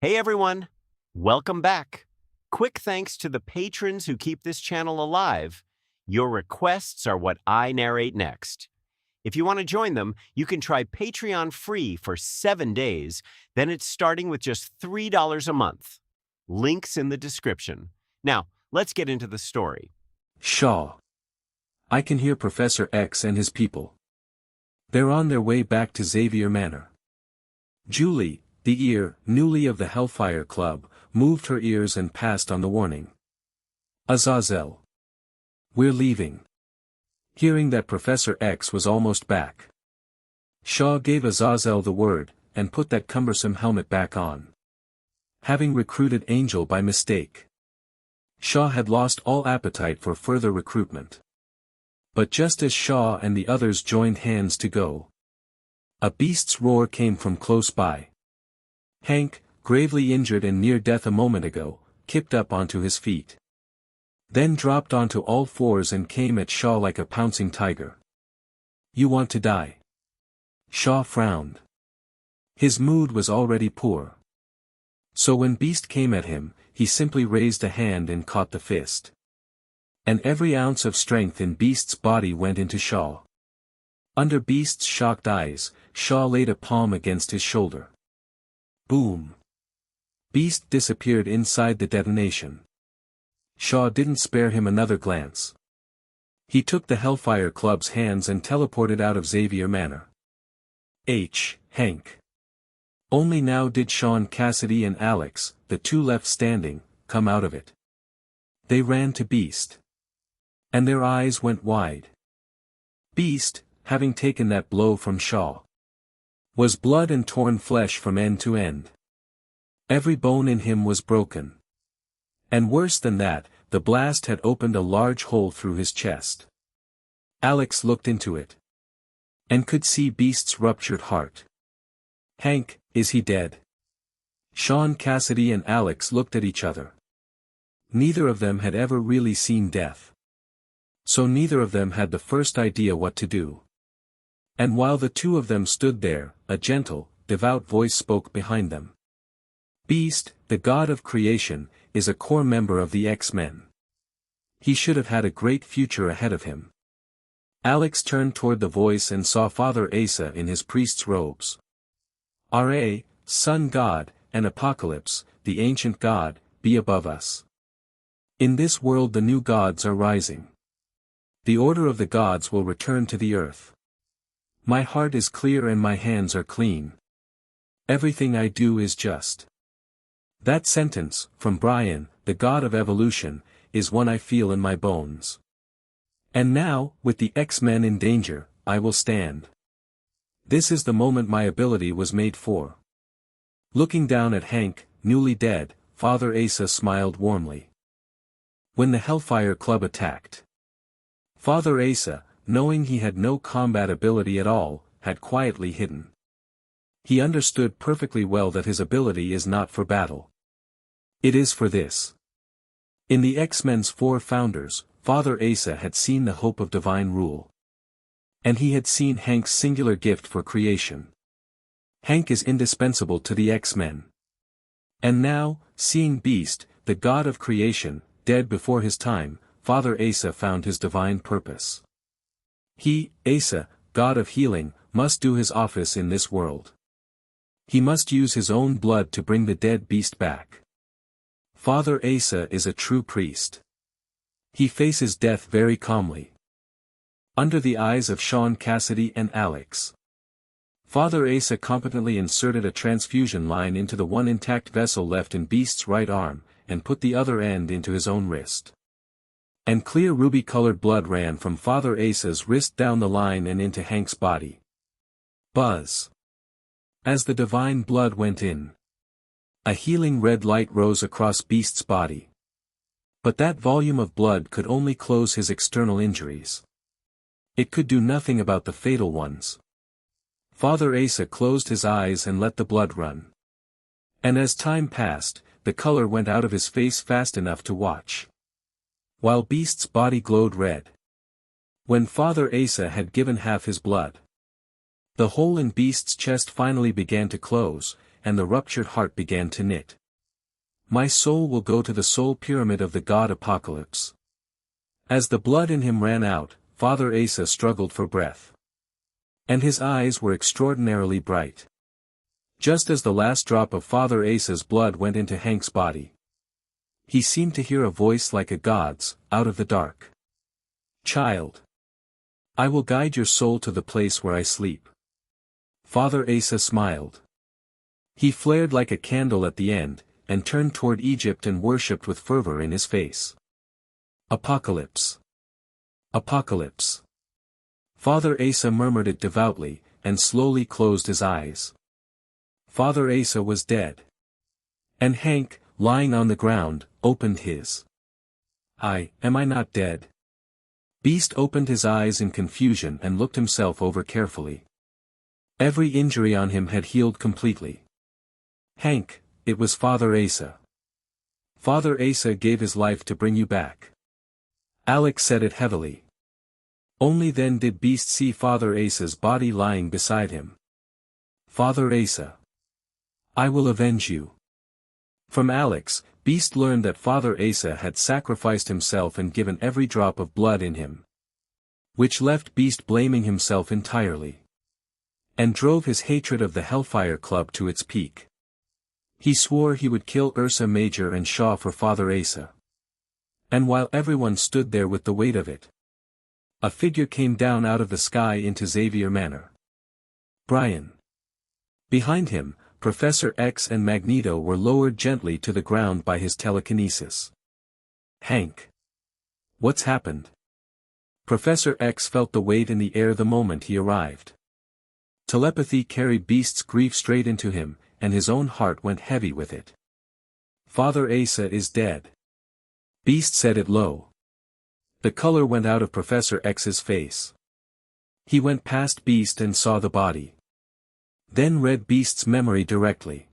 Hey everyone, welcome back. Quick thanks to the patrons who keep this channel alive. Your requests are what I narrate next. If you want to join them, you can try Patreon free for 7 days, then it's starting with just $3 a month. Links in the description. Now, let's get into the story. Shaw. I can hear Professor X and his people. They're on their way back to Xavier Manor. Julie, the ear, newly of the Hellfire Club, moved her ears and passed on the warning. Azazel. We're leaving. Hearing that Professor X was almost back, Shaw gave Azazel the word, and put that cumbersome helmet back on. Having recruited Angel by mistake, Shaw had lost all appetite for further recruitment. But just as Shaw and the others joined hands to go, a beast's roar came from close by. Hank, gravely injured and near death a moment ago, kicked up onto his feet. Then dropped onto all fours and came at Shaw like a pouncing tiger. You want to die? Shaw frowned. His mood was already poor. So when Beast came at him, he simply raised a hand and caught the fist. And every ounce of strength in Beast's body went into Shaw. Under Beast's shocked eyes, Shaw laid a palm against his shoulder. Boom. Beast disappeared inside the detonation. Shaw didn't spare him another glance. He took the Hellfire Club's hands and teleported out of Xavier Manor. Hank. Only now did Sean Cassidy and Alex, the two left standing, come out of it. They ran to Beast. And their eyes went wide. Beast, having taken that blow from Shaw, was blood and torn flesh from end to end. Every bone in him was broken. And worse than that, the blast had opened a large hole through his chest. Alex looked into it. And could see Beast's ruptured heart. Hank, is he dead? Sean Cassidy and Alex looked at each other. Neither of them had ever really seen death. So neither of them had the first idea what to do. And while the two of them stood there, a gentle, devout voice spoke behind them. Beast, the god of creation, is a core member of the X-Men. He should have had a great future ahead of him. Alex turned toward the voice and saw Father Asa in his priest's robes. Ra, Sun God, and Apocalypse, the ancient god, be above us. In this world the new gods are rising. The order of the gods will return to the earth. My heart is clear and my hands are clean. Everything I do is just. That sentence, from Brian, the god of evolution, is one I feel in my bones. And now, with the X-Men in danger, I will stand. This is the moment my ability was made for. Looking down at Hank, newly dead, Father Asa smiled warmly. When the Hellfire Club attacked, Father Asa, knowing he had no combat ability at all, had quietly hidden. He understood perfectly well that his ability is not for battle. It is for this. In the X-Men's 4 founders, Father Asa had seen the hope of divine rule. And he had seen Hank's singular gift for creation. Hank is indispensable to the X-Men. And now, seeing Beast, the god of creation, dead before his time, Father Asa found his divine purpose. He, Asa, god of healing, must do his office in this world. He must use his own blood to bring the dead Beast back. Father Asa is a true priest. He faces death very calmly. Under the eyes of Sean Cassidy and Alex, Father Asa competently inserted a transfusion line into the one intact vessel left in Beast's right arm, and put the other end into his own wrist. And clear ruby-colored blood ran from Father Asa's wrist down the line and into Hank's body. Buzz. As the divine blood went in, a healing red light rose across Beast's body. But that volume of blood could only close his external injuries. It could do nothing about the fatal ones. Father Asa closed his eyes and let the blood run. And as time passed, the color went out of his face fast enough to watch. While Beast's body glowed red. When Father Asa had given half his blood, the hole in Beast's chest finally began to close, and the ruptured heart began to knit. My soul will go to the soul pyramid of the god Apocalypse. As the blood in him ran out, Father Asa struggled for breath. And his eyes were extraordinarily bright. Just as the last drop of Father Asa's blood went into Hank's body, he seemed to hear a voice like a god's, out of the dark. Child, I will guide your soul to the place where I sleep. Father Asa smiled. He flared like a candle at the end, and turned toward Egypt and worshipped with fervor in his face. Apocalypse. Apocalypse. Father Asa murmured it devoutly, and slowly closed his eyes. Father Asa was dead. And Hank, lying on the ground, opened his. Am I not dead? Beast opened his eyes in confusion and looked himself over carefully. Every injury on him had healed completely. Hank, it was Father Asa. Father Asa gave his life to bring you back. Alex said it heavily. Only then did Beast see Father Asa's body lying beside him. Father Asa. I will avenge you. From Alex, Beast learned that Father Asa had sacrificed himself and given every drop of blood in him. Which left Beast blaming himself entirely. And drove his hatred of the Hellfire Club to its peak. He swore he would kill Ursa Major and Shaw for Father Asa. And while everyone stood there with the weight of it, a figure came down out of the sky into Xavier Manor. Brian. Behind him, Professor X and Magneto were lowered gently to the ground by his telekinesis. Hank. What's happened? Professor X felt the weight in the air the moment he arrived. Telepathy carried Beast's grief straight into him, and his own heart went heavy with it. Father Asa is dead. Beast said it low. The color went out of Professor X's face. He went past Beast and saw the body. Then read Beast's memory directly.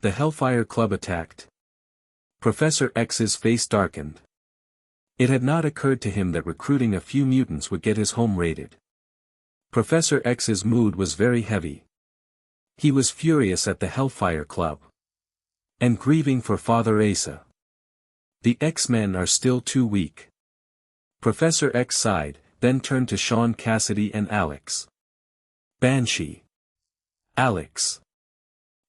The Hellfire Club attacked. Professor X's face darkened. It had not occurred to him that recruiting a few mutants would get his home raided. Professor X's mood was very heavy. He was furious at the Hellfire Club. And grieving for Father Asa. The X-Men are still too weak. Professor X sighed, then turned to Sean Cassidy and Alex. Banshee. Alex.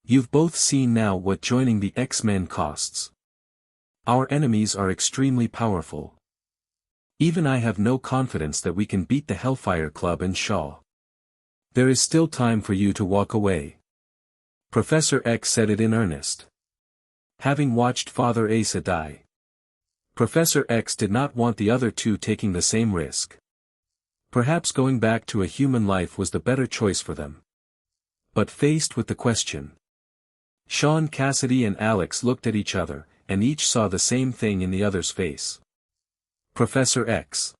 You've both seen now what joining the X-Men costs. Our enemies are extremely powerful. Even I have no confidence that we can beat the Hellfire Club and Shaw. There is still time for you to walk away. Professor X said it in earnest. Having watched Father Asa die, Professor X did not want the other two taking the same risk. Perhaps going back to a human life was the better choice for them. But faced with the question, Sean Cassidy and Alex looked at each other, and each saw the same thing in the other's face. Professor X.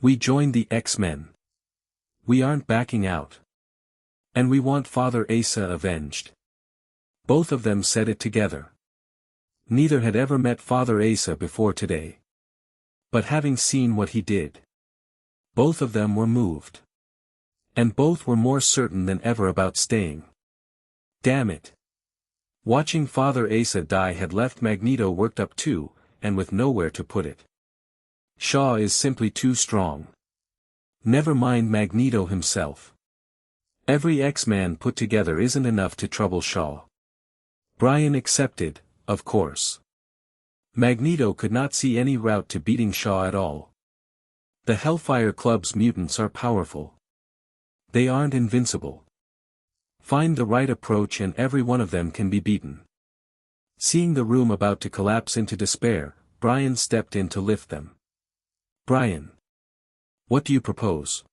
We joined the X-Men. We aren't backing out. And we want Father Asa avenged. Both of them said it together. Neither had ever met Father Asa before today. But having seen what he did, both of them were moved. And both were more certain than ever about staying. Damn it. Watching Father Asa die had left Magneto worked up too, and with nowhere to put it. Shaw is simply too strong. Never mind Magneto himself. Every X-Man put together isn't enough to trouble Shaw. Brian accepted, of course. Magneto could not see any route to beating Shaw at all. The Hellfire Club's mutants are powerful. They aren't invincible. Find the right approach and every one of them can be beaten. Seeing the room about to collapse into despair, Brian stepped in to lift them. Brian. What do you propose?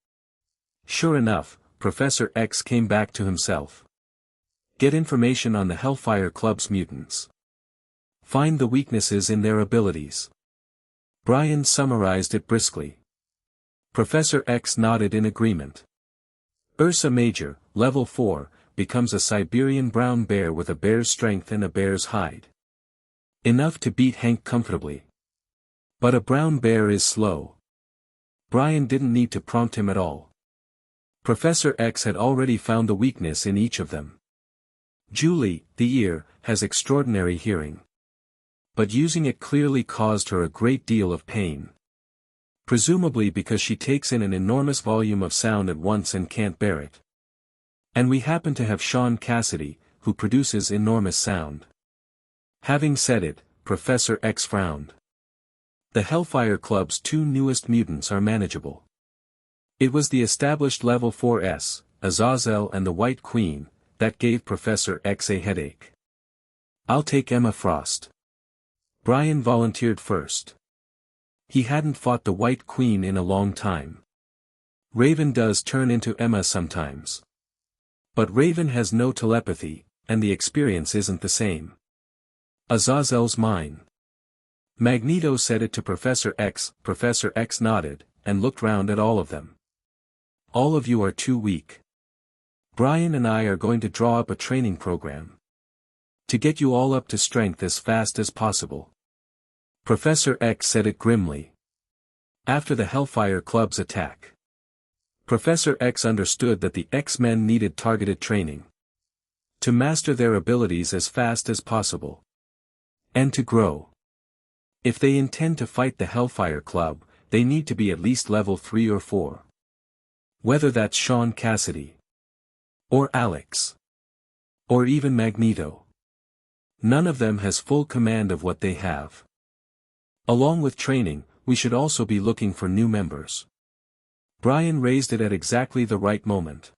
Sure enough, Professor X came back to himself. Get information on the Hellfire Club's mutants. Find the weaknesses in their abilities. Brian summarized it briskly. Professor X nodded in agreement. Ursa Major, Level 4, becomes a Siberian brown bear with a bear's strength and a bear's hide. Enough to beat Hank comfortably. But a brown bear is slow. Brian didn't need to prompt him at all. Professor X had already found the weakness in each of them. Julie, the ear, has extraordinary hearing. But using it clearly caused her a great deal of pain. Presumably because she takes in an enormous volume of sound at once and can't bear it. And we happen to have Sean Cassidy, who produces enormous sound. Having said it, Professor X frowned. The Hellfire Club's two newest mutants are manageable. It was the established level 4S, Azazel and the White Queen, that gave Professor X a headache. I'll take Emma Frost. Brian volunteered first. He hadn't fought the White Queen in a long time. Raven does turn into Emma sometimes. But Raven has no telepathy, and the experience isn't the same. Azazel's mine. Magneto said it to Professor X. Professor X nodded, and looked round at all of them. All of you are too weak. Brian and I are going to draw up a training program. To get you all up to strength as fast as possible. Professor X said it grimly. After the Hellfire Club's attack. Professor X understood that the X-Men needed targeted training. To master their abilities as fast as possible. And to grow. If they intend to fight the Hellfire Club, they need to be at least level 3 or 4. Whether that's Sean Cassidy. Or Alex. Or even Magneto. None of them has full command of what they have. Along with training, we should also be looking for new members. Brian raised it at exactly the right moment.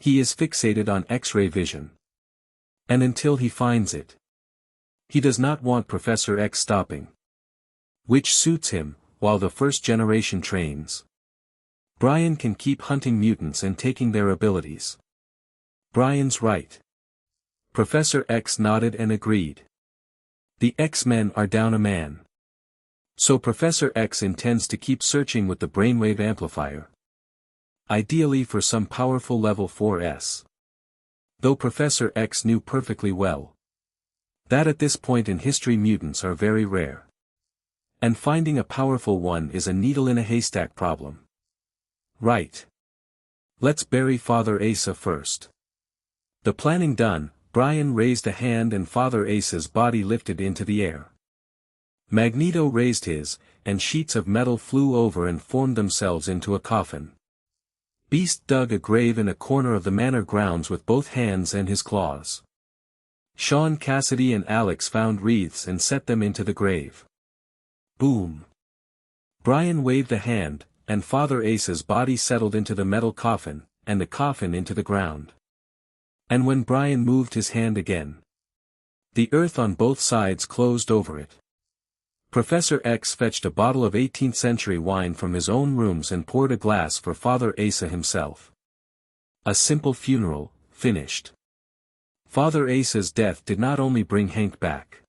He is fixated on X-ray vision. And until he finds it, he does not want Professor X stopping. Which suits him, while the first generation trains. Brian can keep hunting mutants and taking their abilities. Brian's right. Professor X nodded and agreed. The X-Men are down a man. So Professor X intends to keep searching with the brainwave amplifier. Ideally for some powerful level 4S. Though Professor X knew perfectly well that at this point in history mutants are very rare. And finding a powerful one is a needle in a haystack problem. Right. Let's bury Father Asa first. The planning done, Brian raised a hand and Father Asa's body lifted into the air. Magneto raised his, and sheets of metal flew over and formed themselves into a coffin. Beast dug a grave in a corner of the manor grounds with both hands and his claws. Sean Cassidy and Alex found wreaths and set them into the grave. Boom. Brian waved a hand, and Father Asa's body settled into the metal coffin, and the coffin into the ground. And when Brian moved his hand again, the earth on both sides closed over it. Professor X fetched a bottle of 18th century wine from his own rooms and poured a glass for Father Asa himself. A simple funeral, finished. Father Asa's death did not only bring Hank back.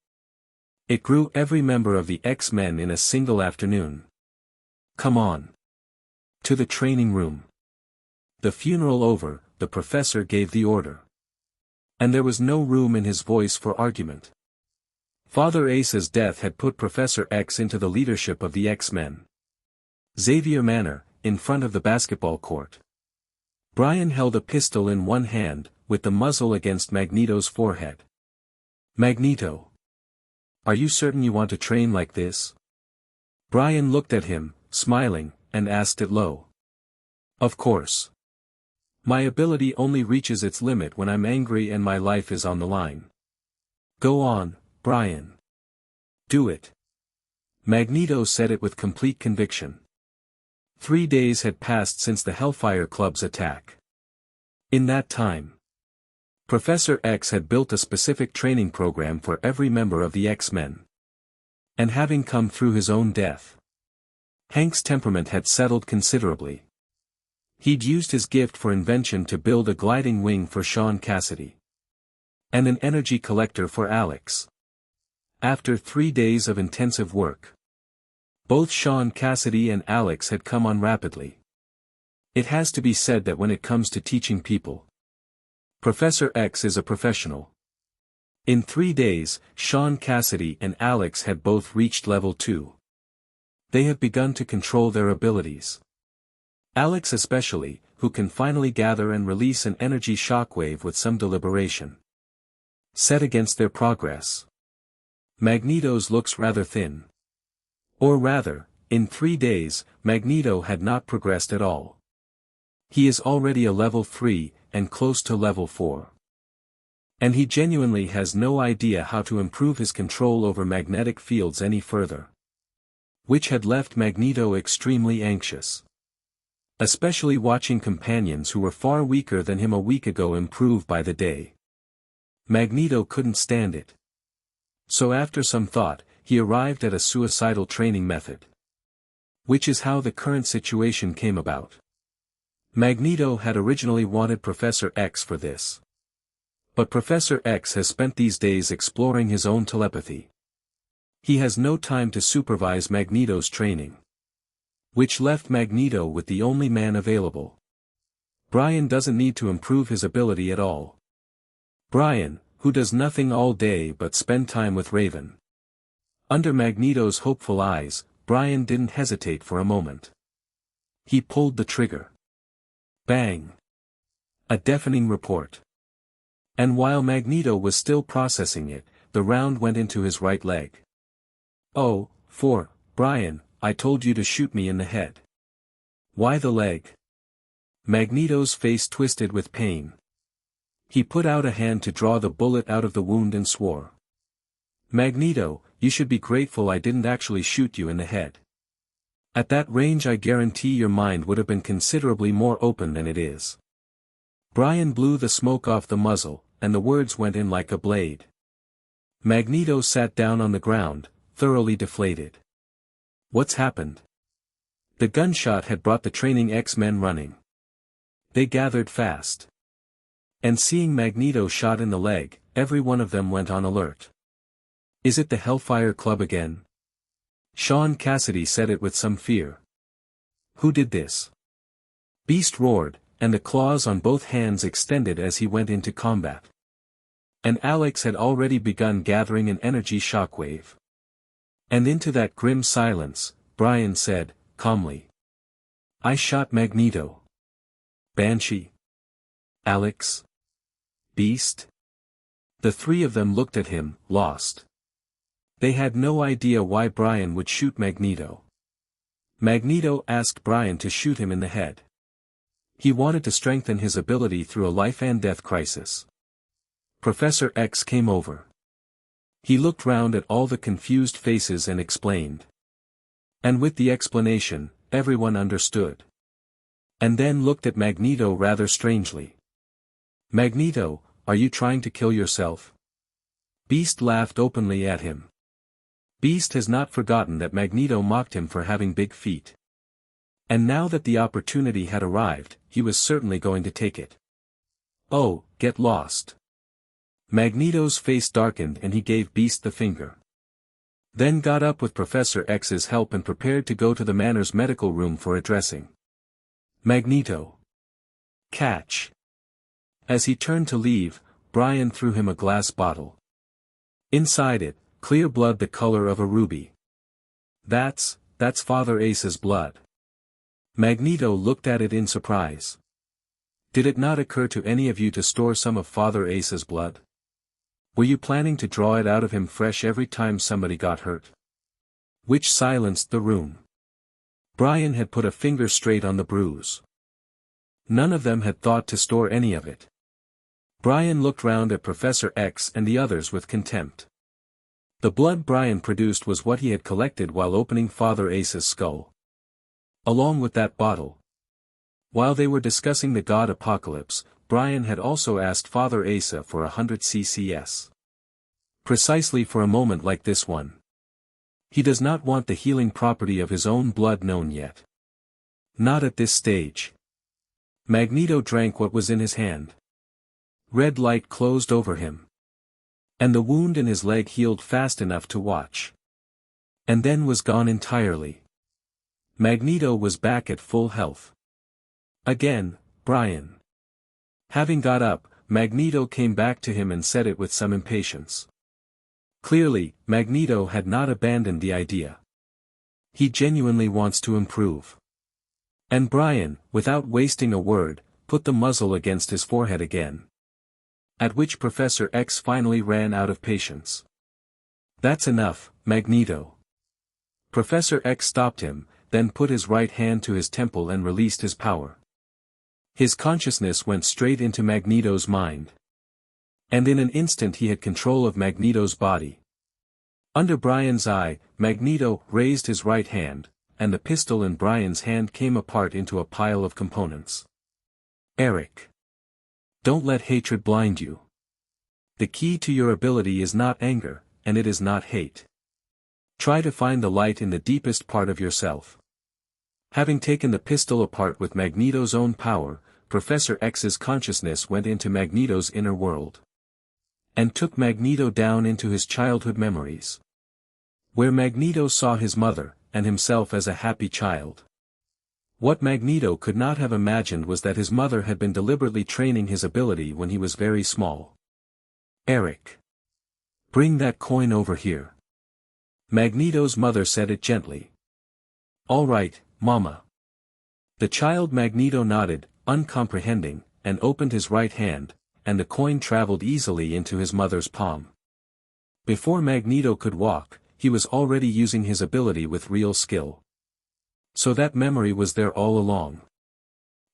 It grew every member of the X-Men in a single afternoon. Come on. To the training room. The funeral over, the professor gave the order. And there was no room in his voice for argument. Father Asa's death had put Professor X into the leadership of the X-Men. Xavier Manor, in front of the basketball court. Brian held a pistol in one hand, with the muzzle against Magneto's forehead. Magneto. Are you certain you want to train like this? Brian looked at him, smiling, and asked it low. Of course. My ability only reaches its limit when I'm angry and my life is on the line. Go on, Brian. Do it. Magneto said it with complete conviction. 3 days had passed since the Hellfire Club's attack. In that time, Professor X had built a specific training program for every member of the X-Men. And having come through his own death, Hank's temperament had settled considerably. He'd used his gift for invention to build a gliding wing for Sean Cassidy. And an energy collector for Alex. After 3 days of intensive work, both Sean Cassidy and Alex had come on rapidly. It has to be said that when it comes to teaching people, Professor X is a professional. In 3 days, Sean Cassidy and Alex had both reached level 2. They have begun to control their abilities. Alex especially, who can finally gather and release an energy shockwave with some deliberation. set against their progress. Magneto's looks rather thin. Or rather, in 3 days, Magneto had not progressed at all. He is already a level 3, and close to level 4. And he genuinely has no idea how to improve his control over magnetic fields any further. Which had left Magneto extremely anxious. Especially watching companions who were far weaker than him a week ago improve by the day. Magneto couldn't stand it. So after some thought, he arrived at a suicidal training method. Which is how the current situation came about. Magneto had originally wanted Professor X for this. But Professor X has spent these days exploring his own telepathy. He has no time to supervise Magneto's training. Which left Magneto with the only man available. Brian doesn't need to improve his ability at all. Brian, who does nothing all day but spend time with Raven. Under Magneto's hopeful eyes, Brian didn't hesitate for a moment. He pulled the trigger. Bang! A deafening report. And while Magneto was still processing it, the round went into his right leg. Oh, Brian, I told you to shoot me in the head. Why the leg? Magneto's face twisted with pain. He put out a hand to draw the bullet out of the wound and swore. Magneto, you should be grateful I didn't actually shoot you in the head. At that range I guarantee your mind would have been considerably more open than it is. Brian blew the smoke off the muzzle, and the words went in like a blade. Magneto sat down on the ground, thoroughly deflated. What's happened? The gunshot had brought the training X-Men running. They gathered fast. And seeing Magneto shot in the leg, every one of them went on alert. Is it the Hellfire Club again? Sean Cassidy said it with some fear. Who did this? Beast roared, and the claws on both hands extended as he went into combat. And Alex had already begun gathering an energy shockwave. And into that grim silence, Brian said, calmly. I shot Magneto. Banshee. Alex. Beast. The three of them looked at him, lost. They had no idea why Brian would shoot Magneto. Magneto asked Brian to shoot him in the head. He wanted to strengthen his ability through a life-and-death crisis. Professor X came over. He looked round at all the confused faces and explained. And with the explanation, everyone understood. And then looked at Magneto rather strangely. Magneto, are you trying to kill yourself? Beast laughed openly at him. Beast has not forgotten that Magneto mocked him for having big feet. And now that the opportunity had arrived, he was certainly going to take it. Oh, get lost. Magneto's face darkened and he gave Beast the finger. Then got up with Professor X's help and prepared to go to the Manor's medical room for a dressing. Magneto. Catch. As he turned to leave, Brian threw him a glass bottle. Inside it, clear blood the color of a ruby. That's Father Ace's blood. Magneto looked at it in surprise. Did it not occur to any of you to store some of Father Ace's blood? Were you planning to draw it out of him fresh every time somebody got hurt? Which silenced the room. Brian had put a finger straight on the bruise. None of them had thought to store any of it. Brian looked round at Professor X and the others with contempt. The blood Brian produced was what he had collected while opening Father Ace's skull. Along with that bottle. While they were discussing the god apocalypse, Brian had also asked Father Asa for 100 CCS. Precisely for a moment like this one. He does not want the healing property of his own blood known yet. Not at this stage. Magneto drank what was in his hand. Red light closed over him. And the wound in his leg healed fast enough to watch. And then was gone entirely. Magneto was back at full health. Again, Brian. Having got up, Magneto came back to him and said it with some impatience. Clearly, Magneto had not abandoned the idea. He genuinely wants to improve. And Brian, without wasting a word, put the muzzle against his forehead again. At which Professor X finally ran out of patience. "That's enough, Magneto." Professor X stopped him, then put his right hand to his temple and released his power. His consciousness went straight into Magneto's mind. And in an instant he had control of Magneto's body. Under Brian's eye, Magneto raised his right hand, and the pistol in Brian's hand came apart into a pile of components. "Eric. Don't let hatred blind you. The key to your ability is not anger, and it is not hate. Try to find the light in the deepest part of yourself." Having taken the pistol apart with Magneto's own power, Professor X's consciousness went into Magneto's inner world. And took Magneto down into his childhood memories. Where Magneto saw his mother, and himself as a happy child. What Magneto could not have imagined was that his mother had been deliberately training his ability when he was very small. "Eric. Bring that coin over here." Magneto's mother said it gently. "All right, Mama." The child Magneto nodded, uncomprehending, and opened his right hand, and the coin traveled easily into his mother's palm. Before Magneto could walk, he was already using his ability with real skill. So that memory was there all along.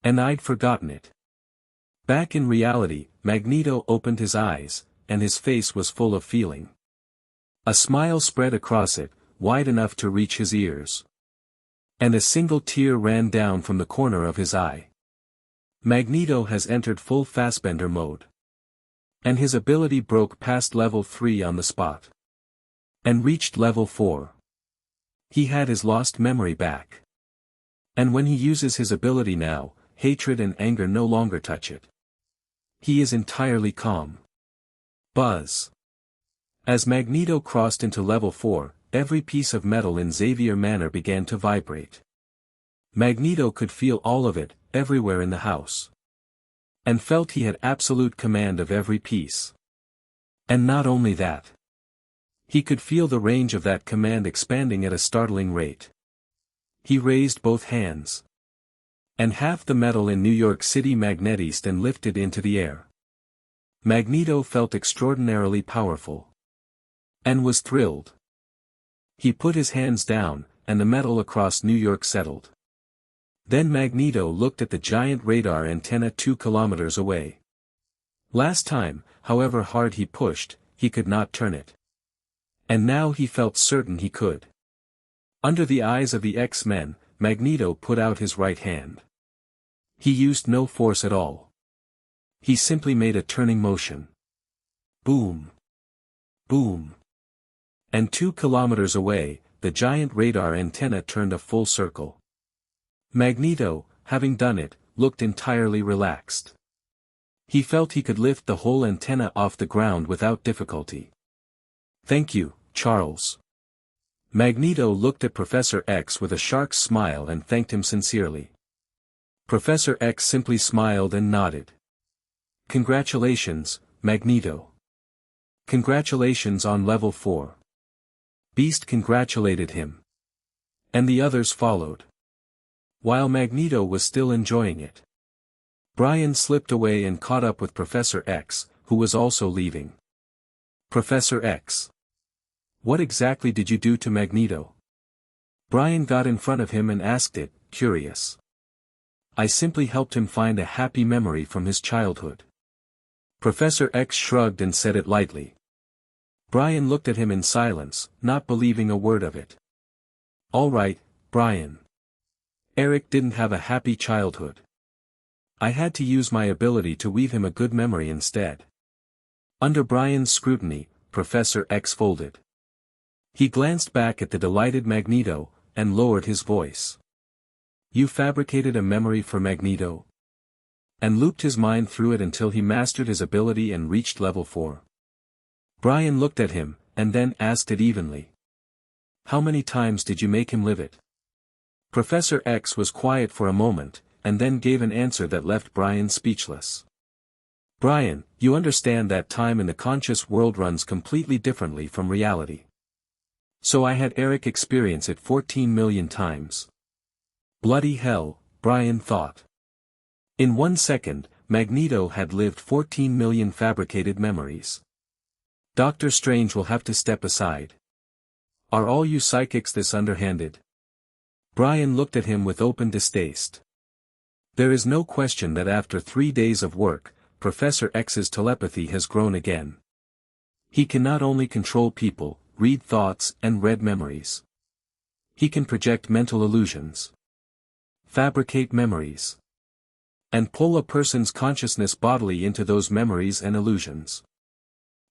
And I'd forgotten it. Back in reality, Magneto opened his eyes, and his face was full of feeling. A smile spread across it, wide enough to reach his ears. And a single tear ran down from the corner of his eye. Magneto has entered full Fassbender mode. And his ability broke past level 3 on the spot. And reached level 4. He had his lost memory back. And when he uses his ability now, hatred and anger no longer touch it. He is entirely calm. Buzz. As Magneto crossed into level 4, every piece of metal in Xavier Manor began to vibrate. Magneto could feel all of it, everywhere in the house. And felt he had absolute command of every piece. And not only that. He could feel the range of that command expanding at a startling rate. He raised both hands. And half the metal in New York City magnetized and lifted into the air. Magneto felt extraordinarily powerful. And was thrilled. He put his hands down, and the metal across New York settled. Then Magneto looked at the giant radar antenna 2 kilometers away. Last time, however hard he pushed, he could not turn it. And now he felt certain he could. Under the eyes of the X-Men, Magneto put out his right hand. He used no force at all. He simply made a turning motion. Boom. Boom. And 2 kilometers away, the giant radar antenna turned a full circle. Magneto, having done it, looked entirely relaxed. He felt he could lift the whole antenna off the ground without difficulty. "Thank you, Charles." Magneto looked at Professor X with a shark smile and thanked him sincerely. Professor X simply smiled and nodded. "Congratulations, Magneto. Congratulations on level 4. Beast congratulated him. And the others followed. While Magneto was still enjoying it. Brian slipped away and caught up with Professor X, who was also leaving. "Professor X. What exactly did you do to Magneto?" Brian got in front of him and asked it, curious. "I simply helped him find a happy memory from his childhood." Professor X shrugged and said it lightly. Brian looked at him in silence, not believing a word of it. "All right, Brian. Eric didn't have a happy childhood. I had to use my ability to weave him a good memory instead." Under Brian's scrutiny, Professor X folded. He glanced back at the delighted Magneto, and lowered his voice. "You fabricated a memory for Magneto?" And looped his mind through it until he mastered his ability and reached level 4. Brian looked at him, and then asked it evenly. "How many times did you make him live it?" Professor X was quiet for a moment, and then gave an answer that left Brian speechless. "Brian, you understand that time in the conscious world runs completely differently from reality. So I had Eric experience it 14 million times. Bloody hell, Brian thought. In 1 second, Magneto had lived 14 million fabricated memories. Doctor Strange will have to step aside. Are all you psychics this underhanded? Brian looked at him with open distaste. There is no question that after 3 days of work, Professor X's telepathy has grown again. He can not only control people, read thoughts and read memories. He can project mental illusions, fabricate memories, and pull a person's consciousness bodily into those memories and illusions.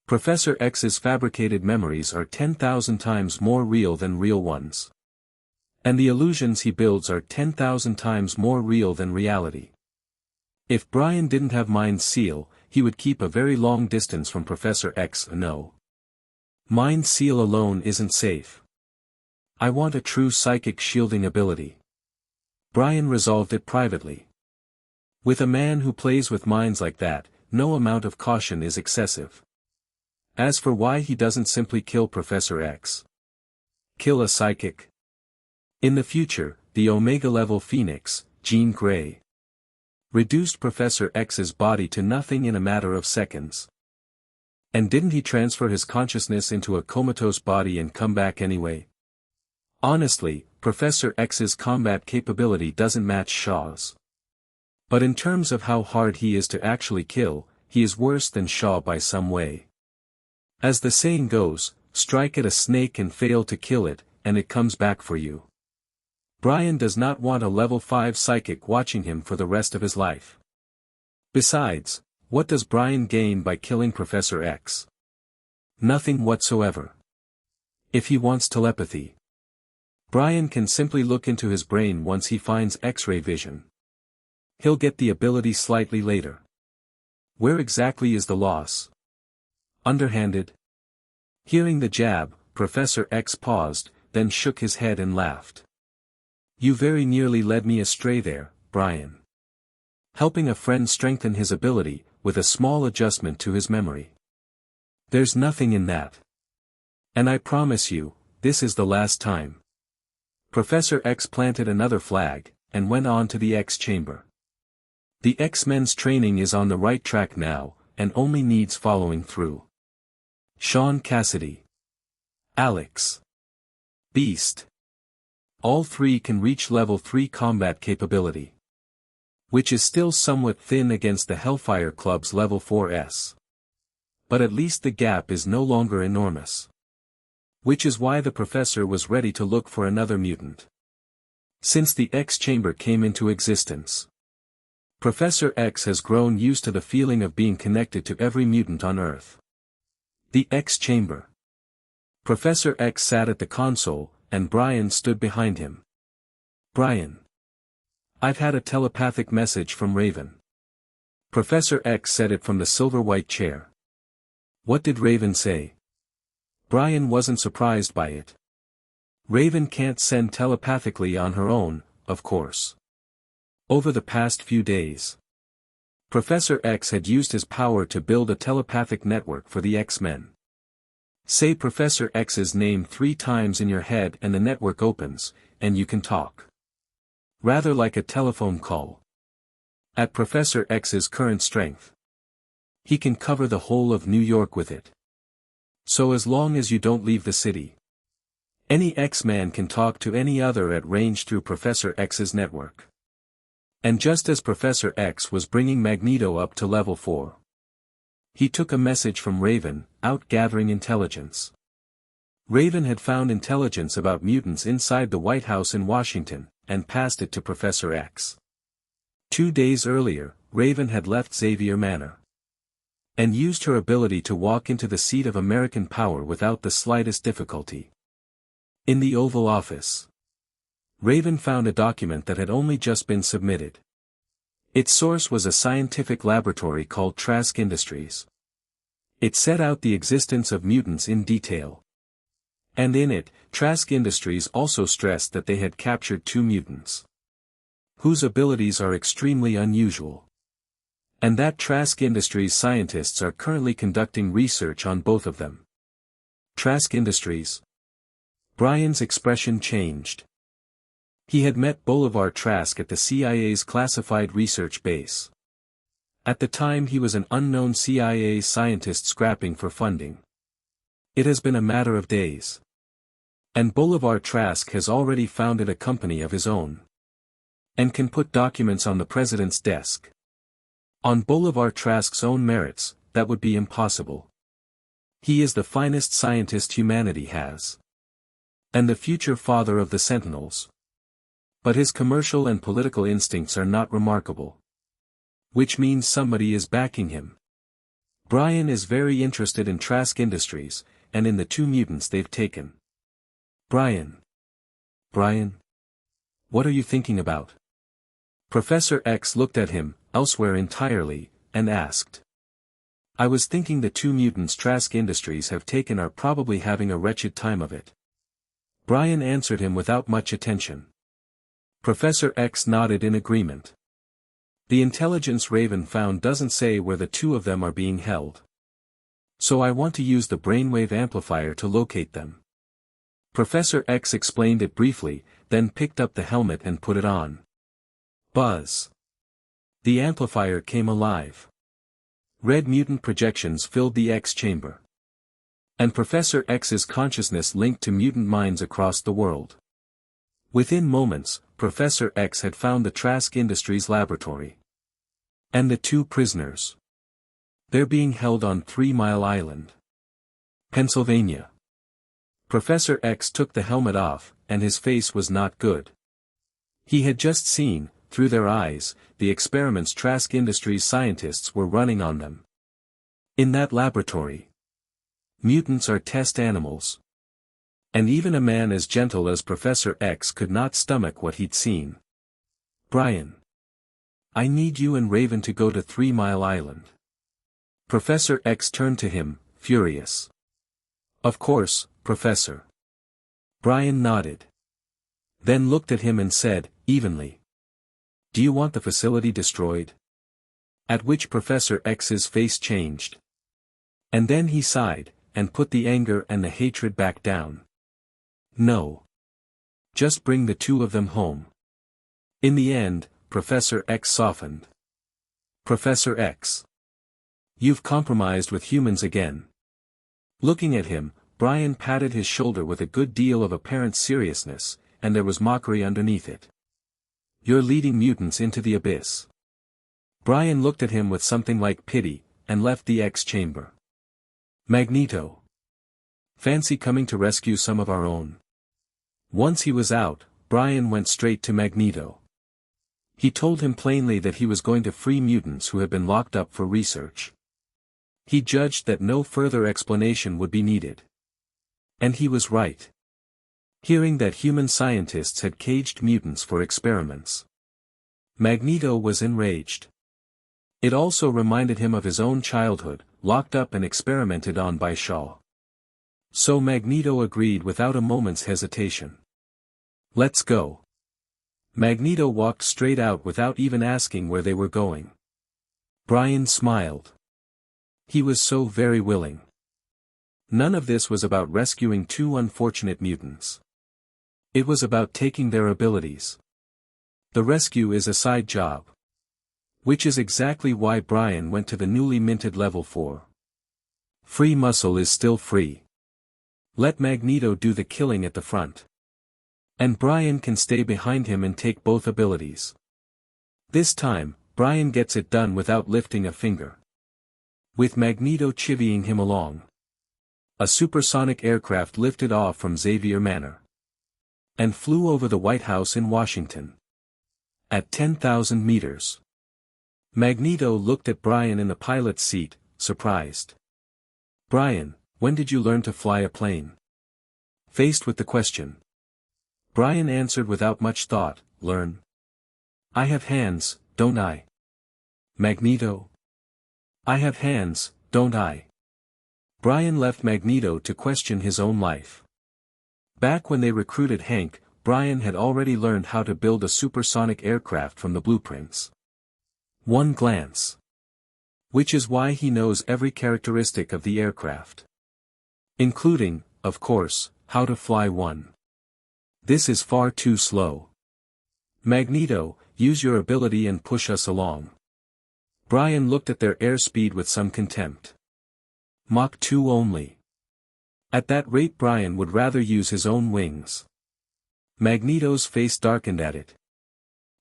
Professor X's fabricated memories are 10,000 times more real than real ones. And the illusions he builds are 10,000 times more real than reality. If Brian didn't have Mind Seal, he would keep a very long distance from Professor X. No. Mind Seal alone isn't safe. I want a true psychic shielding ability. Brian resolved it privately. With a man who plays with minds like that, no amount of caution is excessive. As for why he doesn't simply kill Professor X. Kill a psychic. In the future, the Omega-level Phoenix, Jean Grey, reduced Professor X's body to nothing in a matter of seconds. And didn't he transfer his consciousness into a comatose body and come back anyway? Honestly, Professor X's combat capability doesn't match Shaw's. But in terms of how hard he is to actually kill, he is worse than Shaw by some way. As the saying goes, strike at a snake and fail to kill it, and it comes back for you. Brian does not want a level 5 psychic watching him for the rest of his life. Besides, what does Brian gain by killing Professor X? Nothing whatsoever. If he wants telepathy, Brian can simply look into his brain once he finds X-ray vision. He'll get the ability slightly later. Where exactly is the loss? Underhanded? Hearing the jab, Professor X paused, then shook his head and laughed. You very nearly led me astray there, Brian. Helping a friend strengthen his ability, with a small adjustment to his memory. There's nothing in that. And I promise you, this is the last time. Professor X planted another flag, and went on to the X chamber. The X-Men's training is on the right track now, and only needs following through. Sean Cassidy. Alex. Beast. All three can reach level 3 combat capability. Which is still somewhat thin against the Hellfire Club's level 4s. But at least the gap is no longer enormous. Which is why the professor was ready to look for another mutant. Since the X chamber came into existence, Professor X has grown used to the feeling of being connected to every mutant on Earth. The X chamber. Professor X sat at the console, and Brian stood behind him. Brian. I've had a telepathic message from Raven. Professor X said it from the silver-white chair. What did Raven say? Brian wasn't surprised by it. Raven can't send telepathically on her own, of course. Over the past few days, Professor X had used his power to build a telepathic network for the X-Men. Say Professor X's name 3 times in your head and the network opens, and you can talk. Rather like a telephone call. At Professor X's current strength, he can cover the whole of New York with it. So as long as you don't leave the city, any X-Man can talk to any other at range through Professor X's network. And just as Professor X was bringing Magneto up to level 4, he took a message from Raven, out gathering intelligence. Raven had found intelligence about mutants inside the White House in Washington, and passed it to Professor X. 2 days earlier, Raven had left Xavier Manor, and used her ability to walk into the seat of American power without the slightest difficulty. In the Oval Office, Raven found a document that had only just been submitted. Its source was a scientific laboratory called Trask Industries. It set out the existence of mutants in detail. And in it, Trask Industries also stressed that they had captured 2 mutants, whose abilities are extremely unusual. And that Trask Industries scientists are currently conducting research on both of them. Trask Industries. Brian's expression changed. He had met Bolivar Trask at the CIA's classified research base. At the time he was an unknown CIA scientist scrapping for funding. It has been a matter of days. And Bolivar Trask has already founded a company of his own. And can put documents on the president's desk. On Bolivar Trask's own merits, that would be impossible. He is the finest scientist humanity has. And the future father of the Sentinels. But his commercial and political instincts are not remarkable. Which means somebody is backing him. Brian is very interested in Trask Industries, and in the 2 mutants they've taken. Brian. What are you thinking about? Professor X looked at him, elsewhere entirely, and asked. I was thinking the 2 mutants Trask Industries have taken are probably having a wretched time of it. Brian answered him without much attention. Professor X nodded in agreement. The intelligence Raven found doesn't say where the 2 of them are being held. So I want to use the brainwave amplifier to locate them. Professor X explained it briefly, then picked up the helmet and put it on. Buzz. The amplifier came alive. Red mutant projections filled the X chamber. And Professor X's consciousness linked to mutant minds across the world. Within moments, Professor X had found the Trask Industries laboratory. And the 2 prisoners. They're being held on 3 Mile Island, Pennsylvania. Professor X took the helmet off, and his face was not good. He had just seen, through their eyes, the experiments Trask Industries scientists were running on them. In that laboratory. Mutants are test animals. And even a man as gentle as Professor X could not stomach what he'd seen. Brian. I need you and Raven to go to 3 Mile Island. Professor X turned to him, furious. Of course, Professor. Brian nodded. Then looked at him and said, evenly. Do you want the facility destroyed? At which Professor X's face changed. And then he sighed, and put the anger and the hatred back down. No. Just bring the 2 of them home. In the end, Professor X softened. Professor X. You've compromised with humans again. Looking at him, Brian patted his shoulder with a good deal of apparent seriousness, and there was mockery underneath it. You're leading mutants into the abyss. Brian looked at him with something like pity, and left the X chamber. Magneto. Fancy coming to rescue some of our own. Once he was out, Brian went straight to Magneto. He told him plainly that he was going to free mutants who had been locked up for research. He judged that no further explanation would be needed. And he was right. Hearing that human scientists had caged mutants for experiments. Magneto was enraged. It also reminded him of his own childhood, locked up and experimented on by Shaw. So Magneto agreed without a moment's hesitation. Let's go. Magneto walked straight out without even asking where they were going. Brian smiled. He was so very willing. None of this was about rescuing 2 unfortunate mutants. It was about taking their abilities. The rescue is a side job. Which is exactly why Brian went to the newly minted level 4. Free muscle is still free. Let Magneto do the killing at the front. And Brian can stay behind him and take both abilities. This time, Brian gets it done without lifting a finger. With Magneto chivying him along. A supersonic aircraft lifted off from Xavier Manor. And flew over the White House in Washington. At 10,000 meters. Magneto looked at Brian in the pilot's seat, surprised. Brian, when did you learn to fly a plane? Faced with the question. Brian answered without much thought, learn. I have hands, don't I? Magneto. I have hands, don't I? Brian left Magneto to question his own life. Back when they recruited Hank, Brian had already learned how to build a supersonic aircraft from the blueprints. One glance. Which is why he knows every characteristic of the aircraft. Including, of course, how to fly one. This is far too slow. Magneto, use your ability and push us along. Brian looked at their airspeed with some contempt. Mach 2 only. At that rate Brian would rather use his own wings. Magneto's face darkened at it.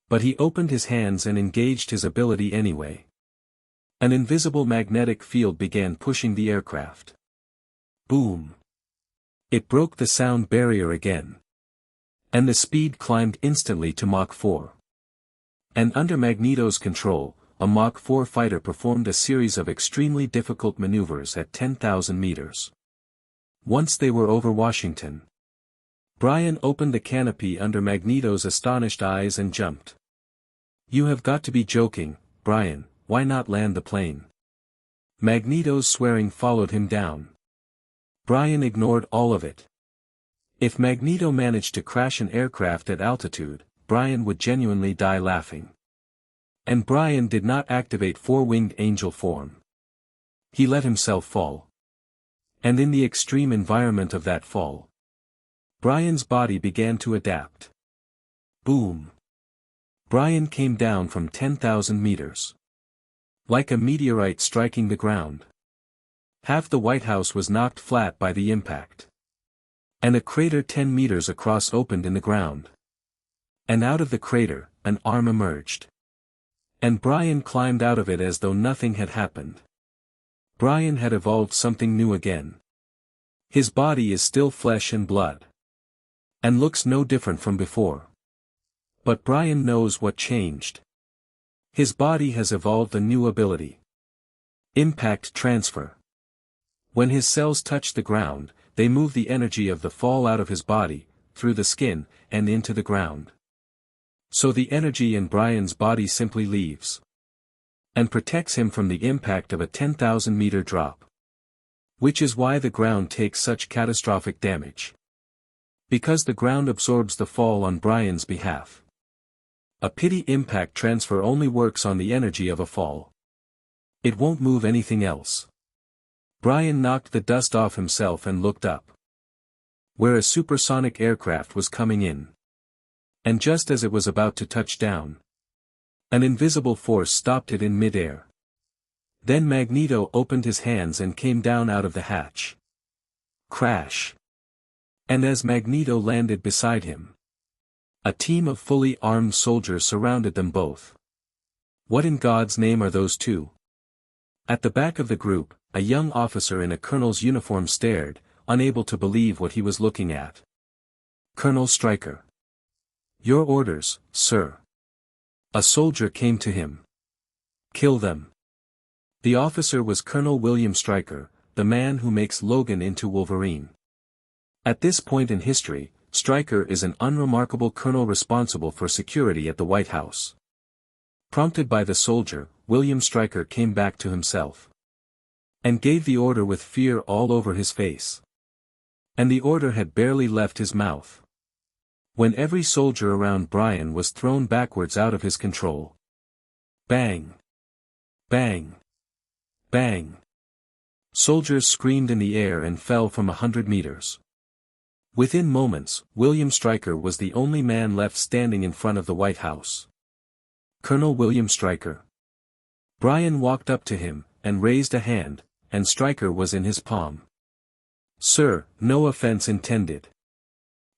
But he opened his hands and engaged his ability anyway. An invisible magnetic field began pushing the aircraft. Boom. It broke the sound barrier again. And the speed climbed instantly to Mach 4. And under Magneto's control, a Mach 4 fighter performed a series of extremely difficult maneuvers at 10,000 meters. Once they were over Washington, Brian opened the canopy under Magneto's astonished eyes and jumped. "You have got to be joking, Brian, why not land the plane?" Magneto's swearing followed him down. Brian ignored all of it. If Magneto managed to crash an aircraft at altitude, Brian would genuinely die laughing. And Brian did not activate four-winged angel form. He let himself fall. And in the extreme environment of that fall, Brian's body began to adapt. Boom. Brian came down from 10,000 meters. Like a meteorite striking the ground. Half the White House was knocked flat by the impact. And a crater 10 meters across opened in the ground. And out of the crater, an arm emerged. And Brian climbed out of it as though nothing had happened. Brian had evolved something new again. His body is still flesh and blood. And looks no different from before. But Brian knows what changed. His body has evolved a new ability. Impact transfer. When his cells touch the ground, they move the energy of the fall out of his body, through the skin, and into the ground. So the energy in Brian's body simply leaves. And protects him from the impact of a 10,000-meter drop. Which is why the ground takes such catastrophic damage. Because the ground absorbs the fall on Brian's behalf. A pity impact transfer only works on the energy of a fall. It won't move anything else. Brian knocked the dust off himself and looked up. Where a supersonic aircraft was coming in. And just as it was about to touch down, an invisible force stopped it in midair. Then Magneto opened his hands and came down out of the hatch. Crash. And as Magneto landed beside him, a team of fully armed soldiers surrounded them both. What in God's name are those two? At the back of the group, a young officer in a colonel's uniform stared, unable to believe what he was looking at. Colonel Stryker. Your orders, sir. A soldier came to him. Kill them. The officer was Colonel William Stryker, the man who makes Logan into Wolverine. At this point in history, Stryker is an unremarkable colonel responsible for security at the White House. Prompted by the soldier, William Stryker came back to himself. And gave the order with fear all over his face. And the order had barely left his mouth. When every soldier around Brian was thrown backwards out of his control. Bang! Bang! Bang! Soldiers screamed in the air and fell from 100 meters. Within moments, William Stryker was the only man left standing in front of the White House. Colonel William Stryker. Brian walked up to him, and raised a hand, and Stryker was in his palm. Sir, no offense intended.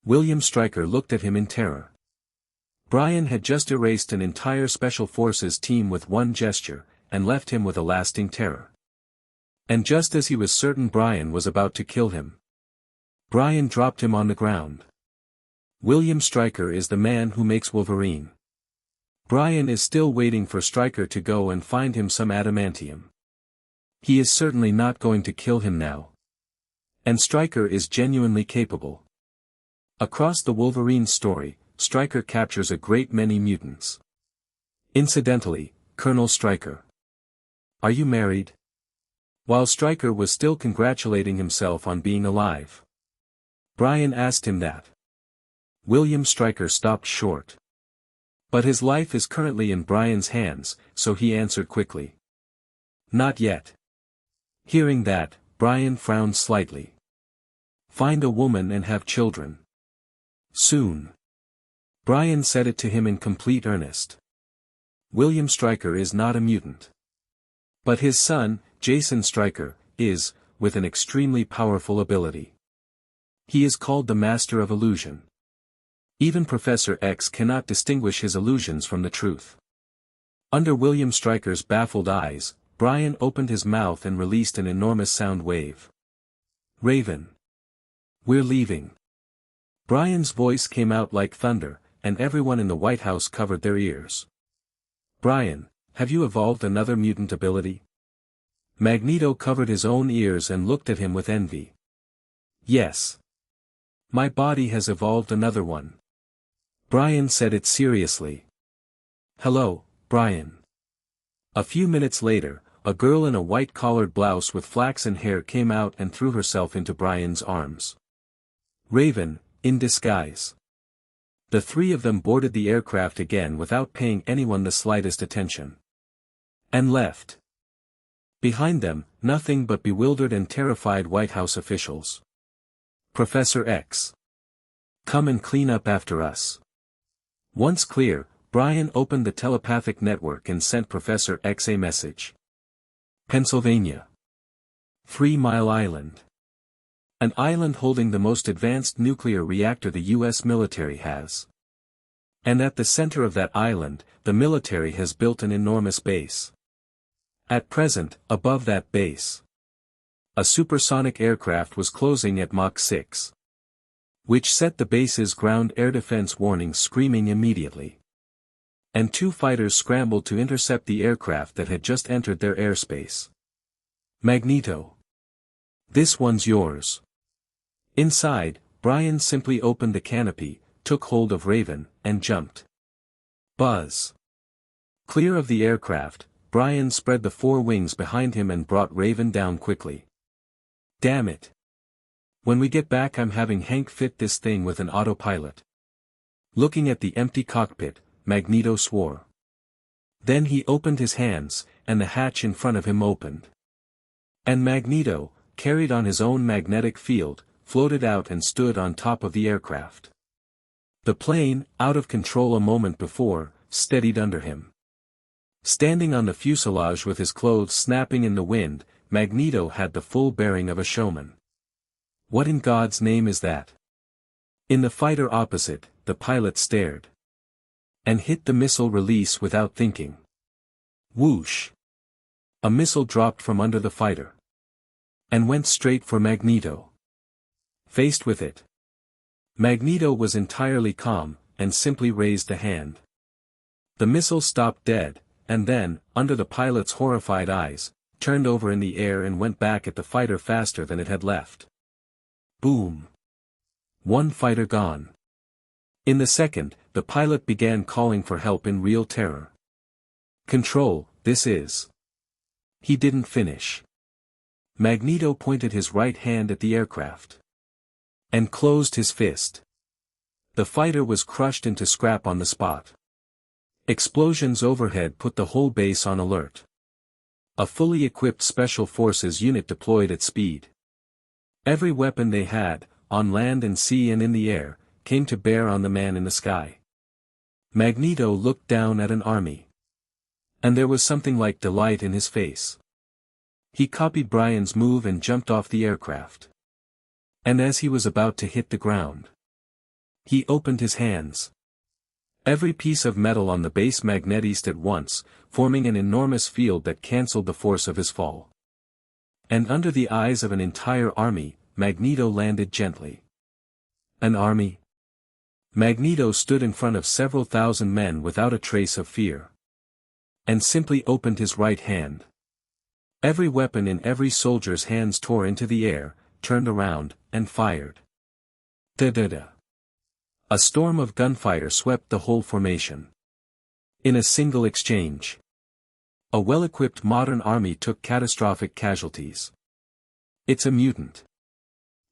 William Stryker looked at him in terror. Brian had just erased an entire Special Forces team with one gesture, and left him with a lasting terror. And just as he was certain Brian was about to kill him, Brian dropped him on the ground. William Stryker is the man who makes Wolverine. Brian is still waiting for Stryker to go and find him some adamantium. He is certainly not going to kill him now. And Stryker is genuinely capable. Across the Wolverine story, Stryker captures a great many mutants. Incidentally, Colonel Stryker. Are you married? While Stryker was still congratulating himself on being alive, Brian asked him that. William Stryker stopped short. But his life is currently in Brian's hands, so he answered quickly. Not yet. Hearing that, Brian frowned slightly. Find a woman and have children. Soon. Brian said it to him in complete earnest. William Stryker is not a mutant. But his son, Jason Stryker, is, with an extremely powerful ability. He is called the Master of Illusion. Even Professor X cannot distinguish his illusions from the truth. Under William Stryker's baffled eyes, Brian opened his mouth and released an enormous sound wave. "Raven. We're leaving." Brian's voice came out like thunder, and everyone in the White House covered their ears. "Brian, have you evolved another mutant ability?" Magneto covered his own ears and looked at him with envy. "Yes. My body has evolved another one." Brian said it seriously. "Hello, Brian." A few minutes later, a girl in a white-collared blouse with flaxen hair came out and threw herself into Brian's arms. Raven, in disguise. The three of them boarded the aircraft again without paying anyone the slightest attention. And left. Behind them, nothing but bewildered and terrified White House officials. "Professor X. Come and clean up after us." Once clear, Brian opened the telepathic network and sent Professor X a message. Pennsylvania. 3 Mile Island. An island holding the most advanced nuclear reactor the U.S. military has. And at the center of that island, the military has built an enormous base. At present, above that base, a supersonic aircraft was closing at Mach 6. Which set the base's ground air defense warning screaming immediately. And 2 fighters scrambled to intercept the aircraft that had just entered their airspace. "Magneto. This one's yours." Inside, Brian simply opened the canopy, took hold of Raven, and jumped. Buzz. Clear of the aircraft, Brian spread the 4 wings behind him and brought Raven down quickly. "Damn it. When we get back I'm having Hank fit this thing with an autopilot." Looking at the empty cockpit, Magneto swore. Then he opened his hands, and the hatch in front of him opened. And Magneto, carried on his own magnetic field, floated out and stood on top of the aircraft. The plane, out of control a moment before, steadied under him. Standing on the fuselage with his clothes snapping in the wind, Magneto had the full bearing of a showman. What in God's name is that? In the fighter opposite, the pilot stared. And hit the missile release without thinking. Whoosh! A missile dropped from under the fighter. And went straight for Magneto. Faced with it, Magneto was entirely calm, and simply raised a hand. The missile stopped dead, and then, under the pilot's horrified eyes, turned over in the air and went back at the fighter faster than it had left. Boom! 1 fighter gone. In the second, the pilot began calling for help in real terror. "Control, this is..." He didn't finish. Magneto pointed his right hand at the aircraft. And closed his fist. The fighter was crushed into scrap on the spot. Explosions overhead put the whole base on alert. A fully equipped Special Forces unit deployed at speed. Every weapon they had, on land and sea and in the air, came to bear on the man in the sky. Magneto looked down at an army. And there was something like delight in his face. He copied Brian's move and jumped off the aircraft. And as he was about to hit the ground, he opened his hands. Every piece of metal on the base magnetized at once, forming an enormous field that cancelled the force of his fall. And under the eyes of an entire army, Magneto landed gently. An army? Magneto stood in front of several thousand men without a trace of fear. And simply opened his right hand. Every weapon in every soldier's hands tore into the air, turned around, and fired. Da-da-da. A storm of gunfire swept the whole formation. In a single exchange, a well-equipped modern army took catastrophic casualties. It's a mutant.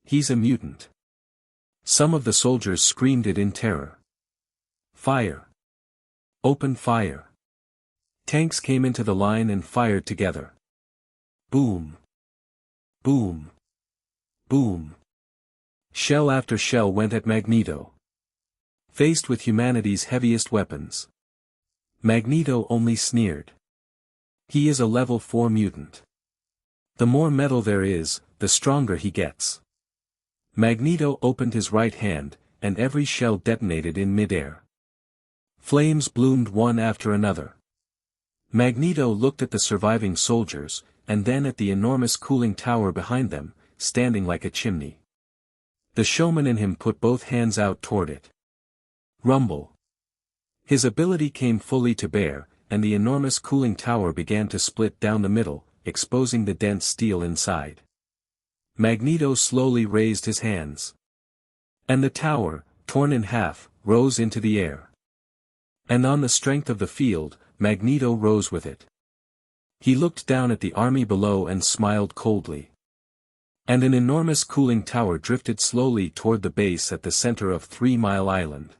He's a mutant. Some of the soldiers screamed it in terror. Fire. Open fire. Tanks came into the line and fired together. Boom. Boom. Boom. Shell after shell went at Magneto. Faced with humanity's heaviest weapons, Magneto only sneered. He is a level 4 mutant. The more metal there is, the stronger he gets. Magneto opened his right hand, and every shell detonated in midair. Flames bloomed one after another. Magneto looked at the surviving soldiers, and then at the enormous cooling tower behind them, standing like a chimney. The showman in him put both hands out toward it. Rumble. His ability came fully to bear, and the enormous cooling tower began to split down the middle, exposing the dense steel inside. Magneto slowly raised his hands. And the tower, torn in half, rose into the air. And on the strength of the field, Magneto rose with it. He looked down at the army below and smiled coldly. And an enormous cooling tower drifted slowly toward the base at the center of 3 Mile Island.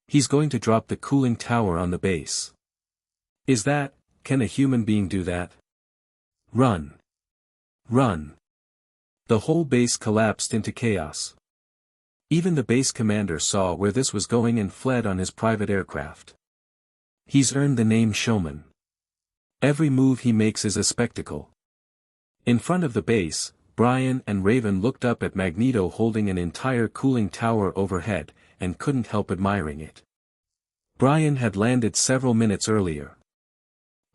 He's going to drop the cooling tower on the base. Can a human being do that? Run. Run. The whole base collapsed into chaos. Even the base commander saw where this was going and fled on his private aircraft. He's earned the name Showman. Every move he makes is a spectacle. In front of the base, Brian and Raven looked up at Magneto holding an entire cooling tower overhead, and couldn't help admiring it. Brian had landed several minutes earlier.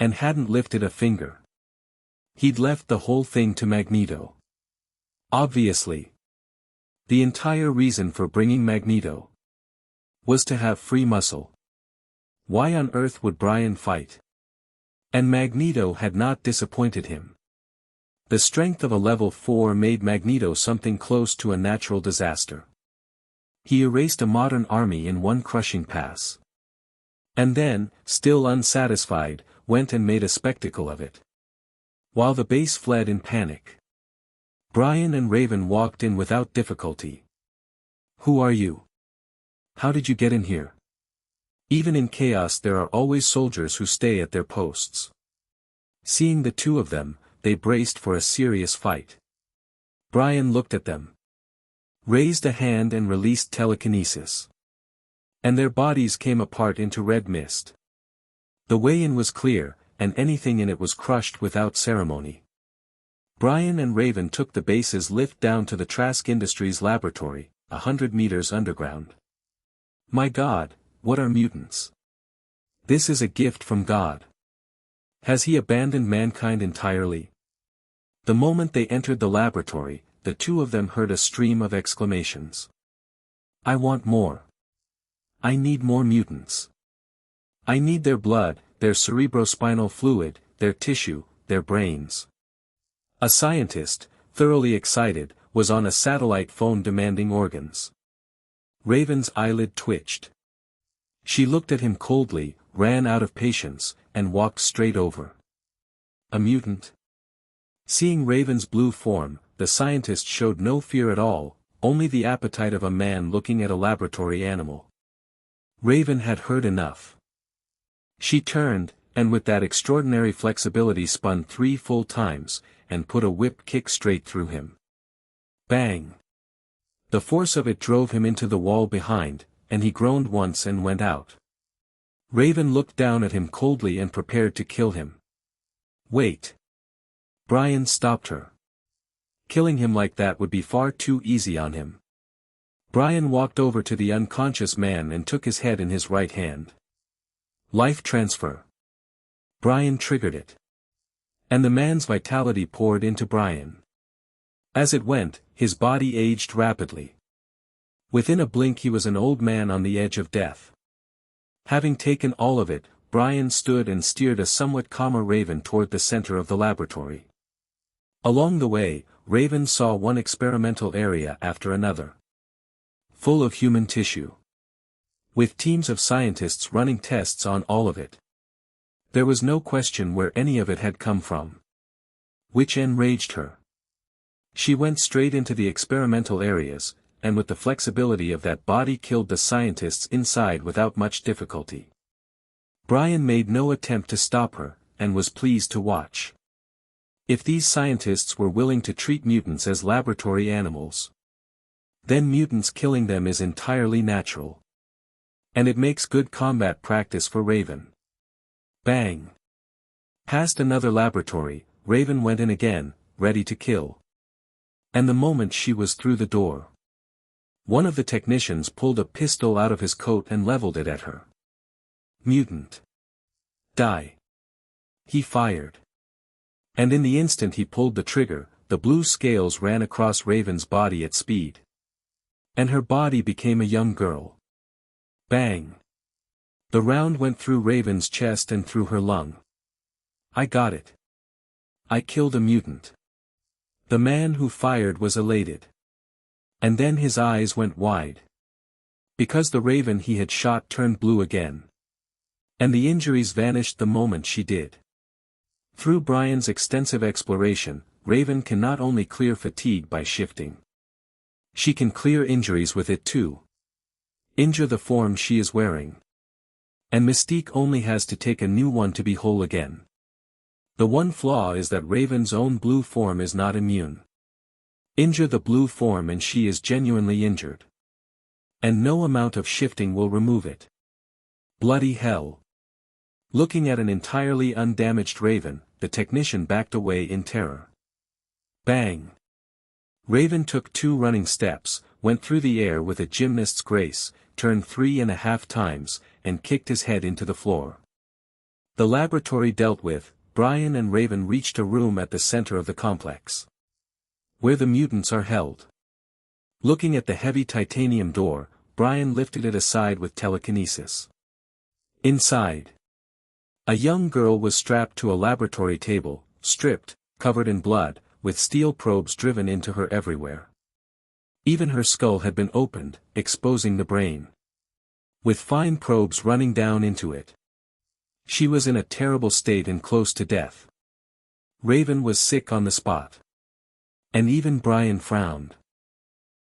And hadn't lifted a finger. He'd left the whole thing to Magneto. Obviously. The entire reason for bringing Magneto was to have free muscle. Why on earth would Brian fight? And Magneto had not disappointed him. The strength of a level 4 made Magneto something close to a natural disaster. He erased a modern army in one crushing pass. And then, still unsatisfied, went and made a spectacle of it. While the base fled in panic. Brian and Raven walked in without difficulty. Who are you? How did you get in here? Even in chaos there are always soldiers who stay at their posts. Seeing the two of them, they braced for a serious fight. Brian looked at them. Raised a hand and released telekinesis. And their bodies came apart into red mist. The way in was clear, and anything in it was crushed without ceremony. Brian and Raven took the base's lift down to the Trask Industries laboratory, 100 meters underground. My God, what are mutants? This is a gift from God. Has he abandoned mankind entirely? The moment they entered the laboratory, the two of them heard a stream of exclamations. I want more. I need more mutants. I need their blood, their cerebrospinal fluid, their tissue, their brains. A scientist, thoroughly excited, was on a satellite phone demanding organs. Raven's eyelid twitched. She looked at him coldly, ran out of patience, and walked straight over. A mutant? Seeing Raven's blue form, the scientist showed no fear at all, only the appetite of a man looking at a laboratory animal. Raven had heard enough. She turned, and with that extraordinary flexibility spun 3 full times, and put a whip kick straight through him. Bang! The force of it drove him into the wall behind, and he groaned once and went out. Raven looked down at him coldly and prepared to kill him. Wait! Brian stopped her. Killing him like that would be far too easy on him. Brian walked over to the unconscious man and took his head in his right hand. Life transfer. Brian triggered it. And the man's vitality poured into Brian. As it went, his body aged rapidly. Within a blink he was an old man on the edge of death. Having taken all of it, Brian stood and steered a somewhat calmer Raven toward the center of the laboratory. Along the way, Raven saw one experimental area after another. Full of human tissue. With teams of scientists running tests on all of it. There was no question where any of it had come from. Which enraged her. She went straight into the experimental areas, and with the flexibility of that body killed the scientists inside without much difficulty. Brian made no attempt to stop her, and was pleased to watch. If these scientists were willing to treat mutants as laboratory animals, then mutants killing them is entirely natural. And it makes good combat practice for Raven. Bang! Past another laboratory, Raven went in again, ready to kill. And the moment she was through the door, one of the technicians pulled a pistol out of his coat and leveled it at her. Mutant. Die. He fired. And in the instant he pulled the trigger, the blue scales ran across Raven's body at speed. And her body became a young girl. Bang. The round went through Raven's chest and through her lung. I got it. I killed a mutant. The man who fired was elated. And then his eyes went wide. Because the Raven he had shot turned blue again. And the injuries vanished the moment she did. Through Brian's extensive exploration, Raven can not only clear fatigue by shifting. She can clear injuries with it too. Injure the form she is wearing. And Mystique only has to take a new one to be whole again. The one flaw is that Raven's own blue form is not immune. Injure the blue form and she is genuinely injured. And no amount of shifting will remove it. Bloody hell. Looking at an entirely undamaged Raven, the technician backed away in terror. Bang. Raven took 2 running steps, went through the air with a gymnast's grace, turned 3.5 times, and kicked his head into the floor. The laboratory dealt with, Brian and Raven reached a room at the center of the complex, where the mutants are held. Looking at the heavy titanium door, Brian lifted it aside with telekinesis. Inside, a young girl was strapped to a laboratory table, stripped, covered in blood, with steel probes driven into her everywhere. Even her skull had been opened, exposing the brain, with fine probes running down into it. She was in a terrible state and close to death. Raven was sick on the spot. And even Brian frowned.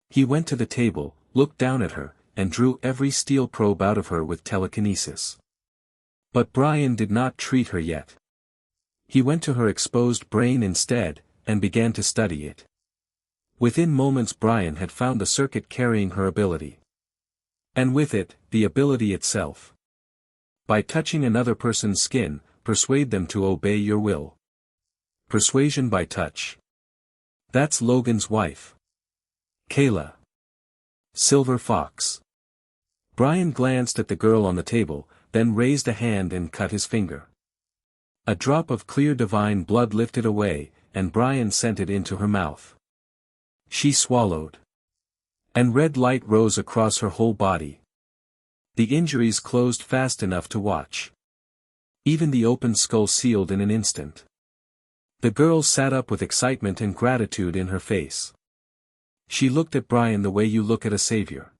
He went to the table, looked down at her, and drew every steel probe out of her with telekinesis. But Brian did not treat her yet. He went to her exposed brain instead, and began to study it. Within moments Brian had found the circuit carrying her ability. And with it, the ability itself. By touching another person's skin, persuade them to obey your will. Persuasion by touch. That's Logan's wife. Kayla. Silver Fox. Brian glanced at the girl on the table, then raised a hand and cut his finger. A drop of clear divine blood lifted away, and Brian sent it into her mouth. She swallowed. And red light rose across her whole body. The injuries closed fast enough to watch. Even the open skull sealed in an instant. The girl sat up with excitement and gratitude in her face. She looked at Brian the way you look at a savior.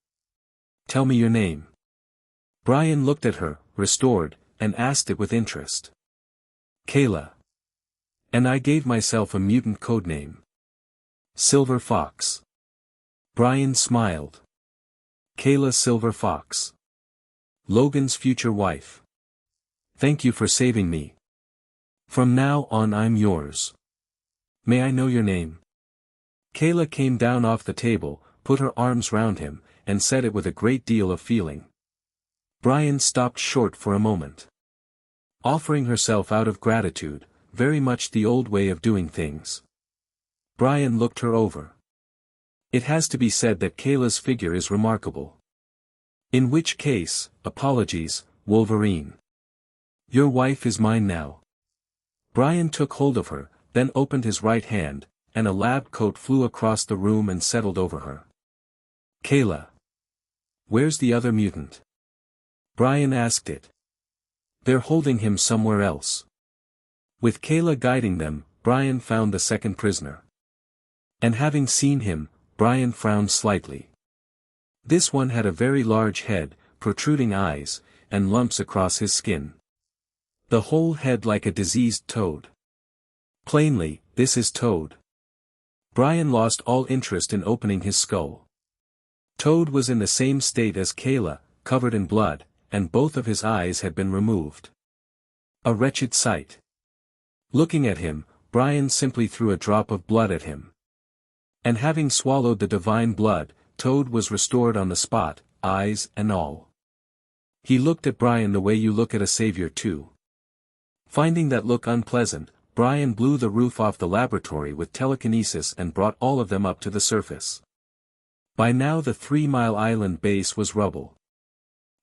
Tell me your name. Brian looked at her, restored, and asked it with interest. Kayla. And I gave myself a mutant codename. Silver Fox. Brian smiled. Kayla Silver Fox. Logan's future wife. Thank you for saving me. From now on I'm yours. May I know your name? Kayla came down off the table, put her arms round him, and said it with a great deal of feeling. Brian stopped short for a moment. Offering herself out of gratitude, very much the old way of doing things. Brian looked her over. It has to be said that Kayla's figure is remarkable. In which case, apologies, Wolverine. Your wife is mine now. Brian took hold of her, then opened his right hand, and a lab coat flew across the room and settled over her. Kayla. Where's the other mutant? Brian asked it. They're holding him somewhere else. With Kayla guiding them, Brian found the second prisoner. And having seen him, Brian frowned slightly. This one had a very large head, protruding eyes, and lumps across his skin. The whole head like a diseased toad. Plainly, this is Toad. Brian lost all interest in opening his skull. Toad was in the same state as Kayla, covered in blood, and both of his eyes had been removed. A wretched sight. Looking at him, Brian simply threw a drop of blood at him. And having swallowed the divine blood, Toad was restored on the spot, eyes and all. He looked at Brian the way you look at a savior too. Finding that look unpleasant, Brian blew the roof off the laboratory with telekinesis and brought all of them up to the surface. By now the 3-mile island base was rubble.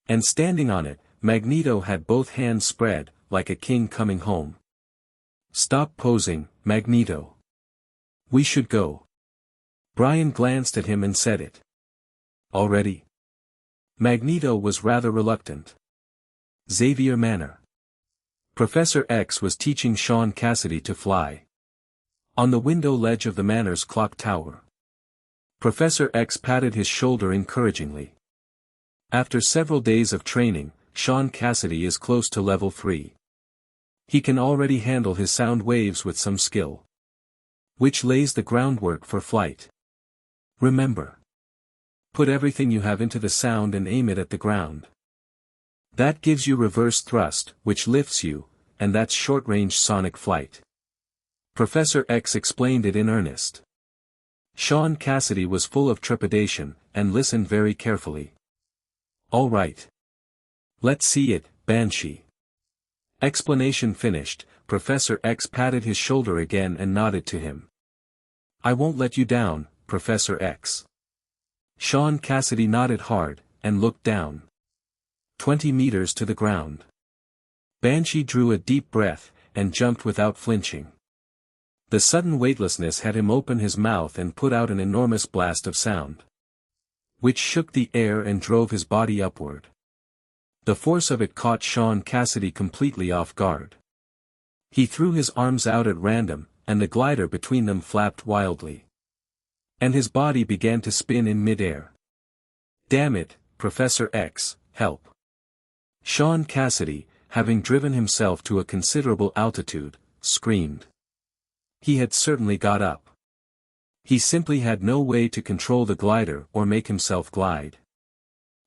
And standing on it, Magneto had both hands spread, like a king coming home. "Stop posing, Magneto. We should go." Brian glanced at him and said it. "Already?" Magneto was rather reluctant. Xavier Manor. Professor X was teaching Sean Cassidy to fly. On the window ledge of the Manor's clock tower. Professor X patted his shoulder encouragingly. After several days of training, Sean Cassidy is close to level 3. He can already handle his sound waves with some skill. Which lays the groundwork for flight. Remember. Put everything you have into the sound and aim it at the ground. That gives you reverse thrust, which lifts you, and that's short-range sonic flight. Professor X explained it in earnest. Sean Cassidy was full of trepidation, and listened very carefully. "All right. Let's see it, Banshee." Explanation finished, Professor X patted his shoulder again and nodded to him. "I won't let you down, Professor X." Sean Cassidy nodded hard, and looked down. 20 meters to the ground. Banshee drew a deep breath, and jumped without flinching. The sudden weightlessness had him open his mouth and put out an enormous blast of sound, which shook the air and drove his body upward. The force of it caught Sean Cassidy completely off guard. He threw his arms out at random, and the glider between them flapped wildly. And his body began to spin in mid-air. "Damn it, Professor X, help." Sean Cassidy, having driven himself to a considerable altitude, screamed. He had certainly got up. He simply had no way to control the glider or make himself glide.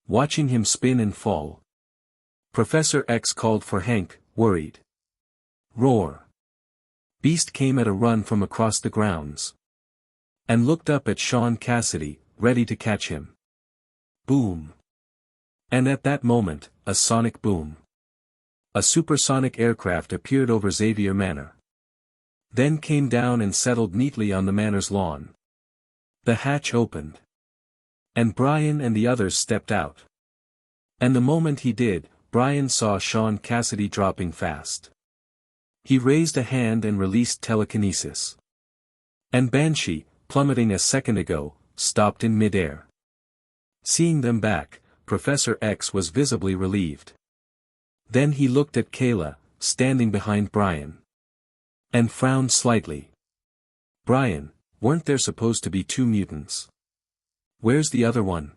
Watching him spin and fall. Professor X called for Hank, worried. Roar. Beast came at a run from across the grounds. And looked up at Sean Cassidy, ready to catch him. Boom. And at that moment, a sonic boom. A supersonic aircraft appeared over Xavier Manor. Then came down and settled neatly on the Manor's lawn. The hatch opened. And Brian and the others stepped out. And the moment he did, Brian saw Sean Cassidy dropping fast. He raised a hand and released telekinesis. And Banshee, plummeting a second ago, stopped in mid-air. Seeing them back, Professor X was visibly relieved. Then he looked at Kayla, standing behind Brian. And frowned slightly. "Brian, weren't there supposed to be 2 mutants? Where's the other one?"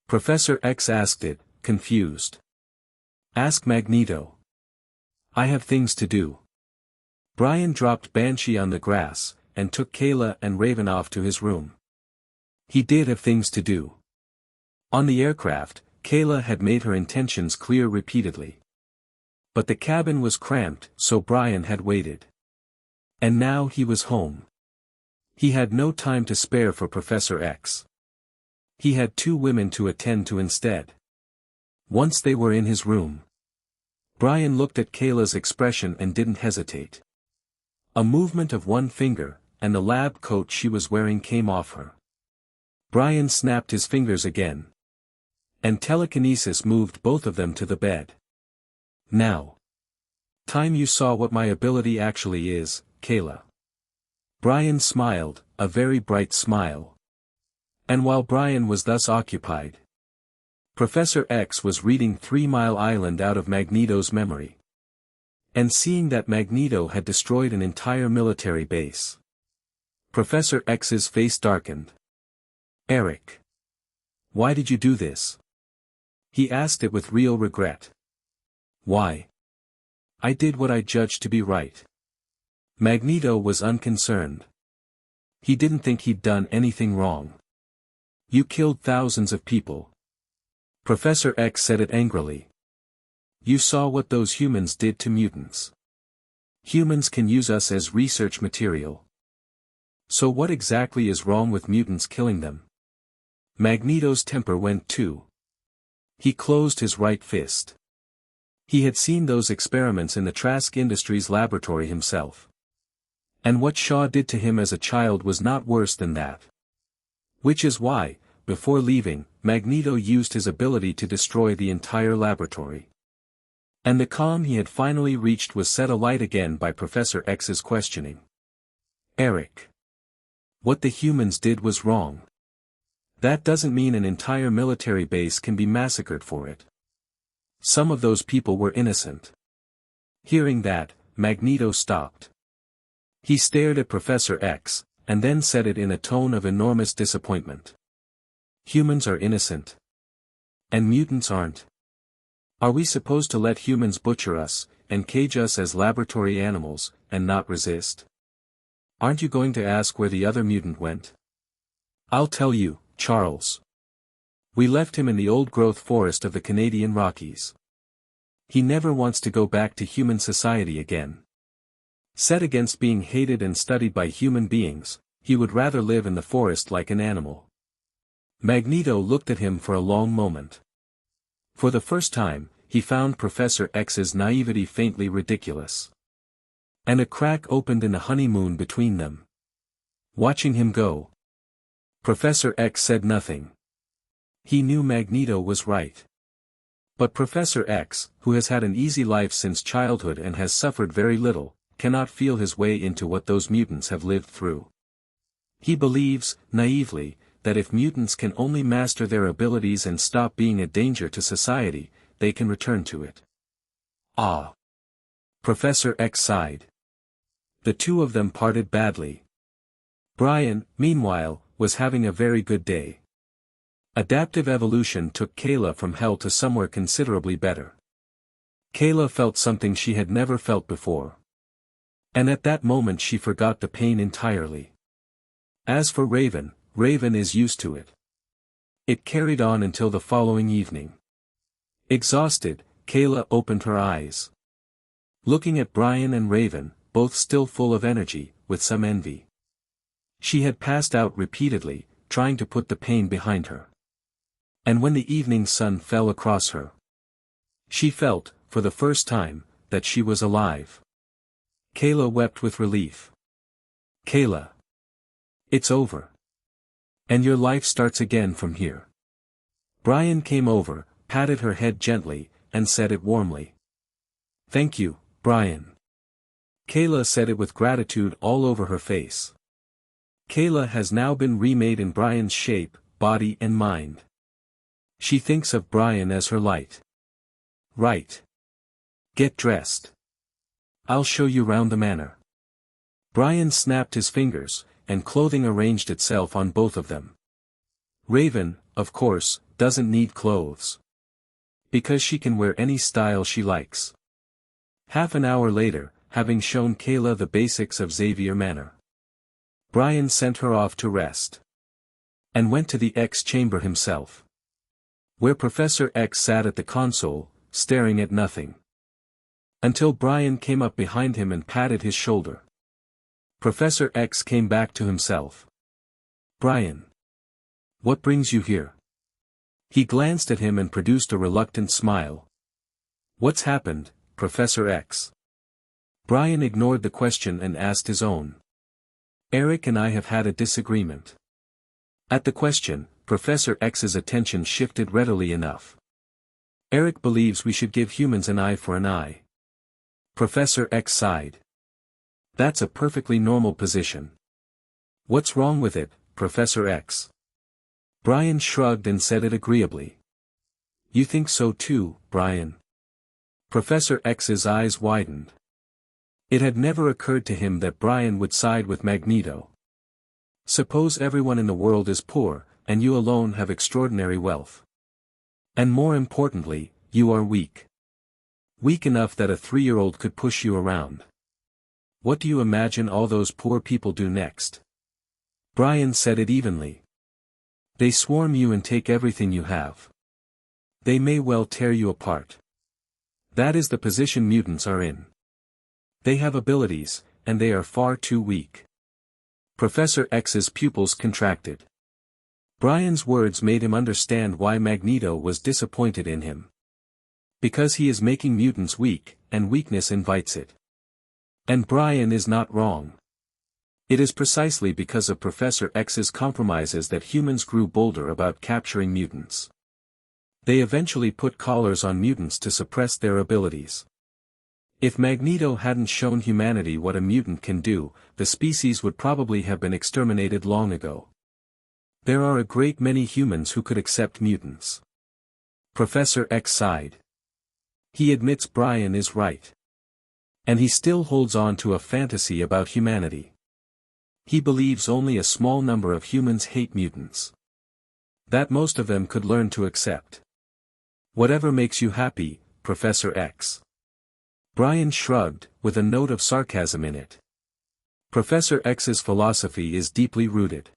Professor X asked it, confused. "Ask Magneto. I have things to do." Brian dropped Banshee on the grass, and took Kayla and Raven off to his room. He did have things to do. On the aircraft, Kayla had made her intentions clear repeatedly. But the cabin was cramped, so Brian had waited. And now he was home. He had no time to spare for Professor X. He had 2 women to attend to instead. Once they were in his room, Brian looked at Kayla's expression and didn't hesitate. A movement of one finger, and the lab coat she was wearing came off her. Brian snapped his fingers again. And telekinesis moved both of them to the bed. "Now. Time you saw what my ability actually is, Kayla." Brian smiled, a very bright smile. And while Brian was thus occupied, Professor X was reading 3 Mile Island out of Magneto's memory. And seeing that Magneto had destroyed an entire military base, Professor X's face darkened. "Eric. Why did you do this?" He asked it with real regret. "Why? I did what I judged to be right." Magneto was unconcerned. He didn't think he'd done anything wrong. "You killed thousands of people." Professor X said it angrily. "You saw what those humans did to mutants. Humans can use us as research material. So what exactly is wrong with mutants killing them?" Magneto's temper went too. He closed his right fist. He had seen those experiments in the Trask Industries laboratory himself. And what Shaw did to him as a child was not worse than that. Which is why, before leaving, Magneto used his ability to destroy the entire laboratory. And the calm he had finally reached was set alight again by Professor X's questioning. Eric. What the humans did was wrong. That doesn't mean an entire military base can be massacred for it. Some of those people were innocent. Hearing that, Magneto stopped. He stared at Professor X, and then said it in a tone of enormous disappointment. Humans are innocent. And mutants aren't. Are we supposed to let humans butcher us, and cage us as laboratory animals, and not resist? Aren't you going to ask where the other mutant went? I'll tell you, Charles. We left him in the old-growth forest of the Canadian Rockies. He never wants to go back to human society again. Set against being hated and studied by human beings, he would rather live in the forest like an animal. Magneto looked at him for a long moment. For the first time, he found Professor X's naivety faintly ridiculous. And a crack opened in the honeymoon between them. Watching him go, Professor X said nothing. He knew Magneto was right. But Professor X, who has had an easy life since childhood and has suffered very little, cannot feel his way into what those mutants have lived through. He believes, naively, that if mutants can only master their abilities and stop being a danger to society, they can return to it. Ah! Professor X sighed. The two of them parted badly. Brian, meanwhile, was having a very good day. Adaptive evolution took Kayla from hell to somewhere considerably better. Kayla felt something she had never felt before. And at that moment she forgot the pain entirely. As for Raven, Raven is used to it. It carried on until the following evening. Exhausted, Kayla opened her eyes. Looking at Brian and Raven, both still full of energy, with some envy. She had passed out repeatedly, trying to put the pain behind her. And when the evening sun fell across her, she felt, for the first time, that she was alive. Kayla wept with relief. Kayla. It's over. And your life starts again from here. Brian came over, patted her head gently, and said it warmly. Thank you, Brian. Kayla said it with gratitude all over her face. Kayla has now been remade in Brian's shape, body and mind. She thinks of Brian as her light. Right. Get dressed. I'll show you round the manor. Brian snapped his fingers, and clothing arranged itself on both of them. Raven, of course, doesn't need clothes. Because she can wear any style she likes. Half an hour later, having shown Kayla the basics of Xavier Manor, Brian sent her off to rest. And went to the X chamber himself. Where Professor X sat at the console, staring at nothing. Until Brian came up behind him and patted his shoulder. Professor X came back to himself. Brian. What brings you here? He glanced at him and produced a reluctant smile. What's happened, Professor X? Brian ignored the question and asked his own. Eric and I have had a disagreement. At the question, Professor X's attention shifted readily enough. Eric believes we should give humans an eye for an eye. Professor X sighed. That's a perfectly normal position. What's wrong with it, Professor X? Brian shrugged and said it agreeably. You think so too, Brian? Professor X's eyes widened. It had never occurred to him that Brian would side with Magneto. Suppose everyone in the world is poor, and you alone have extraordinary wealth. And more importantly, you are weak. Weak enough that a 3-year-old could push you around. What do you imagine all those poor people do next? Brian said it evenly. They swarm you and take everything you have. They may well tear you apart. That is the position mutants are in. They have abilities, and they are far too weak. Professor X's pupils contracted. Brian's words made him understand why Magneto was disappointed in him. Because he is making mutants weak, and weakness invites it. And Brian is not wrong. It is precisely because of Professor X's compromises that humans grew bolder about capturing mutants. They eventually put collars on mutants to suppress their abilities. If Magneto hadn't shown humanity what a mutant can do, the species would probably have been exterminated long ago. There are a great many humans who could accept mutants. Professor X sighed. He admits Brian is right. And he still holds on to a fantasy about humanity. He believes only a small number of humans hate mutants. That most of them could learn to accept. Whatever makes you happy, Professor X. Brian shrugged, with a note of sarcasm in it. Professor X's philosophy is deeply rooted.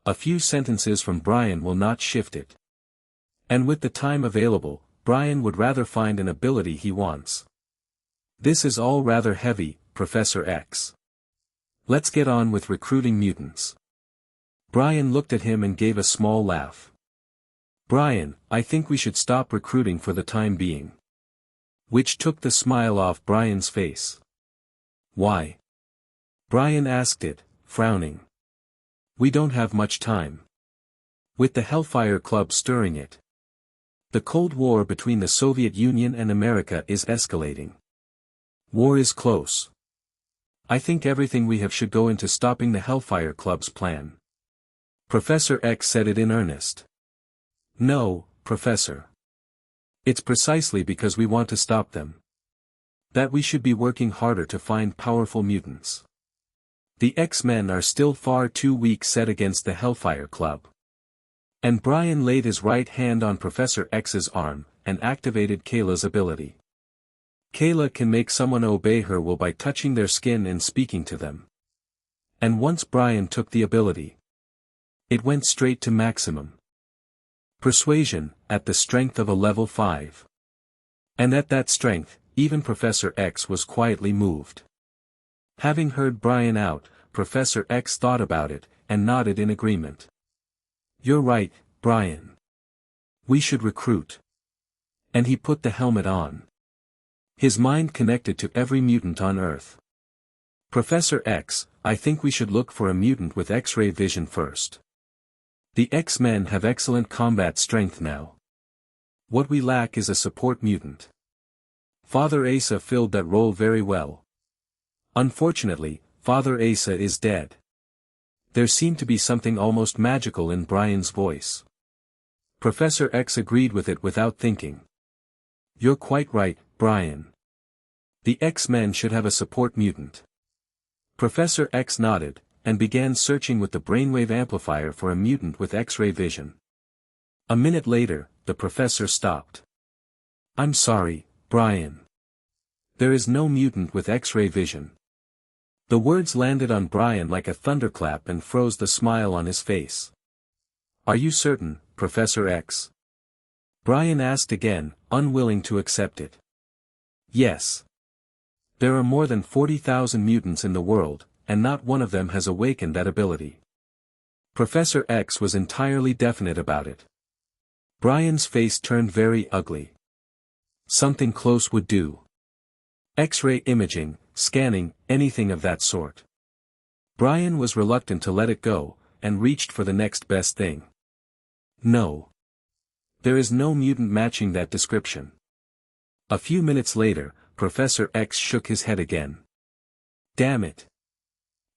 A few sentences from Brian will not shift it. And with the time available, Brian would rather find an ability he wants. This is all rather heavy, Professor X. Let's get on with recruiting mutants. Brian looked at him and gave a small laugh. Brian, I think we should stop recruiting for the time being. Which took the smile off Brian's face. Why? Brian asked it, frowning. We don't have much time. With the Hellfire Club stirring it. The Cold War between the Soviet Union and America is escalating. War is close. I think everything we have should go into stopping the Hellfire Club's plan. Professor X said it in earnest. No, Professor. It's precisely because we want to stop them. That we should be working harder to find powerful mutants. The X-Men are still far too weak set against the Hellfire Club. And Brian laid his right hand on Professor X's arm, and activated Kayla's ability. Kayla can make someone obey her will by touching their skin and speaking to them. And once Brian took the ability, it went straight to maximum. Persuasion, at the strength of a level 5. And at that strength, even Professor X was quietly moved. Having heard Brian out, Professor X thought about it, and nodded in agreement. You're right, Brian. We should recruit. And he put the helmet on. His mind connected to every mutant on Earth. Professor X, I think we should look for a mutant with X-ray vision first. The X-Men have excellent combat strength now. What we lack is a support mutant. Father Asa filled that role very well. Unfortunately, Father Asa is dead. There seemed to be something almost magical in Brian's voice. Professor X agreed with it without thinking. You're quite right, Brian. The X-Men should have a support mutant. Professor X nodded, and began searching with the brainwave amplifier for a mutant with X-ray vision. A minute later, the professor stopped. I'm sorry, Brian. There is no mutant with X-ray vision. The words landed on Brian like a thunderclap and froze the smile on his face. Are you certain, Professor X? Brian asked again, unwilling to accept it. Yes. There are more than 40,000 mutants in the world, and not one of them has awakened that ability. Professor X was entirely definite about it. Brian's face turned very ugly. Something close would do. X-ray imaging, scanning, anything of that sort. Brian was reluctant to let it go, and reached for the next best thing. No. There is no mutant matching that description. A few minutes later, Professor X shook his head again. Damn it.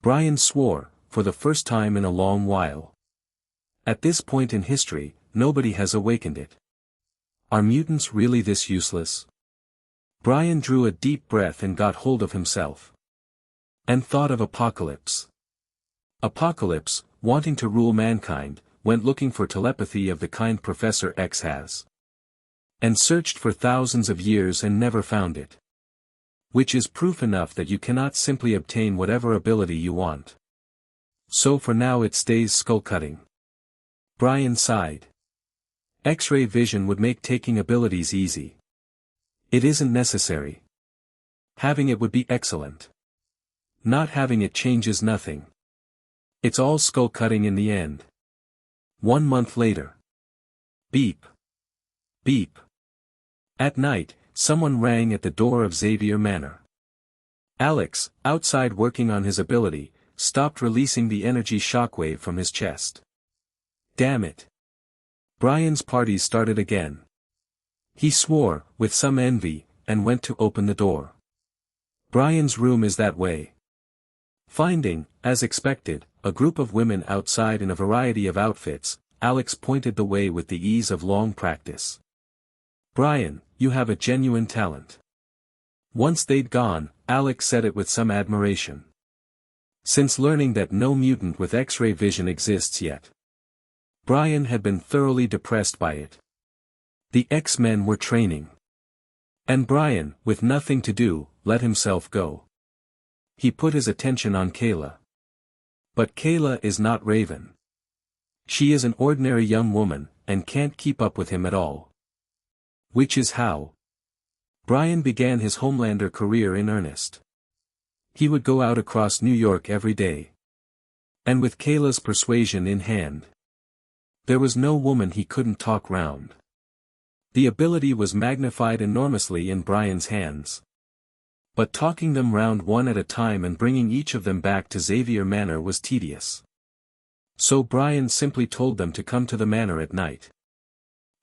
Brian swore, for the first time in a long while. At this point in history, nobody has awakened it. Are mutants really this useless? Brian drew a deep breath and got hold of himself. And thought of Apocalypse. Apocalypse, wanting to rule mankind, went looking for telepathy of the kind Professor X has. And searched for thousands of years and never found it. Which is proof enough that you cannot simply obtain whatever ability you want. So for now it stays skull-cutting. Brian sighed. X-ray vision would make taking abilities easy. It isn't necessary. Having it would be excellent. Not having it changes nothing. It's all skull-cutting in the end. 1 month later. Beep. Beep. At night, someone rang at the door of Xavier Manor. Alex, outside working on his ability, stopped releasing the energy shockwave from his chest. Damn it. Brian's party started again. He swore, with some envy, and went to open the door. Brian's room is that way. Finding, as expected, a group of women outside in a variety of outfits, Alex pointed the way with the ease of long practice. Brian, you have a genuine talent. Once they'd gone, Alex said it with some admiration. Since learning that no mutant with X-ray vision exists yet, Brian had been thoroughly depressed by it. The X-Men were training. And Brian, with nothing to do, let himself go. He put his attention on Kayla. But Kayla is not Raven. She is an ordinary young woman, and can't keep up with him at all. Which is how Brian began his Homelander career in earnest. He would go out across New York every day. And with Kayla's persuasion in hand, there was no woman he couldn't talk round. The ability was magnified enormously in Brian's hands. But talking them round one at a time and bringing each of them back to Xavier Manor was tedious. So Brian simply told them to come to the manor at night.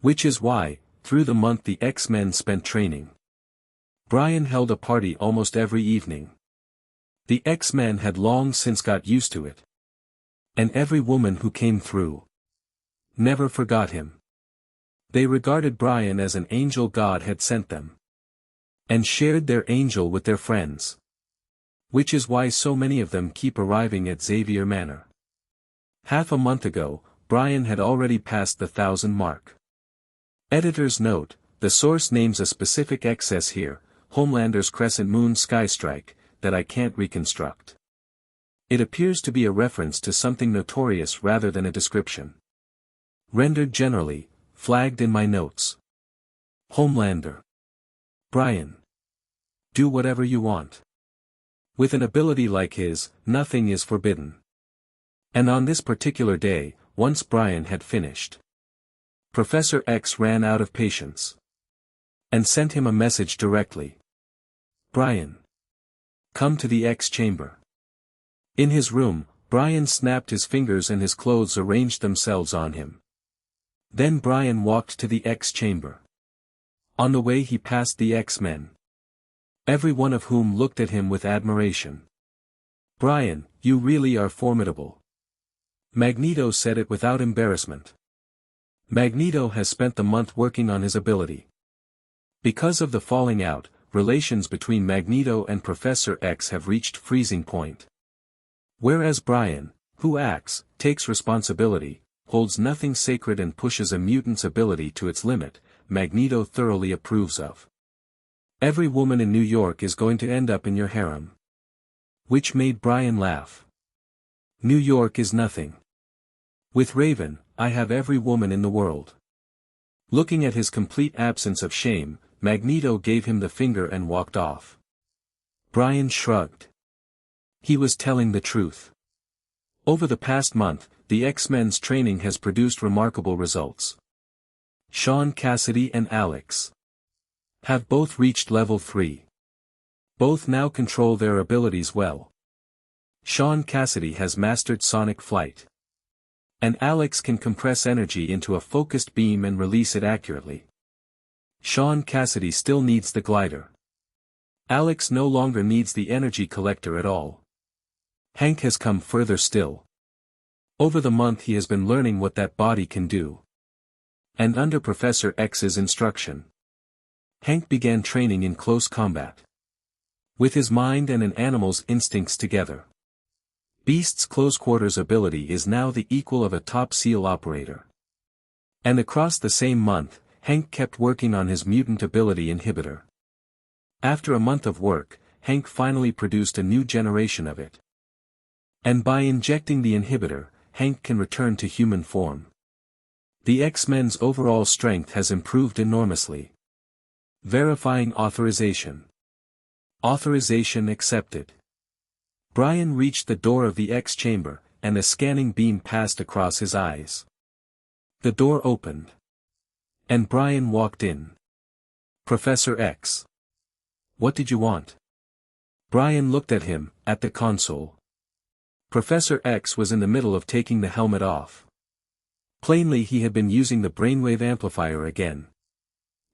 Which is why, through the month the X-Men spent training, Brian held a party almost every evening. The X-Men had long since got used to it. And every woman who came through never forgot him. They regarded Brian as an angel God had sent them. And shared their angel with their friends. Which is why so many of them keep arriving at Xavier Manor. Half a month ago, Brian had already passed the 1,000 mark. Editor's note, the source names a specific excess here, Homelander's Crescent Moon Skystrike, that I can't reconstruct. It appears to be a reference to something notorious rather than a description. Rendered generally, flagged in my notes. Homelander. Brian. Do whatever you want. With an ability like his, nothing is forbidden. And on this particular day, once Brian had finished, Professor X ran out of patience. And sent him a message directly. Brian. Come to the X chamber. In his room, Brian snapped his fingers and his clothes arranged themselves on him. Then Brian walked to the X chamber. On the way he passed the X-Men. Every one of whom looked at him with admiration. Brian, you really are formidable. Magneto said it without embarrassment. Magneto has spent the month working on his ability. Because of the falling out, relations between Magneto and Professor X have reached freezing point. Whereas Brian, who acts, takes responsibility, holds nothing sacred and pushes a mutant's ability to its limit, Magneto thoroughly approves of. Every woman in New York is going to end up in your harem. Which made Brian laugh. New York is nothing. With Raven, I have every woman in the world. Looking at his complete absence of shame, Magneto gave him the finger and walked off. Brian shrugged. He was telling the truth. Over the past month, the X-Men's training has produced remarkable results. Sean Cassidy and Alex have both reached level 3. Both now control their abilities well. Sean Cassidy has mastered sonic flight. And Alex can compress energy into a focused beam and release it accurately. Sean Cassidy still needs the glider. Alex no longer needs the energy collector at all. Hank has come further still. Over the month he has been learning what that body can do. And under Professor X's instruction, Hank began training in close combat. With his mind and an animal's instincts together. Beast's close quarters ability is now the equal of a top SEAL operator. And across the same month, Hank kept working on his mutant ability inhibitor. After a month of work, Hank finally produced a new generation of it. And by injecting the inhibitor, Hank can return to human form. The X-Men's overall strength has improved enormously. Verifying authorization. Authorization accepted. Brian reached the door of the X chamber, and a scanning beam passed across his eyes. The door opened. And Brian walked in. Professor X. What did you want? Brian looked at him, at the console. Professor X was in the middle of taking the helmet off. Plainly he had been using the brainwave amplifier again.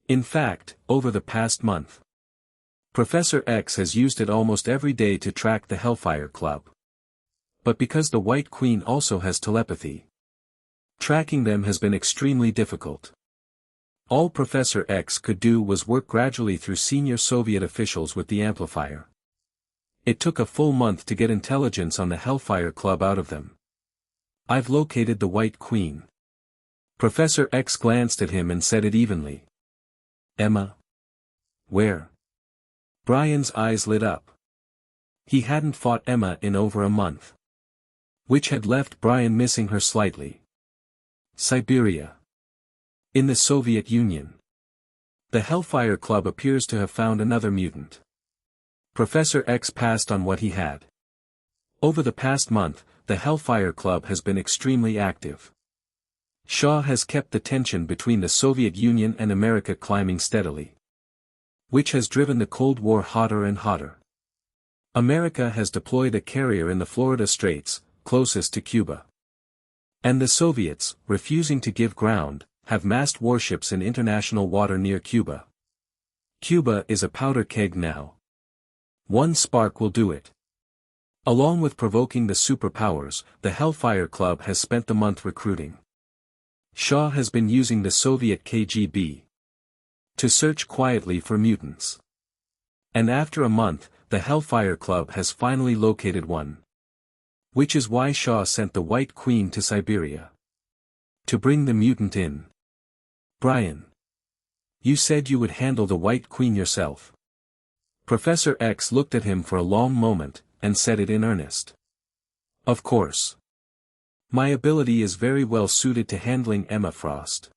In fact, over the past month, Professor X has used it almost every day to track the Hellfire Club. But because the White Queen also has telepathy, tracking them has been extremely difficult. All Professor X could do was work gradually through senior Soviet officials with the amplifier. It took a full month to get intelligence on the Hellfire Club out of them. I've located the White Queen. Professor X glanced at him and said it evenly. Emma? Where? Brian's eyes lit up. He hadn't fought Emma in over a month, which had left Brian missing her slightly. Siberia. In the Soviet Union. The Hellfire Club appears to have found another mutant. Professor X passed on what he had. Over the past month, the Hellfire Club has been extremely active. Shaw has kept the tension between the Soviet Union and America climbing steadily, which has driven the Cold War hotter and hotter. America has deployed a carrier in the Florida Straits, closest to Cuba. And the Soviets, refusing to give ground, have massed warships in international water near Cuba. Cuba is a powder keg now. One spark will do it. Along with provoking the superpowers, the Hellfire Club has spent the month recruiting. Shaw has been using the Soviet KGB to search quietly for mutants. And after a month, the Hellfire Club has finally located one. Which is why Shaw sent the White Queen to Siberia to bring the mutant in. Brian. You said you would handle the White Queen yourself. Professor X looked at him for a long moment, and said it in earnest. Of course. My ability is very well suited to handling Emma Frost.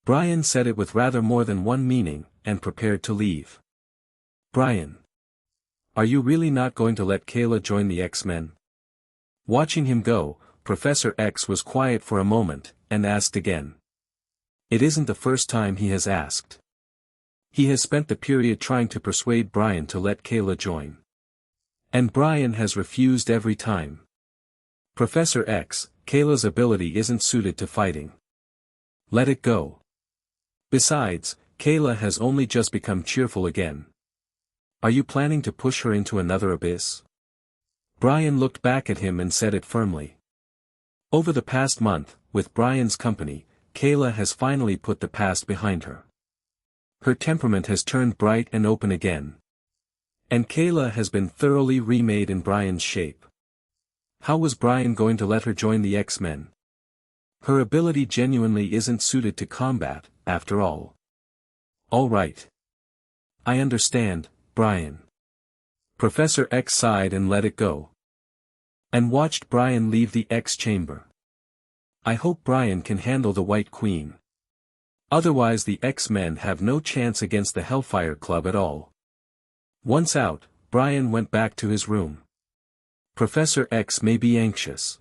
Brian said it with rather more than one meaning, and prepared to leave. Brian. Are you really not going to let Kayla join the X-Men? Watching him go, Professor X was quiet for a moment, and asked again. It isn't the first time he has asked. He has spent the period trying to persuade Brian to let Kayla join. And Brian has refused every time. Professor X, Kayla's ability isn't suited to fighting. Let it go. Besides, Kayla has only just become cheerful again. Are you planning to push her into another abyss? Brian looked back at him and said it firmly. Over the past month, with Brian's company, Kayla has finally put the past behind her. Her temperament has turned bright and open again. And Kayla has been thoroughly remade in Brian's shape. How was Brian going to let her join the X-Men? Her ability genuinely isn't suited to combat, after all. All right. I understand, Brian. Professor X sighed and let it go. And watched Brian leave the X-chamber. I hope Brian can handle the White Queen. Otherwise the X-Men have no chance against the Hellfire Club at all. Once out, Brian went back to his room. Professor X may be anxious.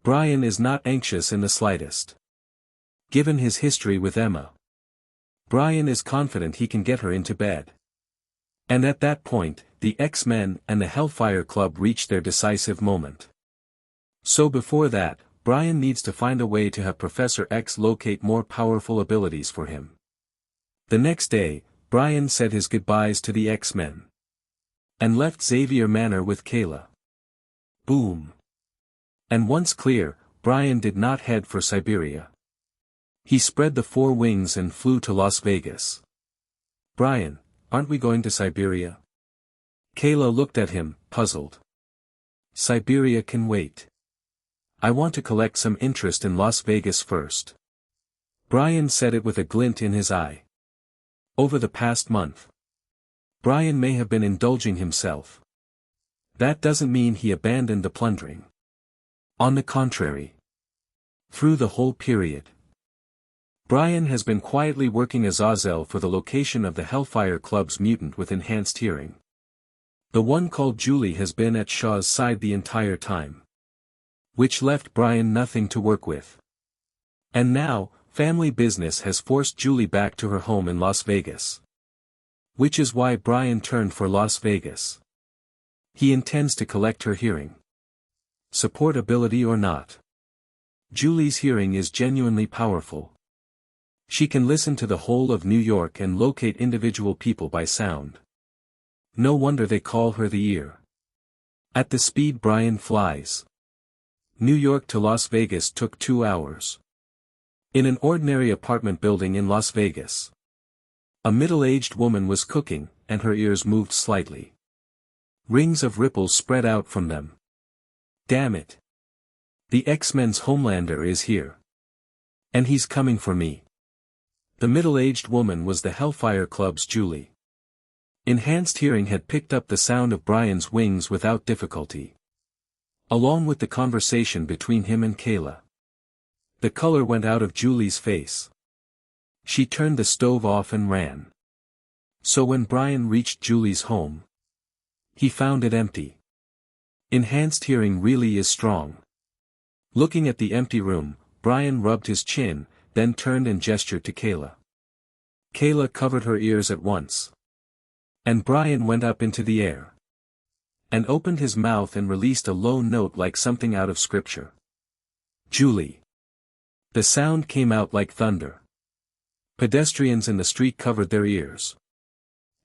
Brian is not anxious in the slightest. Given his history with Emma, Brian is confident he can get her into bed. And at that point, the X-Men and the Hellfire Club reach their decisive moment. So before that, Brian needs to find a way to have Professor X locate more powerful abilities for him. The next day, Brian said his goodbyes to the X-Men. And left Xavier Manor with Kayla. Boom. And once clear, Brian did not head for Siberia. He spread the 4 wings and flew to Las Vegas. Brian, aren't we going to Siberia? Kayla looked at him, puzzled. Siberia can wait. I want to collect some interest in Las Vegas first. Brian said it with a glint in his eye. Over the past month, Brian may have been indulging himself. That doesn't mean he abandoned the plundering. On the contrary. Through the whole period, Brian has been quietly working Azazel for the location of the Hellfire Club's mutant with enhanced hearing. The one called Julie has been at Shaw's side the entire time. Which left Brian nothing to work with. And now, Family business has forced Julie back to her home in Las Vegas. Which is why Brian turned for Las Vegas. He intends to collect her hearing. Support ability or not. Julie's hearing is genuinely powerful. She can listen to the whole of New York and locate individual people by sound. No wonder they call her the ear. At the speed Brian flies. New York to Las Vegas took 2 hours. In an ordinary apartment building in Las Vegas. A middle-aged woman was cooking, and her ears moved slightly. Rings of ripples spread out from them. Damn it. The X-Men's Homelander is here. And he's coming for me. The middle-aged woman was the Hellfire Club's Julie. Enhanced hearing had picked up the sound of Brian's wings without difficulty. Along with the conversation between him and Kayla. The color went out of Julie's face. She turned the stove off and ran. So when Brian reached Julie's home, he found it empty. Enhanced hearing really is strong. Looking at the empty room, Brian rubbed his chin, then turned and gestured to Kayla. Kayla covered her ears at once. And Brian went up into the air. And opened his mouth and released a low note like something out of scripture. Julie. The sound came out like thunder. Pedestrians in the street covered their ears.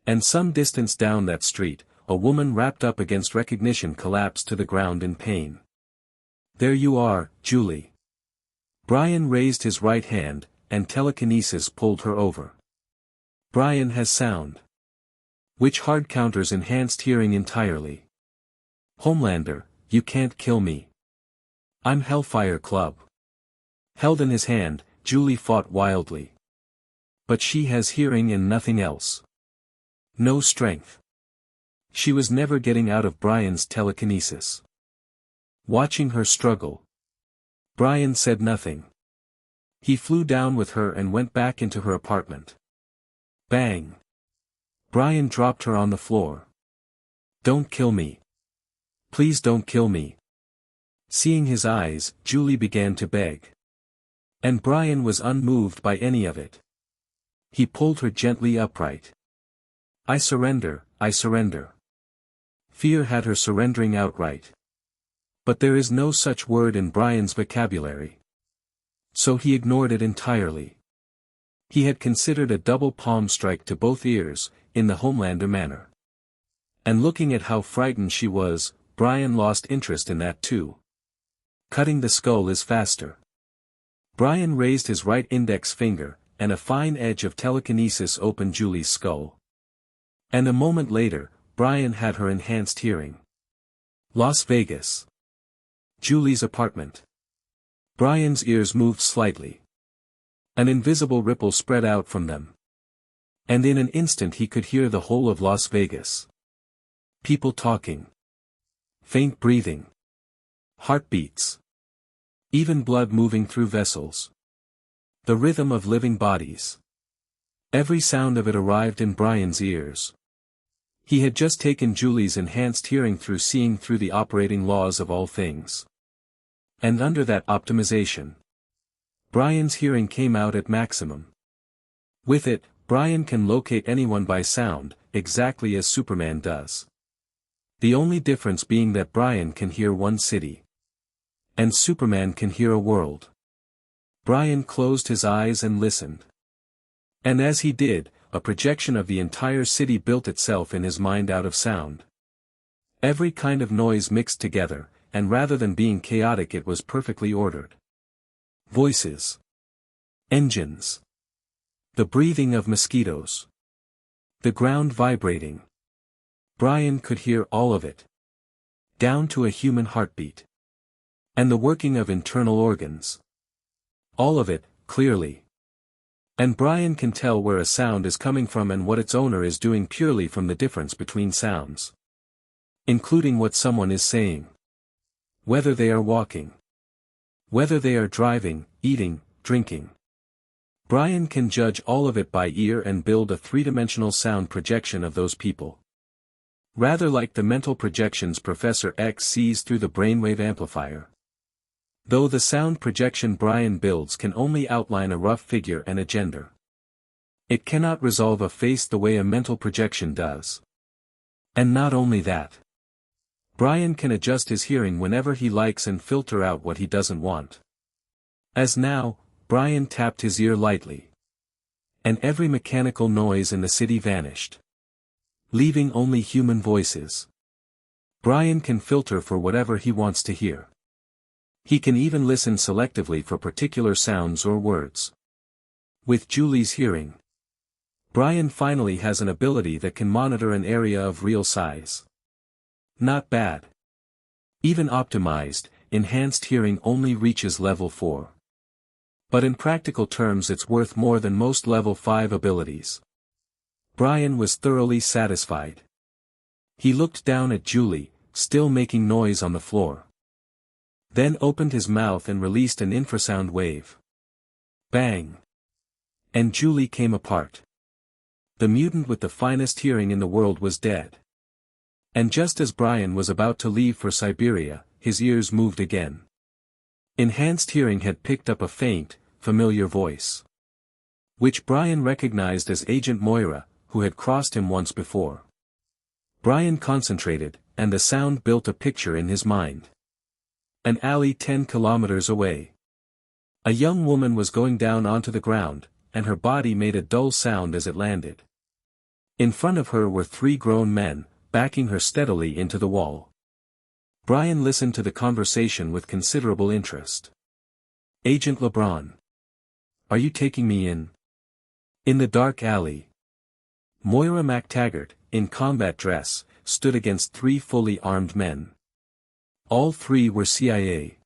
And some distance down that street, a woman wrapped up against recognition collapsed to the ground in pain. There you are, Julie. Brian raised his right hand, and telekinesis pulled her over. Brian has sound. Which hard counters enhanced hearing entirely. Homelander, you can't kill me. I'm Hellfire Club. Held in his hand, Julie fought wildly. But she has hearing and nothing else. No strength. She was never getting out of Brian's telekinesis. Watching her struggle. Brian said nothing. He flew down with her and went back into her apartment. Bang. Brian dropped her on the floor. Don't kill me. Please don't kill me. Seeing his eyes, Julie began to beg. And Brian was unmoved by any of it. He pulled her gently upright. I surrender, I surrender. Fear had her surrendering outright. But there is no such word in Brian's vocabulary. So he ignored it entirely. He had considered a double palm strike to both ears, in the Homelander manner. And looking at how frightened she was, Brian lost interest in that too. Cutting the skull is faster. Brian raised his right index finger, and a fine edge of telekinesis opened Julie's skull. And a moment later, Brian had her enhanced hearing. Las Vegas. Julie's apartment. Brian's ears moved slightly. An invisible ripple spread out from them. And in an instant he could hear the whole of Las Vegas. People talking. Faint breathing. Heartbeats. Even blood moving through vessels. The rhythm of living bodies. Every sound of it arrived in Brian's ears. He had just taken Julie's enhanced hearing through seeing through the operating laws of all things. And under that optimization, Brian's hearing came out at maximum. With it, Brian can locate anyone by sound, exactly as Superman does. The only difference being that Brian can hear one city. And Superman can hear a world. Brian closed his eyes and listened. And as he did, a projection of the entire city built itself in his mind out of sound. Every kind of noise mixed together, and rather than being chaotic it was perfectly ordered. Voices. Engines. The breathing of mosquitoes. The ground vibrating. Brian could hear all of it. Down to a human heartbeat. And the working of internal organs. All of it, clearly. And Brian can tell where a sound is coming from and what its owner is doing purely from the difference between sounds. Including what someone is saying. Whether they are walking. Whether they are driving, eating, drinking. Brian can judge all of it by ear and build a three-dimensional sound projection of those people. Rather like the mental projections Professor X sees through the brainwave amplifier. Though the sound projection Brian builds can only outline a rough figure and a gender. It cannot resolve a face the way a mental projection does. And not only that. Brian can adjust his hearing whenever he likes and filter out what he doesn't want. As now, Brian tapped his ear lightly. And every mechanical noise in the city vanished. Leaving only human voices. Brian can filter for whatever he wants to hear. He can even listen selectively for particular sounds or words. With Julie's hearing, Brian finally has an ability that can monitor an area of real size. Not bad. Even optimized, enhanced hearing only reaches level 4. But in practical terms it's worth more than most level 5 abilities. Brian was thoroughly satisfied. He looked down at Julie, still making noise on the floor. Then opened his mouth and released an infrasound wave. Bang! And Julie came apart. The mutant with the finest hearing in the world was dead. And just as Brian was about to leave for Siberia, his ears moved again. Enhanced hearing had picked up a faint, familiar voice. Which Brian recognized as Agent Moira, who had crossed him once before. Brian concentrated, and the sound built a picture in his mind. An alley 10 kilometers away. A young woman was going down onto the ground, and her body made a dull sound as it landed. In front of her were 3 grown men, backing her steadily into the wall. Brian listened to the conversation with considerable interest. Agent LeBron. Are you taking me in? In the dark alley. Moira MacTaggart, in combat dress, stood against 3 fully armed men. All 3 were CIA.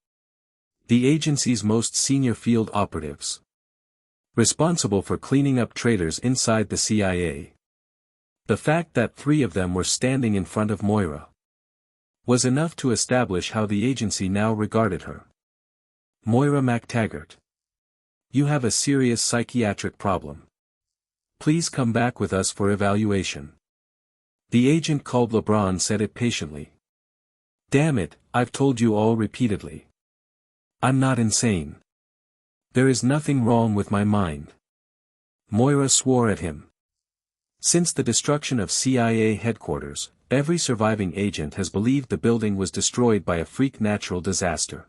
The agency's most senior field operatives. Responsible for cleaning up traitors inside the CIA. The fact that 3 of them were standing in front of Moira was enough to establish how the agency now regarded her. Moira MacTaggart. You have a serious psychiatric problem. Please come back with us for evaluation. The agent called LeBron said it patiently. Damn it, I've told you all repeatedly. I'm not insane. There is nothing wrong with my mind. Moira swore at him. Since the destruction of CIA headquarters, every surviving agent has believed the building was destroyed by a freak natural disaster.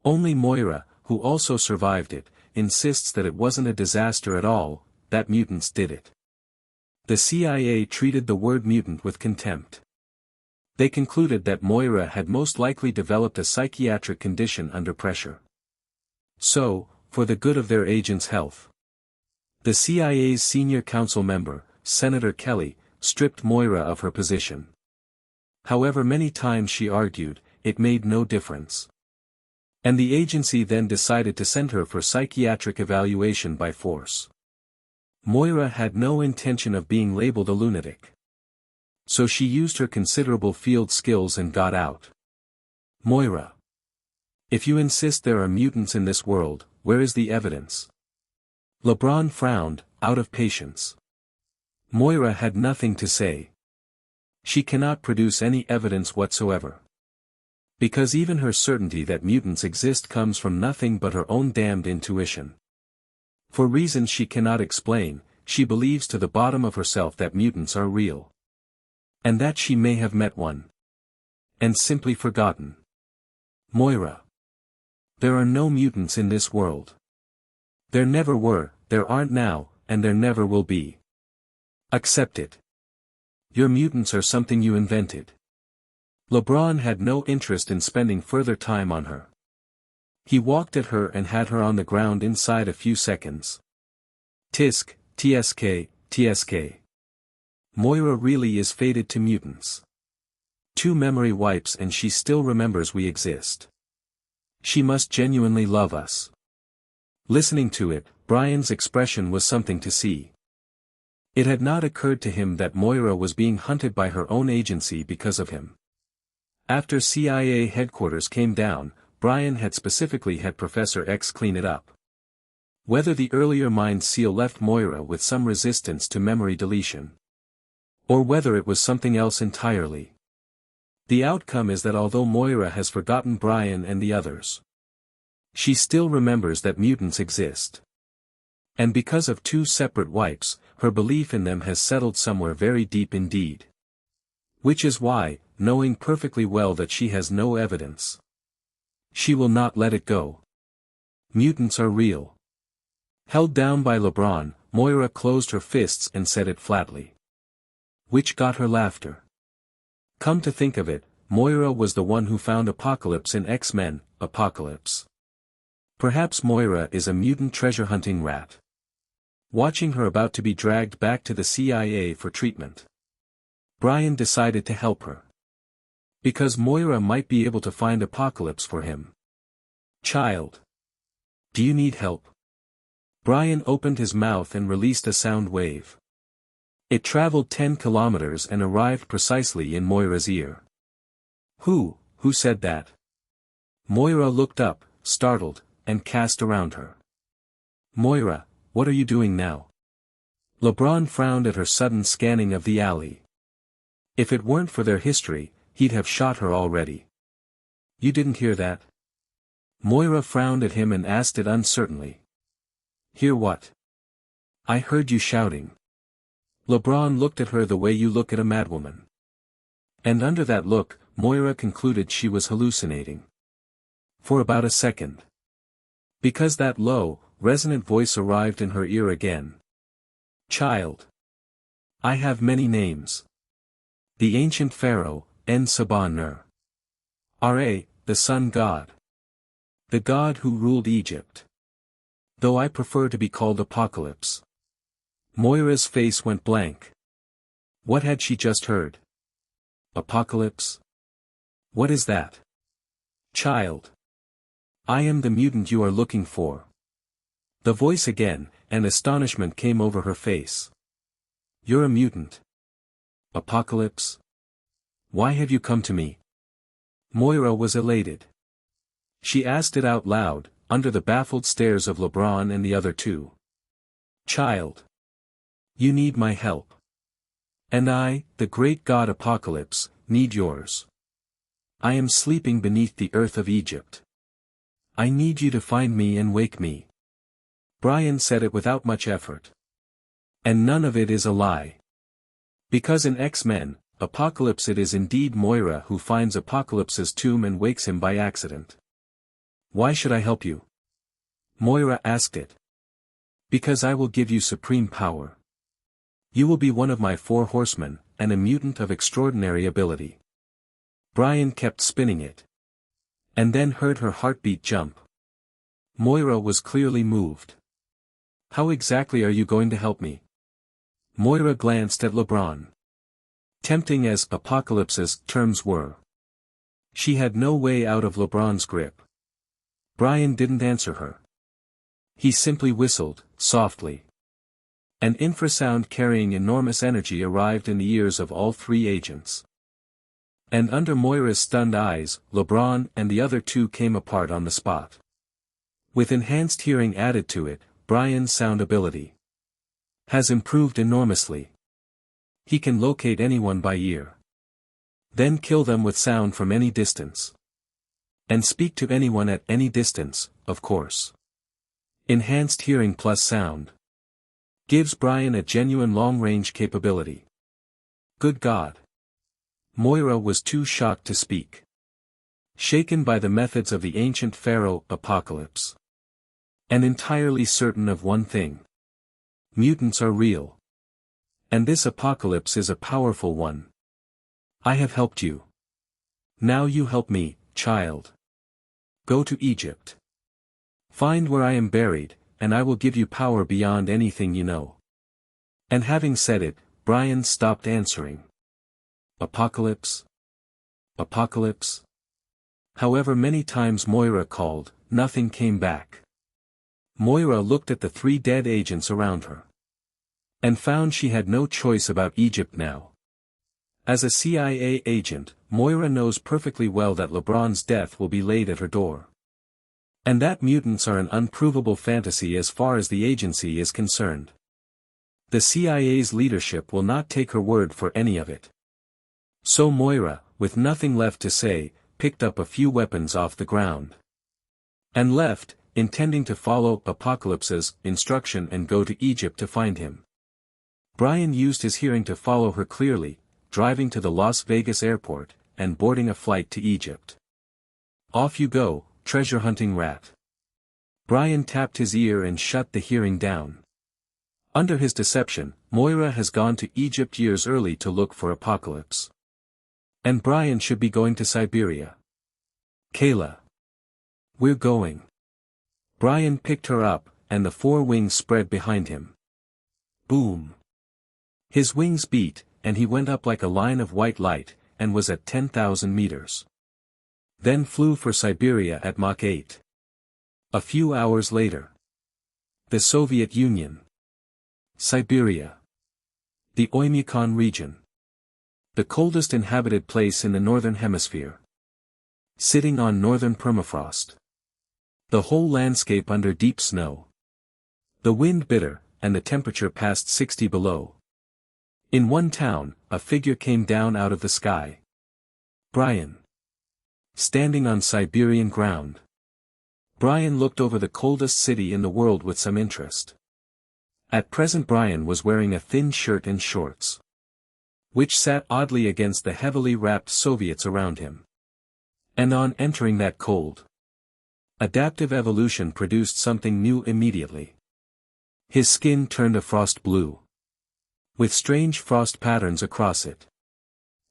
Only Moira, who also survived it, insists that it wasn't a disaster at all, that mutants did it. The CIA treated the word mutant with contempt. They concluded that Moira had most likely developed a psychiatric condition under pressure. So, for the good of their agent's health, the CIA's senior council member, Senator Kelly, stripped Moira of her position. However many times she argued, it made no difference. And the agency then decided to send her for psychiatric evaluation by force. Moira had no intention of being labeled a lunatic. So she used her considerable field skills and got out. Moira. If you insist there are mutants in this world, where is the evidence? LeBron frowned, out of patience. Moira had nothing to say. She cannot produce any evidence whatsoever. Because even her certainty that mutants exist comes from nothing but her own damned intuition. For reasons she cannot explain, she believes to the bottom of herself that mutants are real. And that she may have met one. And simply forgotten. Moira. There are no mutants in this world. There never were, there aren't now, and there never will be. Accept it. Your mutants are something you invented. LeBron had no interest in spending further time on her. He walked at her and had her on the ground inside a few seconds. Tisk, TSK, TSK. Moira really is fated to mutants. 2 memory wipes and she still remembers we exist. She must genuinely love us. Listening to it, Brian's expression was something to see. It had not occurred to him that Moira was being hunted by her own agency because of him. After CIA headquarters came down, Brian had specifically had Professor X clean it up. Whether the earlier mind seal left Moira with some resistance to memory deletion, or whether it was something else entirely. The outcome is that although Moira has forgotten Brian and the others, She still remembers that mutants exist. And because of 2 separate wipes, her belief in them has settled somewhere very deep indeed. Which is why, knowing perfectly well that she has no evidence, she will not let it go. Mutants are real. Held down by LeBron, Moira closed her fists and said it flatly. Which got her laughter. Come to think of it, Moira was the one who found Apocalypse in X-Men, Apocalypse. Perhaps Moira is a mutant treasure-hunting rat. Watching her about to be dragged back to the CIA for treatment, Brian decided to help her. Because Moira might be able to find Apocalypse for him. Child. Do you need help? Brian opened his mouth and released a sound wave. It traveled 10 kilometers and arrived precisely in Moira's ear. Who said that? Moira looked up, startled, and cast around her. Moira, what are you doing now? LeBron frowned at her sudden scanning of the alley. If it weren't for their history, he'd have shot her already. You didn't hear that? Moira frowned at him and asked it uncertainly. Hear what? I heard you shouting. LeBron looked at her the way you look at a madwoman. And under that look, Moira concluded she was hallucinating. For about a second. Because that low, resonant voice arrived in her ear again. Child. I have many names. The ancient pharaoh, En-Sabah-Ner. Ra, the sun god. The god who ruled Egypt. Though I prefer to be called Apocalypse. Moira's face went blank. What had she just heard? Apocalypse? What is that? Child. I am the mutant you are looking for. The voice again, and astonishment came over her face. You're a mutant. Apocalypse? Why have you come to me? Moira was elated. She asked it out loud, under the baffled stares of LeBron and the other 2. Child. You need my help. And I, the great god Apocalypse, need yours. I am sleeping beneath the earth of Egypt. I need you to find me and wake me. Brian said it without much effort. And none of it is a lie. Because in X-Men, Apocalypse it is indeed Moira who finds Apocalypse's tomb and wakes him by accident. Why should I help you? Moira asked it. Because I will give you supreme power. You will be one of my 4 horsemen, and a mutant of extraordinary ability. Brian kept spinning it. And then heard her heartbeat jump. Moira was clearly moved. How exactly are you going to help me? Moira glanced at LeBron. Tempting as Apocalypse's terms were, she had no way out of LeBron's grip. Brian didn't answer her. He simply whistled, softly. An infrasound carrying enormous energy arrived in the ears of all 3 agents. And under Moira's stunned eyes, LeBron and the other 2 came apart on the spot. With enhanced hearing added to it, Brian's sound ability has improved enormously. He can locate anyone by ear. Then kill them with sound from any distance. And speak to anyone at any distance, of course. Enhanced hearing plus sound gives Brian a genuine long-range capability. Good God. Moira was too shocked to speak. Shaken by the methods of the ancient pharaoh Apocalypse. And entirely certain of one thing. Mutants are real. And this Apocalypse is a powerful one. I have helped you. Now you help me, child. Go to Egypt. Find where I am buried, and I will give you power beyond anything you know. And having said it, Brian stopped answering. Apocalypse? Apocalypse? However many times Moira called, nothing came back. Moira looked at the 3 dead agents around her. And found she had no choice about Egypt now. As a CIA agent, Moira knows perfectly well that LeBron's death will be laid at her door. And that mutants are an unprovable fantasy as far as the agency is concerned. The CIA's leadership will not take her word for any of it. So Moira, with nothing left to say, picked up a few weapons off the ground. and left, intending to follow Apocalypse's instruction and go to Egypt to find him. Brian used his hearing to follow her clearly, driving to the Las Vegas airport, and boarding a flight to Egypt. Off you go, treasure-hunting rat. Brian tapped his ear and shut the hearing down. Under his deception, Moira has gone to Egypt years early to look for Apocalypse. And Brian should be going to Siberia. Kayla. We're going. Brian picked her up, and the four wings spread behind him. Boom. His wings beat, and he went up like a line of white light, and was at 10,000 meters. Then flew for Siberia at Mach 8. A few hours later. The Soviet Union. Siberia. The Oymyakon region. The coldest inhabited place in the northern hemisphere. Sitting on northern permafrost. The whole landscape under deep snow. The wind bitter, and the temperature past 60 below. In one town, a figure came down out of the sky. Brian. Standing on Siberian ground. Brian looked over the coldest city in the world with some interest. At present Brian was wearing a thin shirt and shorts, which sat oddly against the heavily wrapped Soviets around him. And on entering that cold, adaptive evolution produced something new immediately. His skin turned a frost blue, with strange frost patterns across it.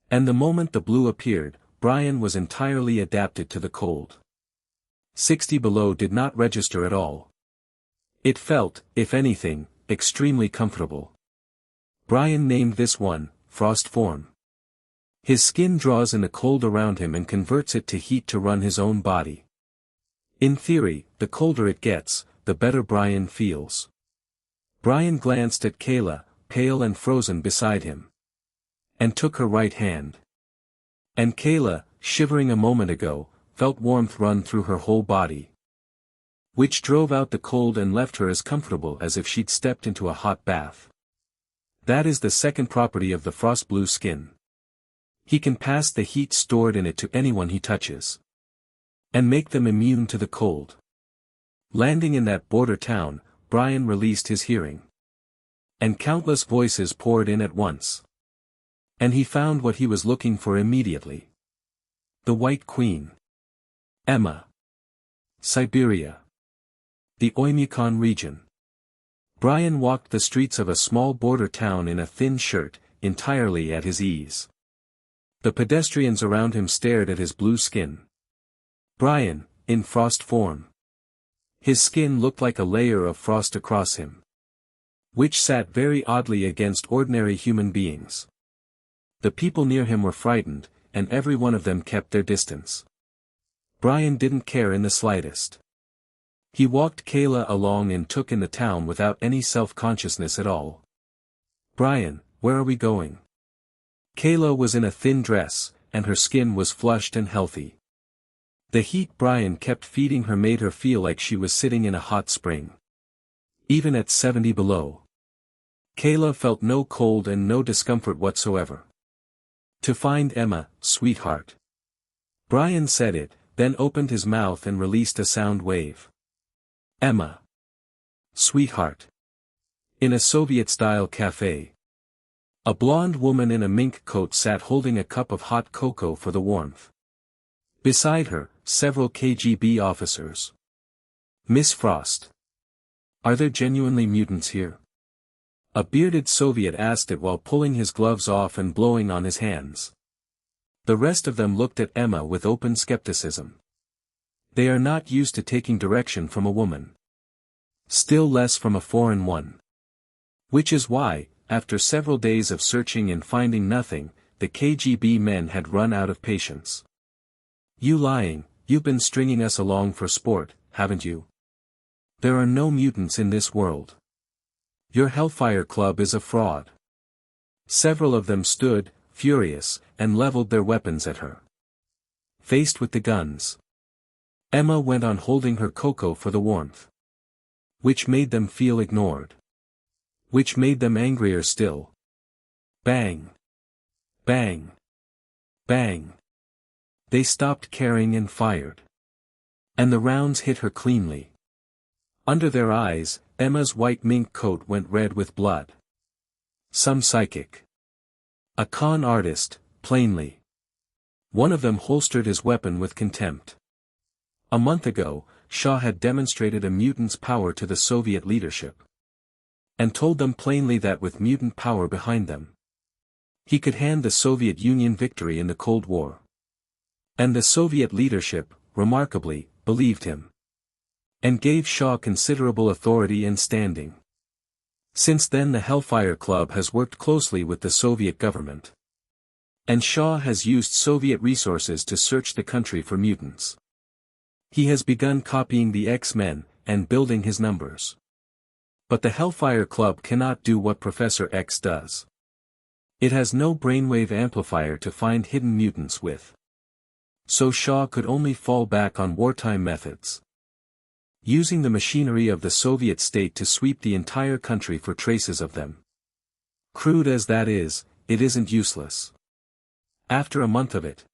And the moment the blue appeared, Brian was entirely adapted to the cold. 60 below did not register at all. It felt, if anything, extremely comfortable. Brian named this one, Frost Form. His skin draws in the cold around him and converts it to heat to run his own body. In theory, the colder it gets, the better Brian feels. Brian glanced at Kayla, pale and frozen beside him, and took her right hand. And Kayla, shivering a moment ago, felt warmth run through her whole body, which drove out the cold and left her as comfortable as if she'd stepped into a hot bath. That is the second property of the frost blue skin. He can pass the heat stored in it to anyone he touches, and make them immune to the cold. Landing in that border town, Brian released his hearing, and countless voices poured in at once. And he found what he was looking for immediately. The White Queen. Emma. Siberia. The Oymyakon region. Brian walked the streets of a small border town in a thin shirt, entirely at his ease. The pedestrians around him stared at his blue skin. Brian, in frost form. His skin looked like a layer of frost across him, which sat very oddly against ordinary human beings. The people near him were frightened, and every one of them kept their distance. Brian didn't care in the slightest. He walked Kayla along and took in the town without any self-consciousness at all. Brian, where are we going? Kayla was in a thin dress, and her skin was flushed and healthy. The heat Brian kept feeding her made her feel like she was sitting in a hot spring. Even at 70 below. Kayla felt no cold and no discomfort whatsoever. To find Emma, sweetheart. Brian said it, then opened his mouth and released a sound wave. Emma. Sweetheart. In a Soviet-style cafe. A blonde woman in a mink coat sat holding a cup of hot cocoa for the warmth. Beside her, several KGB officers. Miss Frost. Are there genuinely mutants here? A bearded Soviet asked it while pulling his gloves off and blowing on his hands. The rest of them looked at Emma with open skepticism. They are not used to taking direction from a woman. Still less from a foreign one. Which is why, after several days of searching and finding nothing, the KGB men had run out of patience. You lying, you've been stringing us along for sport, haven't you? There are no mutants in this world. Your Hellfire Club is a fraud. Several of them stood, furious, and leveled their weapons at her. Faced with the guns, Emma went on holding her cocoa for the warmth, which made them feel ignored. Which made them angrier still. Bang. Bang. Bang. They stopped caring and fired. And the rounds hit her cleanly. Under their eyes, Emma's white mink coat went red with blood. Some psychic. A con artist, plainly. One of them holstered his weapon with contempt. A month ago, Shaw had demonstrated a mutant's power to the Soviet leadership. And told them plainly that with mutant power behind them, he could hand the Soviet Union victory in the Cold War. And the Soviet leadership, remarkably, believed him. And gave Shaw considerable authority and standing. Since then the Hellfire Club has worked closely with the Soviet government. And Shaw has used Soviet resources to search the country for mutants. He has begun copying the X-Men, and building his numbers. But the Hellfire Club cannot do what Professor X does. It has no brainwave amplifier to find hidden mutants with. So Shaw could only fall back on wartime methods. Using the machinery of the Soviet state to sweep the entire country for traces of them. Crude as that is, it isn't useless. After a month of it,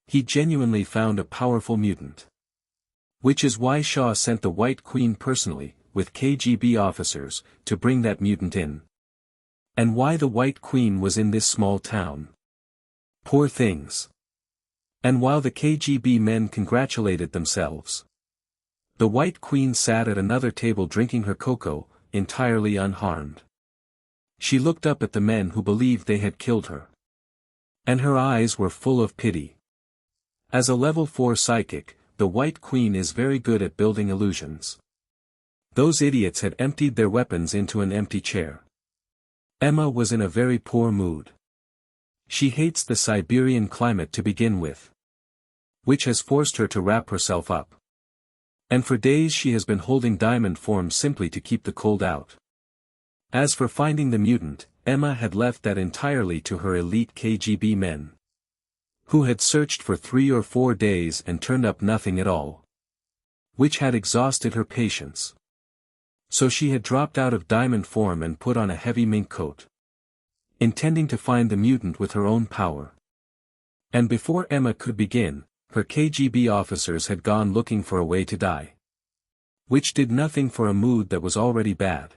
he genuinely found a powerful mutant. Which is why Shaw sent the White Queen personally, with KGB officers, to bring that mutant in. And why the White Queen was in this small town. Poor things. And while the KGB men congratulated themselves, the White Queen sat at another table drinking her cocoa, entirely unharmed. She looked up at the men who believed they had killed her. And her eyes were full of pity. As a level 4 psychic, the White Queen is very good at building illusions. Those idiots had emptied their weapons into an empty chair. Emma was in a very poor mood. She hates the Siberian climate to begin with, which has forced her to wrap herself up. And for days she has been holding diamond form simply to keep the cold out. As for finding the mutant, Emma had left that entirely to her elite KGB men, who had searched for 3 or 4 days and turned up nothing at all, which had exhausted her patience. So she had dropped out of diamond form and put on a heavy mink coat, intending to find the mutant with her own power. And before Emma could begin, her KGB officers had gone looking for a way to die, which did nothing for a mood that was already bad.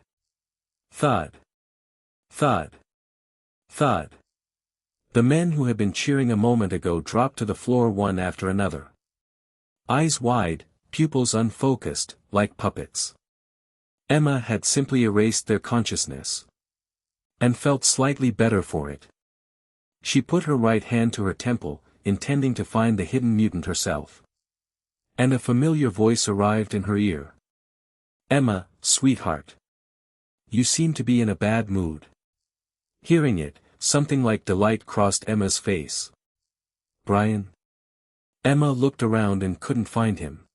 Thud. Thud. Thud. The men who had been cheering a moment ago dropped to the floor one after another. Eyes wide, pupils unfocused, like puppets. Emma had simply erased their consciousness. And felt slightly better for it. She put her right hand to her temple, intending to find the hidden mutant herself. And a familiar voice arrived in her ear. Emma, sweetheart. You seem to be in a bad mood. Hearing it, something like delight crossed Emma's face. Brian? Emma looked around and couldn't find him.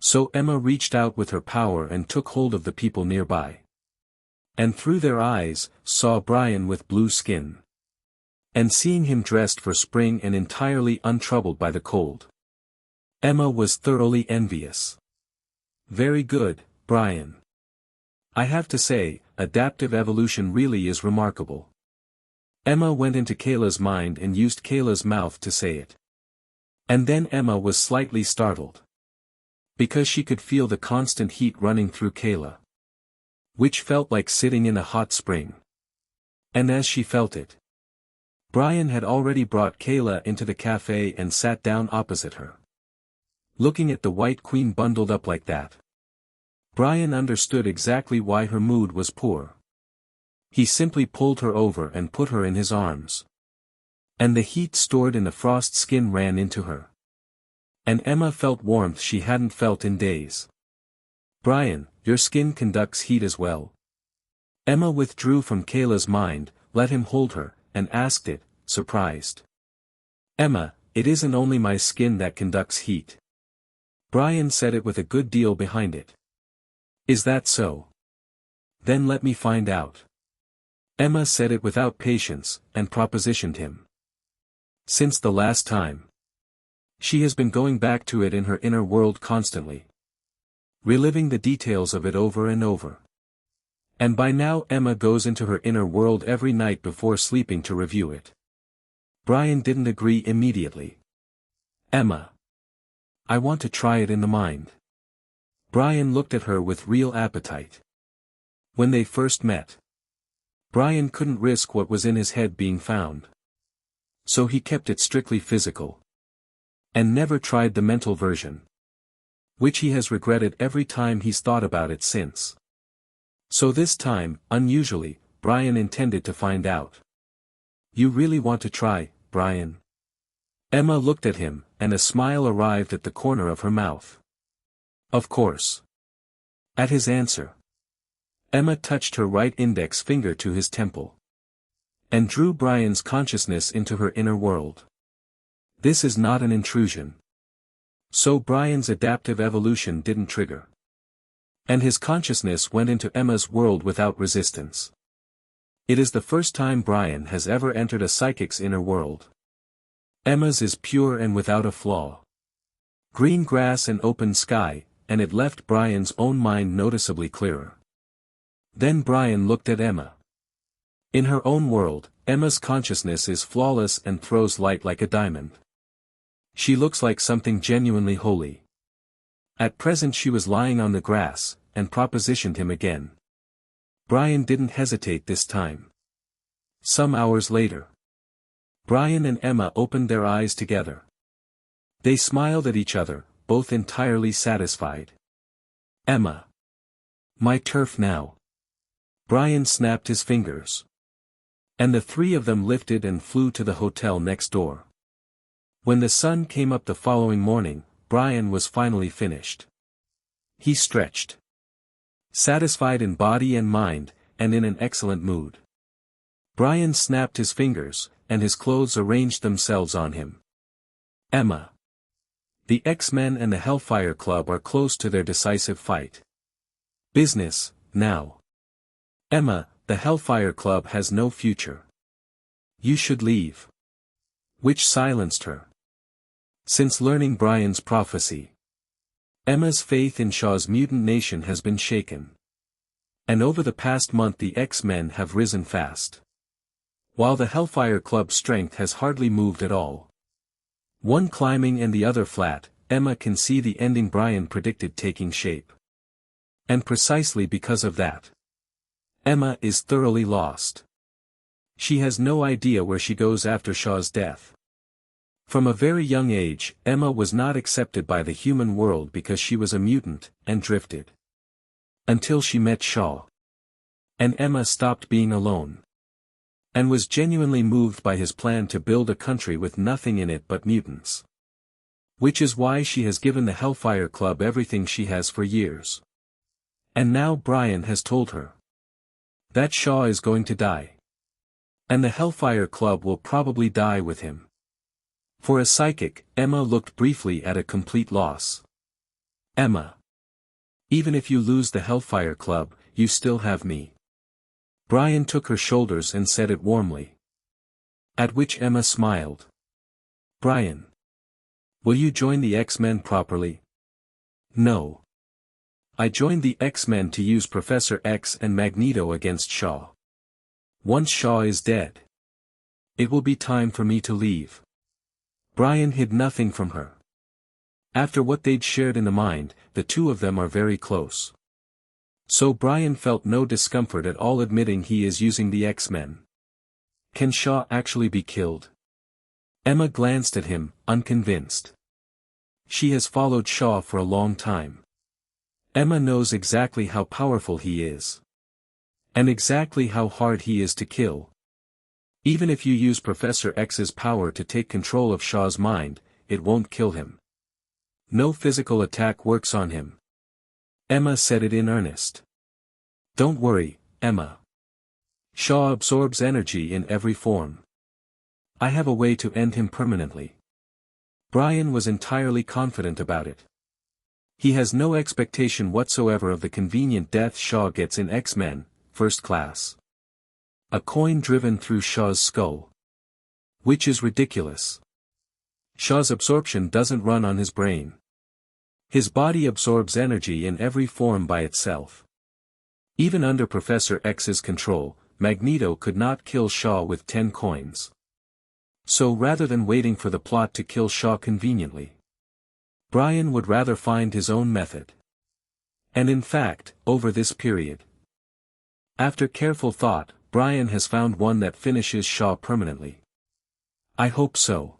So Emma reached out with her power and took hold of the people nearby. And through their eyes, saw Brian with blue skin. And seeing him dressed for spring and entirely untroubled by the cold, Emma was thoroughly envious. Very good, Brian. I have to say, adaptive evolution really is remarkable. Emma went into Kayla's mind and used Kayla's mouth to say it. And then Emma was slightly startled. Because she could feel the constant heat running through Kayla, which felt like sitting in a hot spring. And as she felt it, Brian had already brought Kayla into the cafe and sat down opposite her. Looking at the White Queen bundled up like that, Brian understood exactly why her mood was poor. He simply pulled her over and put her in his arms. And the heat stored in the frost skin ran into her. And Emma felt warmth she hadn't felt in days. Brian, your skin conducts heat as well. Emma withdrew from Kayla's mind, let him hold her, and asked it, surprised. Emma, it isn't only my skin that conducts heat. Brian said it with a good deal behind it. Is that so? Then let me find out. Emma said it without patience, and propositioned him. Since the last time, she has been going back to it in her inner world constantly, reliving the details of it over and over. And by now Emma goes into her inner world every night before sleeping to review it. Brian didn't agree immediately. Emma. I want to try it in the mind. Brian looked at her with real appetite. When they first met, Brian couldn't risk what was in his head being found. So he kept it strictly physical. And never tried the mental version. Which he has regretted every time he's thought about it since. So this time, unusually, Brian intended to find out. You really want to try, Brian? Emma looked at him, and a smile arrived at the corner of her mouth. Of course. At his answer, Emma touched her right index finger to his temple. And drew Brian's consciousness into her inner world. This is not an intrusion. So Brian's adaptive evolution didn't trigger. And his consciousness went into Emma's world without resistance. It is the first time Brian has ever entered a psychic's inner world. Emma's is pure and without a flaw. Green grass and open sky, and it left Brian's own mind noticeably clearer. Then Brian looked at Emma. In her own world, Emma's consciousness is flawless and throws light like a diamond. She looks like something genuinely holy. At present she was lying on the grass, and propositioned him again. Brian didn't hesitate this time. Some hours later, Brian and Emma opened their eyes together. They smiled at each other, both entirely satisfied. Emma. My turf now. Brian snapped his fingers. And the three of them lifted and flew to the hotel next door. When the sun came up the following morning, Brian was finally finished. He stretched. Satisfied in body and mind, and in an excellent mood. Brian snapped his fingers, and his clothes arranged themselves on him. Emma. The X-Men and the Hellfire Club are close to their decisive fight. Business, now. Emma, the Hellfire Club has no future. You should leave. Which silenced her. Since learning Brian's prophecy, Emma's faith in Shaw's mutant nation has been shaken. And over the past month the X-Men have risen fast. While the Hellfire Club's strength has hardly moved at all. One climbing and the other flat, Emma can see the ending Brian predicted taking shape. And precisely because of that, Emma is thoroughly lost. She has no idea where she goes after Shaw's death. From a very young age, Emma was not accepted by the human world because she was a mutant, and drifted. Until she met Shaw. And Emma stopped being alone. And was genuinely moved by his plan to build a country with nothing in it but mutants. Which is why she has given the Hellfire Club everything she has for years. And now Brian has told her that Shaw is going to die. And the Hellfire Club will probably die with him. For a psychic, Emma looked briefly at a complete loss. Emma. Even if you lose the Hellfire Club, you still have me. Brian took her shoulders and said it warmly. At which Emma smiled. Brian. Will you join the X-Men properly? No. I joined the X-Men to use Professor X and Magneto against Shaw. Once Shaw is dead, it will be time for me to leave. Brian hid nothing from her. After what they'd shared in the mind, the two of them are very close. So Brian felt no discomfort at all admitting he is using the X-Men. Can Shaw actually be killed? Emma glanced at him, unconvinced. She has followed Shaw for a long time. Emma knows exactly how powerful he is. And exactly how hard he is to kill. Even if you use Professor X's power to take control of Shaw's mind, it won't kill him. No physical attack works on him. Emma said it in earnest. Don't worry, Emma. Shaw absorbs energy in every form. I have a way to end him permanently. Brian was entirely confident about it. He has no expectation whatsoever of the convenient death Shaw gets in X-Men, First Class. A coin driven through Shaw's skull. Which is ridiculous. Shaw's absorption doesn't run on his brain. His body absorbs energy in every form by itself. Even under Professor X's control, Magneto could not kill Shaw with 10 coins. So rather than waiting for the plot to kill Shaw conveniently, Brian would rather find his own method. And in fact, over this period, after careful thought, Brian has found one that finishes Shaw permanently. I hope so.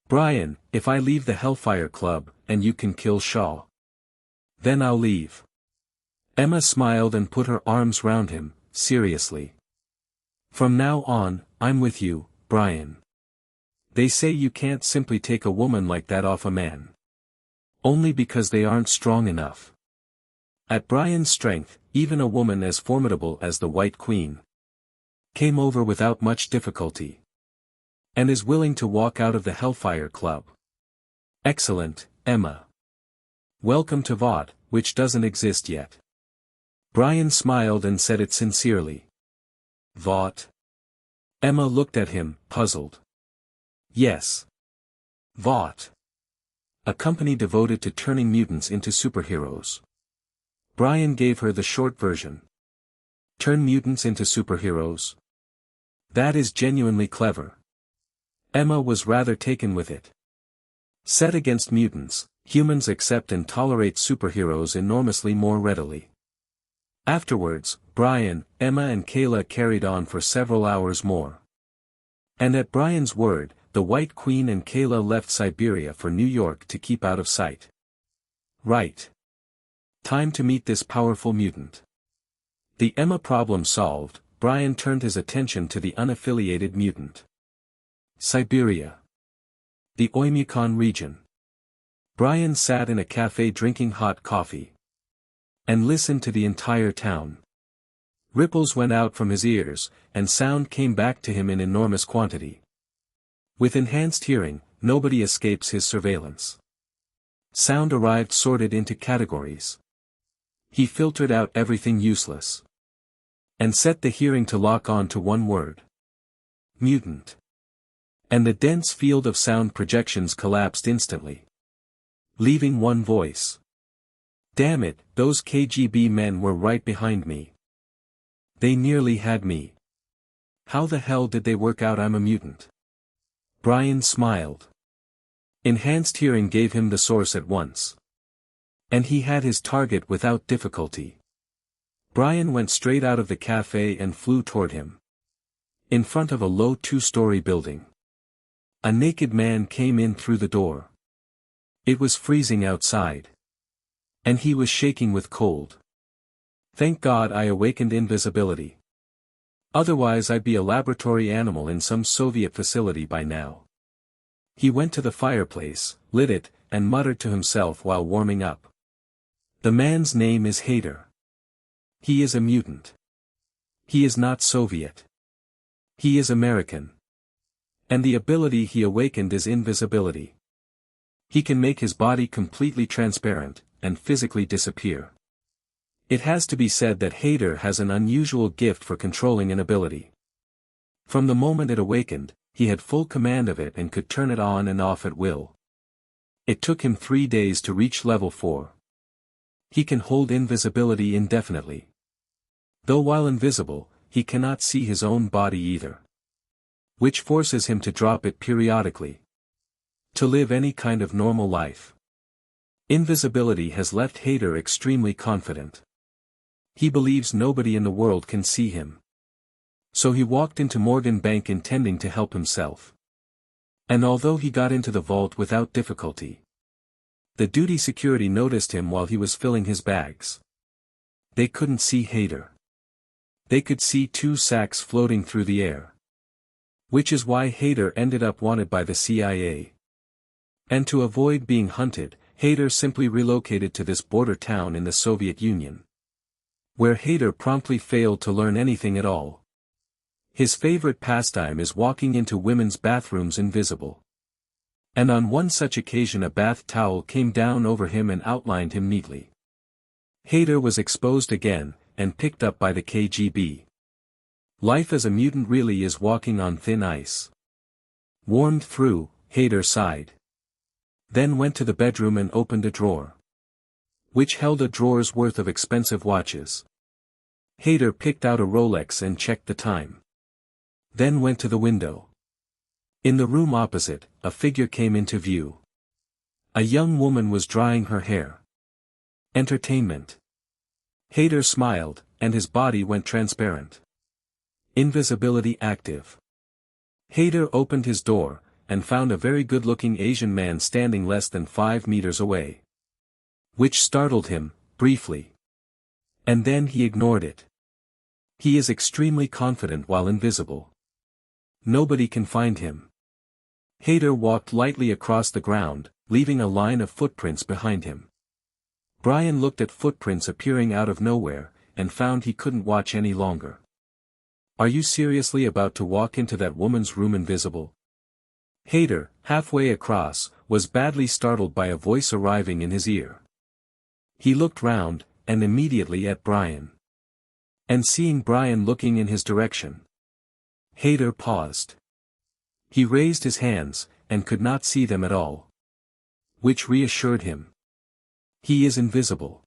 Brian, if I leave the Hellfire Club, and you can kill Shaw, then I'll leave. Emma smiled and put her arms round him, seriously. From now on, I'm with you, Brian. They say you can't simply take a woman like that off a man. Only because they aren't strong enough. At Brian's strength, even a woman as formidable as the White Queen came over without much difficulty. And is willing to walk out of the Hellfire Club. Excellent, Emma. Welcome to Vought, which doesn't exist yet. Brian smiled and said it sincerely. Vought? Emma looked at him, puzzled. Yes. Vought. A company devoted to turning mutants into superheroes. Brian gave her the short version. Turn mutants into superheroes? That is genuinely clever. Emma was rather taken with it. Set against mutants, humans accept and tolerate superheroes enormously more readily. Afterwards, Brian, Emma and Kayla carried on for several hours more. And at Brian's word, the White Queen and Kayla left Siberia for New York to keep out of sight. Right. Time to meet this powerful mutant. The Emma problem solved, Brian turned his attention to the unaffiliated mutant. Siberia. The Oymyakon region. Brian sat in a cafe drinking hot coffee. And listened to the entire town. Ripples went out from his ears, and sound came back to him in enormous quantity. With enhanced hearing, nobody escapes his surveillance. Sound arrived sorted into categories. He filtered out everything useless. And set the hearing to lock on to one word. Mutant. And the dense field of sound projections collapsed instantly. Leaving one voice. Damn it, those KGB men were right behind me. They nearly had me. How the hell did they work out I'm a mutant? Brian smiled. Enhanced hearing gave him the source at once. And he had his target without difficulty. Brian went straight out of the cafe and flew toward him. In front of a low 2-story building. A naked man came in through the door. It was freezing outside. And he was shaking with cold. Thank God I awakened invisibility. Otherwise I'd be a laboratory animal in some Soviet facility by now. He went to the fireplace, lit it, and muttered to himself while warming up. The man's name is Hader. He is a mutant. He is not Soviet. He is American. And the ability he awakened is invisibility. He can make his body completely transparent, and physically disappear. It has to be said that Hader has an unusual gift for controlling an ability. From the moment it awakened, he had full command of it and could turn it on and off at will. It took him 3 days to reach level 4. He can hold invisibility indefinitely. Though while invisible, he cannot see his own body either. Which forces him to drop it periodically. To live any kind of normal life. Invisibility has left Hader extremely confident. He believes nobody in the world can see him. So he walked into Morgan Bank intending to help himself. And although he got into the vault without difficulty, the duty security noticed him while he was filling his bags. They couldn't see Hader. They could see 2 sacks floating through the air. Which is why Hader ended up wanted by the CIA. And to avoid being hunted, Hader simply relocated to this border town in the Soviet Union. Where Hader promptly failed to learn anything at all. His favorite pastime is walking into women's bathrooms invisible. And on one such occasion a bath towel came down over him and outlined him neatly. Hader was exposed again, and picked up by the KGB. Life as a mutant really is walking on thin ice. Warmed through, Hader sighed. Then went to the bedroom and opened a drawer. Which held a drawer's worth of expensive watches. Hader picked out a Rolex and checked the time. Then went to the window. In the room opposite, a figure came into view. A young woman was drying her hair. Entertainment. Hader smiled, and his body went transparent. Invisibility active. Hader opened his door, and found a very good-looking Asian man standing less than 5 meters away. Which startled him, briefly. And then he ignored it. He is extremely confident while invisible. Nobody can find him. Hader walked lightly across the ground, leaving a line of footprints behind him. Brian looked at footprints appearing out of nowhere, and found he couldn't watch any longer. Are you seriously about to walk into that woman's room invisible? Hader, halfway across, was badly startled by a voice arriving in his ear. He looked round, and immediately at Brian. And seeing Brian looking in his direction, Hader paused. He raised his hands, and could not see them at all. Which reassured him. He is invisible.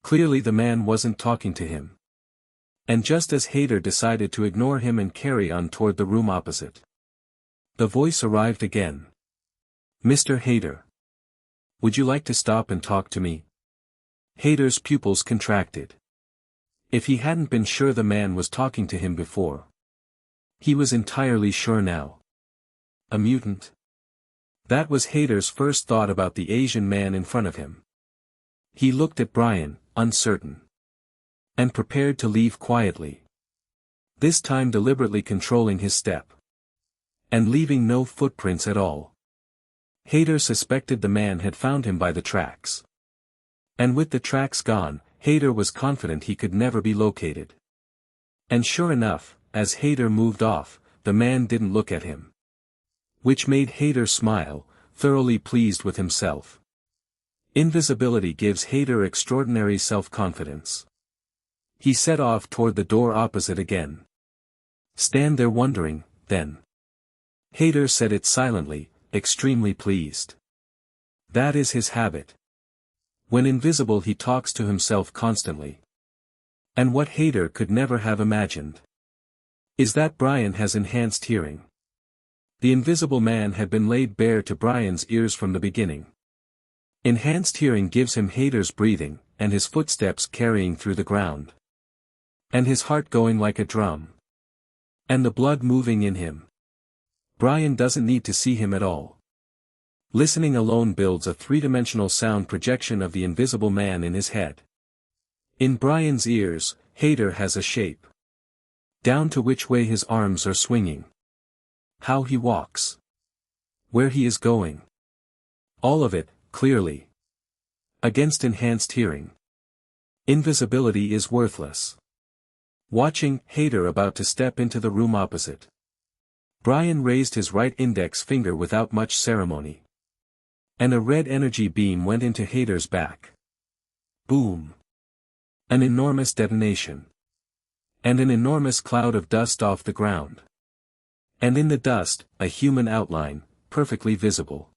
Clearly the man wasn't talking to him. And just as Hader decided to ignore him and carry on toward the room opposite, the voice arrived again. Mr. Hader. Would you like to stop and talk to me? Hader's pupils contracted. If he hadn't been sure the man was talking to him before, he was entirely sure now. A mutant? That was Hader's first thought about the Asian man in front of him. He looked at Brian, uncertain. And prepared to leave quietly. This time deliberately controlling his step. And leaving no footprints at all. Hader suspected the man had found him by the tracks. And with the tracks gone, Hader was confident he could never be located. And sure enough, as Hader moved off, the man didn't look at him. Which made Hader smile, thoroughly pleased with himself. Invisibility gives Hader extraordinary self-confidence. He set off toward the door opposite again. Stand there wondering, then. Hader said it silently, extremely pleased. That is his habit. When invisible he talks to himself constantly. And what Hader could never have imagined is that Brian has enhanced hearing. The invisible man had been laid bare to Brian's ears from the beginning. Enhanced hearing gives him Hader's breathing, and his footsteps carrying through the ground. And his heart going like a drum. And the blood moving in him. Brian doesn't need to see him at all. Listening alone builds a three-dimensional sound projection of the invisible man in his head. In Brian's ears, Hader has a shape. Down to which way his arms are swinging. How he walks. Where he is going. All of it, clearly. Against enhanced hearing. Invisibility is worthless. Watching Hader about to step into the room opposite. Brian raised his right index finger without much ceremony. And a red energy beam went into Hader's back. Boom. An enormous detonation. And an enormous cloud of dust off the ground. And in the dust, a human outline, perfectly visible.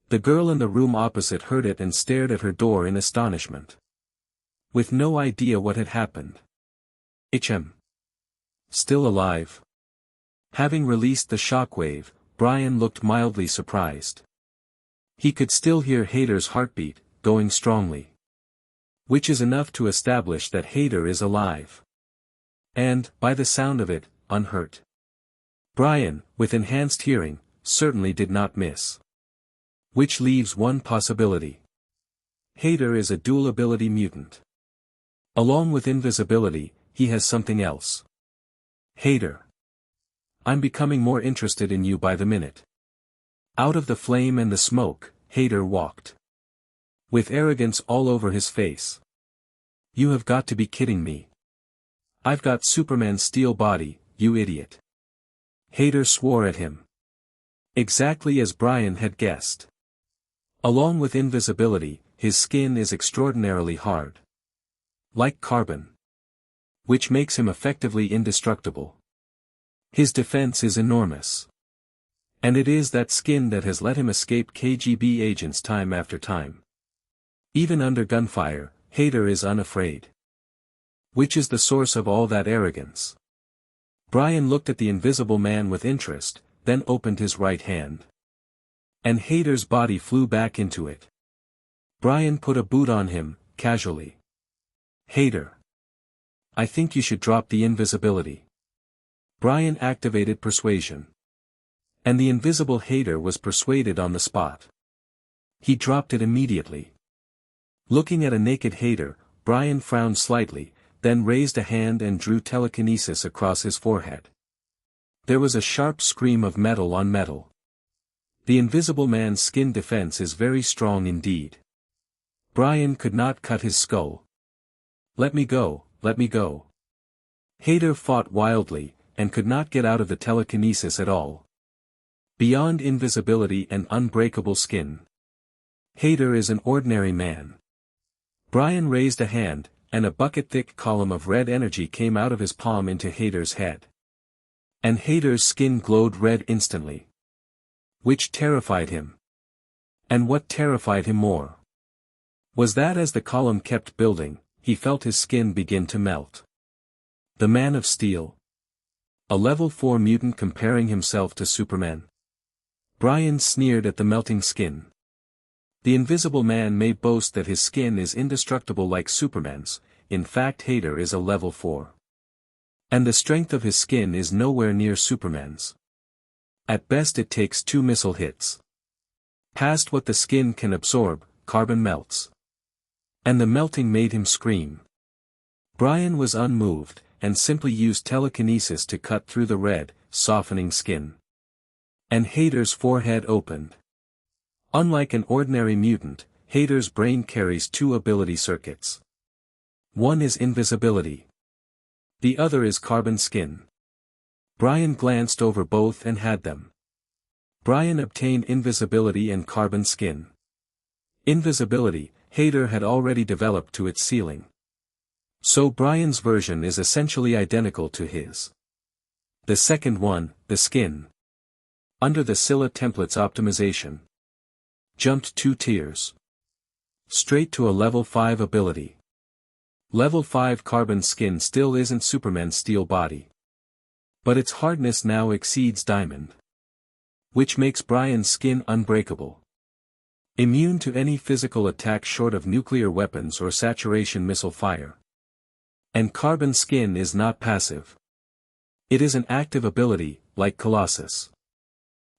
The girl in the room opposite heard it and stared at her door in astonishment. With no idea what had happened. HM. Still alive. Having released the shockwave, Brian looked mildly surprised. He could still hear Hader's heartbeat, going strongly. Which is enough to establish that Hader is alive. And, by the sound of it, unhurt. Brian, with enhanced hearing, certainly did not miss. Which leaves one possibility. Hader is a dual-ability mutant. Along with invisibility, he has something else. Hader. I'm becoming more interested in you by the minute. Out of the flame and the smoke, Hader walked. With arrogance all over his face. You have got to be kidding me. I've got Superman's steel body, you idiot. Hader swore at him. Exactly as Brian had guessed. Along with invisibility, his skin is extraordinarily hard. Like carbon. Which makes him effectively indestructible. His defense is enormous. And it is that skin that has let him escape KGB agents time after time. Even under gunfire, Hader is unafraid. Which is the source of all that arrogance. Brian looked at the invisible man with interest, then opened his right hand. And Hayter's body flew back into it. Brian put a boot on him, casually. Hayter. I think you should drop the invisibility. Brian activated persuasion. And the invisible Hayter was persuaded on the spot. He dropped it immediately. Looking at a naked Hayter, Brian frowned slightly, then raised a hand and drew telekinesis across his forehead. There was a sharp scream of metal on metal. The invisible man's skin defense is very strong indeed. Brian could not cut his skull. Let me go, let me go. Hayter fought wildly, and could not get out of the telekinesis at all. Beyond invisibility and unbreakable skin, Hayter is an ordinary man. Brian raised a hand, and a bucket-thick column of red energy came out of his palm into Hayter's head. And Hayter's skin glowed red instantly. Which terrified him. And what terrified him more was that as the column kept building, he felt his skin begin to melt. The Man of Steel. A level 4 mutant comparing himself to Superman. Brian sneered at the melting skin. The invisible man may boast that his skin is indestructible like Superman's, in fact Hayter is a level 4. And the strength of his skin is nowhere near Superman's. At best it takes 2 missile hits. Past what the skin can absorb, carbon melts. And the melting made him scream. Brian was unmoved, and simply used telekinesis to cut through the red, softening skin. And Hayter's forehead opened. Unlike an ordinary mutant, Hayter's brain carries 2 ability circuits. One is invisibility. The other is carbon skin. Brian glanced over both and had them. Brian obtained invisibility and carbon skin. Invisibility, Hayter had already developed to its ceiling. So Brian's version is essentially identical to his. The second one, the skin. Under the Scylla template's optimization. Jumped 2 tiers. Straight to a level 5 ability. Level 5 carbon skin still isn't Superman's steel body. But its hardness now exceeds diamond. Which makes Brian's skin unbreakable. Immune to any physical attack short of nuclear weapons or saturation missile fire. And carbon skin is not passive. It is an active ability, like Colossus.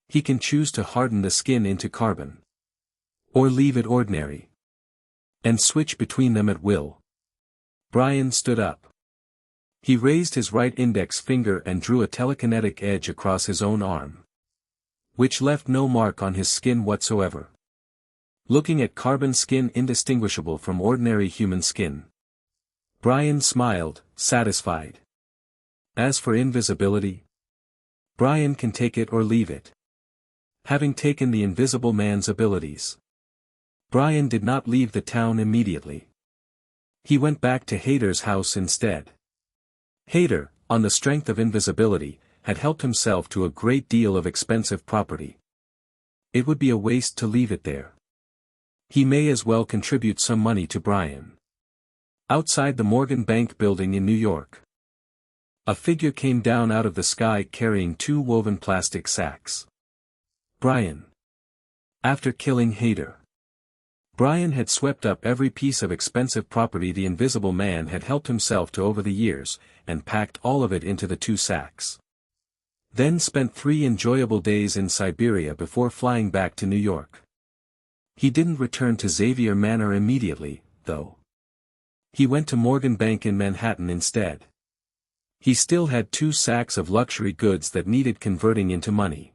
He can choose to harden the skin into carbon. Or leave it ordinary. And switch between them at will. Brian stood up. He raised his right index finger and drew a telekinetic edge across his own arm. Which left no mark on his skin whatsoever. Looking at carbon skin indistinguishable from ordinary human skin. Brian smiled, satisfied. As for invisibility, Brian can take it or leave it. Having taken the invisible man's abilities, Brian did not leave the town immediately. He went back to Hayter's house instead. Hayter, on the strength of invisibility, had helped himself to a great deal of expensive property. It would be a waste to leave it there. He may as well contribute some money to Brian. Outside the Morgan Bank building in New York, a figure came down out of the sky carrying 2 woven plastic sacks. Brian. After killing Hayter, Brian had swept up every piece of expensive property the invisible man had helped himself to over the years, and packed all of it into the 2 sacks. Then spent 3 enjoyable days in Siberia before flying back to New York. He didn't return to Xavier Manor immediately, though. He went to Morgan Bank in Manhattan instead. He still had 2 sacks of luxury goods that needed converting into money.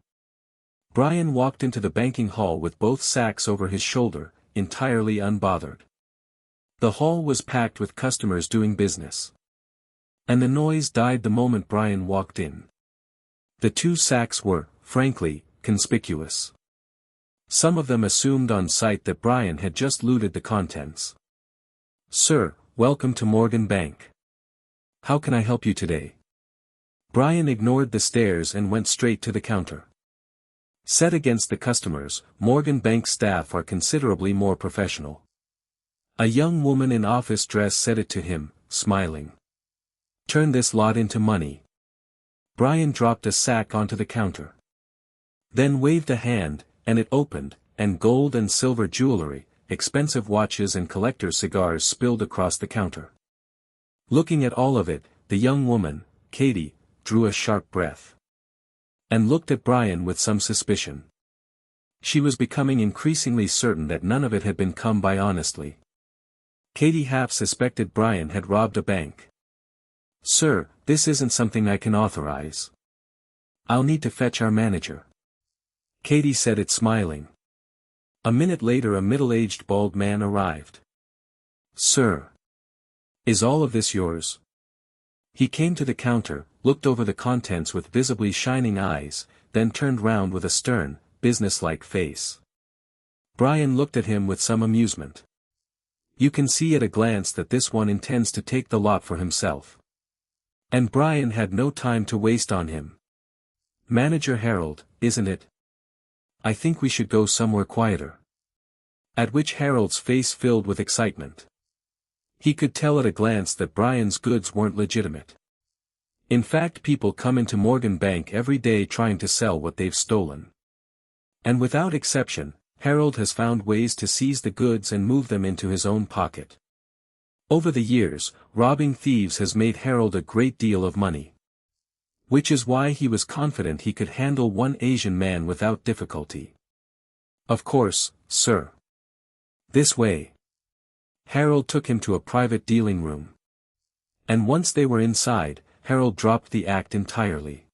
Brian walked into the banking hall with both sacks over his shoulder, entirely unbothered. The hall was packed with customers doing business. And the noise died the moment Brian walked in. The 2 sacks were, frankly, conspicuous. Some of them assumed on sight that Brian had just looted the contents. "Sir, welcome to Morgan Bank. How can I help you today?" Brian ignored the stares and went straight to the counter. Set against the customers, Morgan Bank staff are considerably more professional. A young woman in office dress said it to him, smiling. "Turn this lot into money." Brian dropped a sack onto the counter. Then waved a hand, and it opened, and gold and silver jewelry, expensive watches and collector's cigars spilled across the counter. Looking at all of it, the young woman, Katie, drew a sharp breath. And looked at Brian with some suspicion. She was becoming increasingly certain that none of it had been come by honestly. Katie half suspected Brian had robbed a bank. "Sir, this isn't something I can authorize. I'll need to fetch our manager." Katie said it smiling. A minute later a middle-aged bald man arrived. "Sir. Is all of this yours?" He came to the counter, looked over the contents with visibly shining eyes, then turned round with a stern, businesslike face. Brian looked at him with some amusement. You can see at a glance that this one intends to take the lot for himself. And Brian had no time to waste on him. "Manager Harold, isn't it? I think we should go somewhere quieter." At which Harold's face filled with excitement. He could tell at a glance that Brian's goods weren't legitimate. In fact, people come into Morgan Bank every day trying to sell what they've stolen. And without exception, Harold has found ways to seize the goods and move them into his own pocket. Over the years, robbing thieves has made Harold a great deal of money. Which is why he was confident he could handle one Asian man without difficulty. "Of course, sir. This way." Harold took him to a private dealing room. And once they were inside, Harold dropped the act entirely.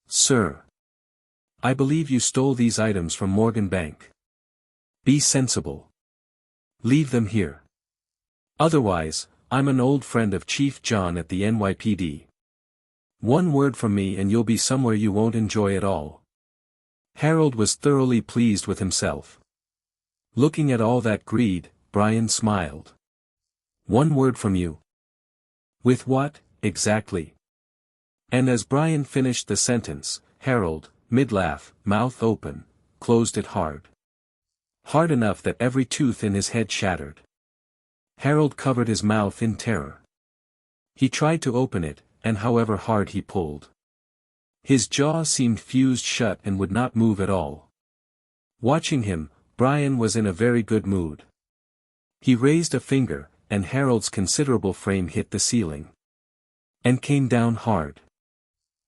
"Sir. I believe you stole these items from Morgan Bank. Be sensible. Leave them here. Otherwise, I'm an old friend of Chief John at the NYPD. One word from me and you'll be somewhere you won't enjoy at all." Harold was thoroughly pleased with himself. Looking at all that greed, Brian smiled. "One word from you? With what, exactly?" And as Brian finished the sentence, Harold, mid-laugh, mouth open, closed it hard. Hard enough that every tooth in his head shattered. Harold covered his mouth in terror. He tried to open it, and however hard he pulled, his jaw seemed fused shut and would not move at all. Watching him, Brian was in a very good mood. He raised a finger, and Harold's considerable frame hit the ceiling. And came down hard.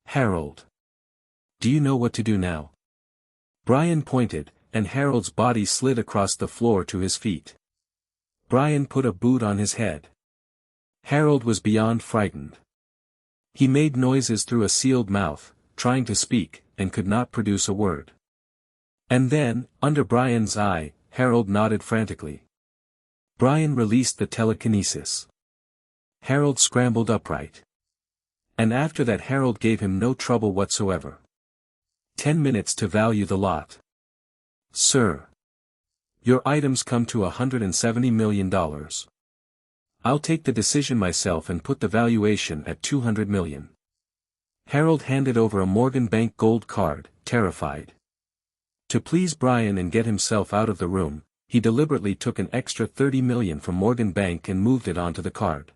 "Harold. Do you know what to do now?" Brian pointed, and Harold's body slid across the floor to his feet. Brian put a boot on his head. Harold was beyond frightened. He made noises through a sealed mouth, trying to speak, and could not produce a word. And then, under Brian's eye, Harold nodded frantically. Brian released the telekinesis. Harold scrambled upright. And after that Harold gave him no trouble whatsoever. 10 minutes to value the lot. "Sir. Your items come to $170 million. I'll take the decision myself and put the valuation at $200 million. Harold handed over a Morgan Bank gold card, terrified. To please Brian and get himself out of the room, he deliberately took an extra $30 million from Morgan Bank and moved it onto the card.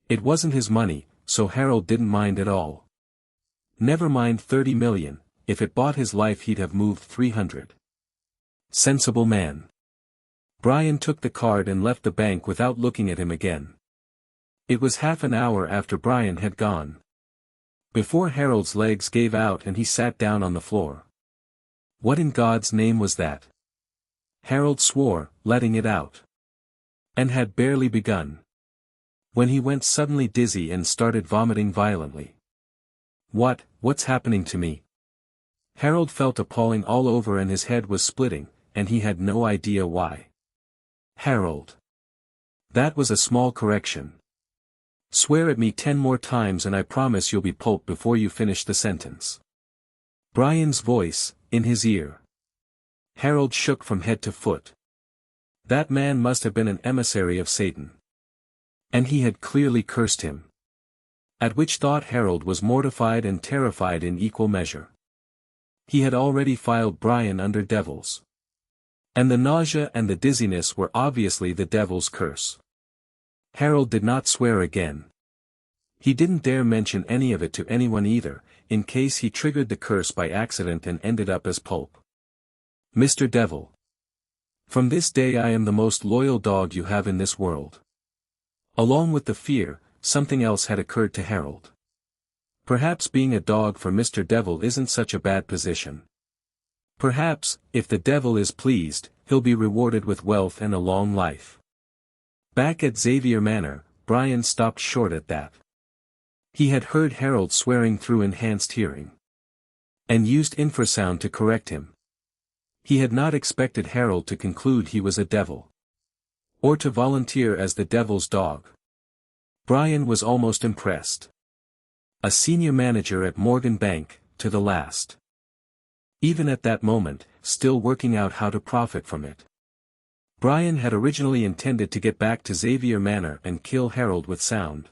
It wasn't his money, so Harold didn't mind at all. Never mind $30 million, if it bought his life he'd have moved 300. Sensible man. Brian took the card and left the bank without looking at him again. It was half an hour after Brian had gone, before Harold's legs gave out and he sat down on the floor. What in God's name was that? Harold swore, letting it out. And had barely begun, when he went suddenly dizzy and started vomiting violently. What's happening to me? Harold felt appalling all over and his head was splitting, and he had no idea why. Harold. That was a small correction. Swear at me 10 more times and I promise you'll be pulped before you finish the sentence. Brian's voice, in his ear. Harold shook from head to foot. That man must have been an emissary of Satan. And he had clearly cursed him. At which thought Harold was mortified and terrified in equal measure. He had already filed Brian under devils. And the nausea and the dizziness were obviously the devil's curse. Harold did not swear again. He didn't dare mention any of it to anyone either, in case he triggered the curse by accident and ended up as pulp. Mr. Devil. From this day I am the most loyal dog you have in this world. Along with the fear, something else had occurred to Harold. Perhaps being a dog for Mr. Devil isn't such a bad position. Perhaps, if the devil is pleased, he'll be rewarded with wealth and a long life. Back at Xavier Manor, Brian stopped short at that. He had heard Harold swearing through enhanced hearing, and used infrasound to correct him. He had not expected Harold to conclude he was a devil, or to volunteer as the devil's dog. Brian was almost impressed. A senior manager at Morgan Bank, to the last. Even at that moment, still working out how to profit from it. Brian had originally intended to get back to Xavier Manor and kill Harold with sound.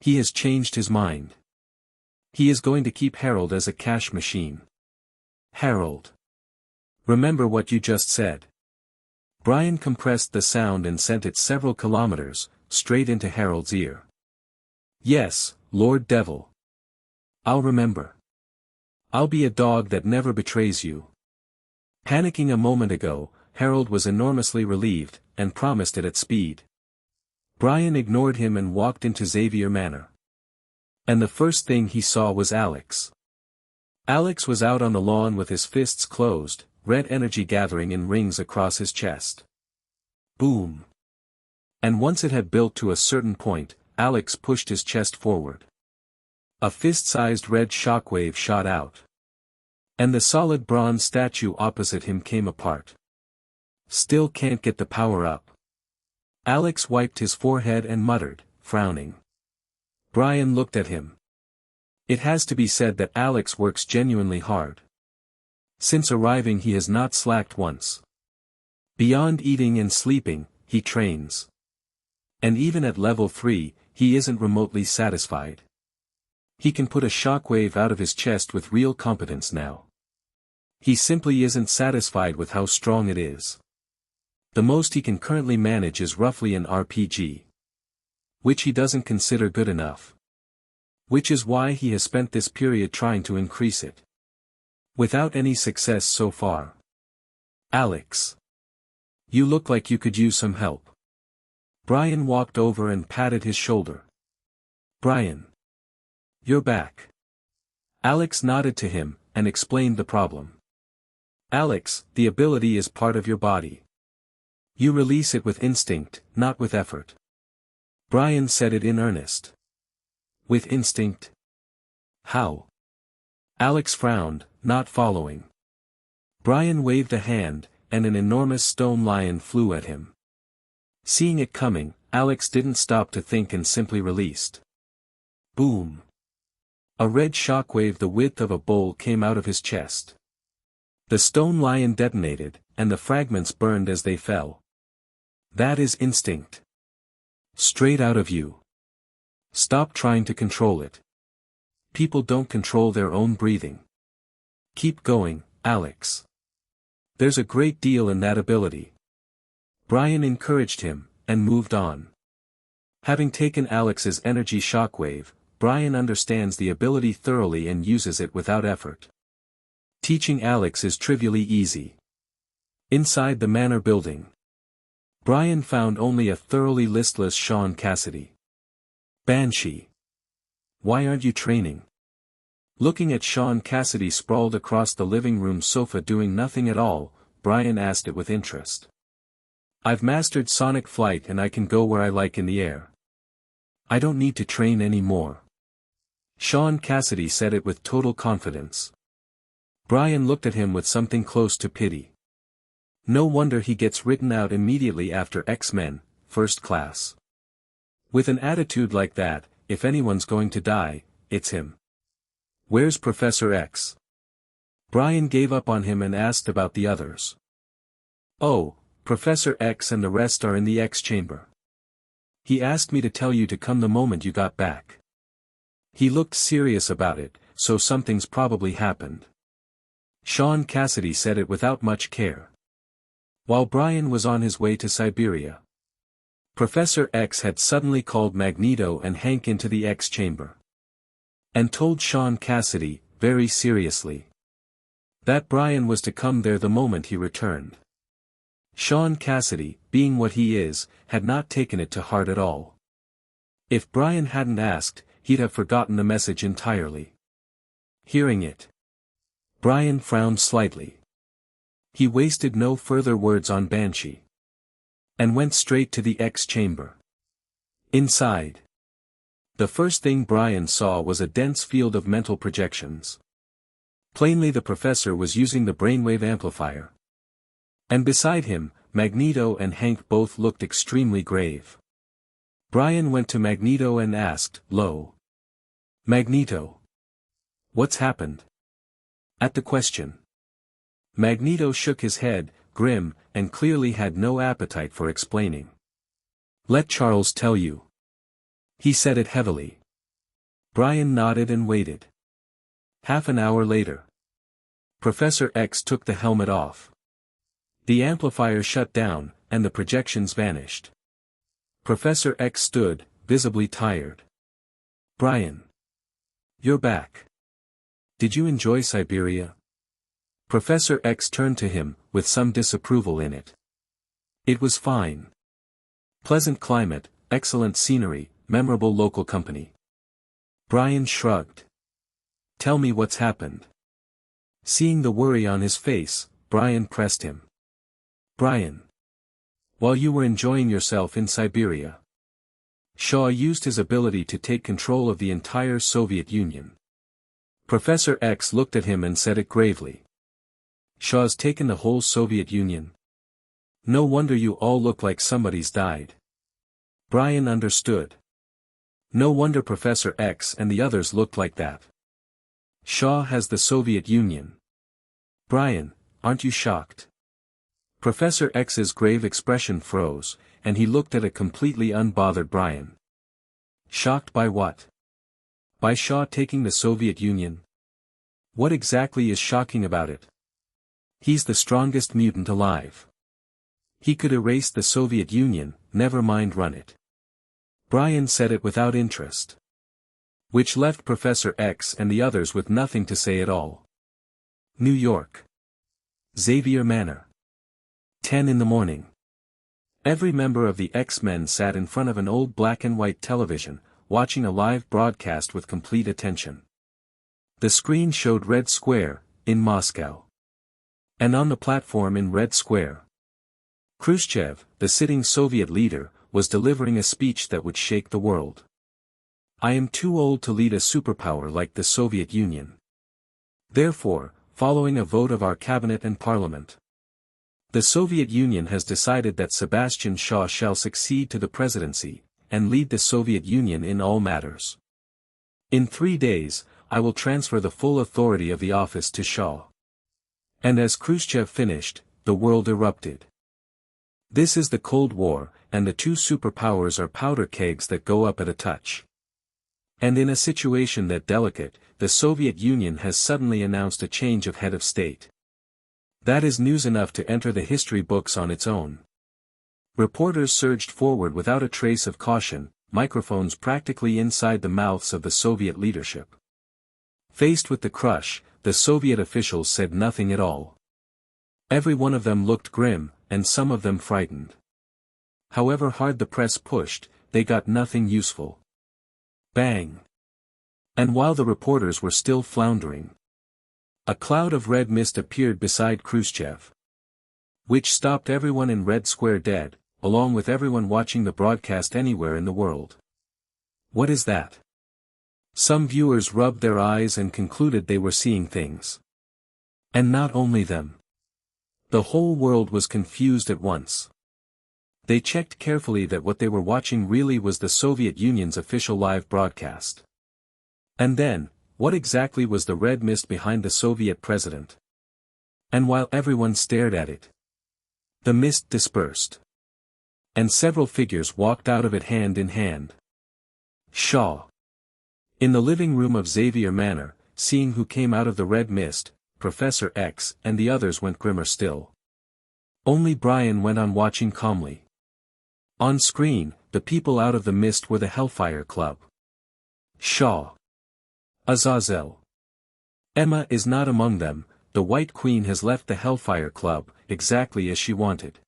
He has changed his mind. He is going to keep Harold as a cash machine. Harold. Remember what you just said. Brian compressed the sound and sent it several kilometers, straight into Harold's ear. Yes, Lord Devil. I'll remember. I'll be a dog that never betrays you. Panicking a moment ago, Harold was enormously relieved, and promised it at speed. Brian ignored him and walked into Xavier Manor. And the first thing he saw was Alex. Alex was out on the lawn with his fists closed, red energy gathering in rings across his chest. Boom. And once it had built to a certain point, Alex pushed his chest forward. A fist-sized red shockwave shot out. And the solid bronze statue opposite him came apart. Still can't get the power up. Alex wiped his forehead and muttered, frowning. Brian looked at him. It has to be said that Alex works genuinely hard. Since arriving he has not slacked once. Beyond eating and sleeping, he trains. And even at level 3, he isn't remotely satisfied. He can put a shockwave out of his chest with real competence now. He simply isn't satisfied with how strong it is. The most he can currently manage is roughly an RPG. Which he doesn't consider good enough. Which is why he has spent this period trying to increase it. Without any success so far. Alex. You look like you could use some help. Brian walked over and patted his shoulder. Brian. You're back. Alex nodded to him, and explained the problem. Alex, the ability is part of your body. You release it with instinct, not with effort. Brian said it in earnest. With instinct? How? Alex frowned, not following. Brian waved a hand, and an enormous stone lion flew at him. Seeing it coming, Alex didn't stop to think and simply released. Boom. A red shockwave the width of a bowl came out of his chest. The stone lion detonated, and the fragments burned as they fell. That is instinct. Straight out of you. Stop trying to control it. People don't control their own breathing. Keep going, Alex. There's a great deal in that ability. Brian encouraged him, and moved on. Having taken Alex's energy shockwave, Brian understands the ability thoroughly and uses it without effort. Teaching Alex is trivially easy. Inside the manor building, Brian found only a thoroughly listless Sean Cassidy. Banshee. Why aren't you training? Looking at Sean Cassidy sprawled across the living room sofa doing nothing at all, Brian asked it with interest. I've mastered sonic flight and I can go where I like in the air. I don't need to train anymore. Sean Cassidy said it with total confidence. Brian looked at him with something close to pity. No wonder he gets written out immediately after X-Men, First Class. With an attitude like that, if anyone's going to die, it's him. Where's Professor X? Brian gave up on him and asked about the others. Oh, Professor X and the rest are in the X chamber. He asked me to tell you to come the moment you got back. He looked serious about it, so something's probably happened. Sean Cassidy said it without much care. While Brian was on his way to Siberia, Professor X had suddenly called Magneto and Hank into the X chamber. And told Sean Cassidy, very seriously. That Brian was to come there the moment he returned. Sean Cassidy, being what he is, had not taken it to heart at all. If Brian hadn't asked, he'd have forgotten the message entirely. Hearing it, Brian frowned slightly. He wasted no further words on Banshee, and went straight to the X-chamber. Inside, the first thing Brian saw was a dense field of mental projections. Plainly the professor was using the brainwave amplifier. And beside him, Magneto and Hank both looked extremely grave. Brian went to Magneto and asked, "Lo, Magneto, what's happened?" At the question, Magneto shook his head, grim, and clearly had no appetite for explaining. "Let Charles tell you." He said it heavily. Brian nodded and waited. Half an hour later, Professor X took the helmet off. The amplifier shut down, and the projections vanished. Professor X stood, visibly tired. "Brian, you're back. Did you enjoy Siberia?" Professor X turned to him, with some disapproval in it. "It was fine. Pleasant climate, excellent scenery, memorable local company." Brian shrugged. "Tell me what's happened." Seeing the worry on his face, Brian pressed him. "Brian, while you were enjoying yourself in Siberia, Shaw used his ability to take control of the entire Soviet Union." Professor X looked at him and said it gravely. "Shaw's taken the whole Soviet Union? No wonder you all look like somebody's died." Brian understood. No wonder Professor X and the others looked like that. Shaw has the Soviet Union. "Brian, aren't you shocked?" Professor X's grave expression froze, and he looked at a completely unbothered Brian. "Shocked by what? By Shaw taking the Soviet Union? What exactly is shocking about it? He's the strongest mutant alive. He could erase the Soviet Union, never mind run it." Brian said it without interest, which left Professor X and the others with nothing to say at all. New York. Xavier Manor. 10 in the morning. Every member of the X-Men sat in front of an old black-and-white television, watching a live broadcast with complete attention. The screen showed Red Square, in Moscow. And on the platform in Red Square, Khrushchev, the sitting Soviet leader, was delivering a speech that would shake the world. "I am too old to lead a superpower like the Soviet Union. Therefore, following a vote of our cabinet and parliament, the Soviet Union has decided that Sebastian Shaw shall succeed to the presidency, and lead the Soviet Union in all matters. In 3 days, I will transfer the full authority of the office to Shaw." And as Khrushchev finished, the world erupted. This is the Cold War, and the two superpowers are powder kegs that go up at a touch. And in a situation that delicate, the Soviet Union has suddenly announced a change of head of state. That is news enough to enter the history books on its own. Reporters surged forward without a trace of caution, microphones practically inside the mouths of the Soviet leadership. Faced with the crush, the Soviet officials said nothing at all. Every one of them looked grim, and some of them frightened. However hard the press pushed, they got nothing useful. Bang! And while the reporters were still floundering, a cloud of red mist appeared beside Khrushchev, which stopped everyone in Red Square dead, along with everyone watching the broadcast anywhere in the world. What is that? Some viewers rubbed their eyes and concluded they were seeing things. And not only them. The whole world was confused at once. They checked carefully that what they were watching really was the Soviet Union's official live broadcast. And then, what exactly was the red mist behind the Soviet president? And while everyone stared at it, the mist dispersed. And several figures walked out of it hand in hand. Shaw. In the living room of Xavier Manor, seeing who came out of the red mist, Professor X and the others went grimmer still. Only Brian went on watching calmly. On screen, the people out of the mist were the Hellfire Club. Shaw. Azazel. Emma is not among them, the White Queen has left the Hellfire Club, exactly as she wanted.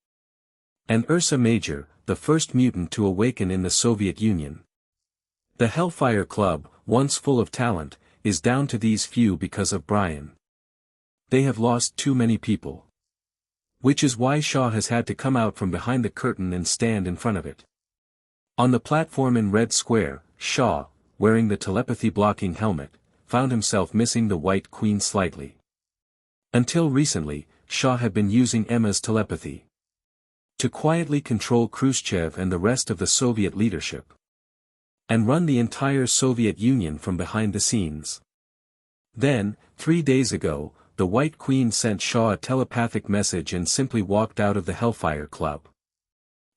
And Ursa Major, the first mutant to awaken in the Soviet Union. The Hellfire Club, once full of talent, is down to these few because of Brian. They have lost too many people. Which is why Shaw has had to come out from behind the curtain and stand in front of it. On the platform in Red Square, Shaw, wearing the telepathy-blocking helmet, found himself missing the White Queen slightly. Until recently, Shaw had been using Emma's telepathy to quietly control Khrushchev and the rest of the Soviet leadership, and run the entire Soviet Union from behind the scenes. Then, 3 days ago, the White Queen sent Shaw a telepathic message and simply walked out of the Hellfire Club.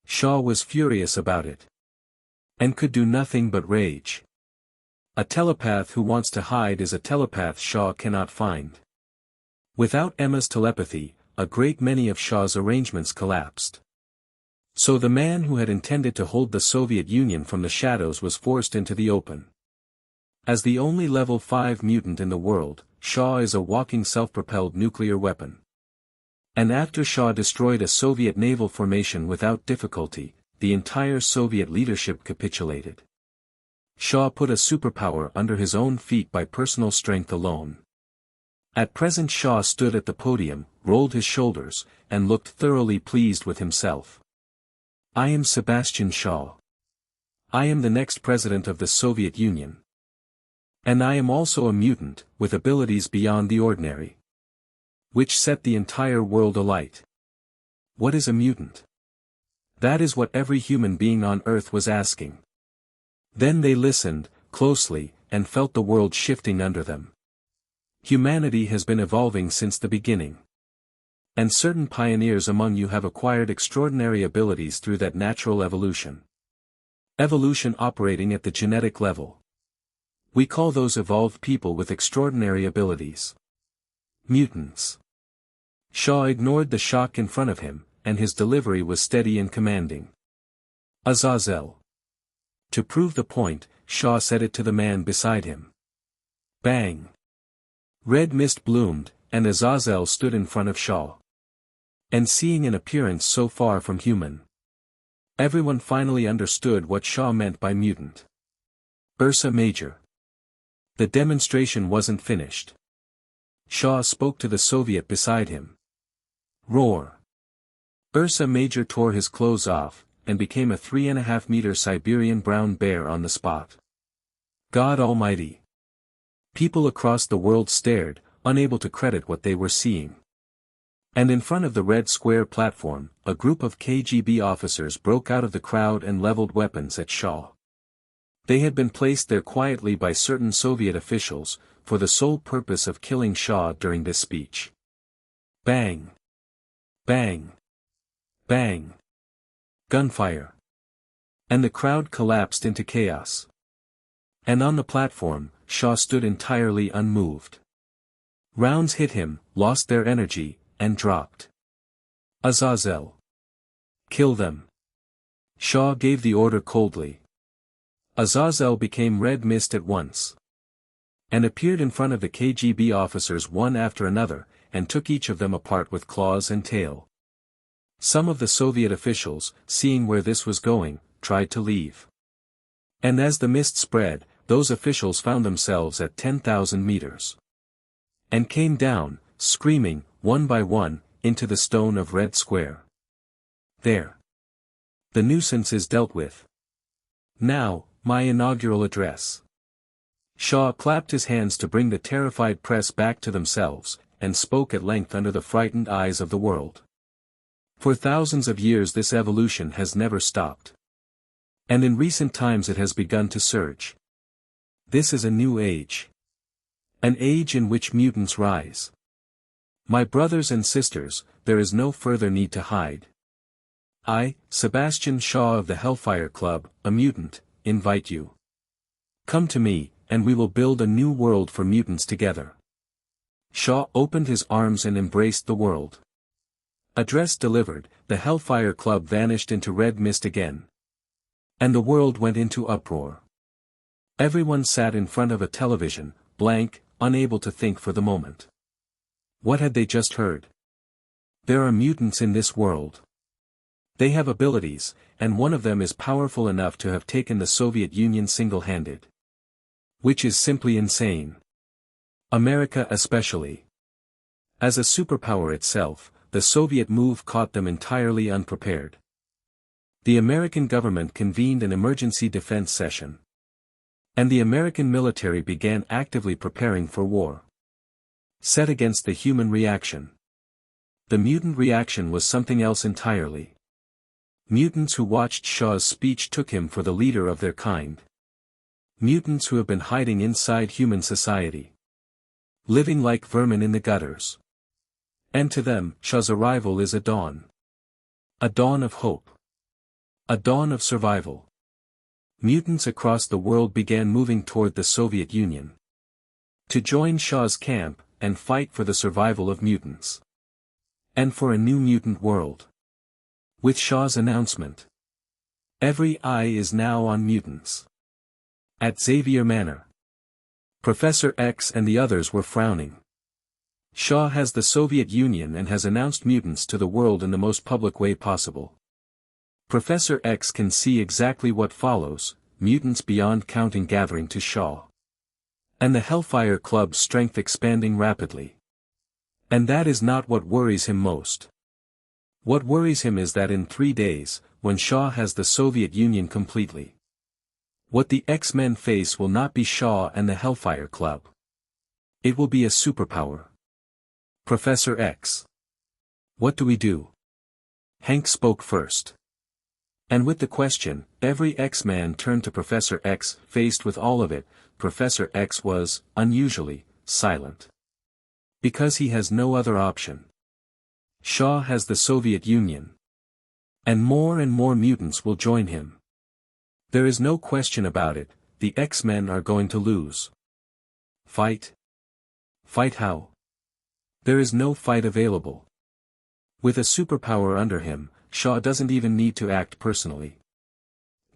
Shaw was furious about it, and could do nothing but rage. A telepath who wants to hide is a telepath Shaw cannot find. Without Emma's telepathy, a great many of Shaw's arrangements collapsed. So the man who had intended to hold the Soviet Union from the shadows was forced into the open. As the only level 5 mutant in the world, Shaw is a walking self-propelled nuclear weapon. And after Shaw destroyed a Soviet naval formation without difficulty, the entire Soviet leadership capitulated. Shaw put a superpower under his own feet by personal strength alone. At present Shaw stood at the podium, rolled his shoulders, and looked thoroughly pleased with himself. I am Sebastian Shaw. I am the next president of the Soviet Union. And I am also a mutant, with abilities beyond the ordinary, which set the entire world alight. What is a mutant? That is what every human being on Earth was asking. Then they listened, closely, and felt the world shifting under them. Humanity has been evolving since the beginning. And certain pioneers among you have acquired extraordinary abilities through that natural evolution. Evolution operating at the genetic level. We call those evolved people with extraordinary abilities mutants. Shaw ignored the shock in front of him, and his delivery was steady and commanding. Azazel. To prove the point, Shaw said it to the man beside him. Bang! Red mist bloomed, and Azazel stood in front of Shaw. And seeing an appearance so far from human, everyone finally understood what Shaw meant by mutant. Ursa Major. The demonstration wasn't finished. Shaw spoke to the Soviet beside him. Roar. Ursa Major tore his clothes off, and became a 3.5-meter Siberian brown bear on the spot. God Almighty! People across the world stared, unable to credit what they were seeing. And in front of the Red Square platform, a group of KGB officers broke out of the crowd and leveled weapons at Shaw. They had been placed there quietly by certain Soviet officials, for the sole purpose of killing Shaw during this speech. Bang! Bang! Bang! Gunfire. And the crowd collapsed into chaos. And on the platform, Shaw stood entirely unmoved. Rounds hit him, lost their energy, and dropped. Azazel. Kill them. Shaw gave the order coldly. Azazel became red mist at once, and appeared in front of the KGB officers one after another, and took each of them apart with claws and tail. Some of the Soviet officials, seeing where this was going, tried to leave. And as the mist spread, those officials found themselves at 10,000 meters. And came down, screaming, one by one, into the stone of Red Square. There. The nuisance is dealt with. Now, my inaugural address. Shaw clapped his hands to bring the terrified press back to themselves, and spoke at length under the frightened eyes of the world. For thousands of years this evolution has never stopped. And in recent times it has begun to surge. This is a new age. An age in which mutants rise. My brothers and sisters, there is no further need to hide. I, Sebastian Shaw of the Hellfire Club, a mutant, invite you. Come to me, and we will build a new world for mutants together. Shaw opened his arms and embraced the world. Address delivered, the Hellfire Club vanished into red mist again. And the world went into uproar. Everyone sat in front of a television, blank, unable to think for the moment. What had they just heard? There are mutants in this world. They have abilities, and one of them is powerful enough to have taken the Soviet Union single-handed. Which is simply insane. America especially. As a superpower itself, the Soviet move caught them entirely unprepared. The American government convened an emergency defense session. And the American military began actively preparing for war. Set against the human reaction. The mutant reaction was something else entirely. Mutants who watched Shaw's speech took him for the leader of their kind. Mutants who have been hiding inside human society. Living like vermin in the gutters. And to them, Shaw's arrival is a dawn. A dawn of hope. A dawn of survival. Mutants across the world began moving toward the Soviet Union. To join Shaw's camp, and fight for the survival of mutants. And for a new mutant world. With Shaw's announcement. Every eye is now on mutants. At Xavier Manor. Professor X and the others were frowning. Shaw has the Soviet Union and has announced mutants to the world in the most public way possible. Professor X can see exactly what follows, mutants beyond counting gathering to Shaw. And the Hellfire Club's strength expanding rapidly. And that is not what worries him most. What worries him is that in 3 days, when Shaw has the Soviet Union completely. What the X-Men face will not be Shaw and the Hellfire Club. It will be a superpower. Professor X. What do we do? Hank spoke first. And with the question, every X-Man turned to Professor X. Faced with all of it, Professor X was, unusually, silent. Because he has no other option. Shaw has the Soviet Union. And more mutants will join him. There is no question about it, the X-Men are going to lose. Fight? Fight how? There is no fight available. With a superpower under him, Shaw doesn't even need to act personally.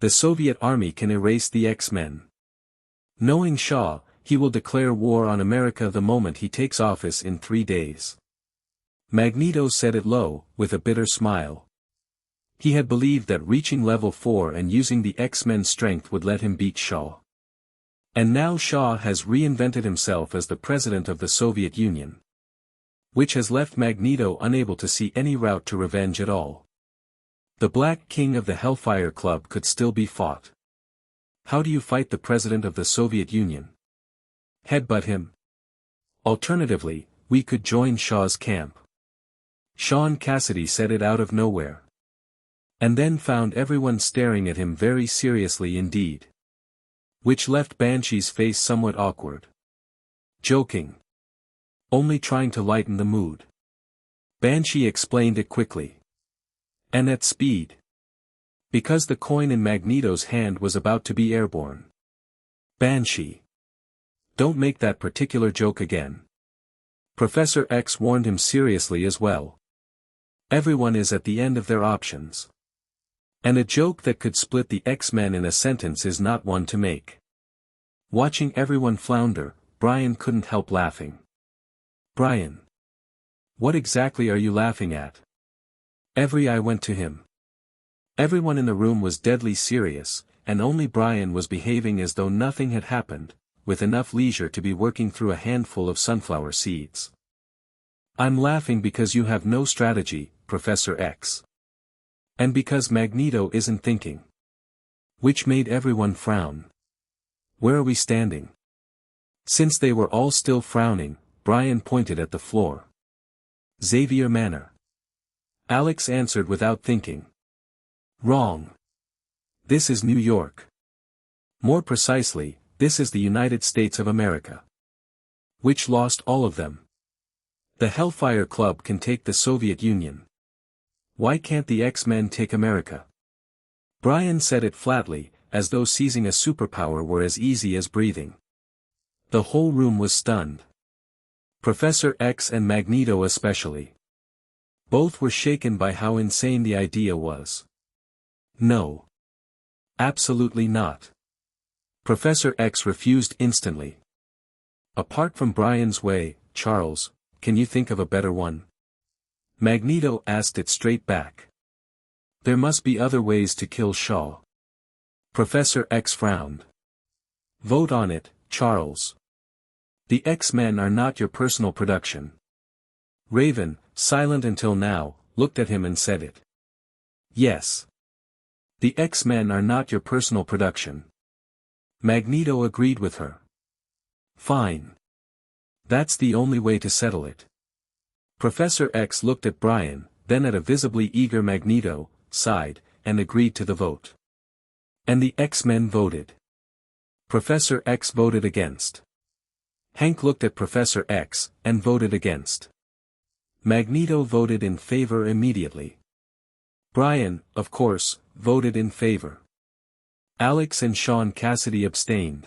The Soviet army can erase the X-Men. Knowing Shaw, he will declare war on America the moment he takes office in 3 days. Magneto said it low, with a bitter smile. He had believed that reaching level 4 and using the X-Men's strength would let him beat Shaw. And now Shaw has reinvented himself as the president of the Soviet Union. Which has left Magneto unable to see any route to revenge at all. The Black King of the Hellfire Club could still be fought. How do you fight the president of the Soviet Union? Headbutt him? Alternatively, we could join Shaw's camp. Sean Cassidy said it out of nowhere. And then found everyone staring at him very seriously indeed. Which left Banshee's face somewhat awkward. Joking. Only trying to lighten the mood. Banshee explained it quickly. And at speed. Because the coin in Magneto's hand was about to be airborne. Banshee. Don't make that particular joke again. Professor X warned him seriously as well. Everyone is at the end of their options. And a joke that could split the X-Men in a sentence is not one to make. Watching everyone flounder, Brian couldn't help laughing. Brian. What exactly are you laughing at? Every eye went to him. Everyone in the room was deadly serious, and only Brian was behaving as though nothing had happened, with enough leisure to be working through a handful of sunflower seeds. I'm laughing because you have no strategy, Professor X. And because Magneto isn't thinking. Which made everyone frown. Where are we standing? Since they were all still frowning, Brian pointed at the floor. Xavier Manor. Alex answered without thinking. Wrong. This is New York. More precisely, this is the United States of America. Which lost all of them. The Hellfire Club can take the Soviet Union. Why can't the X-Men take America? Brian said it flatly, as though seizing a superpower were as easy as breathing. The whole room was stunned. Professor X and Magneto especially. Both were shaken by how insane the idea was. No. Absolutely not. Professor X refused instantly. Apart from Brian's way, Charles, can you think of a better one? Magneto asked it straight back. There must be other ways to kill Shaw. Professor X frowned. Vote on it, Charles. The X-Men are not your personal production. Raven, silent until now, looked at him and said it. Yes. The X-Men are not your personal production. Magneto agreed with her. Fine. That's the only way to settle it. Professor X looked at Brian, then at a visibly eager Magneto, sighed, and agreed to the vote. And the X-Men voted. Professor X voted against. Hank looked at Professor X, and voted against. Magneto voted in favor immediately. Brian, of course, voted in favor. Alex and Sean Cassidy abstained.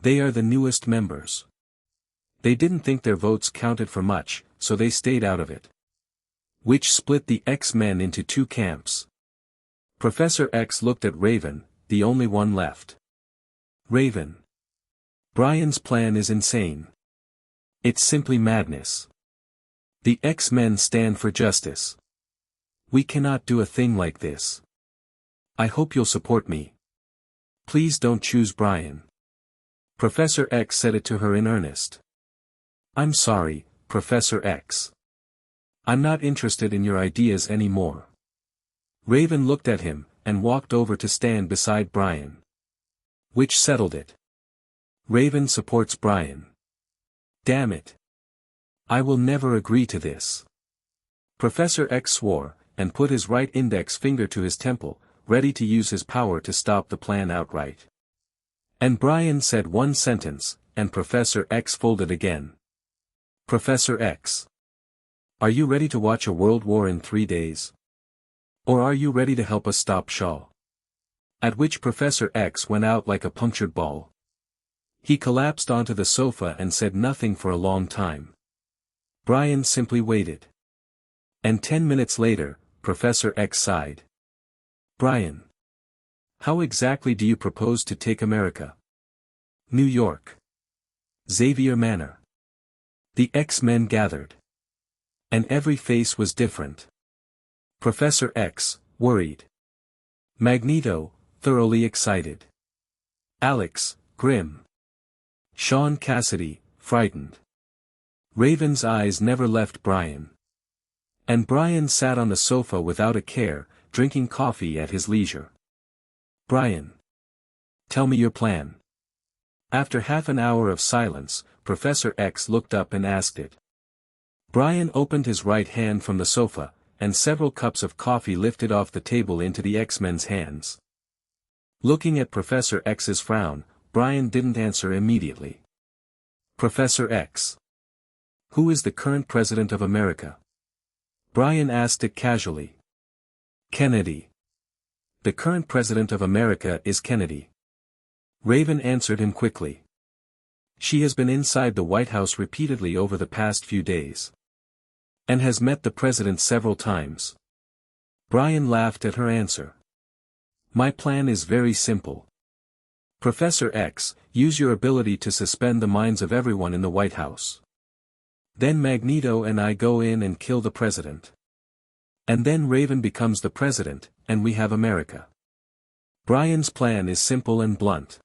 They are the newest members. They didn't think their votes counted for much, so they stayed out of it. Which split the X-Men into two camps. Professor X looked at Raven, the only one left. Raven. Brian's plan is insane. It's simply madness. The X-Men stand for justice. We cannot do a thing like this. I hope you'll support me. Please don't choose Brian. Professor X said it to her in earnest. I'm sorry, Professor X. I'm not interested in your ideas anymore. Raven looked at him, and walked over to stand beside Brian. Which settled it. Raven supports Brian. Damn it. I will never agree to this. Professor X swore, and put his right index finger to his temple, ready to use his power to stop the plan outright. And Brian said one sentence, and Professor X folded again. Professor X. Are you ready to watch a world war in 3 days? Or are you ready to help us stop Shaw? At which Professor X went out like a punctured ball. He collapsed onto the sofa and said nothing for a long time. Brian simply waited. And 10 minutes later, Professor X sighed. Brian. How exactly do you propose to take America? New York. Xavier Manor. The X-Men gathered. And every face was different. Professor X, worried. Magneto, thoroughly excited. Alex, grim. Sean Cassidy, frightened. Raven's eyes never left Brian. And Brian sat on the sofa without a care, drinking coffee at his leisure. Brian. Tell me your plan. After half an hour of silence, Professor X looked up and asked it. Brian opened his right hand from the sofa, and several cups of coffee lifted off the table into the X-Men's hands. Looking at Professor X's frown, Brian didn't answer immediately. Professor X. Who is the current president of America? Brian asked it casually. Kennedy. The current president of America is Kennedy. Raven answered him quickly. She has been inside the White House repeatedly over the past few days. And has met the president several times. Brian laughed at her answer. My plan is very simple. Professor X, use your ability to suspend the minds of everyone in the White House. Then Magneto and I go in and kill the president. And then Raven becomes the president, and we have America. Brian's plan is simple and blunt.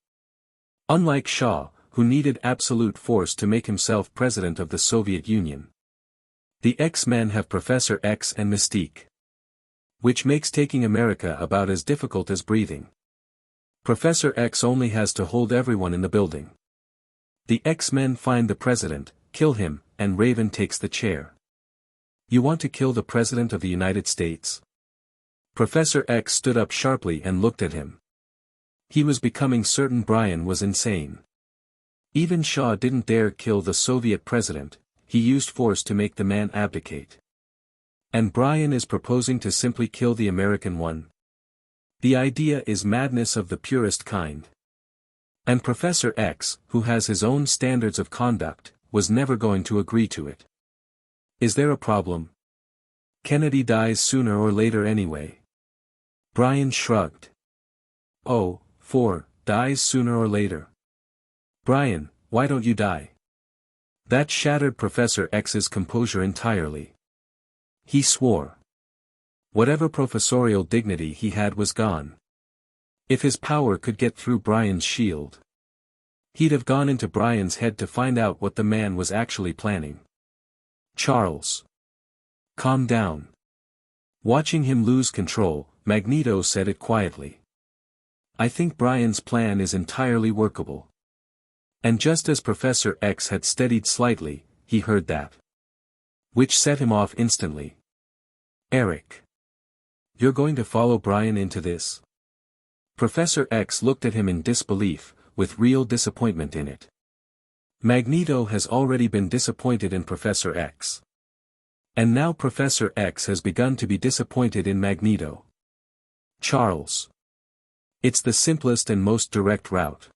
Unlike Shaw, who needed absolute force to make himself president of the Soviet Union. The X-Men have Professor X and Mystique. Which makes taking America about as difficult as breathing. Professor X only has to hold everyone in the building. The X-Men find the president, kill him, and Raven takes the chair. You want to kill the President of the United States? Professor X stood up sharply and looked at him. He was becoming certain Brian was insane. Even Shaw didn't dare kill the Soviet president, he used force to make the man abdicate. And Brian is proposing to simply kill the American one. The idea is madness of the purest kind. And Professor X, who has his own standards of conduct, was never going to agree to it. Is there a problem? Kennedy dies sooner or later anyway. Brian shrugged. Oh, dies sooner or later. Brian, why don't you die? That shattered Professor X's composure entirely. He swore. Whatever professorial dignity he had was gone. If his power could get through Brian's shield, he'd have gone into Brian's head to find out what the man was actually planning. Charles. Calm down. Watching him lose control, Magneto said it quietly. I think Brian's plan is entirely workable. And just as Professor X had steadied slightly, he heard that, which set him off instantly. Eric. You're going to follow Brian into this? Professor X looked at him in disbelief, with real disappointment in it. Magneto has already been disappointed in Professor X. And now Professor X has begun to be disappointed in Magneto. Charles. It's the simplest and most direct route.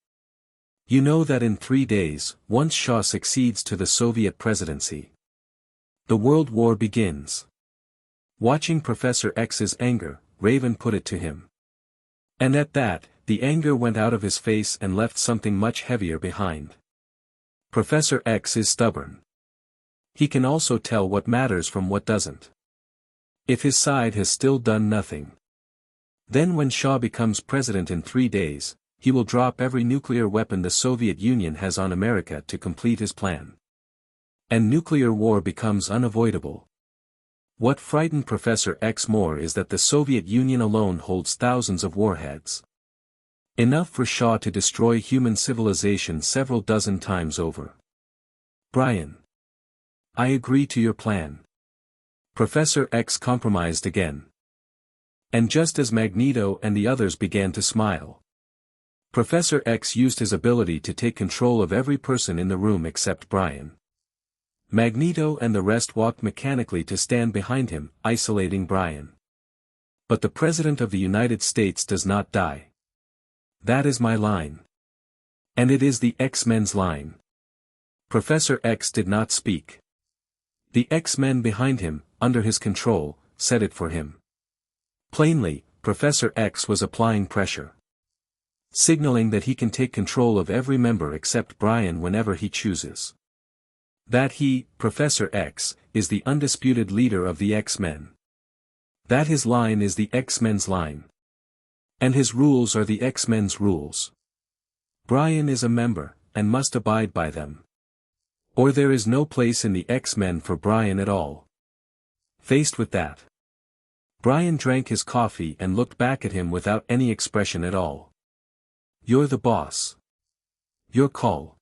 You know that in 3 days, once Shaw succeeds to the Soviet presidency, the World War begins. Watching Professor X's anger, Raven put it to him. And at that, the anger went out of his face and left something much heavier behind. Professor X is stubborn. He can also tell what matters from what doesn't. If his side has still done nothing, then when Shaw becomes president in 3 days, he will drop every nuclear weapon the Soviet Union has on America to complete his plan. And nuclear war becomes unavoidable. What frightened Professor X more is that the Soviet Union alone holds thousands of warheads. Enough for Shaw to destroy human civilization several dozen times over. Brian. I agree to your plan. Professor X compromised again. And just as Magneto and the others began to smile, Professor X used his ability to take control of every person in the room except Brian. Magneto and the rest walked mechanically to stand behind him, isolating Brian. But the President of the United States does not die. That is my line. And it is the X-Men's line. Professor X did not speak. The X-Men behind him, under his control, said it for him. Plainly, Professor X was applying pressure, signaling that he can take control of every member except Brian whenever he chooses. That he, Professor X, is the undisputed leader of the X-Men. That his line is the X-Men's line. And his rules are the X-Men's rules. Brian is a member, and must abide by them. Or there is no place in the X-Men for Brian at all. Faced with that, Brian drank his coffee and looked back at him without any expression at all. You're the boss. Your call.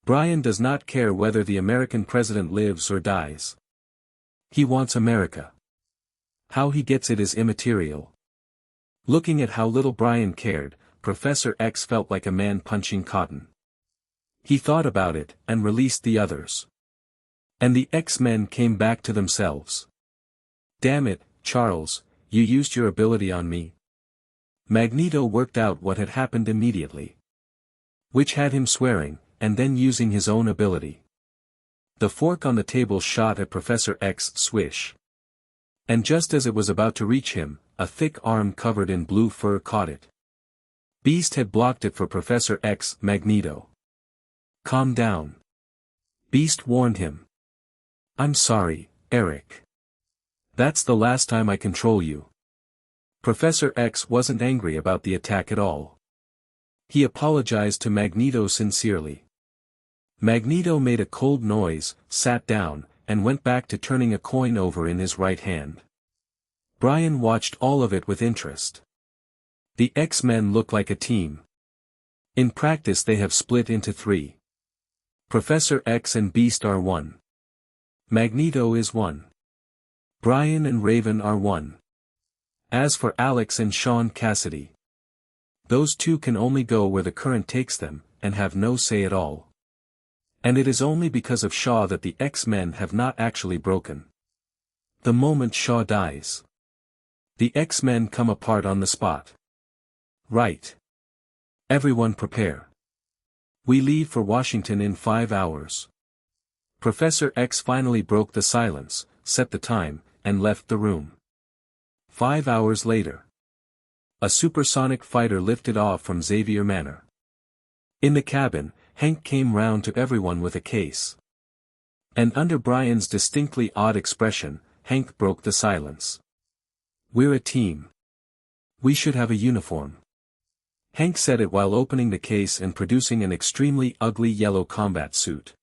Brian does not care whether the American president lives or dies. He wants America. How he gets it is immaterial. Looking at how little Brian cared, Professor X felt like a man punching cotton. He thought about it, and released the others. And the X-Men came back to themselves. Damn it, Charles, you used your ability on me. Magneto worked out what had happened immediately, which had him swearing, and then using his own ability. The fork on the table shot at Professor X, swish. And just as it was about to reach him, a thick arm covered in blue fur caught it. Beast had blocked it for Professor X, Magneto. Calm down. Beast warned him. I'm sorry, Eric. That's the last time I control you. Professor X wasn't angry about the attack at all. He apologized to Magneto sincerely. Magneto made a cold noise, sat down, and went back to turning a coin over in his right hand. Brian watched all of it with interest. The X-Men look like a team. In practice they have split into 3. Professor X and Beast are 1. Magneto is 1. Brian and Raven are 1. As for Alex and Sean Cassidy, those two can only go where the current takes them, and have no say at all. And it is only because of Shaw that the X-Men have not actually broken. The moment Shaw dies, the X-Men come apart on the spot. Right. Everyone prepare. We leave for Washington in 5 hours. Professor X finally broke the silence, set the time, and left the room. 5 hours later, a supersonic fighter lifted off from Xavier Manor. In the cabin, Hank came round to everyone with a case. And under Brian's distinctly odd expression, Hank broke the silence. "We're a team. We should have a uniform." Hank said it while opening the case and producing an extremely ugly yellow combat suit.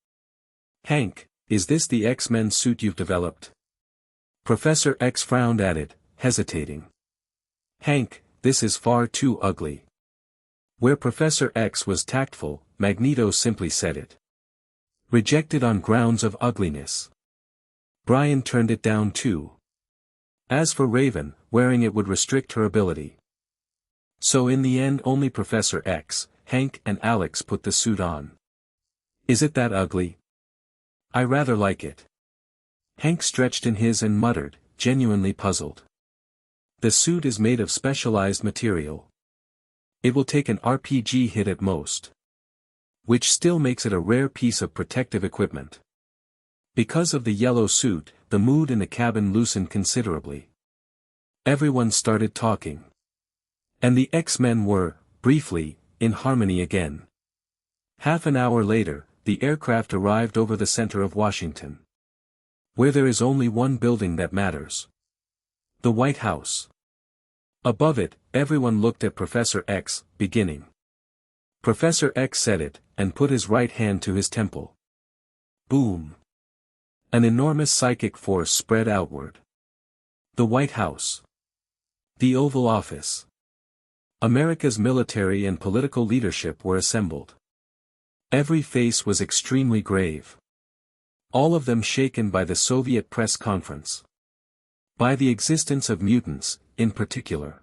"Hank, is this the X-Men suit you've developed?" Professor X frowned at it, hesitating. "Hank, this is far too ugly." Where Professor X was tactful, Magneto simply said it. "Rejected on grounds of ugliness." Brian turned it down too. As for Raven, wearing it would restrict her ability. So in the end only Professor X, Hank and Alex put the suit on. "Is it that ugly?" "I rather like it." Hank stretched in his and muttered, genuinely puzzled. "The suit is made of specialized material. It will take an RPG hit at most. Which still makes it a rare piece of protective equipment." Because of the yellow suit, the mood in the cabin loosened considerably. Everyone started talking. And the X-Men were, briefly, in harmony again. Half an hour later, the aircraft arrived over the center of Washington. Where there is only one building that matters. The White House. Above it, everyone looked at Professor X, beginning. Professor X said it, and put his right hand to his temple. Boom. An enormous psychic force spread outward. The White House. The Oval Office. America's military and political leadership were assembled. Every face was extremely grave. All of them shaken by the Soviet press conference. By the existence of mutants, in particular.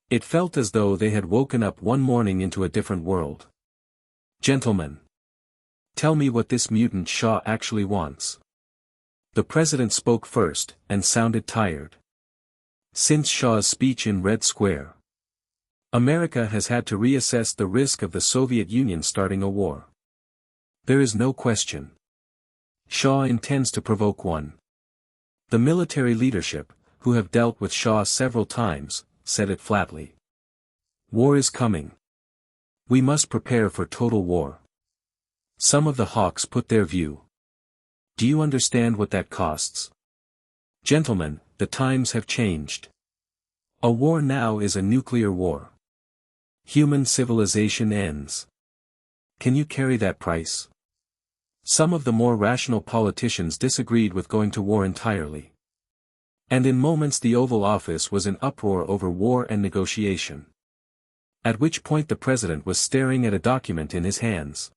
It felt as though they had woken up one morning into a different world. "Gentlemen. Tell me what this mutant Shaw actually wants." The president spoke first, and sounded tired. Since Shaw's speech in Red Square, America has had to reassess the risk of the Soviet Union starting a war. There is no question. Shaw intends to provoke one. The military leadership, who have dealt with Shaw several times, said it flatly. War is coming. We must prepare for total war. Some of the hawks put their view. Do you understand what that costs? Gentlemen, the times have changed. A war now is a nuclear war. Human civilization ends. Can you carry that price? Some of the more rational politicians disagreed with going to war entirely. And in moments the Oval Office was in uproar over war and negotiation. At which point the president was staring at a document in his hands.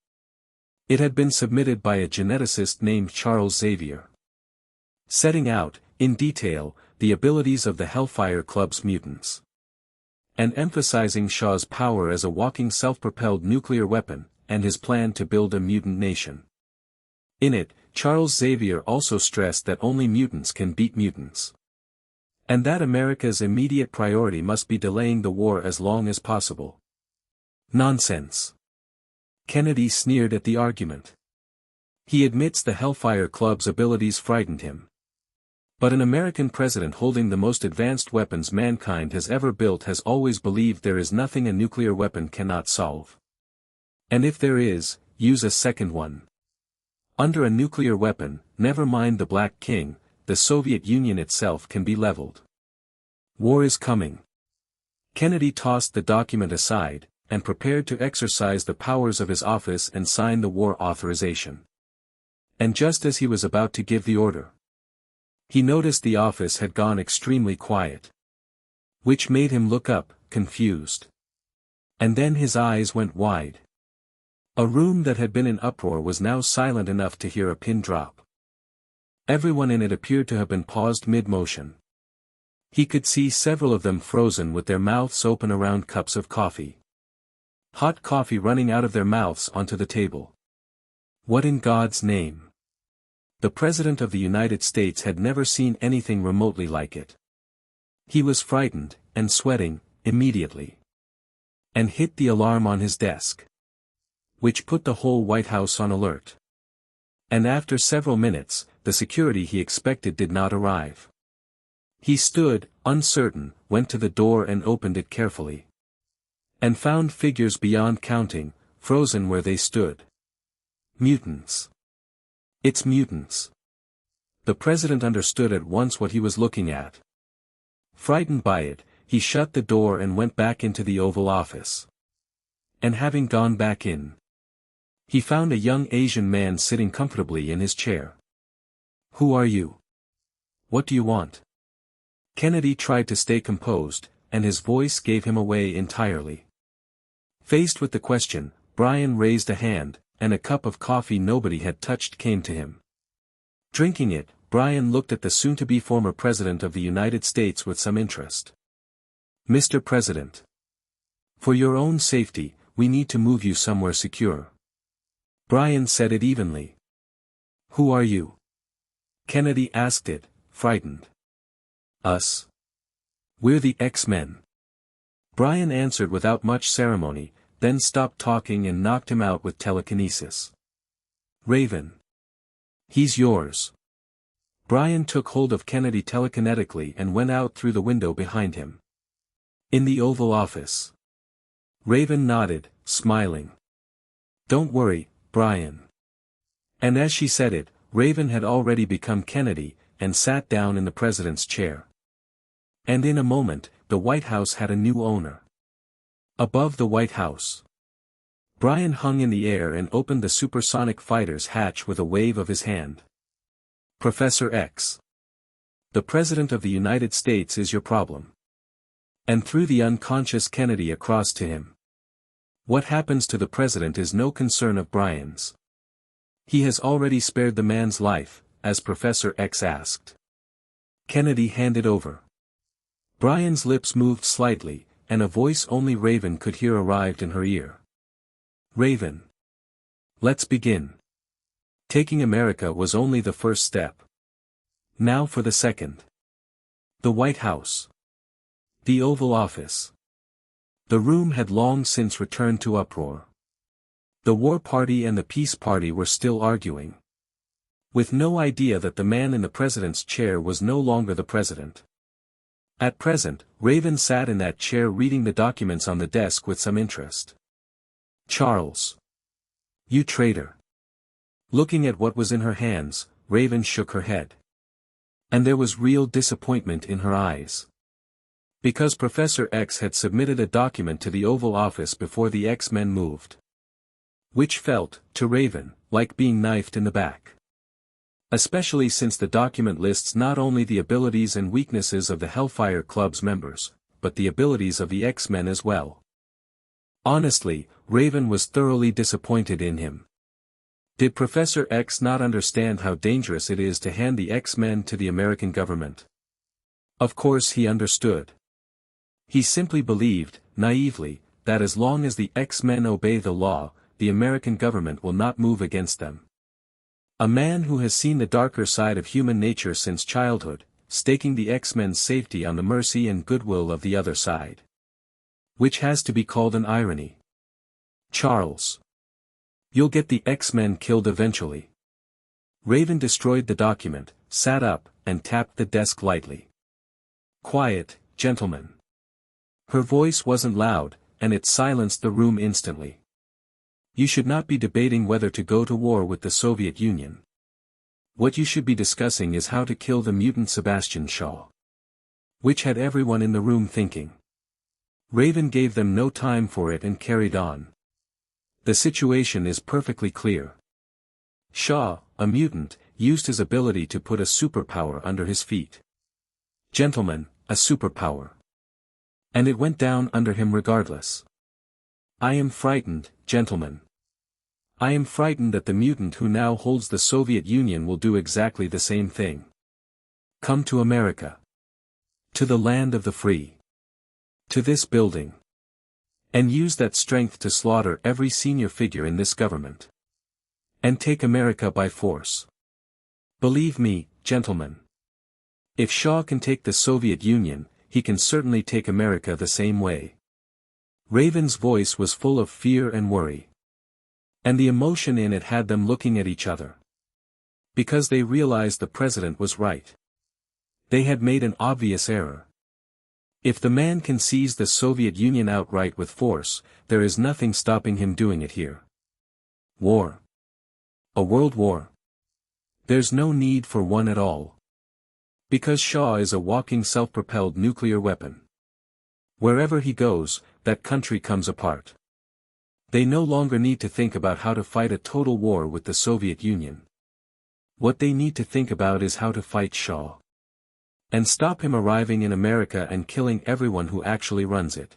It had been submitted by a geneticist named Charles Xavier. Setting out, in detail, the abilities of the Hellfire Club's mutants. And emphasizing Shaw's power as a walking self-propelled nuclear weapon, and his plan to build a mutant nation. In it, Charles Xavier also stressed that only mutants can beat mutants. And that America's immediate priority must be delaying the war as long as possible. Nonsense. Kennedy sneered at the argument. He admits the Hellfire Club's abilities frightened him. But an American president holding the most advanced weapons mankind has ever built has always believed there is nothing a nuclear weapon cannot solve. And if there is, use a second one. Under a nuclear weapon, never mind the Black King, the Soviet Union itself can be leveled. War is coming. Kennedy tossed the document aside, and prepared to exercise the powers of his office and sign the war authorization. And just as he was about to give the order, he noticed the office had gone extremely quiet. Which made him look up, confused. And then his eyes went wide. A room that had been in uproar was now silent enough to hear a pin drop. Everyone in it appeared to have been paused mid-motion. He could see several of them frozen with their mouths open around cups of coffee. Hot coffee running out of their mouths onto the table. What in God's name? The President of the United States had never seen anything remotely like it. He was frightened, and sweating, immediately. And hit the alarm on his desk. Which put the whole White House on alert. And after several minutes, the security he expected did not arrive. He stood, uncertain, went to the door and opened it carefully. And found figures beyond counting, frozen where they stood. Mutants. It's mutants. The president understood at once what he was looking at. Frightened by it, he shut the door and went back into the Oval Office. And having gone back in, he found a young Asian man sitting comfortably in his chair. "Who are you? What do you want?" Kennedy tried to stay composed, and his voice gave him away entirely. Faced with the question, Brian raised a hand, and a cup of coffee nobody had touched came to him. Drinking it, Brian looked at the soon-to-be former President of the United States with some interest. "Mr. President. For your own safety, we need to move you somewhere secure." Brian said it evenly. "Who are you?" Kennedy asked it, frightened. "Us. We're the X-Men." Brian answered without much ceremony, then stopped talking and knocked him out with telekinesis. "Raven. He's yours." Brian took hold of Kennedy telekinetically and went out through the window behind him. In the Oval Office. Raven nodded, smiling. "Don't worry, Brian." And as she said it, Raven had already become Kennedy, and sat down in the president's chair. And in a moment, the White House had a new owner. Above the White House, Brian hung in the air and opened the supersonic fighter's hatch with a wave of his hand. "Professor X. The President of the United States is your problem." And threw the unconscious Kennedy across to him. What happens to the president is no concern of Brian's. He has already spared the man's life, as Professor X asked. Kennedy handed over. Brian's lips moved slightly, and a voice only Raven could hear arrived in her ear. "Raven. Let's begin. Taking America was only the first step. Now for the second." The White House. The Oval Office. The room had long since returned to uproar. The War Party and the Peace Party were still arguing. With no idea that the man in the president's chair was no longer the president. At present, Raven sat in that chair reading the documents on the desk with some interest. "Charles. You traitor." Looking at what was in her hands, Raven shook her head. And there was real disappointment in her eyes. Because Professor X had submitted a document to the Oval Office before the X-Men moved. Which felt, to Raven, like being knifed in the back. Especially since the document lists not only the abilities and weaknesses of the Hellfire Club's members, but the abilities of the X-Men as well. Honestly, Raven was thoroughly disappointed in him. Did Professor X not understand how dangerous it is to hand the X-Men to the American government? Of course he understood. He simply believed, naively, that as long as the X-Men obey the law, the American government will not move against them. A man who has seen the darker side of human nature since childhood, staking the X-Men's safety on the mercy and goodwill of the other side. Which has to be called an irony. "Charles. You'll get the X-Men killed eventually." Raven destroyed the document, sat up, and tapped the desk lightly. "Quiet, gentlemen." Her voice wasn't loud, and it silenced the room instantly. You should not be debating whether to go to war with the Soviet Union. What you should be discussing is how to kill the mutant Sebastian Shaw. Which had everyone in the room thinking. Raven gave them no time for it and carried on. The situation is perfectly clear. Shaw, a mutant, used his ability to put a superpower under his feet. Gentlemen, a superpower. And it went down under him regardless. I am frightened, gentlemen. I am frightened that the mutant who now holds the Soviet Union will do exactly the same thing. Come to America. To the land of the free. To this building. And use that strength to slaughter every senior figure in this government. And take America by force. Believe me, gentlemen. If Shaw can take the Soviet Union, he can certainly take America the same way. Raven's voice was full of fear and worry. And the emotion in it had them looking at each other. Because they realized the president was right. They had made an obvious error. If the man can seize the Soviet Union outright with force, there is nothing stopping him doing it here. War. A world war. There's no need for one at all. Because Shaw is a walking self-propelled nuclear weapon. Wherever he goes, that country comes apart. They no longer need to think about how to fight a total war with the Soviet Union. What they need to think about is how to fight Shaw. And stop him arriving in America and killing everyone who actually runs it.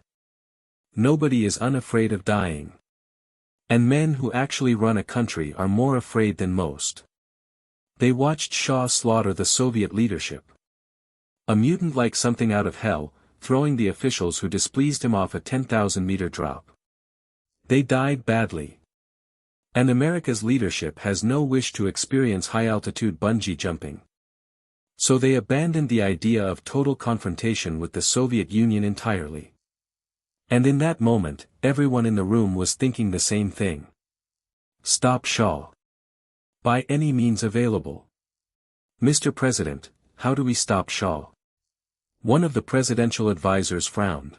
Nobody is unafraid of dying. And men who actually run a country are more afraid than most. They watched Shaw slaughter the Soviet leadership. A mutant like something out of hell, throwing the officials who displeased him off a 10,000-meter drop. They died badly. And America's leadership has no wish to experience high-altitude bungee jumping. So they abandoned the idea of total confrontation with the Soviet Union entirely. And in that moment, everyone in the room was thinking the same thing. Stop Shaw. By any means available. Mr. President, how do we stop Shaw? One of the presidential advisors frowned.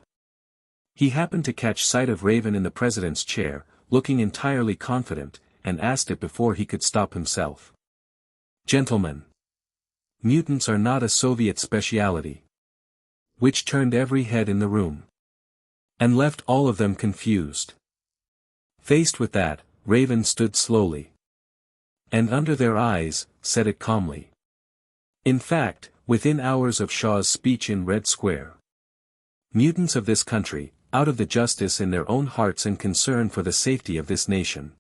He happened to catch sight of Raven in the president's chair, looking entirely confident, and asked it before he could stop himself. Gentlemen. Mutants are not a Soviet speciality. Which turned every head in the room. And left all of them confused. Faced with that, Raven stood slowly. And under their eyes, said it calmly. In fact, within hours of Shaw's speech in Red Square. Mutants of this country, out of the justice in their own hearts and concern for the safety of this nation.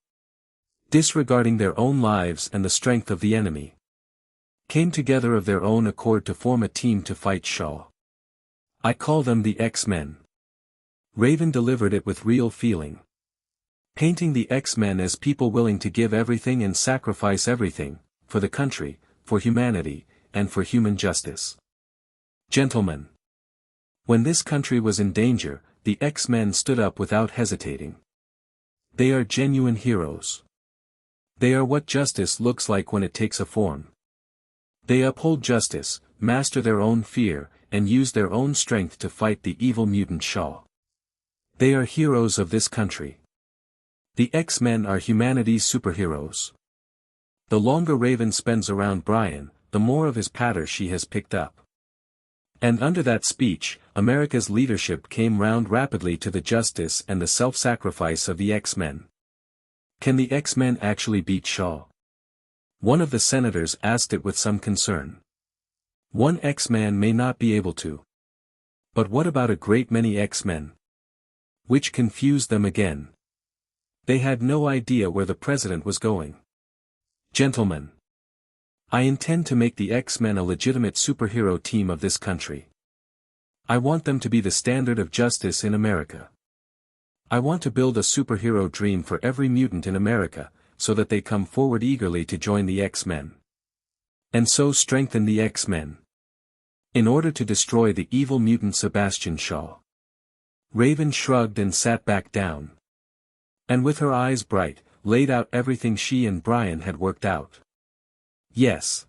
Disregarding their own lives and the strength of the enemy. Came together of their own accord to form a team to fight Shaw. I call them the X-Men. Raven delivered it with real feeling. Painting the X-Men as people willing to give everything and sacrifice everything, for the country, for humanity, and for human justice. Gentlemen. When this country was in danger, the X-Men stood up without hesitating. They are genuine heroes. They are what justice looks like when it takes a form. They uphold justice, master their own fear, and use their own strength to fight the evil mutant Shaw. They are heroes of this country. The X-Men are humanity's superheroes. The longer Raven spends around Brian, the more of his patter she has picked up. And under that speech, America's leadership came round rapidly to the justice and the self-sacrifice of the X-Men. Can the X-Men actually beat Shaw? One of the senators asked it with some concern. One X-Man may not be able to. But what about a great many X-Men? Which confused them again. They had no idea where the president was going. Gentlemen. I intend to make the X-Men a legitimate superhero team of this country. I want them to be the standard of justice in America. I want to build a superhero dream for every mutant in America, so that they come forward eagerly to join the X-Men. And so strengthen the X-Men. In order to destroy the evil mutant Sebastian Shaw. Raven shrugged and sat back down. And with her eyes bright, laid out everything she and Brian had worked out. Yes.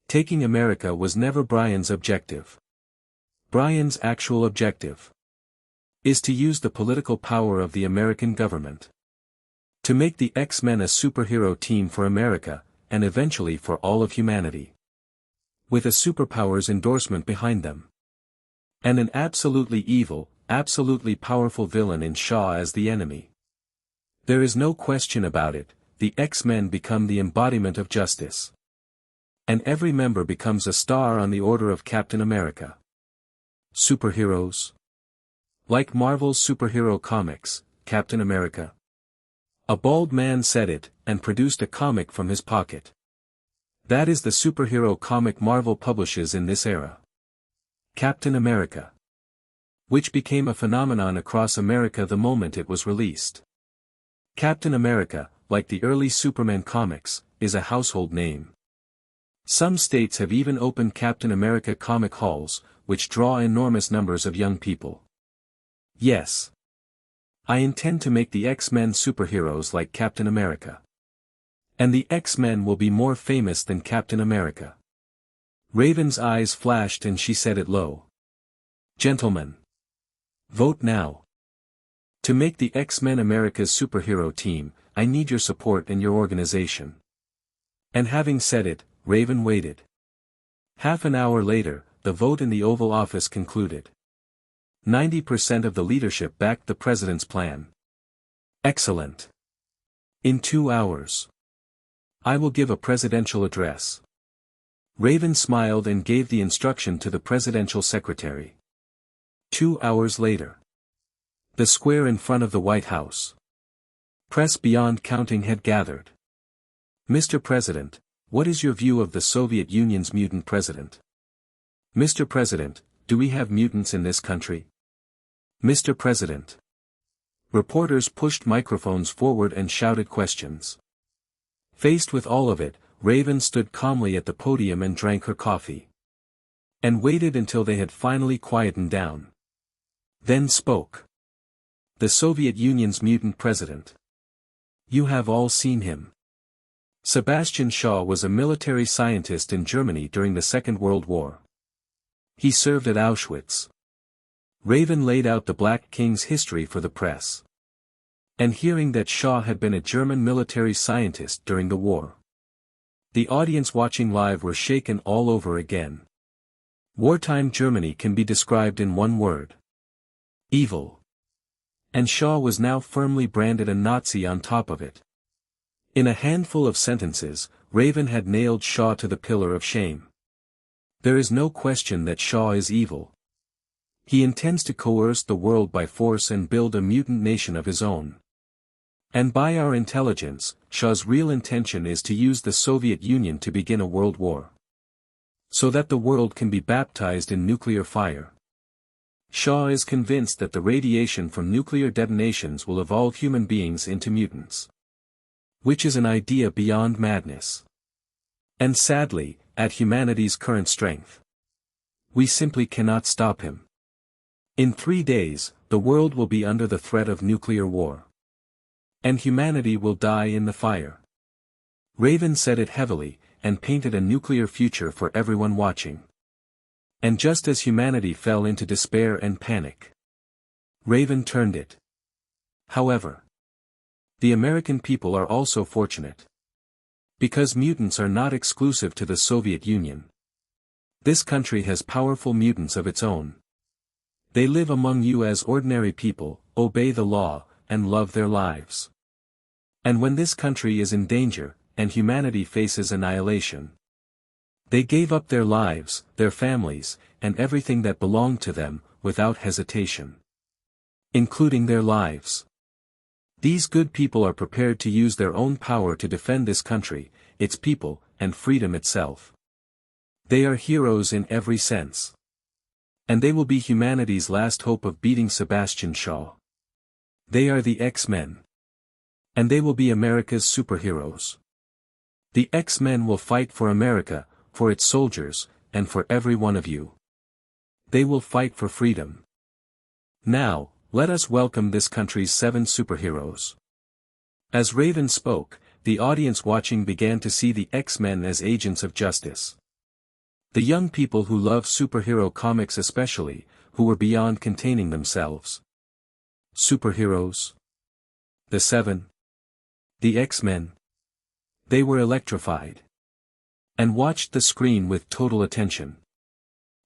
Taking America was never Brian's objective. Brian's actual objective is to use the political power of the American government. To make the X-Men a superhero team for America, and eventually for all of humanity. With a superpower's endorsement behind them. And an absolutely evil, absolutely powerful villain in Shaw as the enemy. There is no question about it, the X-Men become the embodiment of justice. And every member becomes a star on the order of Captain America. Superheroes. Like Marvel's superhero comics, Captain America. A bald man said it, and produced a comic from his pocket. That is the superhero comic Marvel publishes in this era. Captain America. Which became a phenomenon across America the moment it was released. Captain America, like the early Superman comics, is a household name. Some states have even opened Captain America comic halls, which draw enormous numbers of young people. Yes. I intend to make the X-Men superheroes like Captain America. And the X-Men will be more famous than Captain America. Raven's eyes flashed and she said it low. Gentlemen. Vote now. To make the X-Men America's superhero team, I need your support and your organization. And having said it, Raven waited. Half an hour later, the vote in the Oval Office concluded. 90% of the leadership backed the president's plan. Excellent. In 2 hours, I will give a presidential address. Raven smiled and gave the instruction to the presidential secretary. 2 hours later, the square in front of the White House. Press beyond counting had gathered. Mr. President, what is your view of the Soviet Union's mutant president? Mr. President, do we have mutants in this country? Mr. President. Reporters pushed microphones forward and shouted questions. Faced with all of it, Raven stood calmly at the podium and drank her coffee. And waited until they had finally quietened down. Then spoke. The Soviet Union's mutant president. You have all seen him. Sebastian Shaw was a military scientist in Germany during the Second World War. He served at Auschwitz. Raven laid out the Black King's history for the press. And hearing that Shaw had been a German military scientist during the war. The audience watching live were shaken all over again. Wartime Germany can be described in one word. Evil. And Shaw was now firmly branded a Nazi on top of it. In a handful of sentences, Raven had nailed Shaw to the pillar of shame. There is no question that Shaw is evil. He intends to coerce the world by force and build a mutant nation of his own. And by our intelligence, Shaw's real intention is to use the Soviet Union to begin a world war. So that the world can be baptized in nuclear fire. Shaw is convinced that the radiation from nuclear detonations will evolve human beings into mutants. Which is an idea beyond madness. And sadly, at humanity's current strength, we simply cannot stop him. In 3 days, the world will be under the threat of nuclear war. And humanity will die in the fire. Raven said it heavily, and painted a nuclear future for everyone watching. And just as humanity fell into despair and panic, Raven turned it. However, the American people are also fortunate. Because mutants are not exclusive to the Soviet Union. This country has powerful mutants of its own. They live among you as ordinary people, obey the law, and love their lives. And when this country is in danger, and humanity faces annihilation, they gave up their lives, their families, and everything that belonged to them, without hesitation. Including their lives. These good people are prepared to use their own power to defend this country, its people, and freedom itself. They are heroes in every sense. And they will be humanity's last hope of beating Sebastian Shaw. They are the X-Men. And they will be America's superheroes. The X-Men will fight for America, for its soldiers, and for every one of you. They will fight for freedom. Now, let us welcome this country's 7 superheroes. As Raven spoke, the audience watching began to see the X-Men as agents of justice. The young people who love superhero comics especially, who were beyond containing themselves. Superheroes. The 7. The X-Men. They were electrified. And watched the screen with total attention.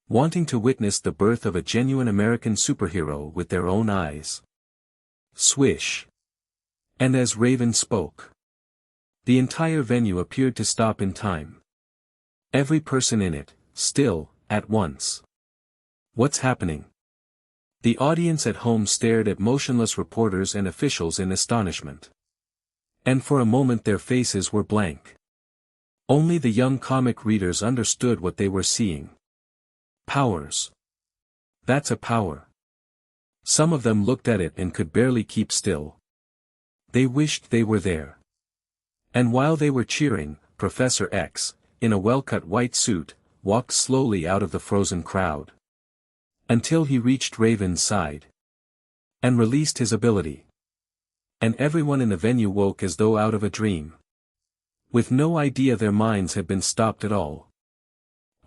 Wanting to witness the birth of a genuine American superhero with their own eyes. Swish. And as Raven spoke, the entire venue appeared to stop in time. Every person in it, still, at once. What's happening? The audience at home stared at motionless reporters and officials in astonishment. And for a moment their faces were blank. Only the young comic readers understood what they were seeing. Powers. That's a power. Some of them looked at it and could barely keep still. They wished they were there. And while they were cheering, Professor X, in a well-cut white suit, walked slowly out of the frozen crowd. Until he reached Raven's side. And released his ability. And everyone in the venue woke as though out of a dream. With no idea their minds had been stopped at all.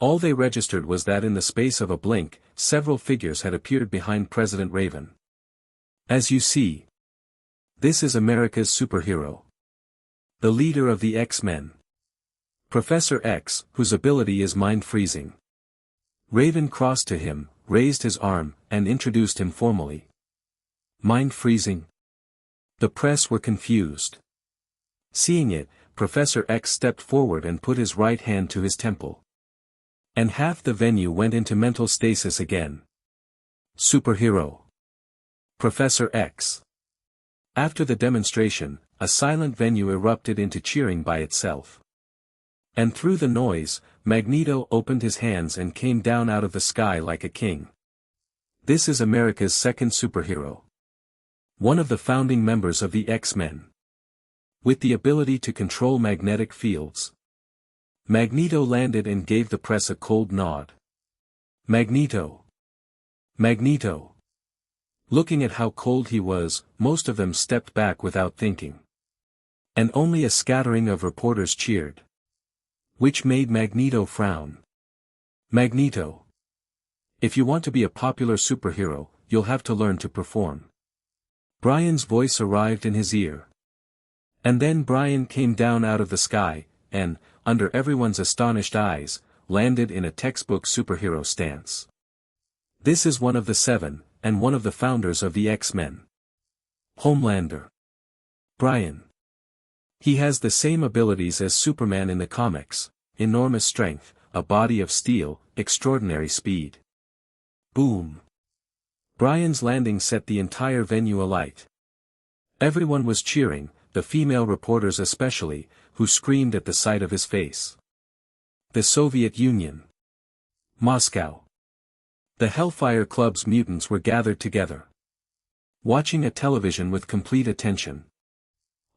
All they registered was that in the space of a blink, several figures had appeared behind President Raven. As you see, this is America's superhero. The leader of the X-Men. Professor X, whose ability is mind-freezing. Raven crossed to him, raised his arm, and introduced him formally. Mind-freezing? The press were confused. Seeing it, Professor X stepped forward and put his right hand to his temple. And half the venue went into mental stasis again. Superhero. Professor X. After the demonstration, a silent venue erupted into cheering by itself. And through the noise, Magneto opened his hands and came down out of the sky like a king. This is America's second superhero. One of the founding members of the X-Men. With the ability to control magnetic fields. Magneto landed and gave the press a cold nod. Magneto. Magneto. Looking at how cold he was, most of them stepped back without thinking. And only a scattering of reporters cheered. Which made Magneto frown. Magneto. If you want to be a popular superhero, you'll have to learn to perform. Brian's voice arrived in his ear. And then Brian came down out of the sky, and, under everyone's astonished eyes, landed in a textbook superhero stance. This is one of the seven, and one of the founders of the X-Men. Homelander. Brian. He has the same abilities as Superman in the comics, enormous strength, a body of steel, extraordinary speed. Boom. Brian's landing set the entire venue alight. Everyone was cheering, the female reporters especially, who screamed at the sight of his face. The Soviet Union. Moscow. The Hellfire Club's mutants were gathered together. Watching a television with complete attention.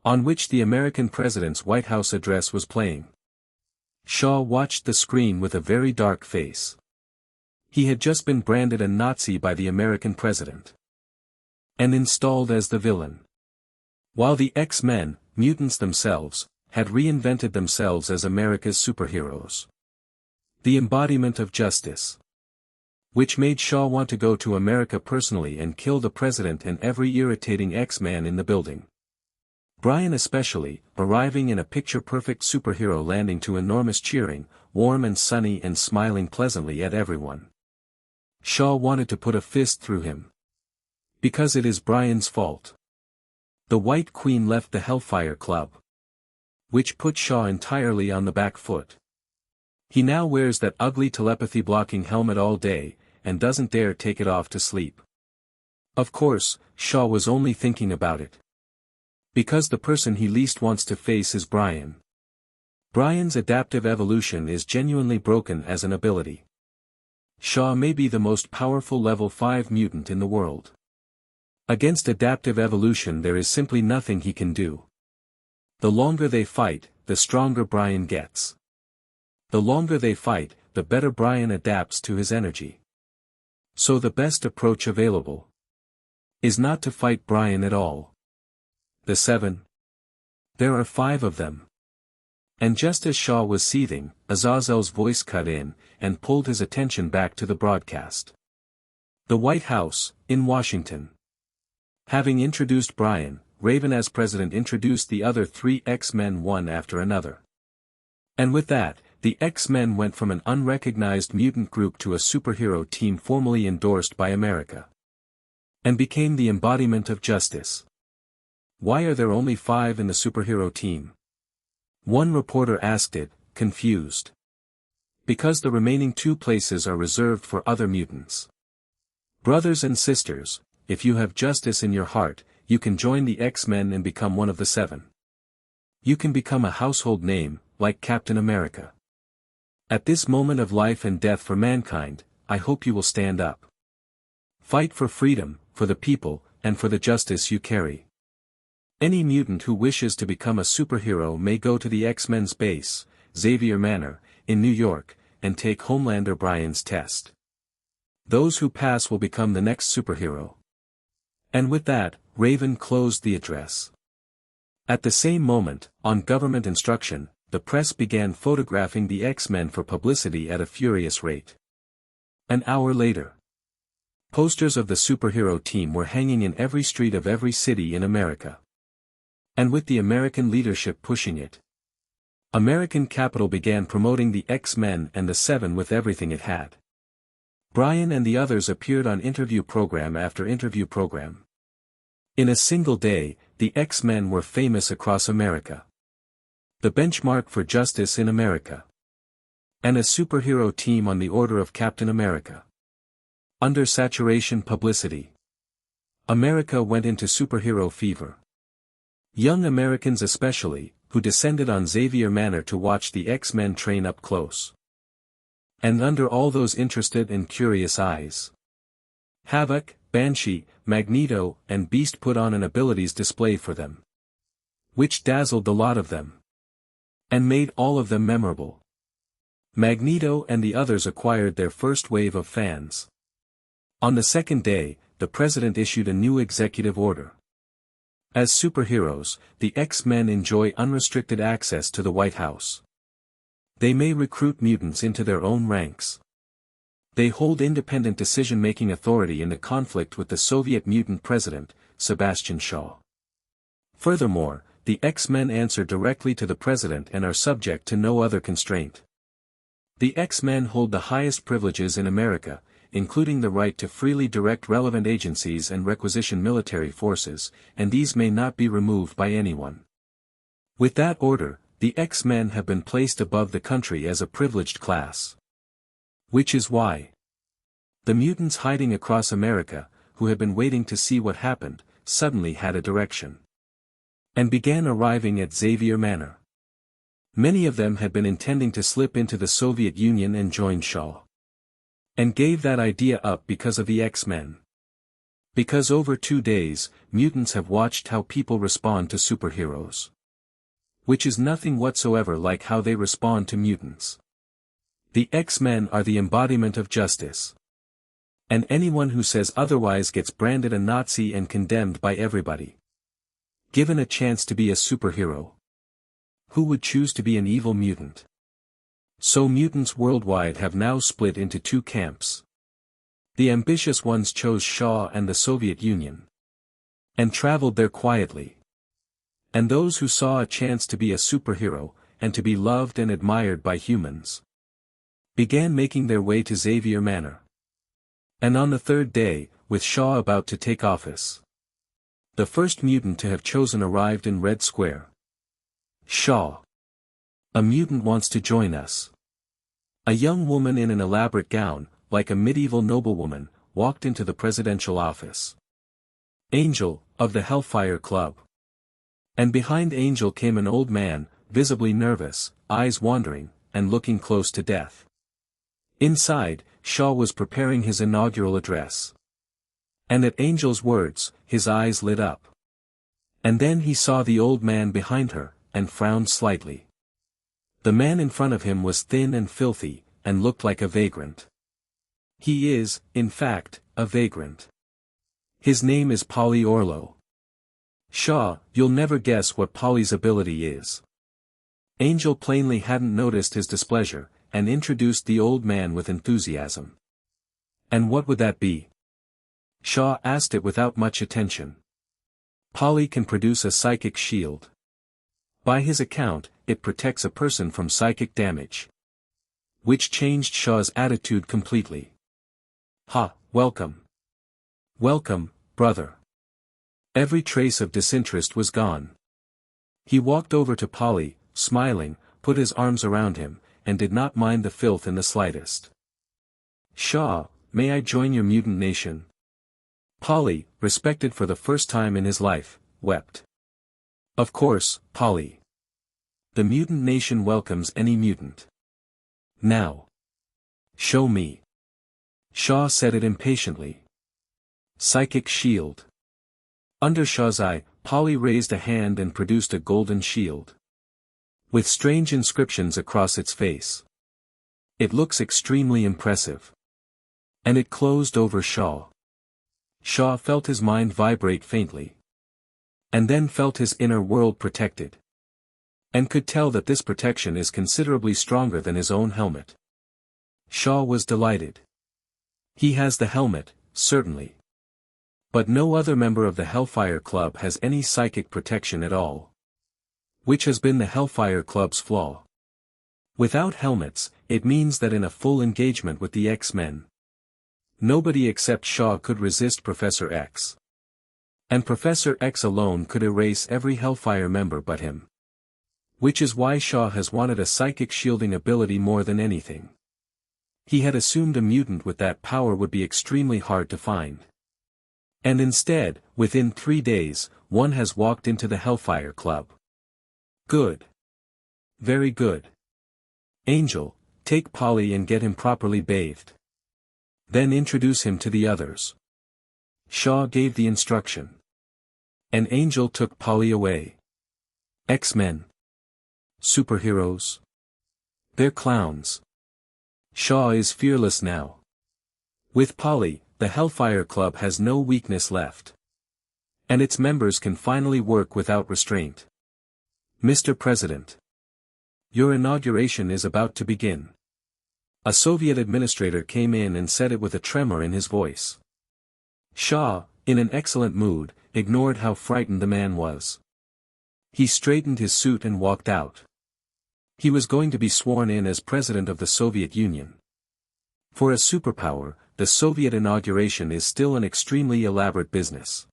On which the American president's White House address was playing. Shaw watched the screen with a very dark face. He had just been branded a Nazi by the American president. And installed as the villain. While the X-Men, mutants themselves, had reinvented themselves as America's superheroes. The embodiment of justice. Which made Shaw want to go to America personally and kill the president and every irritating X-Man in the building. Brian especially, arriving in a picture-perfect superhero landing to enormous cheering, warm and sunny and smiling pleasantly at everyone. Shaw wanted to put a fist through him. Because it is Brian's fault. The White Queen left the Hellfire Club. Which put Shaw entirely on the back foot. He now wears that ugly telepathy-blocking helmet all day, and doesn't dare take it off to sleep. Of course, Shaw was only thinking about it. Because the person he least wants to face is Brian. Brian's adaptive evolution is genuinely broken as an ability. Shaw may be the most powerful level 5 mutant in the world. Against adaptive evolution there is simply nothing he can do. The longer they fight, the stronger Brian gets. The longer they fight, the better Brian adapts to his energy. So the best approach available is not to fight Brian at all. The 7. There are 5 of them. And just as Shaw was seething, Azazel's voice cut in, and pulled his attention back to the broadcast. The White House, in Washington. Having introduced Brian, Raven as president introduced the other 3 X-Men one after another. And with that, the X-Men went from an unrecognized mutant group to a superhero team formally endorsed by America. And became the embodiment of justice. Why are there only 5 in the superhero team? One reporter asked it, confused. Because the remaining 2 places are reserved for other mutants. Brothers and sisters, if you have justice in your heart, you can join the X-Men and become one of the 7. You can become a household name, like Captain America. At this moment of life and death for mankind, I hope you will stand up. Fight for freedom, for the people, and for the justice you carry. Any mutant who wishes to become a superhero may go to the X-Men's base, Xavier Manor, in New York, and take Homelander Brian's test. Those who pass will become the next superhero. And with that, Raven closed the address. At the same moment, on government instruction, the press began photographing the X-Men for publicity at a furious rate. An hour later, posters of the superhero team were hanging in every street of every city in America. And with the American leadership pushing it. American Capital began promoting the X-Men and the Seven with everything it had. Brian and the others appeared on interview program after interview program. In a single day, the X-Men were famous across America. The benchmark for justice in America. And a superhero team on the order of Captain America. Under saturation publicity. America went into superhero fever. Young Americans especially, who descended on Xavier Manor to watch the X-Men train up close. And under all those interested and curious eyes. Havoc, Banshee, Magneto, and Beast put on an abilities display for them. Which dazzled the lot of them. And made all of them memorable. Magneto and the others acquired their first wave of fans. On the second day, the president issued a new executive order. As superheroes, the X-Men enjoy unrestricted access to the White House. They may recruit mutants into their own ranks. They hold independent decision-making authority in the conflict with the Soviet mutant president, Sebastian Shaw. Furthermore, the X-Men answer directly to the president and are subject to no other constraint. The X-Men hold the highest privileges in America, including the right to freely direct relevant agencies and requisition military forces, and these may not be removed by anyone. With that order, the X-Men have been placed above the country as a privileged class. Which is why the mutants hiding across America, who had been waiting to see what happened, suddenly had a direction. And began arriving at Xavier Manor. Many of them had been intending to slip into the Soviet Union and join Shaw. And gave that idea up because of the X-Men. Because over 2 days, mutants have watched how people respond to superheroes. Which is nothing whatsoever like how they respond to mutants. The X-Men are the embodiment of justice. And anyone who says otherwise gets branded a Nazi and condemned by everybody. Given a chance to be a superhero. Who would choose to be an evil mutant? So mutants worldwide have now split into 2 camps. The ambitious ones chose Shaw and the Soviet Union. And traveled there quietly. And those who saw a chance to be a superhero, and to be loved and admired by humans, began making their way to Xavier Manor. And on the 3rd day, with Shaw about to take office, the first mutant to have chosen arrived in Red Square. Shaw. A mutant wants to join us. A young woman in an elaborate gown, like a medieval noblewoman, walked into the presidential office. Angel, of the Hellfire Club. And behind Angel came an old man, visibly nervous, eyes wandering, and looking close to death. Inside, Shaw was preparing his inaugural address. And at Angel's words, his eyes lit up. And then he saw the old man behind her, and frowned slightly. The man in front of him was thin and filthy, and looked like a vagrant. He is, in fact, a vagrant. His name is Polly Orlo. Shaw, you'll never guess what Polly's ability is. Angel plainly hadn't noticed his displeasure, and introduced the old man with enthusiasm. And what would that be? Shaw asked it without much attention. Polly can produce a psychic shield. By his account, it protects a person from psychic damage. Which changed Shaw's attitude completely. Ha, welcome. Welcome, brother. Every trace of disinterest was gone. He walked over to Polly, smiling, put his arms around him, and did not mind the filth in the slightest. Shaw, may I join your mutant nation? Polly, respected for the first time in his life, wept. Of course, Polly. The mutant nation welcomes any mutant. Now. Show me. Shaw said it impatiently. Psychic shield. Under Shaw's eye, Polly raised a hand and produced a golden shield. With strange inscriptions across its face. It looks extremely impressive. And it closed over Shaw. Shaw felt his mind vibrate faintly. And then felt his inner world protected. And could tell that this protection is considerably stronger than his own helmet. Shaw was delighted. He has the helmet, certainly. But no other member of the Hellfire Club has any psychic protection at all. Which has been the Hellfire Club's flaw. Without helmets, it means that in a full engagement with the X-Men, nobody except Shaw could resist Professor X. And Professor X alone could erase every Hellfire member but him. Which is why Shaw has wanted a psychic shielding ability more than anything. He had assumed a mutant with that power would be extremely hard to find. And instead, within 3 days, one has walked into the Hellfire Club. Good. Very good. Angel, take Polly and get him properly bathed. Then introduce him to the others. Shaw gave the instruction. And Angel took Polly away. X-Men. Superheroes. They're clowns. Shaw is fearless now. With Polly, the Hellfire Club has no weakness left. And its members can finally work without restraint. Mr. President. Your inauguration is about to begin. A Soviet administrator came in and said it with a tremor in his voice. Shaw, in an excellent mood, ignored how frightened the man was. He straightened his suit and walked out. He was going to be sworn in as President of the Soviet Union. For a superpower, the Soviet inauguration is still an extremely elaborate business.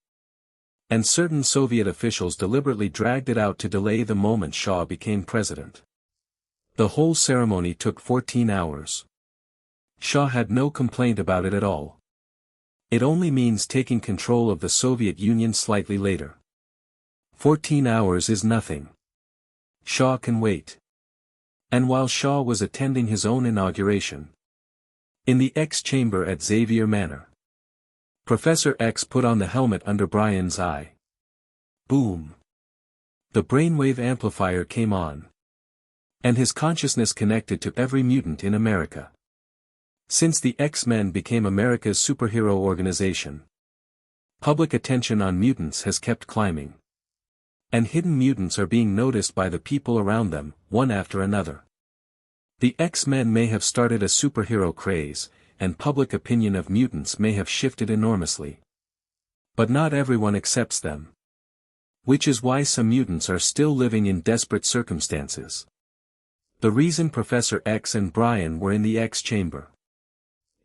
And certain Soviet officials deliberately dragged it out to delay the moment Shaw became president. The whole ceremony took 14 hours. Shaw had no complaint about it at all. It only means taking control of the Soviet Union slightly later. 14 hours is nothing. Shaw can wait. And while Shaw was attending his own inauguration, in the X chamber at Xavier Manor, Professor X put on the helmet under Brian's eye. Boom. The brainwave amplifier came on. And his consciousness connected to every mutant in America. Since the X-Men became America's superhero organization, public attention on mutants has kept climbing. And hidden mutants are being noticed by the people around them, one after another. The X-Men may have started a superhero craze, and public opinion of mutants may have shifted enormously. But not everyone accepts them. Which is why some mutants are still living in desperate circumstances. The reason Professor X and Brian were in the X chamber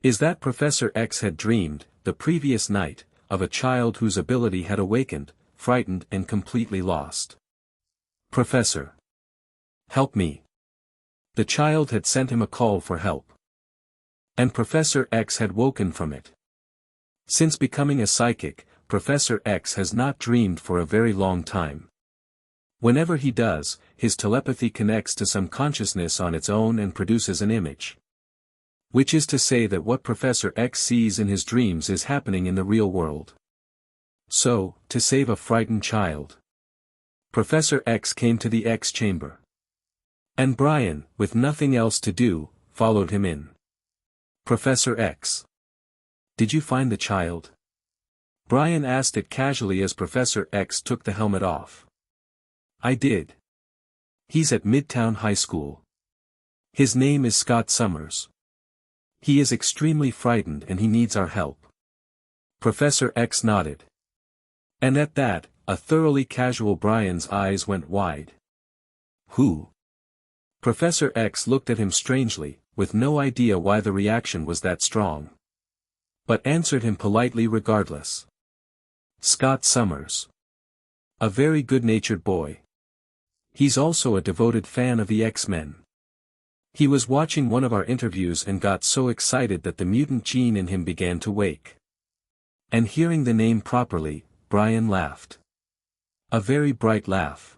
is that Professor X had dreamed, the previous night, of a child whose ability had awakened, frightened and completely lost. Professor. Help me. The child had sent him a call for help. And Professor X had woken from it. Since becoming a psychic, Professor X has not dreamed for a very long time. Whenever he does, his telepathy connects to some consciousness on its own and produces an image. Which is to say that what Professor X sees in his dreams is happening in the real world. So, to save a frightened child, Professor X came to the X chamber. And Brian, with nothing else to do, followed him in. Professor X. Did you find the child? Brian asked it casually as Professor X took the helmet off. I did. He's at Midtown High School. His name is Scott Summers. He is extremely frightened and he needs our help. Professor X nodded. And at that, a thoroughly casual Brian's eyes went wide. Who? Professor X looked at him strangely, with no idea why the reaction was that strong. But answered him politely regardless. Scott Summers. A very good-natured boy. He's also a devoted fan of the X-Men. He was watching one of our interviews and got so excited that the mutant gene in him began to wake. And hearing the name properly, Brian laughed. A very bright laugh.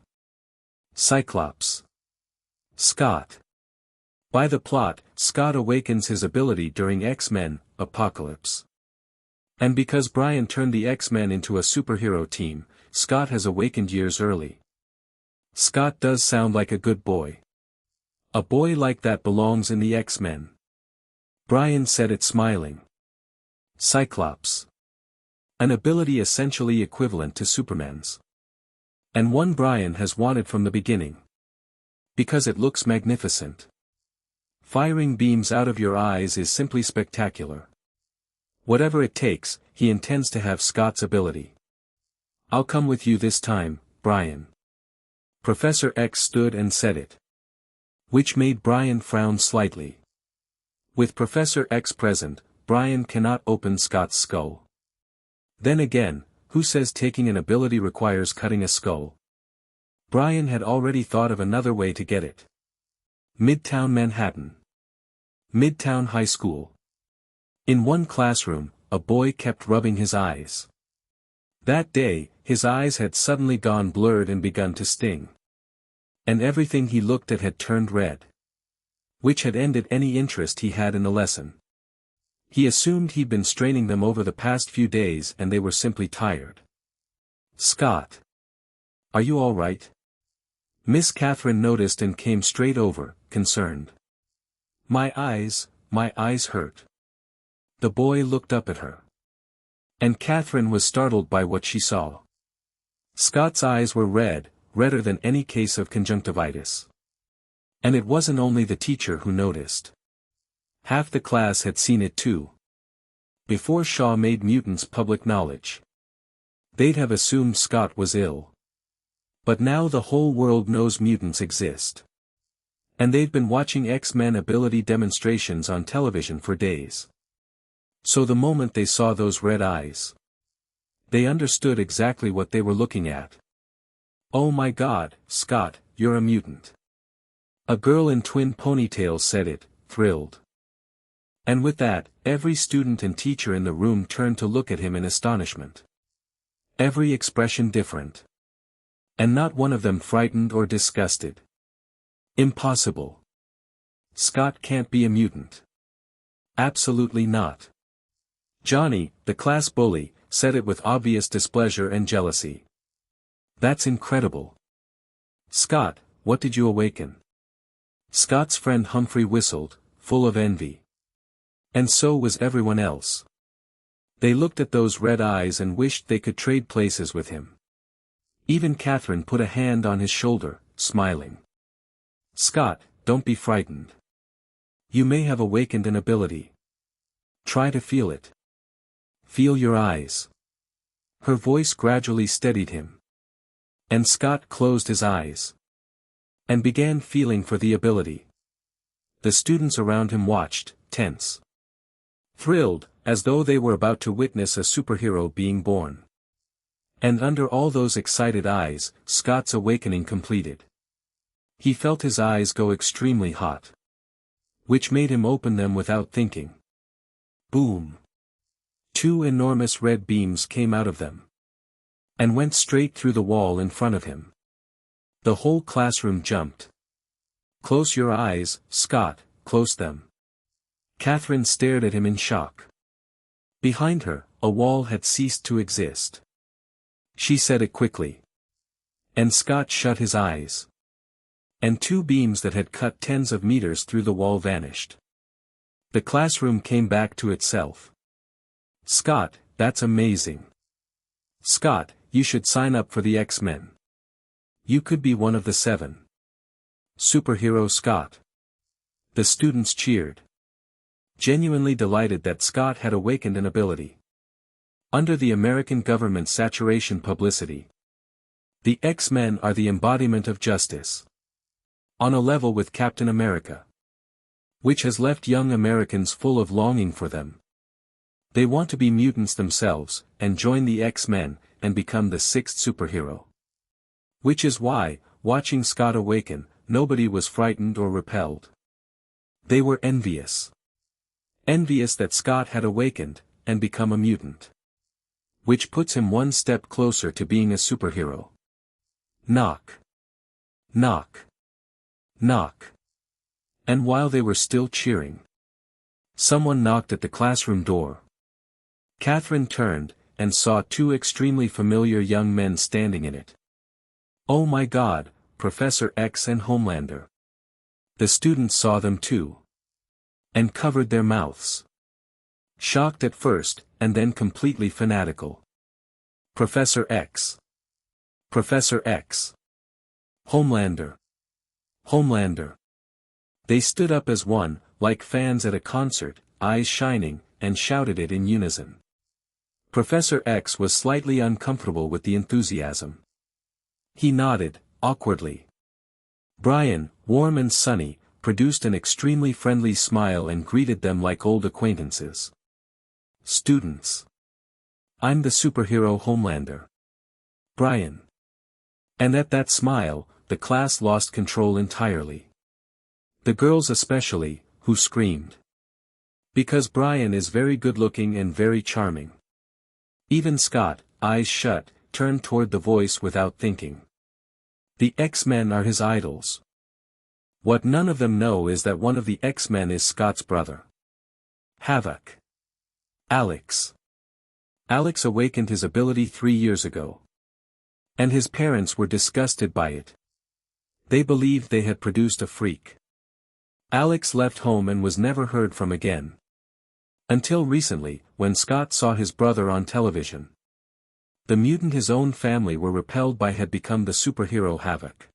Cyclops. Scott. By the plot, Scott awakens his ability during X-Men, Apocalypse. And because Brian turned the X-Men into a superhero team, Scott has awakened years early. Scott does sound like a good boy. A boy like that belongs in the X-Men. Brian said it smiling. Cyclops. An ability essentially equivalent to Superman's. And one Brian has wanted from the beginning. Because it looks magnificent. Firing beams out of your eyes is simply spectacular. Whatever it takes, he intends to have Scott's ability. I'll come with you this time, Brian. Professor X stood and said it. Which made Brian frown slightly. With Professor X present, Brian cannot open Scott's skull. Then again, who says taking an ability requires cutting a skull? Brian had already thought of another way to get it. Midtown Manhattan. Midtown High School. In one classroom, a boy kept rubbing his eyes. That day, his eyes had suddenly gone blurred and begun to sting. And everything he looked at had turned red. Which had ended any interest he had in the lesson. He assumed he'd been straining them over the past few days and they were simply tired. "Scott. Are you all right?" Miss Catherine noticed and came straight over, concerned. My eyes hurt." The boy looked up at her. And Catherine was startled by what she saw. Scott's eyes were red, redder than any case of conjunctivitis. And it wasn't only the teacher who noticed. Half the class had seen it too. Before Shaw made mutants public knowledge, they'd have assumed Scott was ill. But now the whole world knows mutants exist. And they've been watching X-Men ability demonstrations on television for days. So the moment they saw those red eyes, they understood exactly what they were looking at. "Oh my God, Scott, you're a mutant." A girl in twin ponytails said it, thrilled. And with that, every student and teacher in the room turned to look at him in astonishment. Every expression different. And not one of them frightened or disgusted. Impossible. Scott can't be a mutant. Absolutely not. Johnny, the class bully, said it with obvious displeasure and jealousy. That's incredible. Scott, what did you awaken? Scott's friend Humphrey whistled, full of envy. And so was everyone else. They looked at those red eyes and wished they could trade places with him. Even Catherine put a hand on his shoulder, smiling. "Scott, don't be frightened. You may have awakened an ability. Try to feel it. Feel your eyes." Her voice gradually steadied him. And Scott closed his eyes. And began feeling for the ability. The students around him watched, tense. Thrilled, as though they were about to witness a superhero being born. And under all those excited eyes, Scott's awakening completed. He felt his eyes go extremely hot. Which made him open them without thinking. Boom. 2 enormous red beams came out of them. And went straight through the wall in front of him. The whole classroom jumped. "Close your eyes, Scott, close them." Catherine stared at him in shock. Behind her, a wall had ceased to exist. She said it quickly. And Scott shut his eyes. And 2 beams that had cut tens of meters through the wall vanished. The classroom came back to itself. "Scott, that's amazing. Scott, you should sign up for the X-Men. You could be one of the 7. Superhero Scott." The students cheered. Genuinely delighted that Scott had awakened an ability. Under the American government's saturation publicity, the X-Men are the embodiment of justice. On a level with Captain America. Which has left young Americans full of longing for them. They want to be mutants themselves, and join the X-Men, and become the 6th superhero. Which is why, watching Scott awaken, nobody was frightened or repelled. They were envious. Envious that Scott had awakened, and become a mutant. Which puts him one step closer to being a superhero. Knock. Knock. Knock. And while they were still cheering, someone knocked at the classroom door. Catherine turned, and saw 2 extremely familiar young men standing in it. Oh my God, Professor X and Homelander. The students saw them too. And covered their mouths. Shocked at first, and then completely fanatical. Professor X. Professor X. Homelander. Homelander. They stood up as one, like fans at a concert, eyes shining, and shouted it in unison. Professor X was slightly uncomfortable with the enthusiasm. He nodded, awkwardly. Brian, warm and sunny, produced an extremely friendly smile and greeted them like old acquaintances. "Students. I'm the superhero Homelander. Brian." And at that smile, the class lost control entirely. The girls especially, who screamed. Because Brian is very good-looking and very charming. Even Scott, eyes shut, turned toward the voice without thinking. The X-Men are his idols. What none of them know is that one of the X-Men is Scott's brother. Havoc. Alex. Alex awakened his ability 3 years ago. And his parents were disgusted by it. They believed they had produced a freak. Alex left home and was never heard from again. Until recently, when Scott saw his brother on television. The mutant his own family were repelled by had become the superhero Havoc.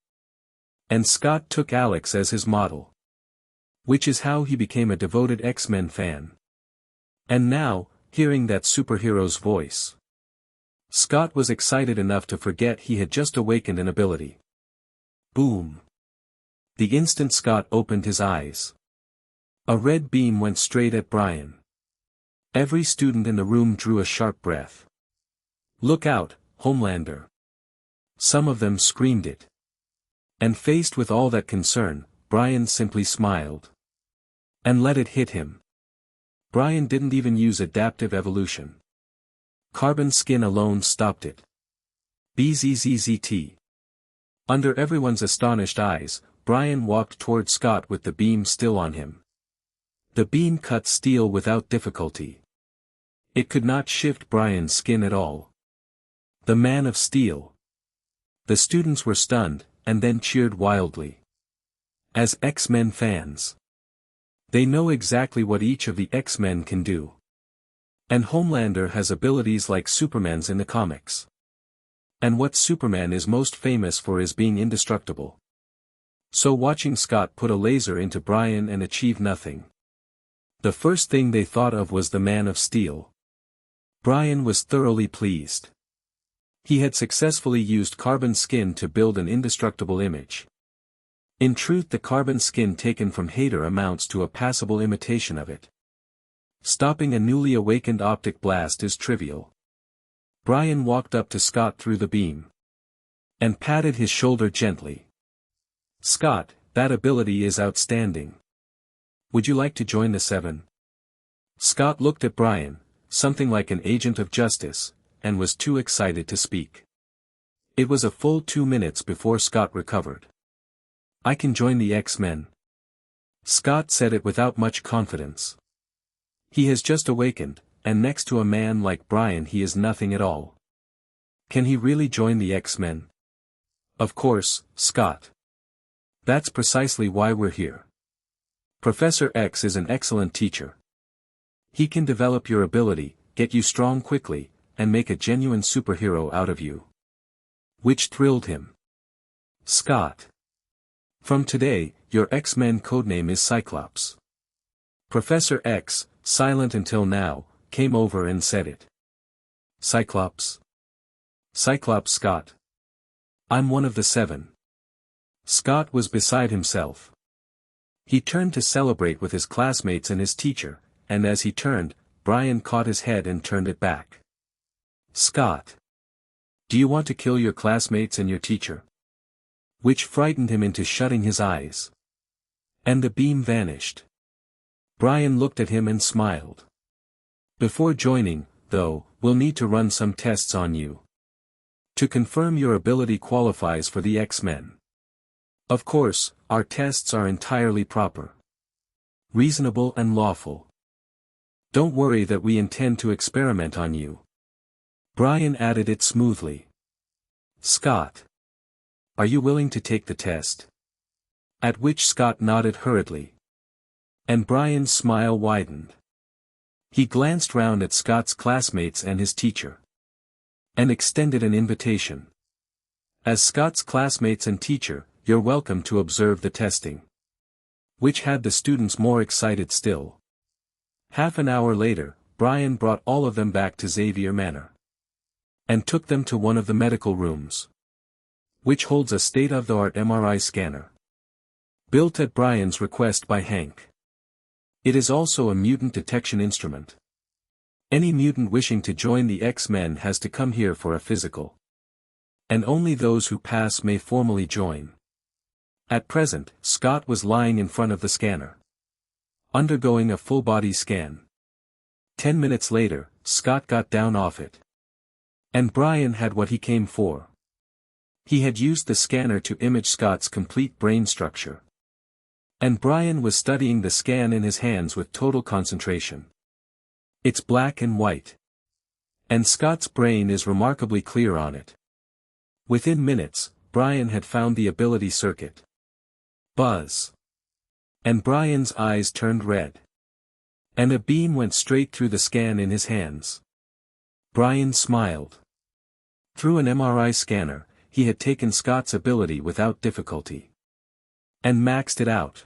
And Scott took Alex as his model. Which is how he became a devoted X-Men fan. And now, hearing that superhero's voice, Scott was excited enough to forget he had just awakened an ability. Boom. The instant Scott opened his eyes, a red beam went straight at Brian. Every student in the room drew a sharp breath. "Look out, Homelander." Some of them screamed it. And faced with all that concern, Brian simply smiled. And let it hit him. Brian didn't even use adaptive evolution. Carbon skin alone stopped it. Bzzzt. Under everyone's astonished eyes, Brian walked toward Scott with the beam still on him. The beam cut steel without difficulty. It could not shift Brian's skin at all. The Man of Steel. The students were stunned, and then cheered wildly. As X-Men fans, they know exactly what each of the X-Men can do. And Homelander has abilities like Superman's in the comics. And what Superman is most famous for is being indestructible. So watching Scott put a laser into Brian and achieve nothing, the first thing they thought of was the Man of Steel. Brian was thoroughly pleased. He had successfully used carbon skin to build an indestructible image. In truth, the carbon skin taken from Hader amounts to a passable imitation of it. Stopping a newly awakened optic blast is trivial. Brian walked up to Scott through the beam. And patted his shoulder gently. "Scott, that ability is outstanding. Would you like to join the Seven?" Scott looked at Brian, something like an agent of justice, and was too excited to speak. It was a full 2 minutes before Scott recovered. "I can join the X-Men." Scott said it without much confidence. He has just awakened, and next to a man like Brian he is nothing at all. Can he really join the X-Men? Of course, Scott. That's precisely why we're here. Professor X is an excellent teacher. He can develop your ability, get you strong quickly, and make a genuine superhero out of you. Which thrilled him. Scott. From today, your X-Men codename is Cyclops. Professor X, silent until now, came over and said it. Cyclops. Cyclops Scott. I'm one of the Seven. Scott was beside himself. He turned to celebrate with his classmates and his teacher, and as he turned, Brian caught his head and turned it back. Scott. Do you want to kill your classmates and your teacher? Which frightened him into shutting his eyes. And the beam vanished. Brian looked at him and smiled. Before joining, though, we'll need to run some tests on you. To confirm your ability qualifies for the X-Men. Of course, our tests are entirely proper. Reasonable and lawful. Don't worry that we intend to experiment on you. Brian added it smoothly. Scott. Are you willing to take the test? At which Scott nodded hurriedly. And Brian's smile widened. He glanced round at Scott's classmates and his teacher. And extended an invitation. As Scott's classmates and teacher, you're welcome to observe the testing. Which had the students more excited still. Half an hour later, Brian brought all of them back to Xavier Manor. And took them to one of the medical rooms. Which holds a state-of-the-art MRI scanner. Built at Brian's request by Hank. It is also a mutant detection instrument. Any mutant wishing to join the X-Men has to come here for a physical. And only those who pass may formally join. At present, Scott was lying in front of the scanner, undergoing a full-body scan. 10 minutes later, Scott got down off it. And Brian had what he came for. He had used the scanner to image Scott's complete brain structure. And Brian was studying the scan in his hands with total concentration. It's black and white. And Scott's brain is remarkably clear on it. Within minutes, Brian had found the ability circuit. Buzz. And Brian's eyes turned red. And a beam went straight through the scan in his hands. Brian smiled. Through an MRI scanner, he had taken Scott's ability without difficulty. And maxed it out.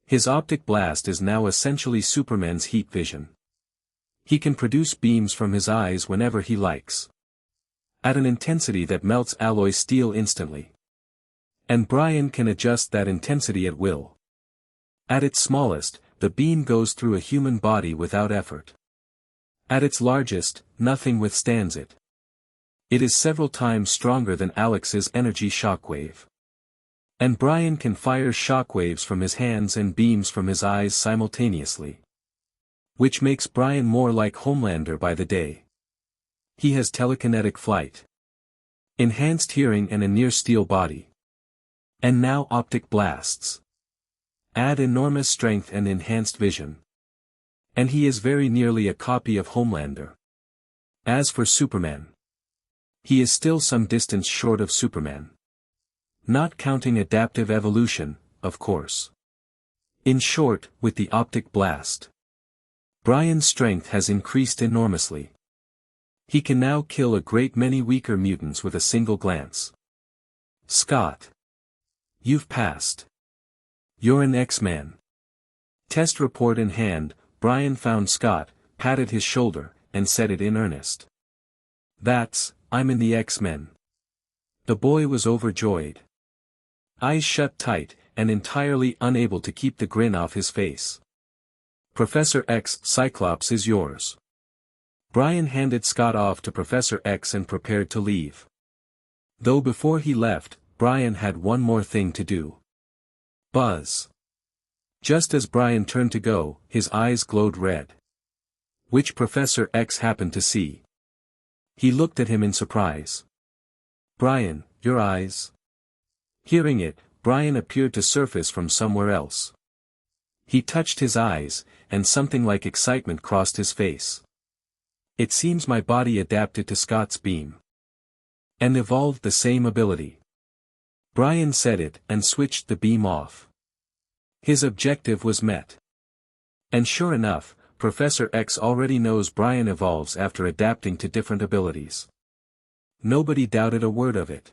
His optic blast is now essentially Superman's heat vision. He can produce beams from his eyes whenever he likes. At an intensity that melts alloy steel instantly. And Brian can adjust that intensity at will. At its smallest, the beam goes through a human body without effort. At its largest, nothing withstands it. It is several times stronger than Alex's energy shockwave. And Brian can fire shockwaves from his hands and beams from his eyes simultaneously. Which makes Brian more like Homelander by the day. He has telekinetic flight, enhanced hearing and a near-steel body. And now optic blasts. Add enormous strength and enhanced vision. And he is very nearly a copy of Homelander. As for Superman, he is still some distance short of Superman. Not counting adaptive evolution, of course. In short, with the optic blast, Brian's strength has increased enormously. He can now kill a great many weaker mutants with a single glance. Scott. You've passed. You're an X-Man. Test report in hand, Brian found Scott, patted his shoulder, and said it in earnest. I'm in the X-Men. The boy was overjoyed. Eyes shut tight, and entirely unable to keep the grin off his face. Professor X, Cyclops is yours. Brian handed Scott off to Professor X and prepared to leave. Though before he left, Brian had one more thing to do. Buzz. Just as Brian turned to go, his eyes glowed red. Which Professor X happened to see. He looked at him in surprise. Brian, your eyes. Hearing it, Brian appeared to surface from somewhere else. He touched his eyes, and something like excitement crossed his face. It seems my body adapted to Scott's beam. And evolved the same ability. Brian said it and switched the beam off. His objective was met. And sure enough, Professor X already knows Brian evolves after adapting to different abilities. Nobody doubted a word of it.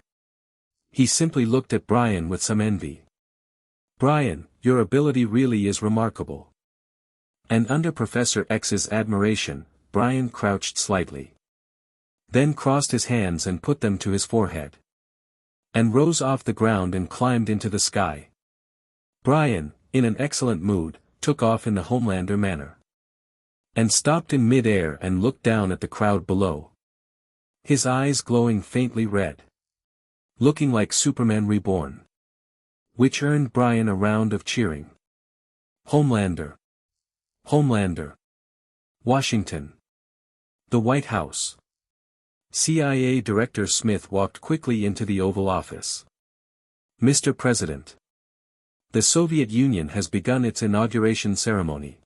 He simply looked at Brian with some envy. Brian, your ability really is remarkable. And under Professor X's admiration, Brian crouched slightly. Then crossed his hands and put them to his forehead. And rose off the ground and climbed into the sky. Brian, in an excellent mood, took off in the Homelander manner. And stopped in mid-air and looked down at the crowd below. His eyes glowing faintly red. Looking like Superman reborn. Which earned Brian a round of cheering. Homelander. Homelander. Washington. The White House. CIA Director Smith walked quickly into the Oval Office. Mr. President. The Soviet Union has begun its inauguration ceremony.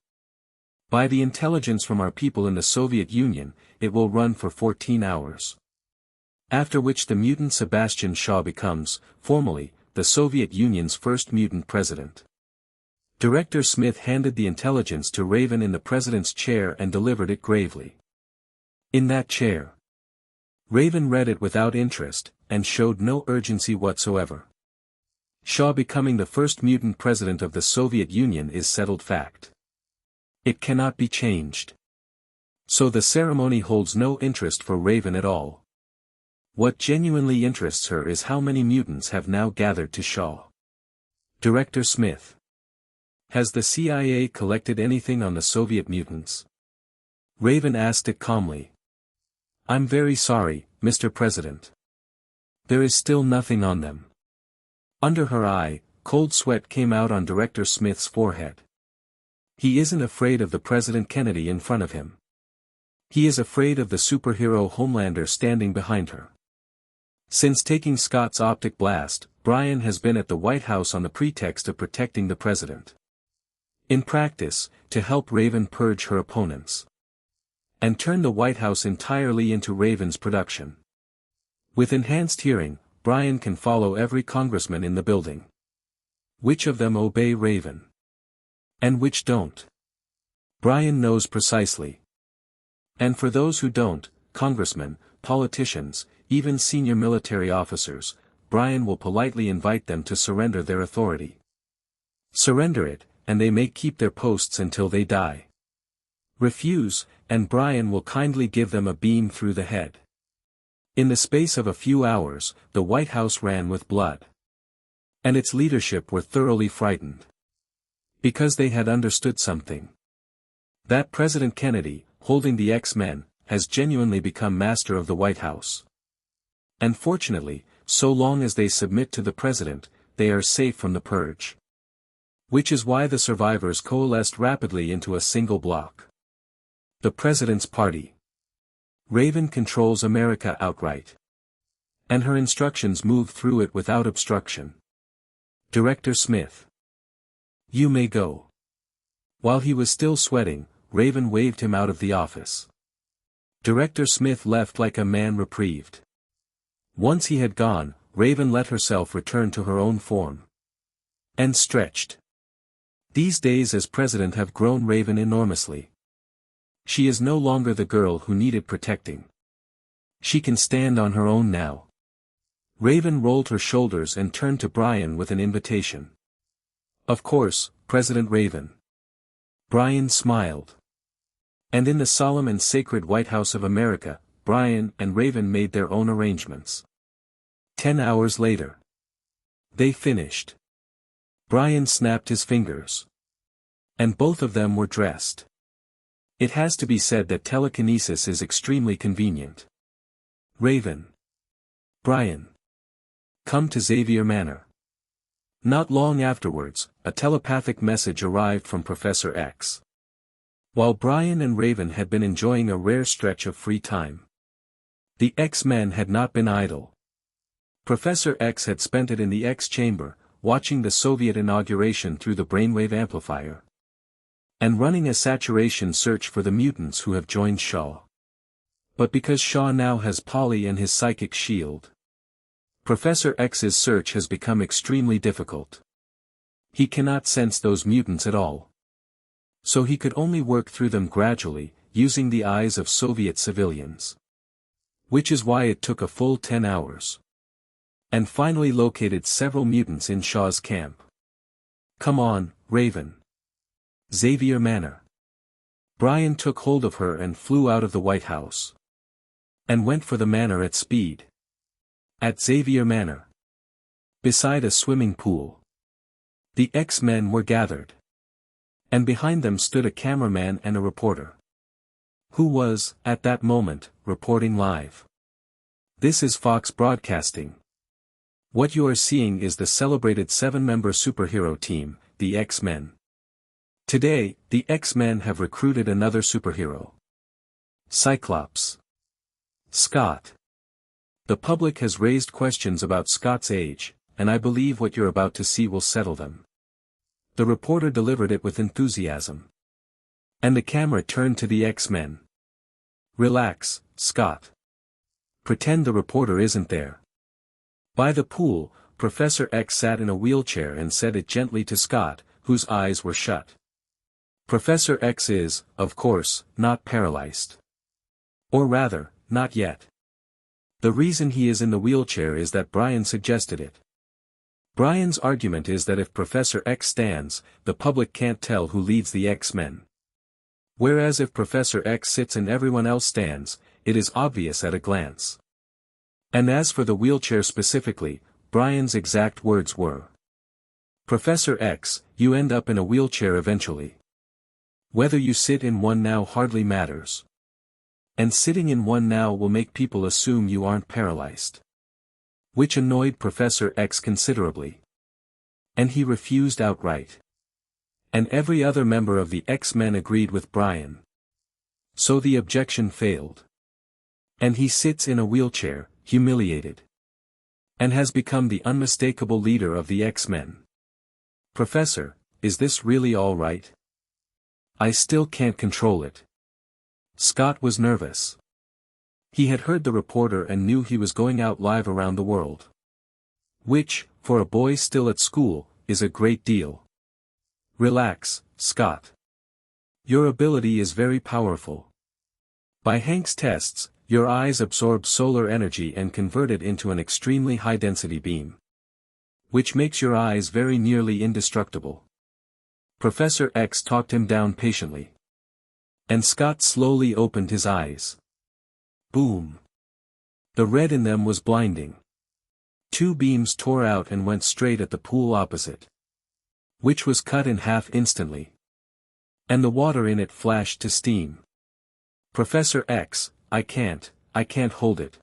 By the intelligence from our people in the Soviet Union, it will run for 14 hours. After which the mutant Sebastian Shaw becomes, formally, the Soviet Union's first mutant president. Director Smith handed the intelligence to Raven in the president's chair and delivered it gravely. In that chair. Raven read it without interest, and showed no urgency whatsoever. Shaw becoming the first mutant president of the Soviet Union is settled fact. It cannot be changed. So the ceremony holds no interest for Raven at all. What genuinely interests her is how many mutants have now gathered to Shaw. Director Smith. Has the CIA collected anything on the Soviet mutants? Raven asked it calmly. I'm very sorry, Mr. President. There is still nothing on them. Under her eye, cold sweat came out on Director Smith's forehead. He isn't afraid of the President Kennedy in front of him. He is afraid of the superhero Homelander standing behind her. Since taking Scott's optic blast, Brian has been at the White House on the pretext of protecting the president. In practice, to help Raven purge her opponents. And turn the White House entirely into Raven's production. With enhanced hearing, Brian can follow every congressman in the building. Which of them obey Raven? And which don't? Brian knows precisely. And for those who don't, congressmen, politicians, even senior military officers, Brian will politely invite them to surrender their authority. Surrender it, and they may keep their posts until they die. Refuse, and Brian will kindly give them a beam through the head. In the space of a few hours, the White House ran with blood. And its leadership were thoroughly frightened. Because they had understood something. That President Kennedy, holding the X-Men, has genuinely become master of the White House. And fortunately, so long as they submit to the president, they are safe from the purge. Which is why the survivors coalesced rapidly into a single bloc. The President's Party. Raven controls America outright. And her instructions move through it without obstruction. Director Smith. You may go. While he was still sweating, Raven waved him out of the office. Director Smith left like a man reprieved. Once he had gone, Raven let herself return to her own form. And stretched. These days as president have grown Raven enormously. She is no longer the girl who needed protecting. She can stand on her own now. Raven rolled her shoulders and turned to Brian with an invitation. Of course, President Raven. Brian smiled. And in the solemn and sacred White House of America, Brian and Raven made their own arrangements. 10 hours later. They finished. Brian snapped his fingers. And both of them were dressed. It has to be said that telekinesis is extremely convenient. Raven. Brian. Come to Xavier Manor. Not long afterwards, a telepathic message arrived from Professor X. While Brian and Raven had been enjoying a rare stretch of free time. The X-Men had not been idle. Professor X had spent it in the X-chamber, watching the Soviet inauguration through the brainwave amplifier. And running a saturation search for the mutants who have joined Shaw. But because Shaw now has Polly and his psychic shield. Professor X's search has become extremely difficult. He cannot sense those mutants at all. So he could only work through them gradually, using the eyes of Soviet civilians. Which is why it took a full 10 hours. And finally located several mutants in Shaw's camp. Come on, Raven. Xavier Manor. Brian took hold of her and flew out of the White House. And went for the manor at speed. At Xavier Manor. Beside a swimming pool. The X-Men were gathered. And behind them stood a cameraman and a reporter. Who was, at that moment, reporting live. This is Fox Broadcasting. What you are seeing is the celebrated 7-member superhero team, the X-Men. Today, the X-Men have recruited another superhero. Cyclops. Scott. The public has raised questions about Scott's age, and I believe what you're about to see will settle them. The reporter delivered it with enthusiasm. And the camera turned to the X-Men. Relax, Scott. Pretend the reporter isn't there. By the pool, Professor X sat in a wheelchair and said it gently to Scott, whose eyes were shut. Professor X is, of course, not paralyzed. Or rather, not yet. The reason he is in the wheelchair is that Brian suggested it. Brian's argument is that if Professor X stands, the public can't tell who leads the X-Men. Whereas if Professor X sits and everyone else stands, it is obvious at a glance. And as for the wheelchair specifically, Brian's exact words were. Professor X, you end up in a wheelchair eventually. Whether you sit in one now hardly matters. And sitting in one now will make people assume you aren't paralyzed. Which annoyed Professor X considerably. And he refused outright. And every other member of the X-Men agreed with Brian. So the objection failed. And he sits in a wheelchair, humiliated. And has become the unmistakable leader of the X-Men. Professor, is this really all right? I still can't control it. Scott was nervous. He had heard the reporter and knew he was going out live around the world. Which, for a boy still at school, is a great deal. Relax, Scott. Your ability is very powerful. By Hank's tests, your eyes absorb solar energy and convert it into an extremely high-density beam. Which makes your eyes very nearly indestructible. Professor X talked him down patiently. And Scott slowly opened his eyes. Boom. The red in them was blinding. Two beams tore out and went straight at the pool opposite. Which was cut in half instantly. And the water in it flashed to steam. Professor X, I can't hold it.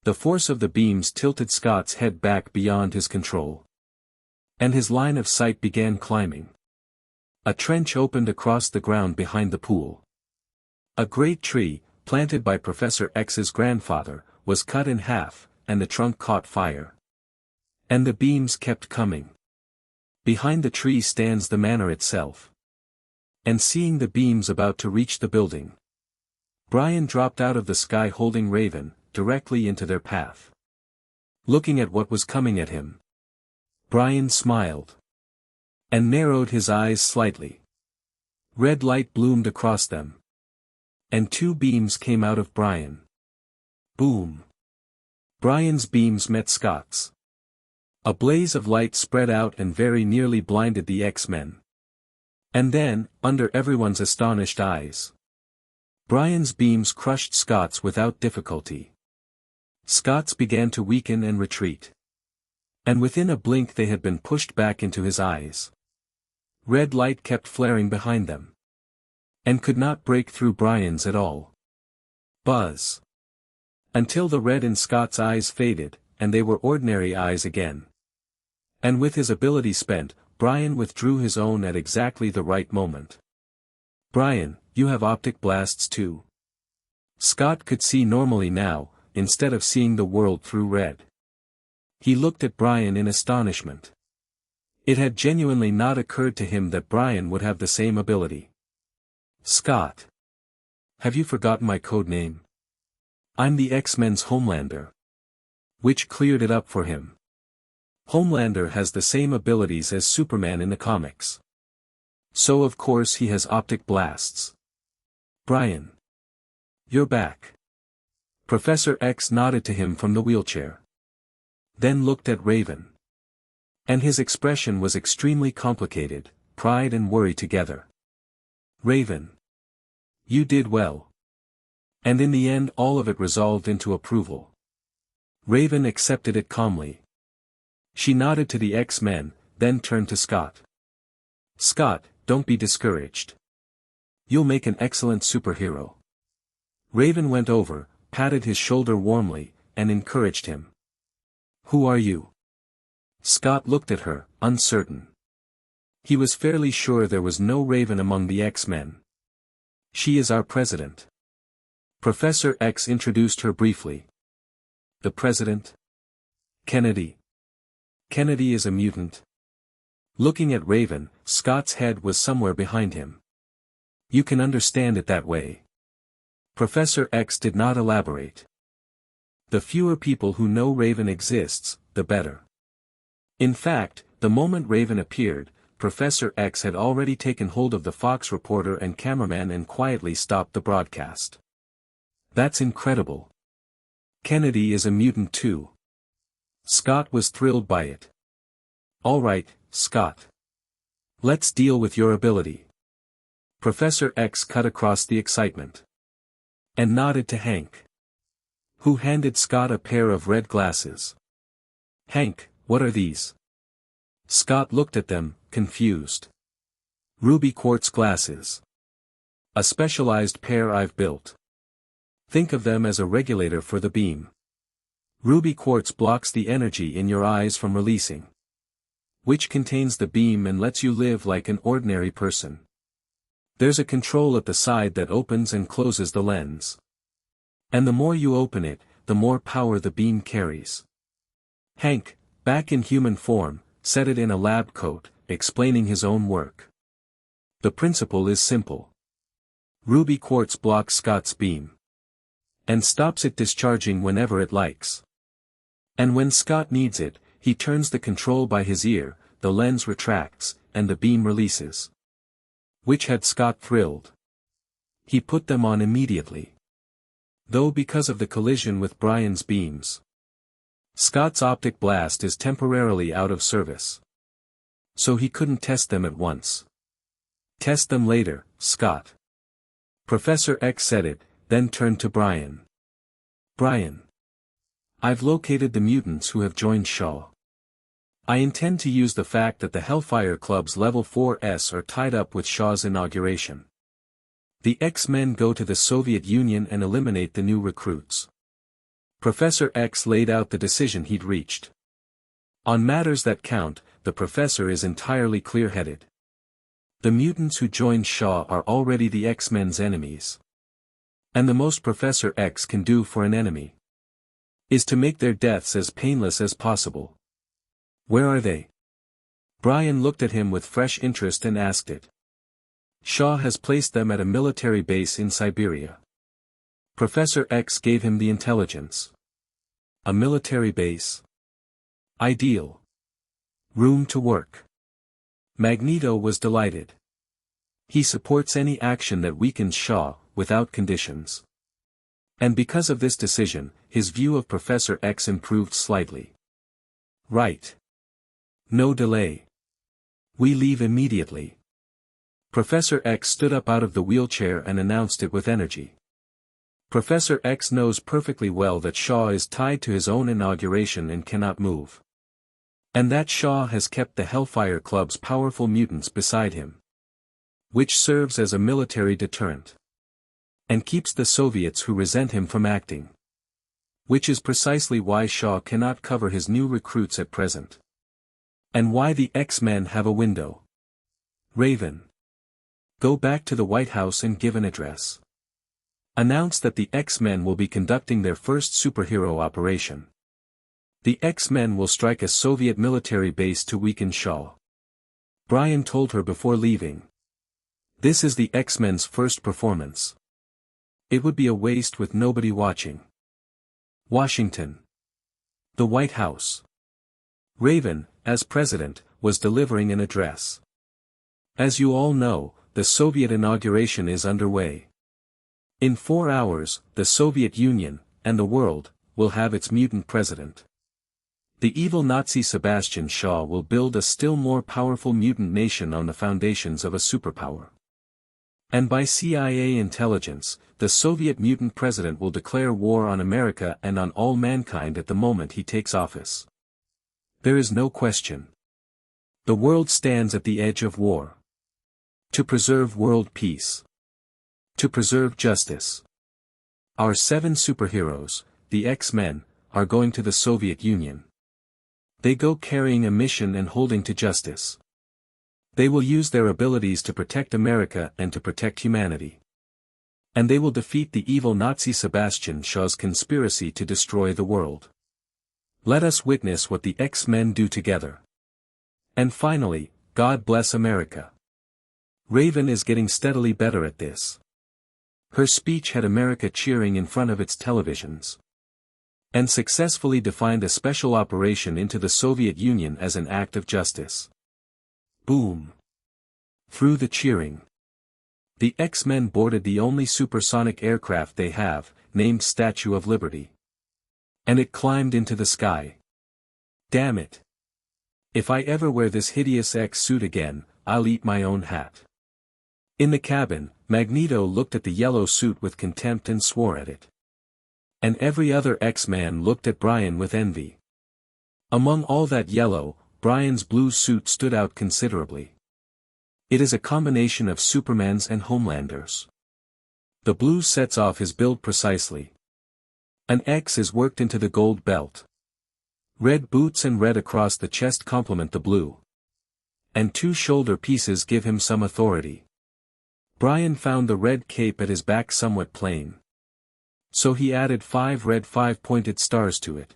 The force of the beams tilted Scott's head back beyond his control. And his line of sight began climbing. A trench opened across the ground behind the pool. A great tree, planted by Professor X's grandfather, was cut in half, and the trunk caught fire. And the beams kept coming. Behind the tree stands the manor itself. And seeing the beams about to reach the building, Brian dropped out of the sky holding Raven, directly into their path. Looking at what was coming at him, Brian smiled. And narrowed his eyes slightly. Red light bloomed across them. And two beams came out of Brian. Boom. Brian's beams met Scott's. A blaze of light spread out and very nearly blinded the X-Men. And then, under everyone's astonished eyes, Brian's beams crushed Scott's without difficulty. Scott's began to weaken and retreat. And within a blink they had been pushed back into his eyes. Red light kept flaring behind them. And could not break through Brian's at all. Buzz. Until the red in Scott's eyes faded, and they were ordinary eyes again. And with his ability spent, Brian withdrew his own at exactly the right moment. Brian, you have optic blasts too. Scott could see normally now, instead of seeing the world through red. He looked at Brian in astonishment. It had genuinely not occurred to him that Brian would have the same ability. Scott. Have you forgotten my code name? I'm the X-Men's Homelander. Which cleared it up for him. Homelander has the same abilities as Superman in the comics. So of course he has optic blasts. Brian. You're back. Professor X nodded to him from the wheelchair. Then looked at Raven. And his expression was extremely complicated, pride and worry together. Raven. You did well. And in the end all of it resolved into approval. Raven accepted it calmly. She nodded to the X-Men, then turned to Scott. Scott, don't be discouraged. You'll make an excellent superhero. Raven went over, patted his shoulder warmly, and encouraged him. Who are you? Scott looked at her, uncertain. He was fairly sure there was no Raven among the X-Men. She is our president. Professor X introduced her briefly. The president? Kennedy. Kennedy is a mutant. Looking at Raven, Scott's head was somewhere behind him. You can understand it that way. Professor X did not elaborate. The fewer people who know Raven exists, the better. In fact, the moment Raven appeared, Professor X had already taken hold of the Fox reporter and cameraman and quietly stopped the broadcast. That's incredible. Kennedy is a mutant too. Scott was thrilled by it. All right, Scott. Let's deal with your ability. Professor X cut across the excitement. And nodded to Hank. Who handed Scott a pair of red glasses. Hank, what are these? Scott looked at them, confused. Ruby quartz glasses. A specialized pair I've built. Think of them as a regulator for the beam. Ruby quartz blocks the energy in your eyes from releasing, which contains the beam and lets you live like an ordinary person. There's a control at the side that opens and closes the lens. And the more you open it, the more power the beam carries. Hank, back in human form, said it in a lab coat, explaining his own work. The principle is simple. Ruby quartz blocks Scott's beam and stops it discharging whenever it likes. And when Scott needs it, he turns the control by his ear, the lens retracts, and the beam releases. Which had Scott thrilled. He put them on immediately. Though because of the collision with Brian's beams, Scott's optic blast is temporarily out of service. So he couldn't test them at once. Test them later, Scott. Professor X said it, then turned to Brian. Brian. I've located the mutants who have joined Shaw. I intend to use the fact that the Hellfire Club's Level 4s are tied up with Shaw's inauguration. The X-Men go to the Soviet Union and eliminate the new recruits. Professor X laid out the decision he'd reached. On matters that count, the professor is entirely clear-headed. The mutants who joined Shaw are already the X-Men's enemies. And the most Professor X can do for an enemy is to make their deaths as painless as possible. Where are they? Brian looked at him with fresh interest and asked it. Shaw has placed them at a military base in Siberia. Professor X gave him the intelligence. A military base? Ideal. Room to work. Magneto was delighted. He supports any action that weakens Shaw, without conditions. And because of this decision, his view of Professor X improved slightly. Right. No delay. We leave immediately. Professor X stood up out of the wheelchair and announced it with energy. Professor X knows perfectly well that Shaw is tied to his own inauguration and cannot move. And that Shaw has kept the Hellfire Club's powerful mutants beside him, which serves as a military deterrent. And keeps the Soviets who resent him from acting. Which is precisely why Shaw cannot cover his new recruits at present. And why the X-Men have a window. Raven. Go back to the White House and give an address. Announce that the X-Men will be conducting their first superhero operation. The X-Men will strike a Soviet military base to weaken Shaw. Brian told her before leaving. This is the X-Men's first performance. It would be a waste with nobody watching. Washington. The White House. Raven, as president, was delivering an address. As you all know, the Soviet inauguration is underway. In 4 hours, the Soviet Union, and the world, will have its mutant president. The evil Nazi Sebastian Shaw will build a still more powerful mutant nation on the foundations of a superpower. And by CIA intelligence, the Soviet mutant president will declare war on America and on all mankind at the moment he takes office. There is no question. The world stands at the edge of war. To preserve world peace. To preserve justice. Our 7 superheroes, the X-Men, are going to the Soviet Union. They go carrying a mission and holding to justice. They will use their abilities to protect America and to protect humanity. And they will defeat the evil Nazi Sebastian Shaw's conspiracy to destroy the world. Let us witness what the X-Men do together. And finally, God bless America. Raven is getting steadily better at this. Her speech had America cheering in front of its televisions. And successfully defined a special operation into the Soviet Union as an act of justice. Boom. Through the cheering. The X-Men boarded the only supersonic aircraft they have, named Statue of Liberty. And it climbed into the sky. Damn it. If I ever wear this hideous X-suit again, I'll eat my own hat. In the cabin, Magneto looked at the yellow suit with contempt and swore at it. And every other X-Man looked at Brian with envy. Among all that yellow, Brian's blue suit stood out considerably. It is a combination of Superman's and Homelander's. The blue sets off his build precisely. An X is worked into the gold belt. Red boots and red across the chest complement the blue. And 2 shoulder pieces give him some authority. Brian found the red cape at his back somewhat plain. So he added 5 red 5-pointed stars to it,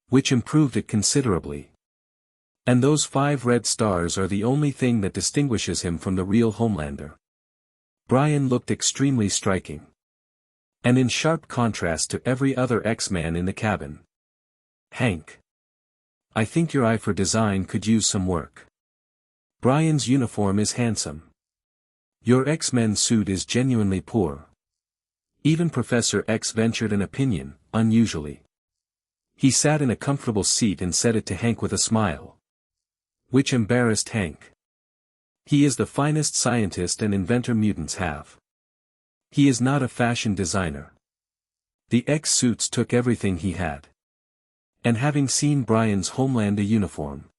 which improved it considerably. And those 5 red stars are the only thing that distinguishes him from the real Homelander. Brian looked extremely striking. And in sharp contrast to every other X-Man in the cabin. Hank. I think your eye for design could use some work. Brian's uniform is handsome. Your X-Men suit is genuinely poor. Even Professor X ventured an opinion, unusually. He sat in a comfortable seat and said it to Hank with a smile. Which embarrassed Hank. He is the finest scientist and inventor mutants have. He is not a fashion designer. The X suits took everything he had. And having seen Brian's Homelander uniform,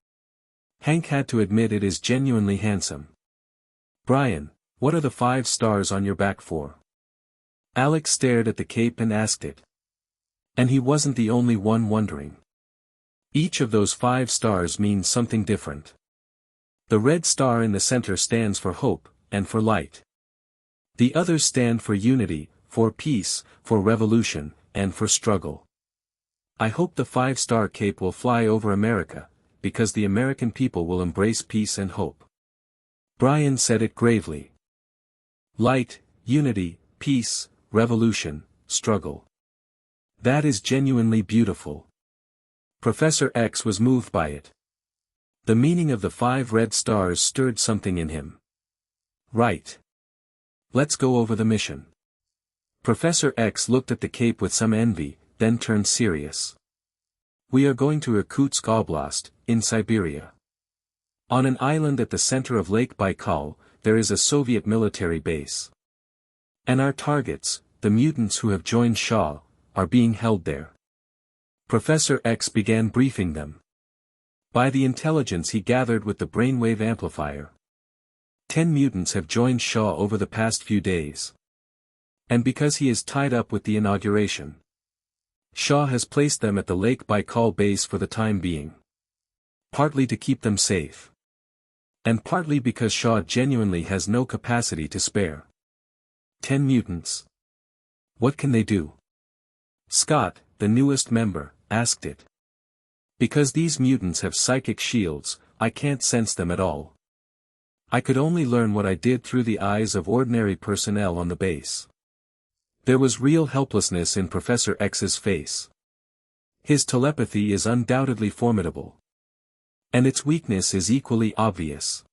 Hank had to admit it is genuinely handsome. Brian, what are the 5 stars on your back for? Alex stared at the cape and asked it. And he wasn't the only one wondering. Each of those 5 stars means something different. The red star in the center stands for hope, and for light. The others stand for unity, for peace, for revolution, and for struggle. I hope the 5-star cape will fly over America, because the American people will embrace peace and hope. Brian said it gravely. Light, unity, peace, revolution, struggle. That is genuinely beautiful. Professor X was moved by it. The meaning of the 5 red stars stirred something in him. Right. Let's go over the mission. Professor X looked at the cape with some envy, then turned serious. We are going to Irkutsk Oblast, in Siberia. On an island at the center of Lake Baikal, there is a Soviet military base. And our targets, the mutants who have joined Shaw, are being held there. Professor X began briefing them. By the intelligence he gathered with the brainwave amplifier, 10 mutants have joined Shaw over the past few days. And because he is tied up with the inauguration, Shaw has placed them at the Lake Baikal base for the time being. Partly to keep them safe. And partly because Shaw genuinely has no capacity to spare. 10 mutants. What can they do? Scott, the newest member, asked it. Because these mutants have psychic shields, I can't sense them at all. I could only learn what I did through the eyes of ordinary personnel on the base. There was real helplessness in Professor X's face. His telepathy is undoubtedly formidable. And its weakness is equally obvious.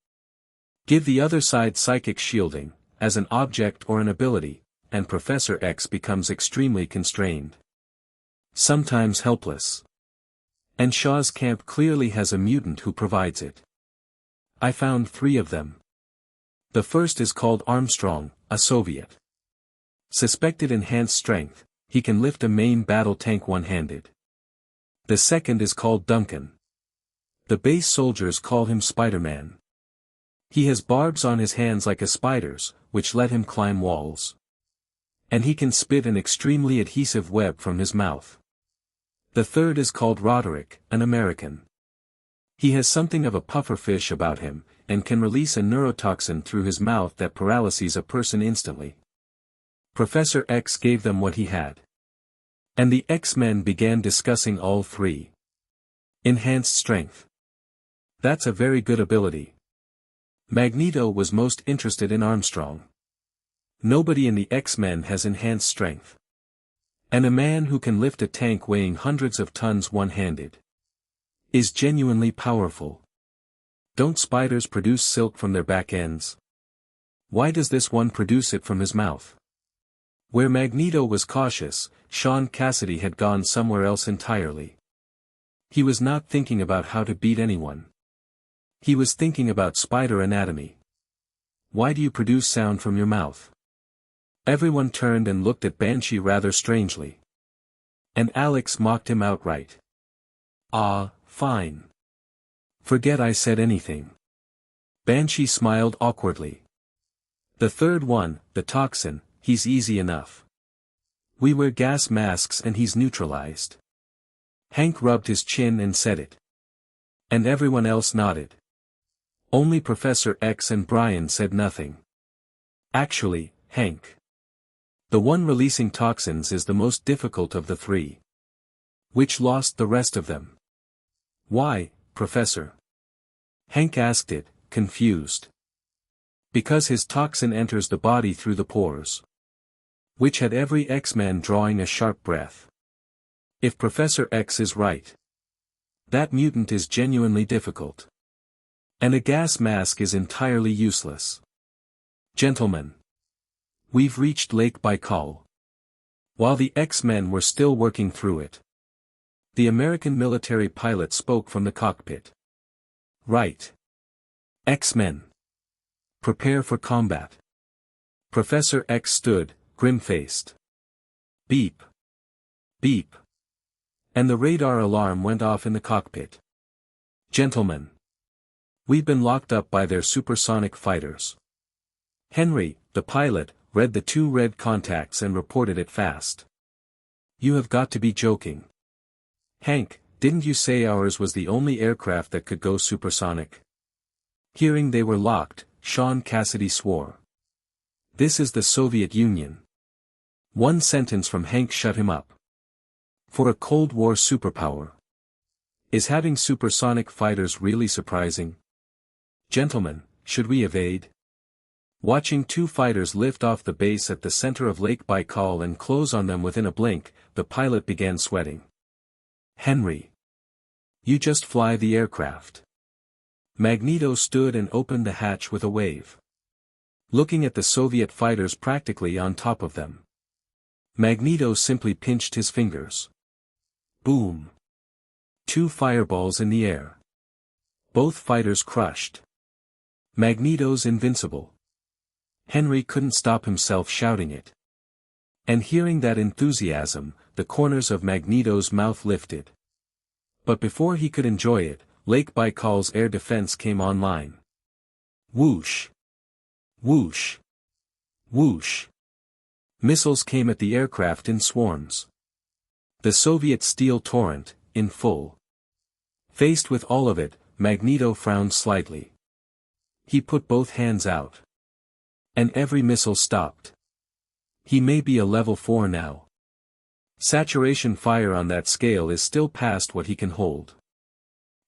Give the other side psychic shielding, as an object or an ability, and Professor X becomes extremely constrained. Sometimes helpless. And Shaw's camp clearly has a mutant who provides it. I found 3 of them. The first is called Armstrong, a Soviet. Suspected enhanced strength, he can lift a main battle tank one-handed. The second is called Duncan. The base soldiers call him Spider-Man. He has barbs on his hands like a spider's, which let him climb walls. And he can spit an extremely adhesive web from his mouth. The third is called Roderick, an American. He has something of a pufferfish about him, and can release a neurotoxin through his mouth that paralyses a person instantly. Professor X gave them what he had. And the X-Men began discussing all 3. Enhanced strength. That's a very good ability. Magneto was most interested in Armstrong. Nobody in the X-Men has enhanced strength. And a man who can lift a tank weighing hundreds of tons one-handed is genuinely powerful. Don't spiders produce silk from their back ends? Why does this one produce it from his mouth? Where Magneto was cautious, Sean Cassidy had gone somewhere else entirely. He was not thinking about how to beat anyone. He was thinking about spider anatomy. Why do you produce sound from your mouth? Everyone turned and looked at Banshee rather strangely. And Alex mocked him outright. Ah, fine. Forget I said anything. Banshee smiled awkwardly. The third one, the toxin, he's easy enough. We wear gas masks and he's neutralized. Hank rubbed his chin and said it. And everyone else nodded. Only Professor X and Brian said nothing. Actually, Hank. The one releasing toxins is the most difficult of the three. Which lost the rest of them? Why, Professor? Hank asked it, confused. Because his toxin enters the body through the pores. Which had every X-Man drawing a sharp breath. If Professor X is right. That mutant is genuinely difficult. And a gas mask is entirely useless. Gentlemen. We've reached Lake Baikal. While the X-Men were still working through it. The American military pilot spoke from the cockpit. Right. X-Men. Prepare for combat. Professor X stood, grim-faced. Beep. Beep. And the radar alarm went off in the cockpit. Gentlemen. We've been locked up by their supersonic fighters. Henry, the pilot, read the two red contacts and reported it fast. You have got to be joking. Hank, didn't you say ours was the only aircraft that could go supersonic? Hearing they were locked, Sean Cassidy swore. This is the Soviet Union. One sentence from Hank shut him up. For a Cold War superpower. Is having supersonic fighters really surprising? Gentlemen, should we evade? Watching two fighters lift off the base at the center of Lake Baikal and close on them within a blink, the pilot began sweating. Henry. You just fly the aircraft. Magneto stood and opened the hatch with a wave. Looking at the Soviet fighters practically on top of them. Magneto simply pinched his fingers. Boom. Two fireballs in the air. Both fighters crushed. Magneto's invincible. Henry couldn't stop himself shouting it. And hearing that enthusiasm, the corners of Magneto's mouth lifted. But before he could enjoy it, Lake Baikal's air defense came online. Whoosh. Whoosh. Whoosh. Missiles came at the aircraft in swarms. The Soviet steel torrent, in full. Faced with all of it, Magneto frowned slightly. He put both hands out. And every missile stopped. He may be a level 4 now. Saturation fire on that scale is still past what he can hold.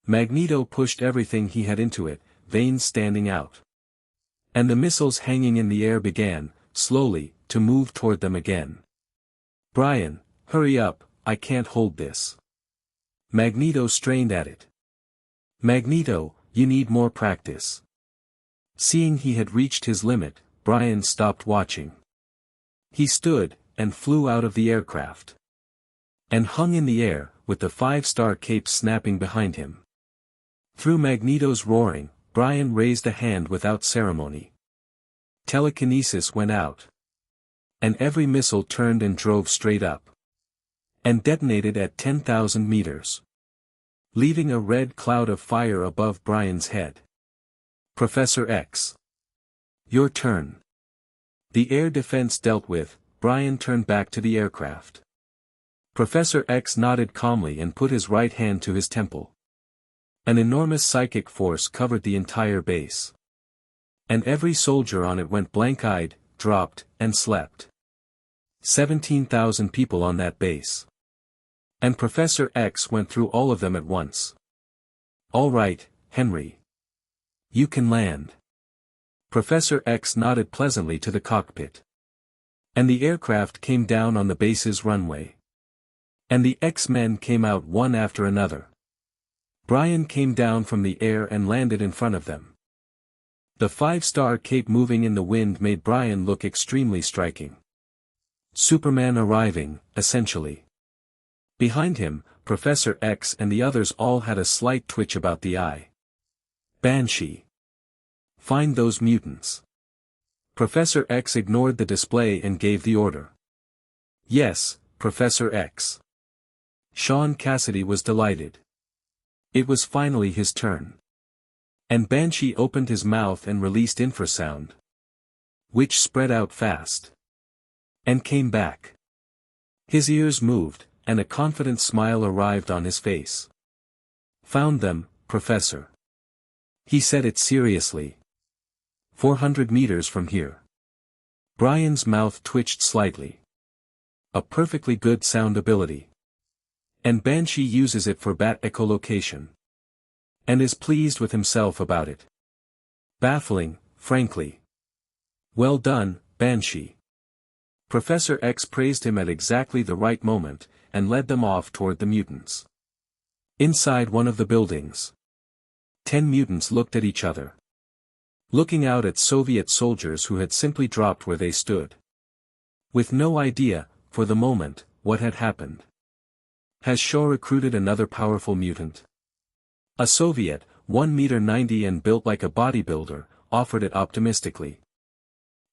Magneto pushed everything he had into it, veins standing out. And the missiles hanging in the air began, slowly, to move toward them again. Brian, hurry up, I can't hold this. Magneto strained at it. Magneto, you need more practice. Seeing he had reached his limit, Brian stopped watching. He stood, and flew out of the aircraft. And hung in the air, with the 5-star cape snapping behind him. Through Magneto's roaring, Brian raised a hand without ceremony. Telekinesis went out. And every missile turned and drove straight up. And detonated at 10,000 meters. Leaving a red cloud of fire above Brian's head. Professor X. Your turn. The air defense dealt with, Brian turned back to the aircraft. Professor X nodded calmly and put his right hand to his temple. An enormous psychic force covered the entire base. And every soldier on it went blank-eyed, dropped, and slept. 17,000 people on that base. And Professor X went through all of them at once. All right, Henry. You can land. Professor X nodded pleasantly to the cockpit. And the aircraft came down on the base's runway. And the X-Men came out one after another. Brian came down from the air and landed in front of them. The 5-star cape moving in the wind made Brian look extremely striking. Superman arriving, essentially. Behind him, Professor X and the others all had a slight twitch about the eye. Banshee. Find those mutants. Professor X ignored the display and gave the order. Yes, Professor X. Sean Cassidy was delighted. It was finally his turn. And Banshee opened his mouth and released infrasound, which spread out fast. And came back. His ears moved, and a confident smile arrived on his face. Found them, Professor. He said it seriously. 400 meters from here. Brian's mouth twitched slightly. A perfectly good sound ability. And Banshee uses it for bat echolocation. And is pleased with himself about it. Baffling, frankly. Well done, Banshee. Professor X praised him at exactly the right moment, and led them off toward the mutants. Inside one of the buildings. 10 mutants looked at each other. Looking out at Soviet soldiers who had simply dropped where they stood. With no idea, for the moment, what had happened. Has Shaw recruited another powerful mutant? A Soviet, 1 meter 90 and built like a bodybuilder, offered it optimistically.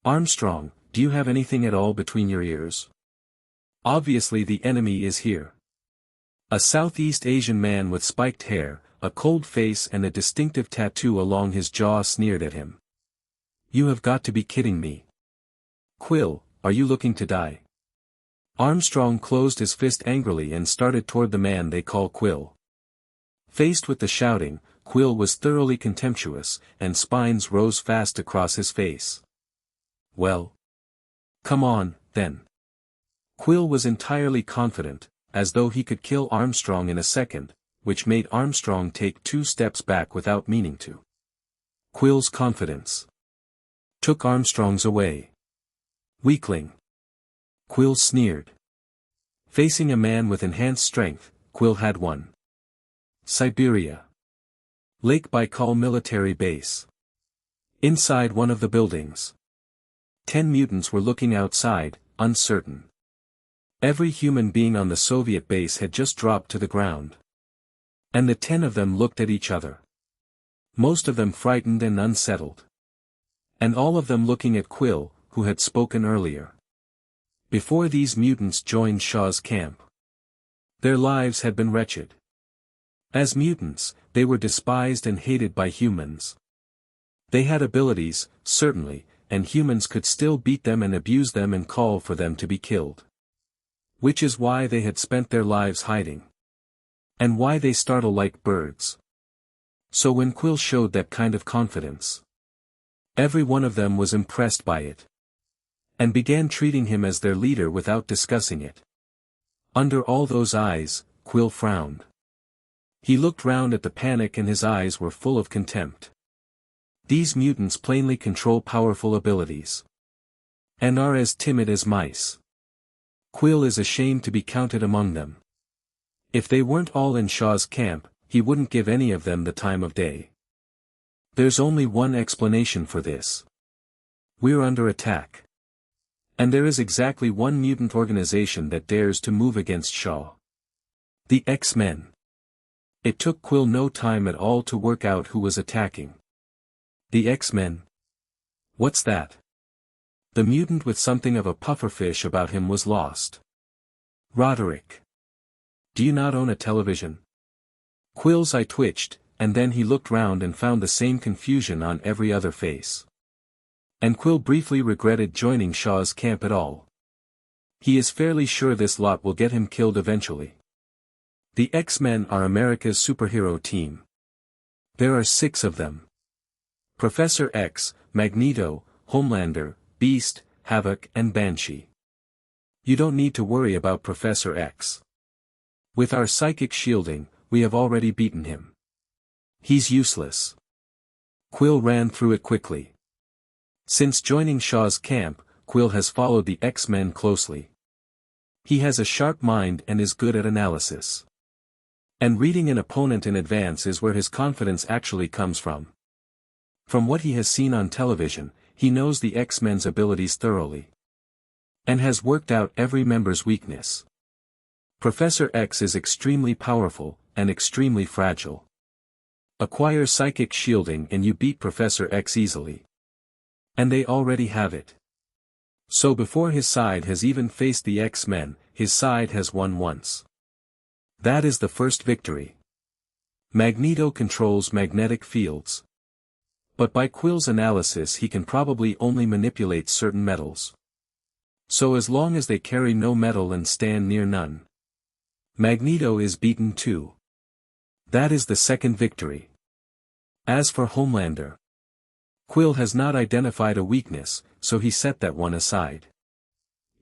Armstrong, do you have anything at all between your ears? Obviously the enemy is here. A Southeast Asian man with spiked hair, a cold face and a distinctive tattoo along his jaw sneered at him. You have got to be kidding me. Quill, are you looking to die? Armstrong closed his fist angrily and started toward the man they call Quill. Faced with the shouting, Quill was thoroughly contemptuous, and spines rose fast across his face. Well. Come on, then. Quill was entirely confident, as though he could kill Armstrong in a second, which made Armstrong take 2 steps back without meaning to. Quill's confidence took Armstrong's away. Weakling. Quill sneered. Facing a man with enhanced strength, Quill had won. Siberia. Lake Baikal military base. Inside one of the buildings. 10 mutants were looking outside, uncertain. Every human being on the Soviet base had just dropped to the ground. And the 10 of them looked at each other. Most of them frightened and unsettled. And all of them looking at Quill, who had spoken earlier. Before these mutants joined Shaw's camp. Their lives had been wretched. As mutants, they were despised and hated by humans. They had abilities, certainly, and humans could still beat them and abuse them and call for them to be killed. Which is why they had spent their lives hiding. And why they startle like birds. So when Quill showed that kind of confidence, every one of them was impressed by it. And began treating him as their leader without discussing it. Under all those eyes, Quill frowned. He looked round at the panic and his eyes were full of contempt. These mutants plainly control powerful abilities. And are as timid as mice. Quill is ashamed to be counted among them. If they weren't all in Shaw's camp, he wouldn't give any of them the time of day. There's only one explanation for this. We're under attack. And there is exactly one mutant organization that dares to move against Shaw. The X-Men. It took Quill no time at all to work out who was attacking. The X-Men? What's that? The mutant with something of a pufferfish about him was lost. Roderick. Do you not own a television? Quill's eye twitched, and then he looked round and found the same confusion on every other face. And Quill briefly regretted joining Shaw's camp at all. He is fairly sure this lot will get him killed eventually. The X-Men are America's superhero team. There are 6 of them. Professor X, Magneto, Homelander, Beast, Havoc and Banshee. You don't need to worry about Professor X. With our psychic shielding, we have already beaten him. He's useless. Quill ran through it quickly. Since joining Shaw's camp, Quill has followed the X-Men closely. He has a sharp mind and is good at analysis. And reading an opponent in advance is where his confidence actually comes from. From what he has seen on television, he knows the X-Men's abilities thoroughly. And has worked out every member's weakness. Professor X is extremely powerful, and extremely fragile. Acquire psychic shielding and you beat Professor X easily. And they already have it. So before his side has even faced the X-Men, his side has won once. That is the first victory. Magneto controls magnetic fields. But by Quill's analysis he can probably only manipulate certain metals. So as long as they carry no metal and stand near none. Magneto is beaten too. That is the second victory. As for Homelander, Quill has not identified a weakness, so he set that one aside.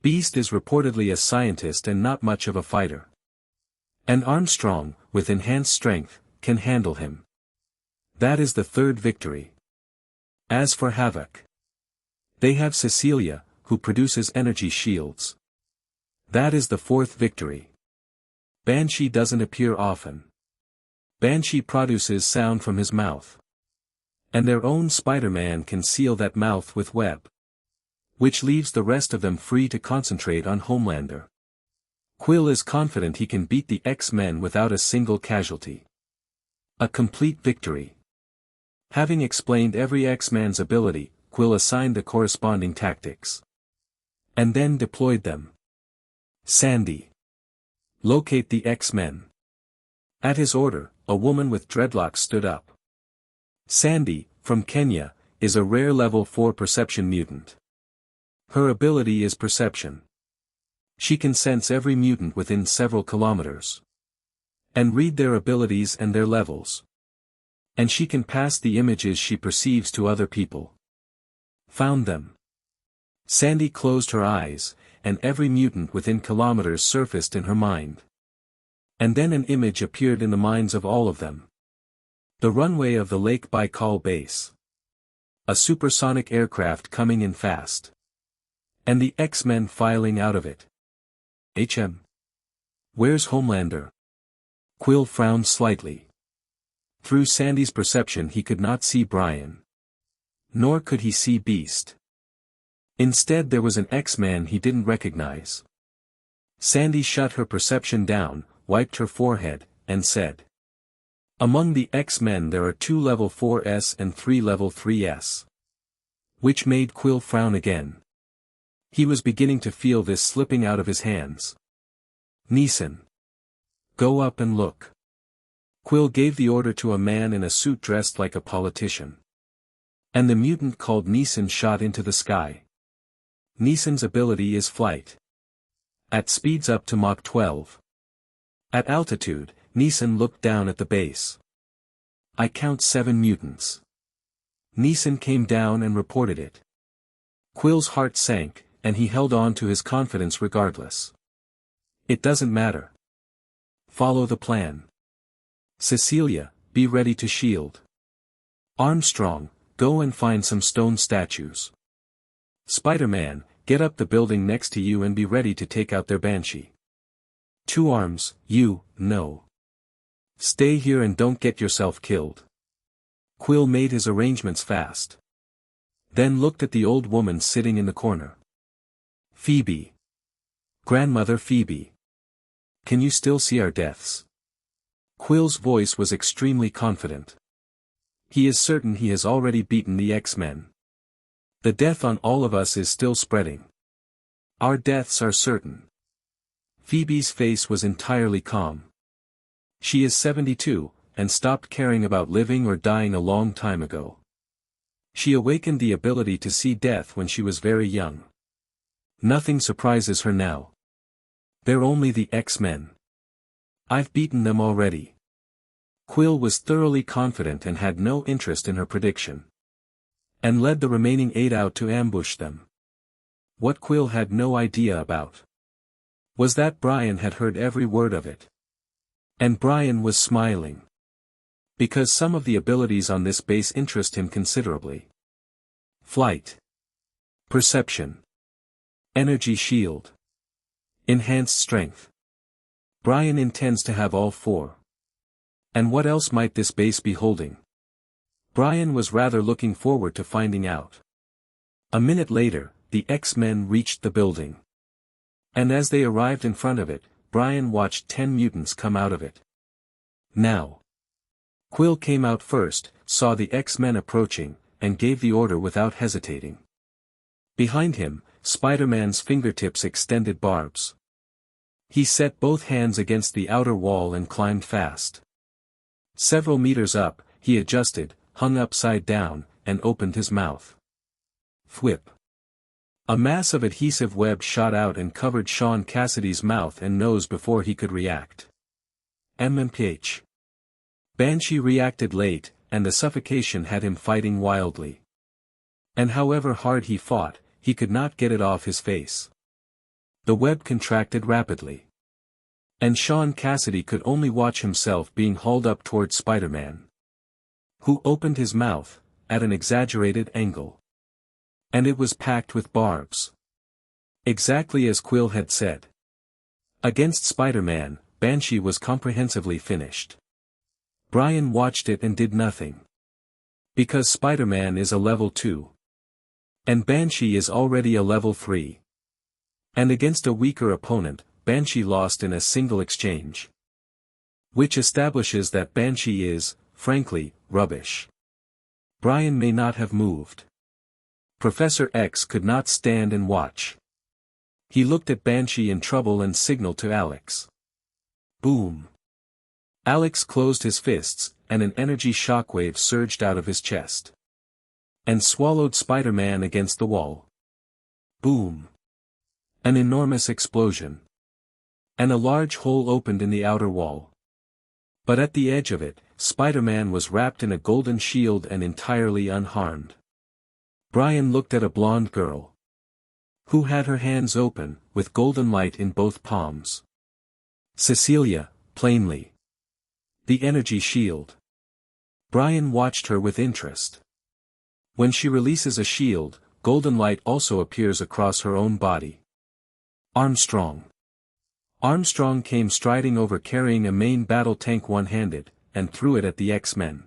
Beast is reportedly a scientist and not much of a fighter. And Armstrong, with enhanced strength, can handle him. That is the third victory. As for Havoc, they have Cecilia, who produces energy shields. That is the fourth victory. Banshee doesn't appear often. Banshee produces sound from his mouth. And their own Spider-Man can seal that mouth with web. Which leaves the rest of them free to concentrate on Homelander. Quill is confident he can beat the X-Men without a single casualty. A complete victory. Having explained every X-Man's ability, Quill assigned the corresponding tactics. And then deployed them. Sandy. Locate the X-Men. At his order, a woman with dreadlocks stood up. Sandy, from Kenya, is a rare level 4 perception mutant. Her ability is perception. She can sense every mutant within several kilometers. And read their abilities and their levels. And she can pass the images she perceives to other people. Found them. Sandy closed her eyes, and every mutant within kilometers surfaced in her mind. And then an image appeared in the minds of all of them. The runway of the Lake Baikal base. A supersonic aircraft coming in fast. And the X-Men filing out of it. Where's Homelander? Quill frowned slightly. Through Sandy's perception he could not see Brian. Nor could he see Beast. Instead there was an X-Man he didn't recognize. Sandy shut her perception down, wiped her forehead, and said. Among the X-Men there are 2 level 4s and 3 level 3s. Which made Quill frown again. He was beginning to feel this slipping out of his hands. Neeson. Go up and look. Quill gave the order to a man in a suit dressed like a politician. And the mutant called Neeson shot into the sky. Neeson's ability is flight. At speeds up to Mach 12. At altitude, Neeson looked down at the base. I count 7 mutants. Neeson came down and reported it. Quill's heart sank, and he held on to his confidence regardless. It doesn't matter. Follow the plan. Cecilia, be ready to shield. Armstrong, go and find some stone statues. Spider-Man, get up the building next to you and be ready to take out their Banshee. 2 Arms, you, no. Stay here and don't get yourself killed. Quill made his arrangements fast. Then looked at the old woman sitting in the corner. Phoebe. Grandmother Phoebe. Can you still see our deaths? Quill's voice was extremely confident. He is certain he has already beaten the X-Men. The death on all of us is still spreading. Our deaths are certain. Phoebe's face was entirely calm. She is 72, and stopped caring about living or dying a long time ago. She awakened the ability to see death when she was very young. Nothing surprises her now. They're only the X-Men. I've beaten them already. Quill was thoroughly confident and had no interest in her prediction. And led the remaining 8 out to ambush them. What Quill had no idea about was that Brian had heard every word of it. And Brian was smiling. Because some of the abilities on this base interest him considerably. Flight. Perception. Energy shield. Enhanced strength. Brian intends to have all 4. And what else might this base be holding? Brian was rather looking forward to finding out. A minute later, the X-Men reached the building. And as they arrived in front of it, Brian watched 10 mutants come out of it. Now. Quill came out first, saw the X-Men approaching, and gave the order without hesitating. Behind him, Spider-Man's fingertips extended barbs. He set both hands against the outer wall and climbed fast. Several meters up, he adjusted, hung upside down, and opened his mouth. Thwip. A mass of adhesive web shot out and covered Sean Cassidy's mouth and nose before he could react. MMPH. Banshee reacted late, and the suffocation had him fighting wildly. And however hard he fought, he could not get it off his face. The web contracted rapidly. And Sean Cassidy could only watch himself being hauled up toward Spider-Man, who opened his mouth, at an exaggerated angle. And it was packed with barbs. Exactly as Quill had said. Against Spider-Man, Banshee was comprehensively finished. Brian watched it and did nothing. Because Spider-Man is a level 2. And Banshee is already a level 3. And against a weaker opponent, Banshee lost in a single exchange. Which establishes that Banshee is, frankly, rubbish. Brian may not have moved. Professor X could not stand and watch. He looked at Banshee in trouble and signaled to Alex. Boom. Alex closed his fists, and an energy shockwave surged out of his chest. And swallowed Spider-Man against the wall. Boom. An enormous explosion. And a large hole opened in the outer wall. But at the edge of it, Spider-Man was wrapped in a golden shield and entirely unharmed. Brian looked at a blonde girl, who had her hands open, with golden light in both palms. Cecilia, plainly. The energy shield. Brian watched her with interest. When she releases a shield, golden light also appears across her own body. Armstrong. Armstrong came striding over carrying a main battle tank one-handed, and threw it at the X-Men.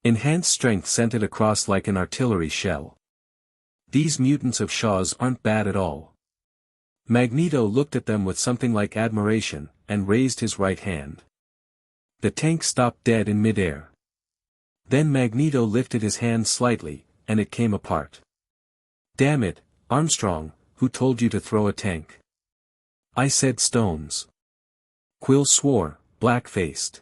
Enhanced strength sent it across like an artillery shell. These mutants of Shaw's aren't bad at all. Magneto looked at them with something like admiration, and raised his right hand. The tank stopped dead in midair. Then Magneto lifted his hand slightly, and it came apart. Damn it, Armstrong, who told you to throw a tank? I said stones. Quill swore, black-faced.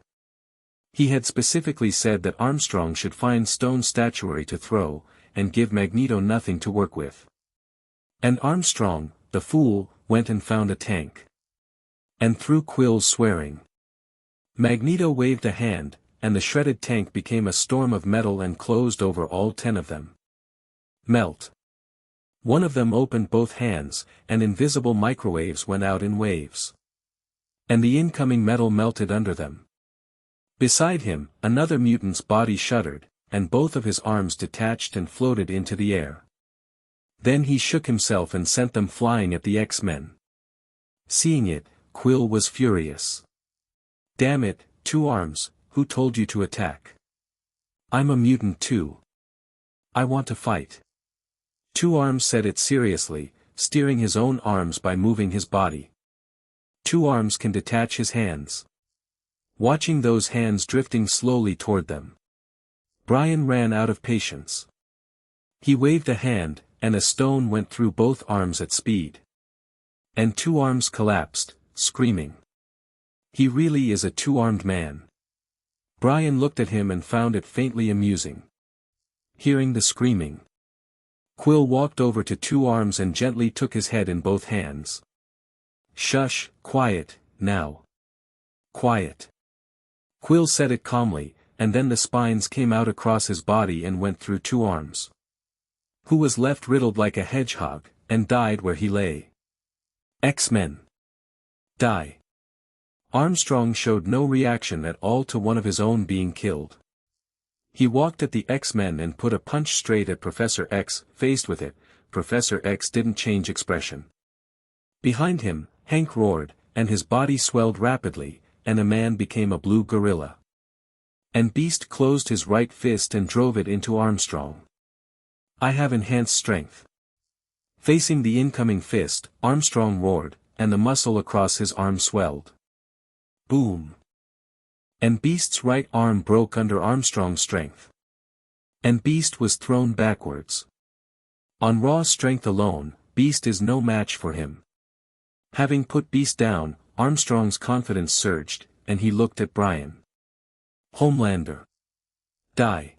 He had specifically said that Armstrong should find stone statuary to throw, and give Magneto nothing to work with. And Armstrong, the fool, went and found a tank. And threw Quill's swearing. Magneto waved a hand, and the shredded tank became a storm of metal and closed over all 10 of them. Melt. One of them opened both hands, and invisible microwaves went out in waves. And the incoming metal melted under them. Beside him, another mutant's body shuddered, and both of his arms detached and floated into the air. Then he shook himself and sent them flying at the X-Men. Seeing it, Quill was furious. Damn it, 2 Arms, who told you to attack? I'm a mutant too. I want to fight. 2 Arms said it seriously, steering his own arms by moving his body. 2 Arms can detach his hands. Watching those hands drifting slowly toward them, Brian ran out of patience. He waved a hand, and a stone went through both arms at speed. And 2 Arms collapsed, screaming. He really is a 2-armed man. Brian looked at him and found it faintly amusing. Hearing the screaming, Quill walked over to 2 Arms and gently took his head in both hands. Shush, quiet, now. Quiet. Quill said it calmly, and then the spines came out across his body and went through 2 Arms, who was left riddled like a hedgehog, and died where he lay. X-Men. Die. Armstrong showed no reaction at all to one of his own being killed. He walked at the X-Men and put a punch straight at Professor X. Faced with it, Professor X didn't change expression. Behind him, Hank roared, and his body swelled rapidly, and a man became a blue gorilla. And Beast closed his right fist and drove it into Armstrong. I have enhanced strength. Facing the incoming fist, Armstrong roared, and the muscle across his arm swelled. Boom. And Beast's right arm broke under Armstrong's strength. And Beast was thrown backwards. On raw strength alone, Beast is no match for him. Having put Beast down, Armstrong's confidence surged, and he looked at Brian. Homelander. Die.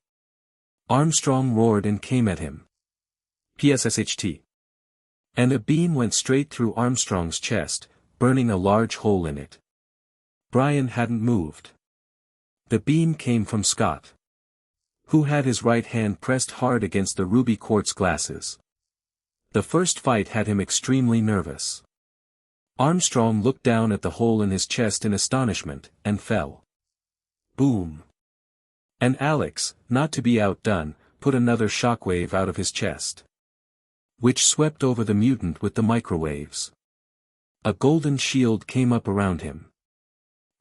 Armstrong roared and came at him. PSSHT. And a beam went straight through Armstrong's chest, burning a large hole in it. Brian hadn't moved. The beam came from Scott, who had his right hand pressed hard against the ruby quartz glasses. The first fight had him extremely nervous. Armstrong looked down at the hole in his chest in astonishment, and fell. Boom. And Alex, not to be outdone, put another shockwave out of his chest, which swept over the mutant with the microwaves. A golden shield came up around him,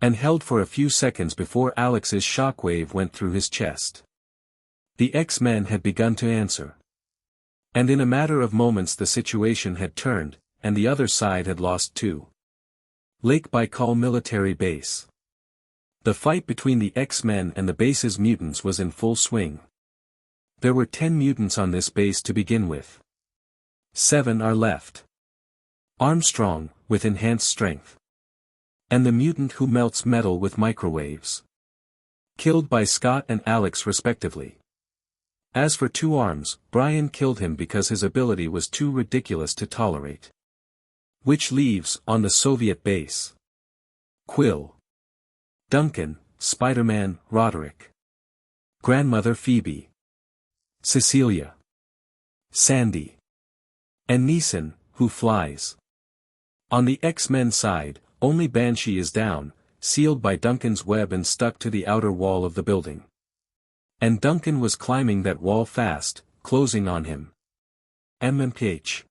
and held for a few seconds before Alex's shockwave went through his chest. The X-Men had begun to answer. And in a matter of moments the situation had turned, and the other side had lost too. Lake Baikal Military Base. The fight between the X-Men and the base's mutants was in full swing. There were 10 mutants on this base to begin with. 7 are left. Armstrong, with enhanced strength. And the mutant who melts metal with microwaves. Killed by Scott and Alex respectively. As for Two Arms, Brian killed him because his ability was too ridiculous to tolerate. Which leaves, on the Soviet base, Quill, Duncan, Spider-Man, Roderick, Grandmother Phoebe, Cecilia, Sandy, and Neeson, who flies. On the X-Men side, only Banshee is down, sealed by Duncan's web and stuck to the outer wall of the building. And Duncan was climbing that wall fast, closing on him. MMPH.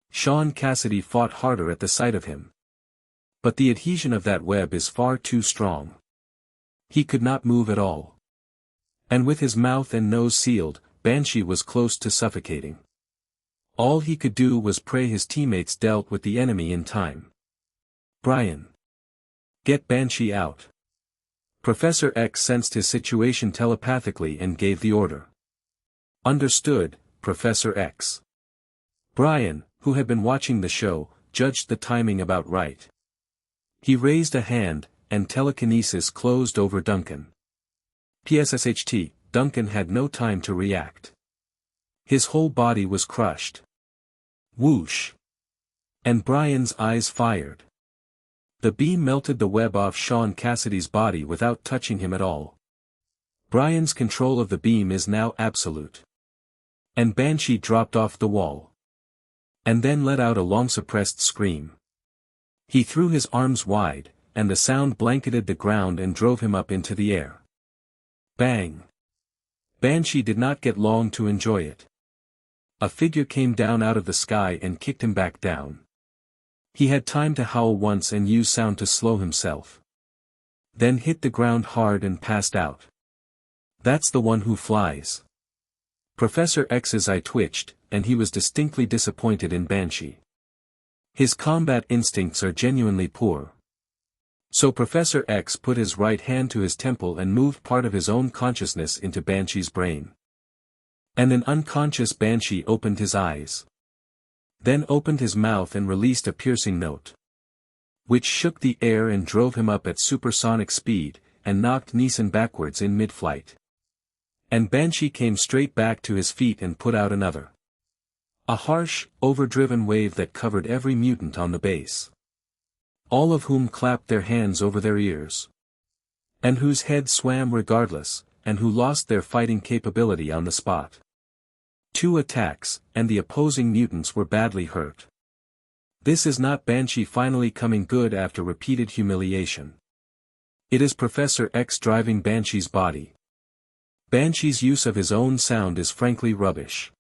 Sean Cassidy fought harder at the sight of him. But the adhesion of that web is far too strong. He could not move at all. And with his mouth and nose sealed, Banshee was close to suffocating. All he could do was pray his teammates dealt with the enemy in time. Brian. Get Banshee out. Professor X sensed his situation telepathically and gave the order. Understood, Professor X. Brian, who had been watching the show, judged the timing about right. He raised a hand, and telekinesis closed over Duncan. PSSHT, Duncan had no time to react. His whole body was crushed. Whoosh. And Brian's eyes fired. The beam melted the web off Sean Cassidy's body without touching him at all. Brian's control of the beam is now absolute. And Banshee dropped off the wall. And then let out a long-suppressed scream. He threw his arms wide, and the sound blanketed the ground and drove him up into the air. Bang! Banshee did not get long to enjoy it. A figure came down out of the sky and kicked him back down. He had time to howl once and use sound to slow himself. Then hit the ground hard and passed out. That's the one who flies. Professor X's eye twitched, and he was distinctly disappointed in Banshee. His combat instincts are genuinely poor. So Professor X put his right hand to his temple and moved part of his own consciousness into Banshee's brain. And an unconscious Banshee opened his eyes. Then opened his mouth and released a piercing note, which shook the air and drove him up at supersonic speed, and knocked Neeson backwards in mid-flight. And Banshee came straight back to his feet and put out another. A harsh, overdriven wave that covered every mutant on the base. All of whom clapped their hands over their ears. And whose heads swam regardless, and who lost their fighting capability on the spot. 2 attacks, and the opposing mutants were badly hurt. This is not Banshee finally coming good after repeated humiliation. It is Professor X driving Banshee's body. Banshee's use of his own sound is frankly rubbish.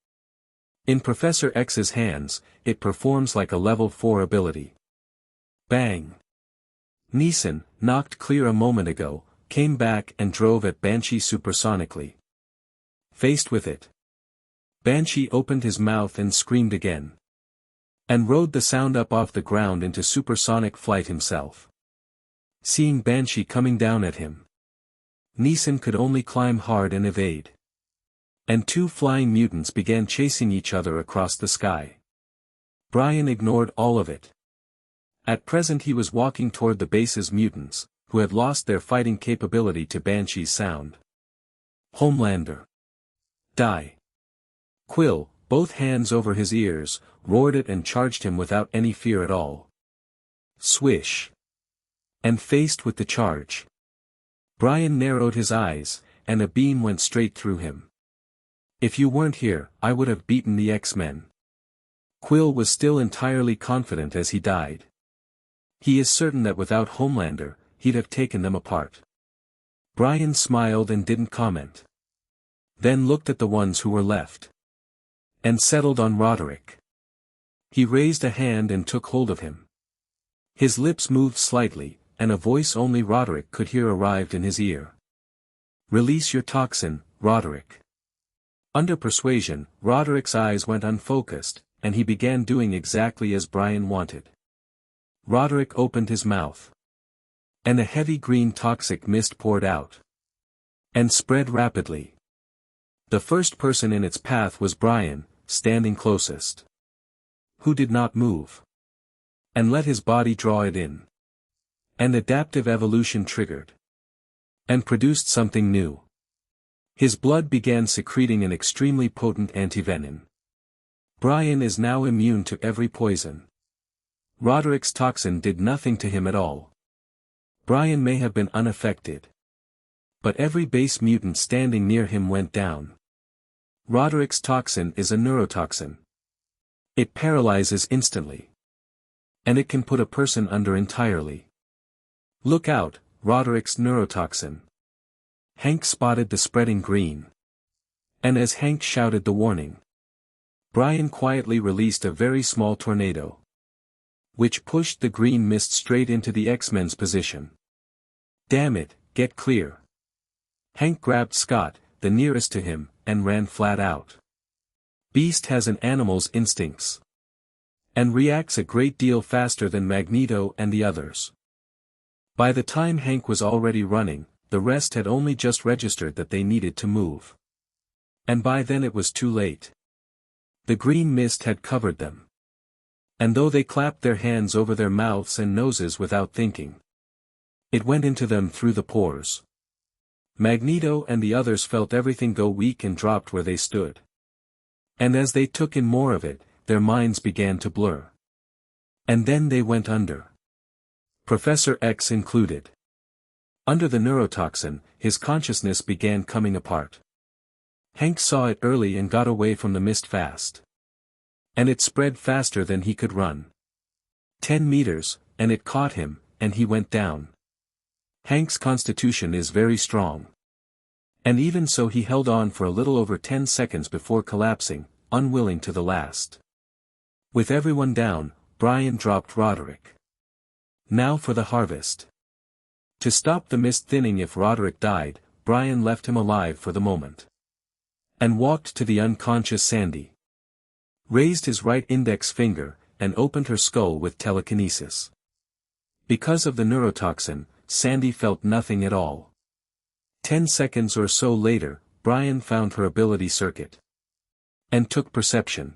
In Professor X's hands, it performs like a level 4 ability. Bang! Neeson, knocked clear a moment ago, came back and drove at Banshee supersonically. Faced with it, Banshee opened his mouth and screamed again. And rode the sound up off the ground into supersonic flight himself. Seeing Banshee coming down at him, Neeson could only climb hard and evade. And 2 flying mutants began chasing each other across the sky. Brian ignored all of it. At present he was walking toward the base's mutants, who had lost their fighting capability to Banshee's sound. Homelander. Die. Quill, both hands over his ears, roared it and charged him without any fear at all. Swish. And faced with the charge, Brian narrowed his eyes, and a beam went straight through him. If you weren't here, I would have beaten the X-Men. Quill was still entirely confident as he died. He is certain that without Homelander, he'd have taken them apart. Brian smiled and didn't comment. Then looked at the ones who were left. And settled on Roderick. He raised a hand and took hold of him. His lips moved slightly, and a voice only Roderick could hear arrived in his ear. Release your toxin, Roderick. Under persuasion, Roderick's eyes went unfocused, and he began doing exactly as Brian wanted. Roderick opened his mouth. And a heavy green toxic mist poured out. And spread rapidly. The first person in its path was Brian, standing closest. Who did not move. And let his body draw it in. And adaptive evolution triggered. And produced something new. His blood began secreting an extremely potent antivenom. Brian is now immune to every poison. Roderick's toxin did nothing to him at all. Brian may have been unaffected. But every base mutant standing near him went down. Roderick's toxin is a neurotoxin. It paralyzes instantly. And it can put a person under entirely. Look out, Roderick's neurotoxin. Hank spotted the spreading green. And as Hank shouted the warning, Brian quietly released a very small tornado, which pushed the green mist straight into the X-Men's position. Damn it, get clear. Hank grabbed Scott, the nearest to him, and ran flat out. Beast has an animal's instincts. And reacts a great deal faster than Magneto and the others. By the time Hank was already running, the rest had only just registered that they needed to move. And by then it was too late. The green mist had covered them. And though they clapped their hands over their mouths and noses without thinking, it went into them through the pores. Magneto and the others felt everything go weak and dropped where they stood. And as they took in more of it, their minds began to blur. And then they went under. Professor X included. Under the neurotoxin, his consciousness began coming apart. Hank saw it early and got away from the mist fast. And it spread faster than he could run. 10 meters, and it caught him, and he went down. Hank's constitution is very strong. And even so he held on for a little over 10 seconds before collapsing, unwilling to the last. With everyone down, Brian dropped Roderick. Now for the harvest. To stop the mist thinning if Roderick died, Brian left him alive for the moment. And walked to the unconscious Sandy. Raised his right index finger, and opened her skull with telekinesis. Because of the neurotoxin, Sandy felt nothing at all. 10 seconds or so later, Brian found her ability circuit. And took perception.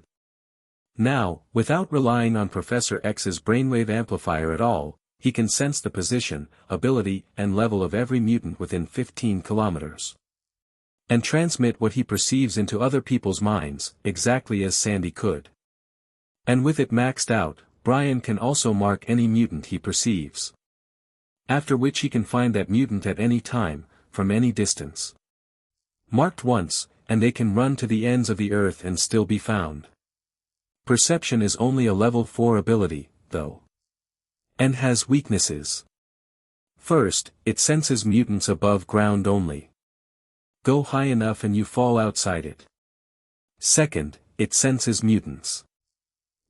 Now, without relying on Professor X's brainwave amplifier at all, he can sense the position, ability, and level of every mutant within 15 kilometers. And transmit what he perceives into other people's minds, exactly as Sandy could. And with it maxed out, Brian can also mark any mutant he perceives. After which he can find that mutant at any time, from any distance. Marked once, and they can run to the ends of the earth and still be found. Perception is only a level 4 ability, though. And has weaknesses. First, it senses mutants above ground only. Go high enough and you fall outside it. Second, it senses mutants.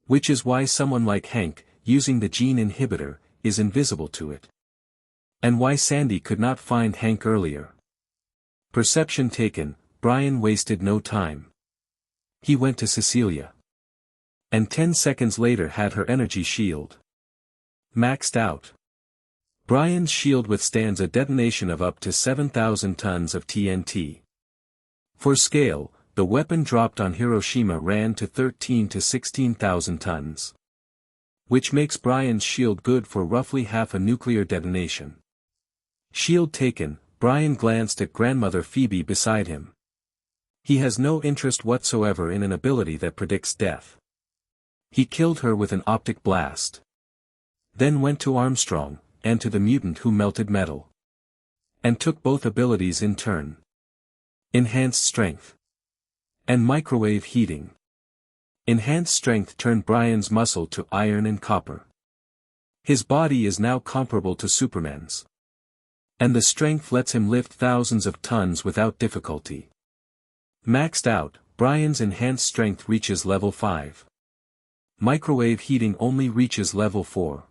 Which is why someone like Hank, using the gene inhibitor, is invisible to it. And why Sandy could not find Hank earlier. Perception taken, Brian wasted no time. He went to Cecilia. And 10 seconds later had her energy shield maxed out. Brian's shield withstands a detonation of up to 7,000 tons of TNT. For scale, the weapon dropped on Hiroshima ran to 13 to 16,000 tons. Which makes Brian's shield good for roughly half a nuclear detonation. Shield taken, Brian glanced at grandmother Phoebe beside him. He has no interest whatsoever in an ability that predicts death. He killed her with an optic blast. Then went to Armstrong, and to the mutant who melted metal. And took both abilities in turn. Enhanced strength. And microwave heating. Enhanced strength turned Brian's muscle to iron and copper. His body is now comparable to Superman's. And the strength lets him lift thousands of tons without difficulty. Maxed out, Brian's enhanced strength reaches level 5. Microwave heating only reaches level 4.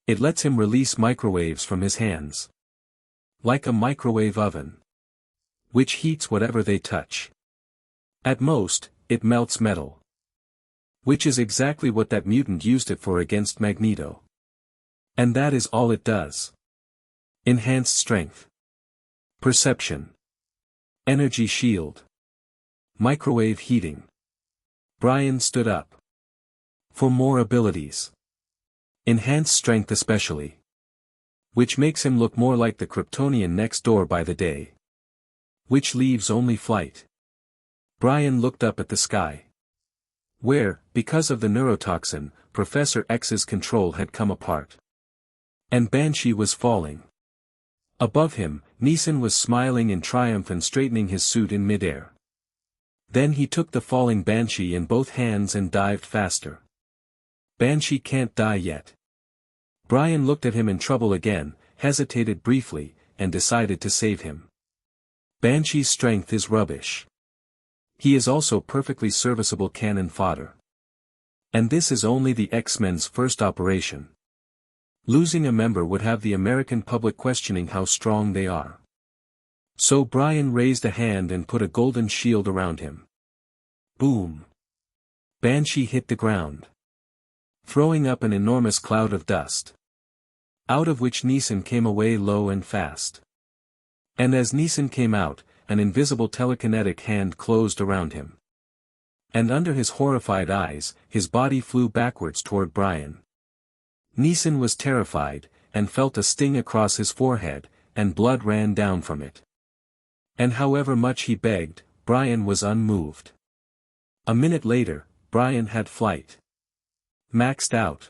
It lets him release microwaves from his hands. Like a microwave oven. Which heats whatever they touch. At most, it melts metal. Which is exactly what that mutant used it for against Magneto. And that is all it does. Enhanced strength. Perception. Energy shield. Microwave heating. Brian stood up. For more abilities. Enhanced strength especially. Which makes him look more like the Kryptonian next door by the day. Which leaves only flight. Brian looked up at the sky. Where, because of the neurotoxin, Professor X's control had come apart. And Banshee was falling. Above him, Neeson was smiling in triumph and straightening his suit in midair. Then he took the falling Banshee in both hands and dived faster. Banshee can't die yet. Brian looked at him in trouble again, hesitated briefly, and decided to save him. Banshee's strength is rubbish. He is also perfectly serviceable cannon fodder. And this is only the X-Men's first operation. Losing a member would have the American public questioning how strong they are. So Brian raised a hand and put a golden shield around him. Boom! Banshee hit the ground. Throwing up an enormous cloud of dust. Out of which Neeson came away low and fast. And as Neeson came out, an invisible telekinetic hand closed around him. And under his horrified eyes, his body flew backwards toward Brian. Neeson was terrified, and felt a sting across his forehead, and blood ran down from it. And however much he begged, Brian was unmoved. A minute later, Brian had flight. Maxed out.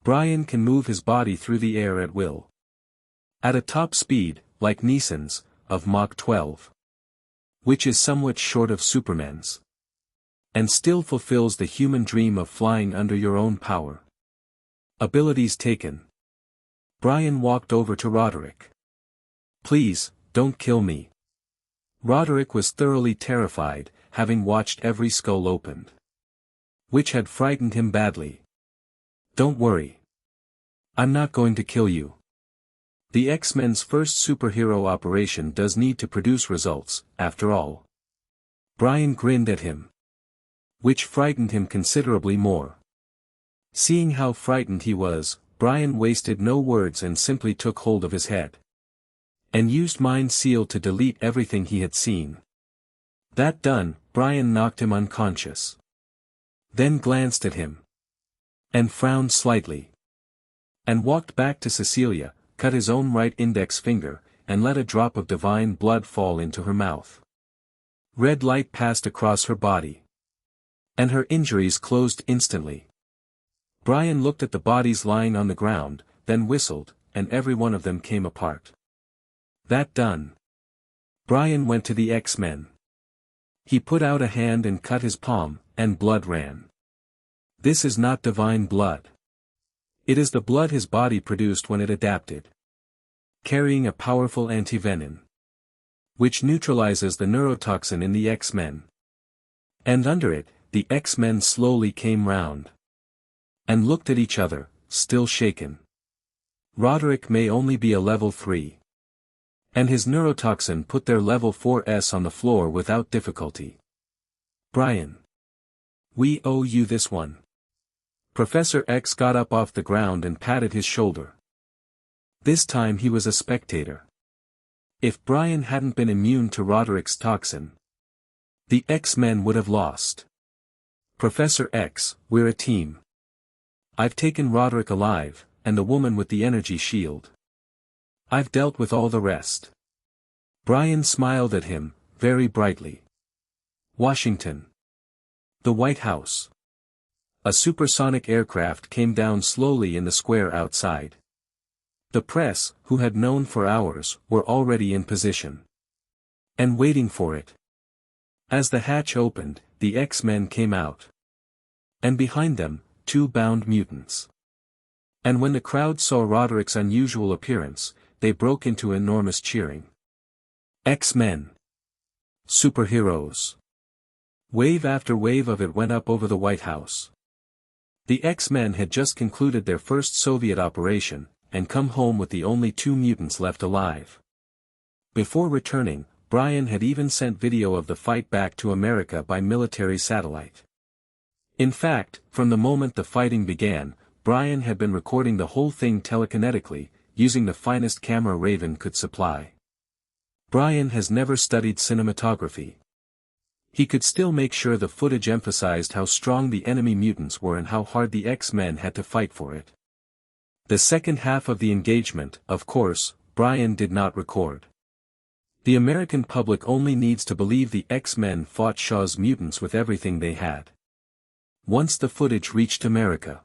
Brian can move his body through the air at will. At a top speed, like Neeson's, of Mach 12. Which is somewhat short of Superman's. And still fulfills the human dream of flying under your own power. Abilities taken. Brian walked over to Roderick. Please, don't kill me. Roderick was thoroughly terrified, having watched every skull opened. Which had frightened him badly. Don't worry. I'm not going to kill you. The X-Men's first superhero operation does need to produce results, after all. Brian grinned at him. Which frightened him considerably more. Seeing how frightened he was, Brian wasted no words and simply took hold of his head. And used Mind Seal to delete everything he had seen. That done, Brian knocked him unconscious. Then glanced at him. And frowned slightly. And walked back to Cecilia, cut his own right index finger, and let a drop of divine blood fall into her mouth. Red light passed across her body. And her injuries closed instantly. Brian looked at the bodies lying on the ground, then whistled, and every one of them came apart. That done. Brian went to the X-Men. He put out a hand and cut his palm, and blood ran. This is not divine blood. It is the blood his body produced when it adapted. Carrying a powerful antivenin. Which neutralizes the neurotoxin in the X-Men. And under it, the X-Men slowly came round. And looked at each other, still shaken. Roderick may only be a level 3. And his neurotoxin put their level 4s on the floor without difficulty. Brian. We owe you this one. Professor X got up off the ground and patted his shoulder. This time he was a spectator. If Brian hadn't been immune to Roderick's toxin, the X-Men would have lost. Professor X, we're a team. I've taken Roderick alive, and the woman with the energy shield. I've dealt with all the rest. Brian smiled at him, very brightly. Washington. The White House. A supersonic aircraft came down slowly in the square outside. The press, who had known for hours, were already in position. And waiting for it. As the hatch opened, the X-Men came out. And behind them, 2 bound mutants. And when the crowd saw Roderick's unusual appearance, they broke into enormous cheering. X-Men. Superheroes. Wave after wave of it went up over the White House. The X-Men had just concluded their first Soviet operation, and come home with the only 2 mutants left alive. Before returning, Brian had even sent video of the fight back to America by military satellite. In fact, from the moment the fighting began, Brian had been recording the whole thing telekinetically, using the finest camera Raven could supply. Brian has never studied cinematography. He could still make sure the footage emphasized how strong the enemy mutants were and how hard the X-Men had to fight for it. The second half of the engagement, of course, Brian did not record. The American public only needs to believe the X-Men fought Shaw's mutants with everything they had. Once the footage reached America,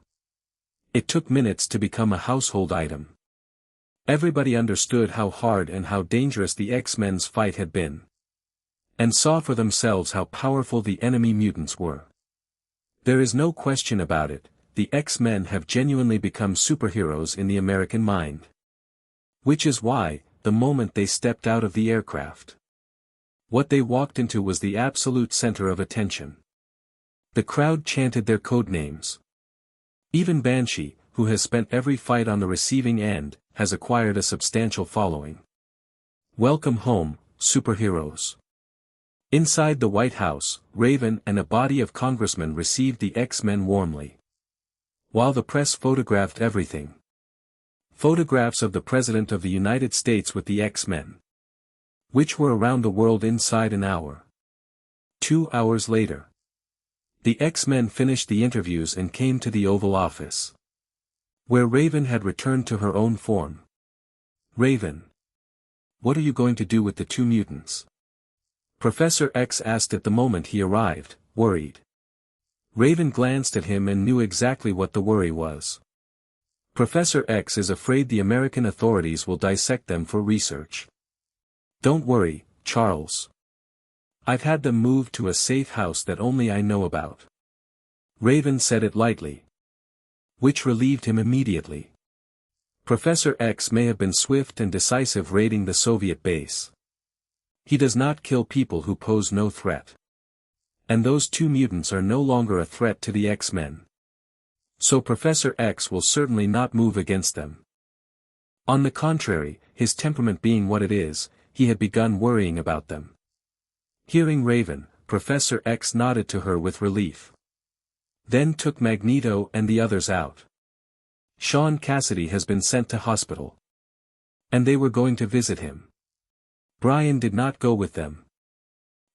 it took minutes to become a household item. Everybody understood how hard and how dangerous the X-Men's fight had been. And saw for themselves how powerful the enemy mutants were. There is no question about it, the X-Men have genuinely become superheroes in the American mind. Which is why, the moment they stepped out of the aircraft, what they walked into was the absolute center of attention. The crowd chanted their code names. Even Banshee, who has spent every fight on the receiving end, has acquired a substantial following. Welcome home, superheroes. Inside the White House, Raven and a body of congressmen received the X-Men warmly. While the press photographed everything. Photographs of the President of the United States with the X-Men. Which were around the world inside an hour. 2 hours later. The X-Men finished the interviews and came to the Oval Office. Where Raven had returned to her own form. Raven. What are you going to do with the 2 mutants? Professor X asked at the moment he arrived, worried. Raven glanced at him and knew exactly what the worry was. Professor X is afraid the American authorities will dissect them for research. Don't worry, Charles. I've had them moved to a safe house that only I know about. Raven said it lightly. Which relieved him immediately. Professor X may have been swift and decisive raiding the Soviet base. He does not kill people who pose no threat. And those 2 mutants are no longer a threat to the X-Men. So Professor X will certainly not move against them. On the contrary, his temperament being what it is, he had begun worrying about them. Hearing Raven, Professor X nodded to her with relief. Then took Magneto and the others out. Sean Cassidy has been sent to hospital. And they were going to visit him. Brian did not go with them.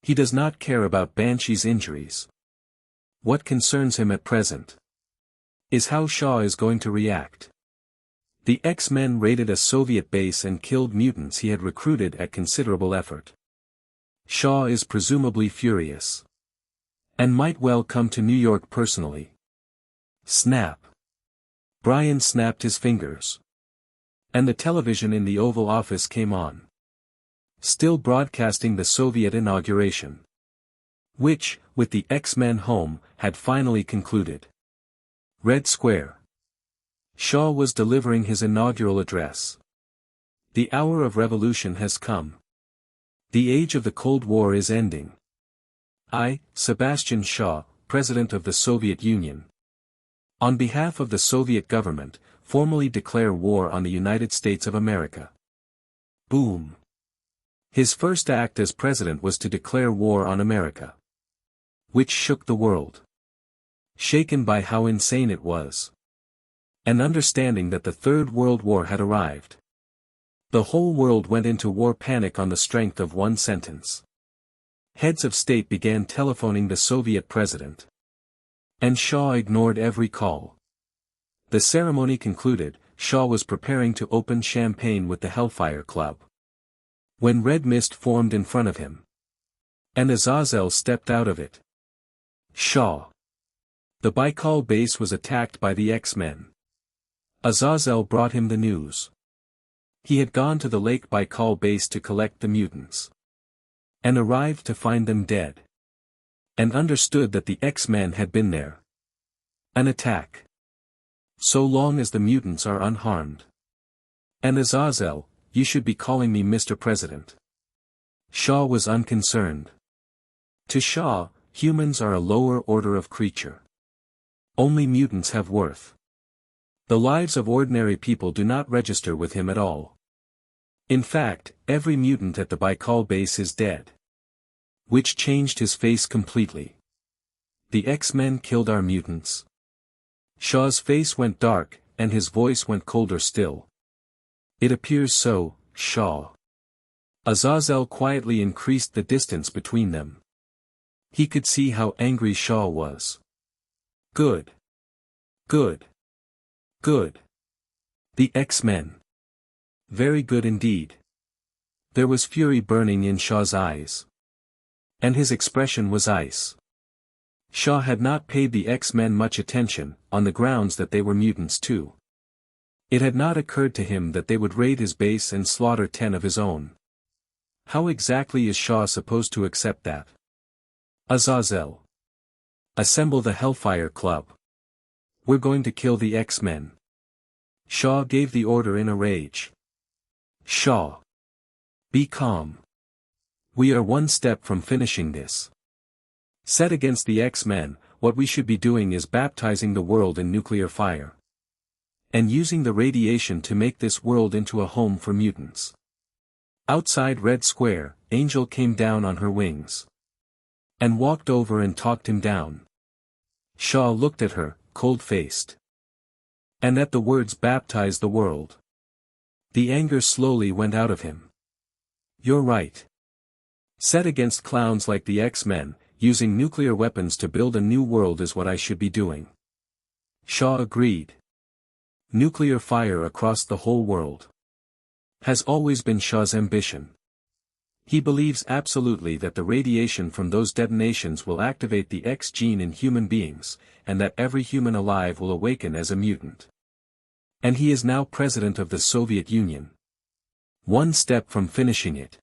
He does not care about Banshee's injuries. What concerns him at present is how Shaw is going to react. The X-Men raided a Soviet base and killed mutants he had recruited at considerable effort. Shaw is presumably furious. And might well come to New York personally. Snap. Brian snapped his fingers. And the television in the Oval Office came on. Still broadcasting the Soviet inauguration. Which, with the X-Men home, had finally concluded. Red Square. Shaw was delivering his inaugural address. The hour of revolution has come. The age of the Cold War is ending. I, Sebastian Shaw, President of the Soviet Union. On behalf of the Soviet government, formally declare war on the United States of America. Boom. His first act as president was to declare war on America. Which shook the world. Shaken by how insane it was. And understanding that the Third World War had arrived. The whole world went into war panic on the strength of one sentence. Heads of state began telephoning the Soviet president. And Shaw ignored every call. The ceremony concluded, Shaw was preparing to open champagne with the Hellfire Club. When red mist formed in front of him. And Azazel stepped out of it. Shaw. The Baikal base was attacked by the X-Men. Azazel brought him the news. He had gone to the Lake Baikal base to collect the mutants. And arrived to find them dead. And understood that the X-Men had been there. An attack. So long as the mutants are unharmed. And Azazel, you should be calling me Mr. President. Shaw was unconcerned. To Shaw, humans are a lower order of creature. Only mutants have worth. The lives of ordinary people do not register with him at all. In fact, every mutant at the Baikal base is dead. Which changed his face completely. The X-Men killed our mutants. Shaw's face went dark, and his voice went colder still. It appears so, Shaw. Azazel quietly increased the distance between them. He could see how angry Shaw was. Good. Good. Good. The X-Men. Very good indeed. There was fury burning in Shaw's eyes. And his expression was ice. Shaw had not paid the X-Men much attention, on the grounds that they were mutants too. It had not occurred to him that they would raid his base and slaughter 10 of his own. How exactly is Shaw supposed to accept that? Azazel. Assemble the Hellfire Club. We're going to kill the X-Men. Shaw gave the order in a rage. Shaw. Be calm. We are one step from finishing this. Set against the X-Men, what we should be doing is baptizing the world in nuclear fire. And using the radiation to make this world into a home for mutants. Outside Red Square, Angel came down on her wings. And walked over and talked him down. Shaw looked at her, cold-faced. And at the words baptize the world. The anger slowly went out of him. You're right. Set against clowns like the X-Men, using nuclear weapons to build a new world is what I should be doing. Shaw agreed. Nuclear fire across the whole world. Has always been Shaw's ambition. He believes absolutely that the radiation from those detonations will activate the X gene in human beings, and that every human alive will awaken as a mutant. And he is now president of the Soviet Union. One step from finishing it.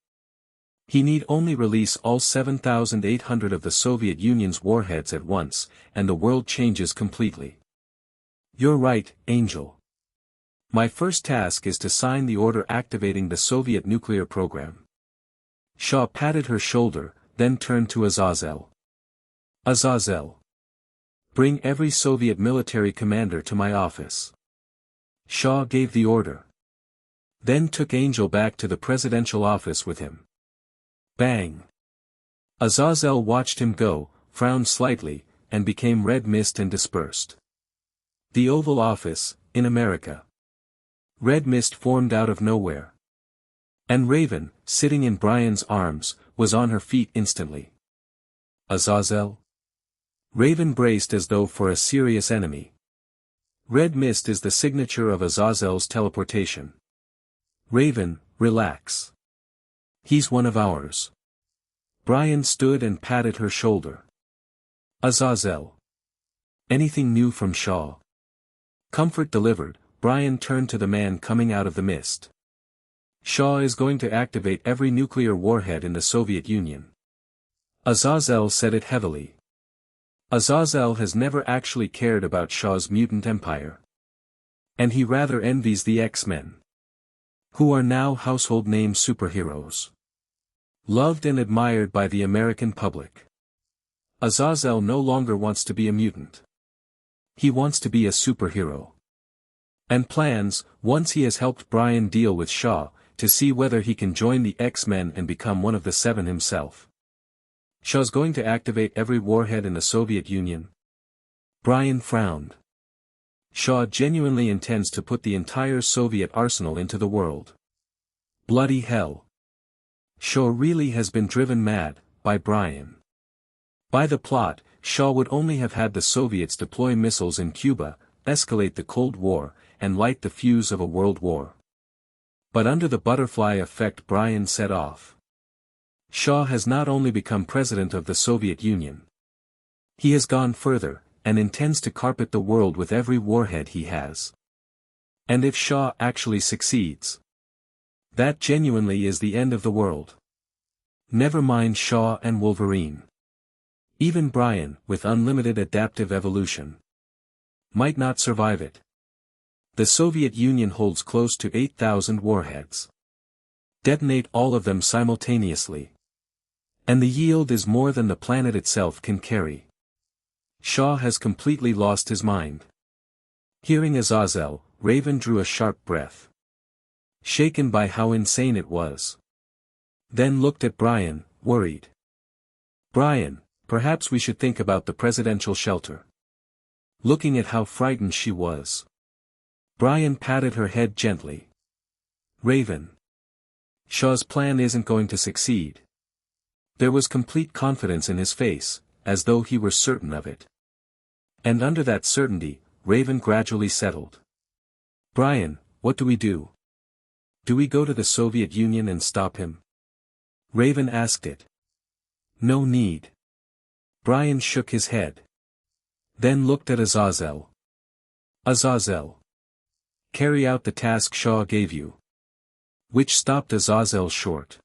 He need only release all 7,800 of the Soviet Union's warheads at once, and the world changes completely. You're right, Angel. My first task is to sign the order activating the Soviet nuclear program. Shaw patted her shoulder, then turned to Azazel. Azazel. Bring every Soviet military commander to my office. Shaw gave the order. Then took Angel back to the presidential office with him. Bang. Azazel watched him go, frowned slightly, and became red mist and dispersed. The Oval Office, in America. Red mist formed out of nowhere. And Raven, sitting in Brian's arms, was on her feet instantly. Azazel? Raven braced as though for a serious enemy. Red mist is the signature of Azazel's teleportation. Raven, relax. He's one of ours. Brian stood and patted her shoulder. Azazel. Anything new from Shaw? Comfort delivered, Brian turned to the man coming out of the mist. Shaw is going to activate every nuclear warhead in the Soviet Union. Azazel said it heavily. Azazel has never actually cared about Shaw's mutant empire. And he rather envies the X-Men. Who are now household name superheroes. Loved and admired by the American public. Azazel no longer wants to be a mutant. He wants to be a superhero. And plans, once he has helped Brian deal with Shaw, to see whether he can join the X-Men and become one of the Seven himself. Shaw's going to activate every warhead in the Soviet Union. Brian frowned. Shaw genuinely intends to put the entire Soviet arsenal into the world. Bloody hell. Shaw really has been driven mad, by Brian. By the plot, Shaw would only have had the Soviets deploy missiles in Cuba, escalate the Cold War, and light the fuse of a world war. But under the butterfly effect Brian set off. Shah has not only become president of the Soviet Union. He has gone further, and intends to carpet the world with every warhead he has. And if Shah actually succeeds, that genuinely is the end of the world. Never mind Shah and Wolverine. Even Brian, with unlimited adaptive evolution, might not survive it. The Soviet Union holds close to 8,000 warheads. Detonate all of them simultaneously, and the yield is more than the planet itself can carry. Shah has completely lost his mind. Hearing Azazel, Raven drew a sharp breath, shaken by how insane it was. Then looked at Brian, worried. "Brian, perhaps we should think about the presidential shelter." Looking at how frightened she was, Brian patted her head gently. "Raven, Shah's plan isn't going to succeed." There was complete confidence in his face, as though he were certain of it. And under that certainty, Raven gradually settled. "Brian, what do we do? Do we go to the Soviet Union and stop him?" Raven asked it. "No need." Brian shook his head. Then looked at Azazel. "Azazel, carry out the task Shah gave you." Which stopped Azazel short.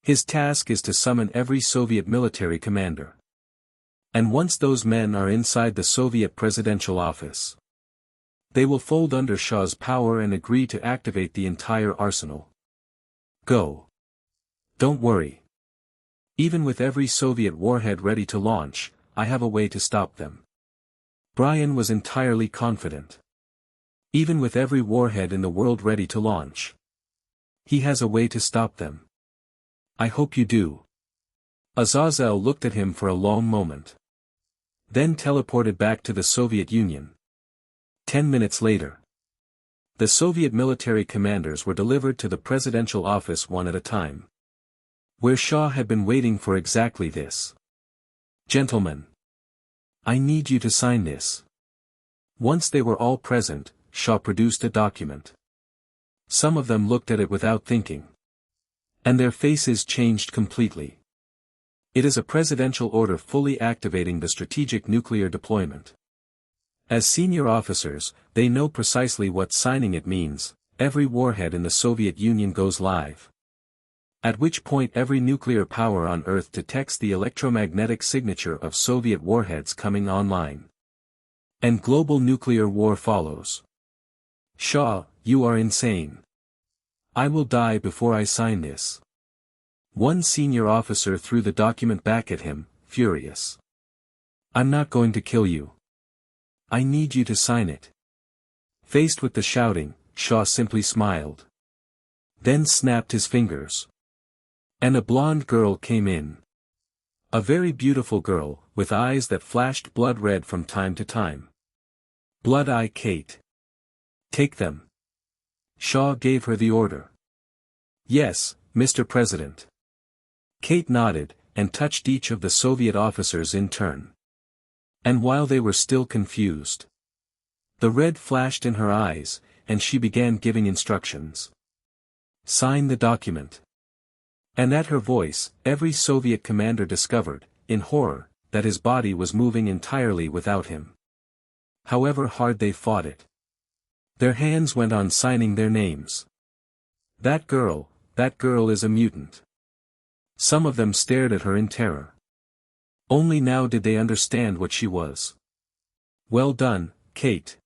His task is to summon every Soviet military commander. And once those men are inside the Soviet presidential office, they will fold under Shah's power and agree to activate the entire arsenal. Go. Don't worry. Even with every Soviet warhead ready to launch, I have a way to stop them. Brian was entirely confident. Even with every warhead in the world ready to launch, he has a way to stop them. I hope you do. Azazel looked at him for a long moment. Then teleported back to the Soviet Union. 10 minutes later, the Soviet military commanders were delivered to the presidential office one at a time, where Shah had been waiting for exactly this. "Gentlemen, I need you to sign this." Once they were all present, Shah produced a document. Some of them looked at it without thinking, and their faces changed completely. It is a presidential order fully activating the strategic nuclear deployment. As senior officers, they know precisely what signing it means. Every warhead in the Soviet Union goes live. At which point every nuclear power on Earth detects the electromagnetic signature of Soviet warheads coming online. And global nuclear war follows. "Shah, you are insane. I will die before I sign this." One senior officer threw the document back at him, furious. "I'm not going to kill you. I need you to sign it." Faced with the shouting, Shah simply smiled. Then snapped his fingers. And a blonde girl came in. A very beautiful girl, with eyes that flashed blood red from time to time. "Blood Eye Kate. Take them." Shah gave her the order. "Yes, Mr. President." Kate nodded, and touched each of the Soviet officers in turn. And while they were still confused, the red flashed in her eyes, and she began giving instructions. "Sign the document." And at her voice, every Soviet commander discovered, in horror, that his body was moving entirely without him. However hard they fought it, their hands went on signing their names. That girl is a mutant." Some of them stared at her in terror. Only now did they understand what she was. "Well done, Kate."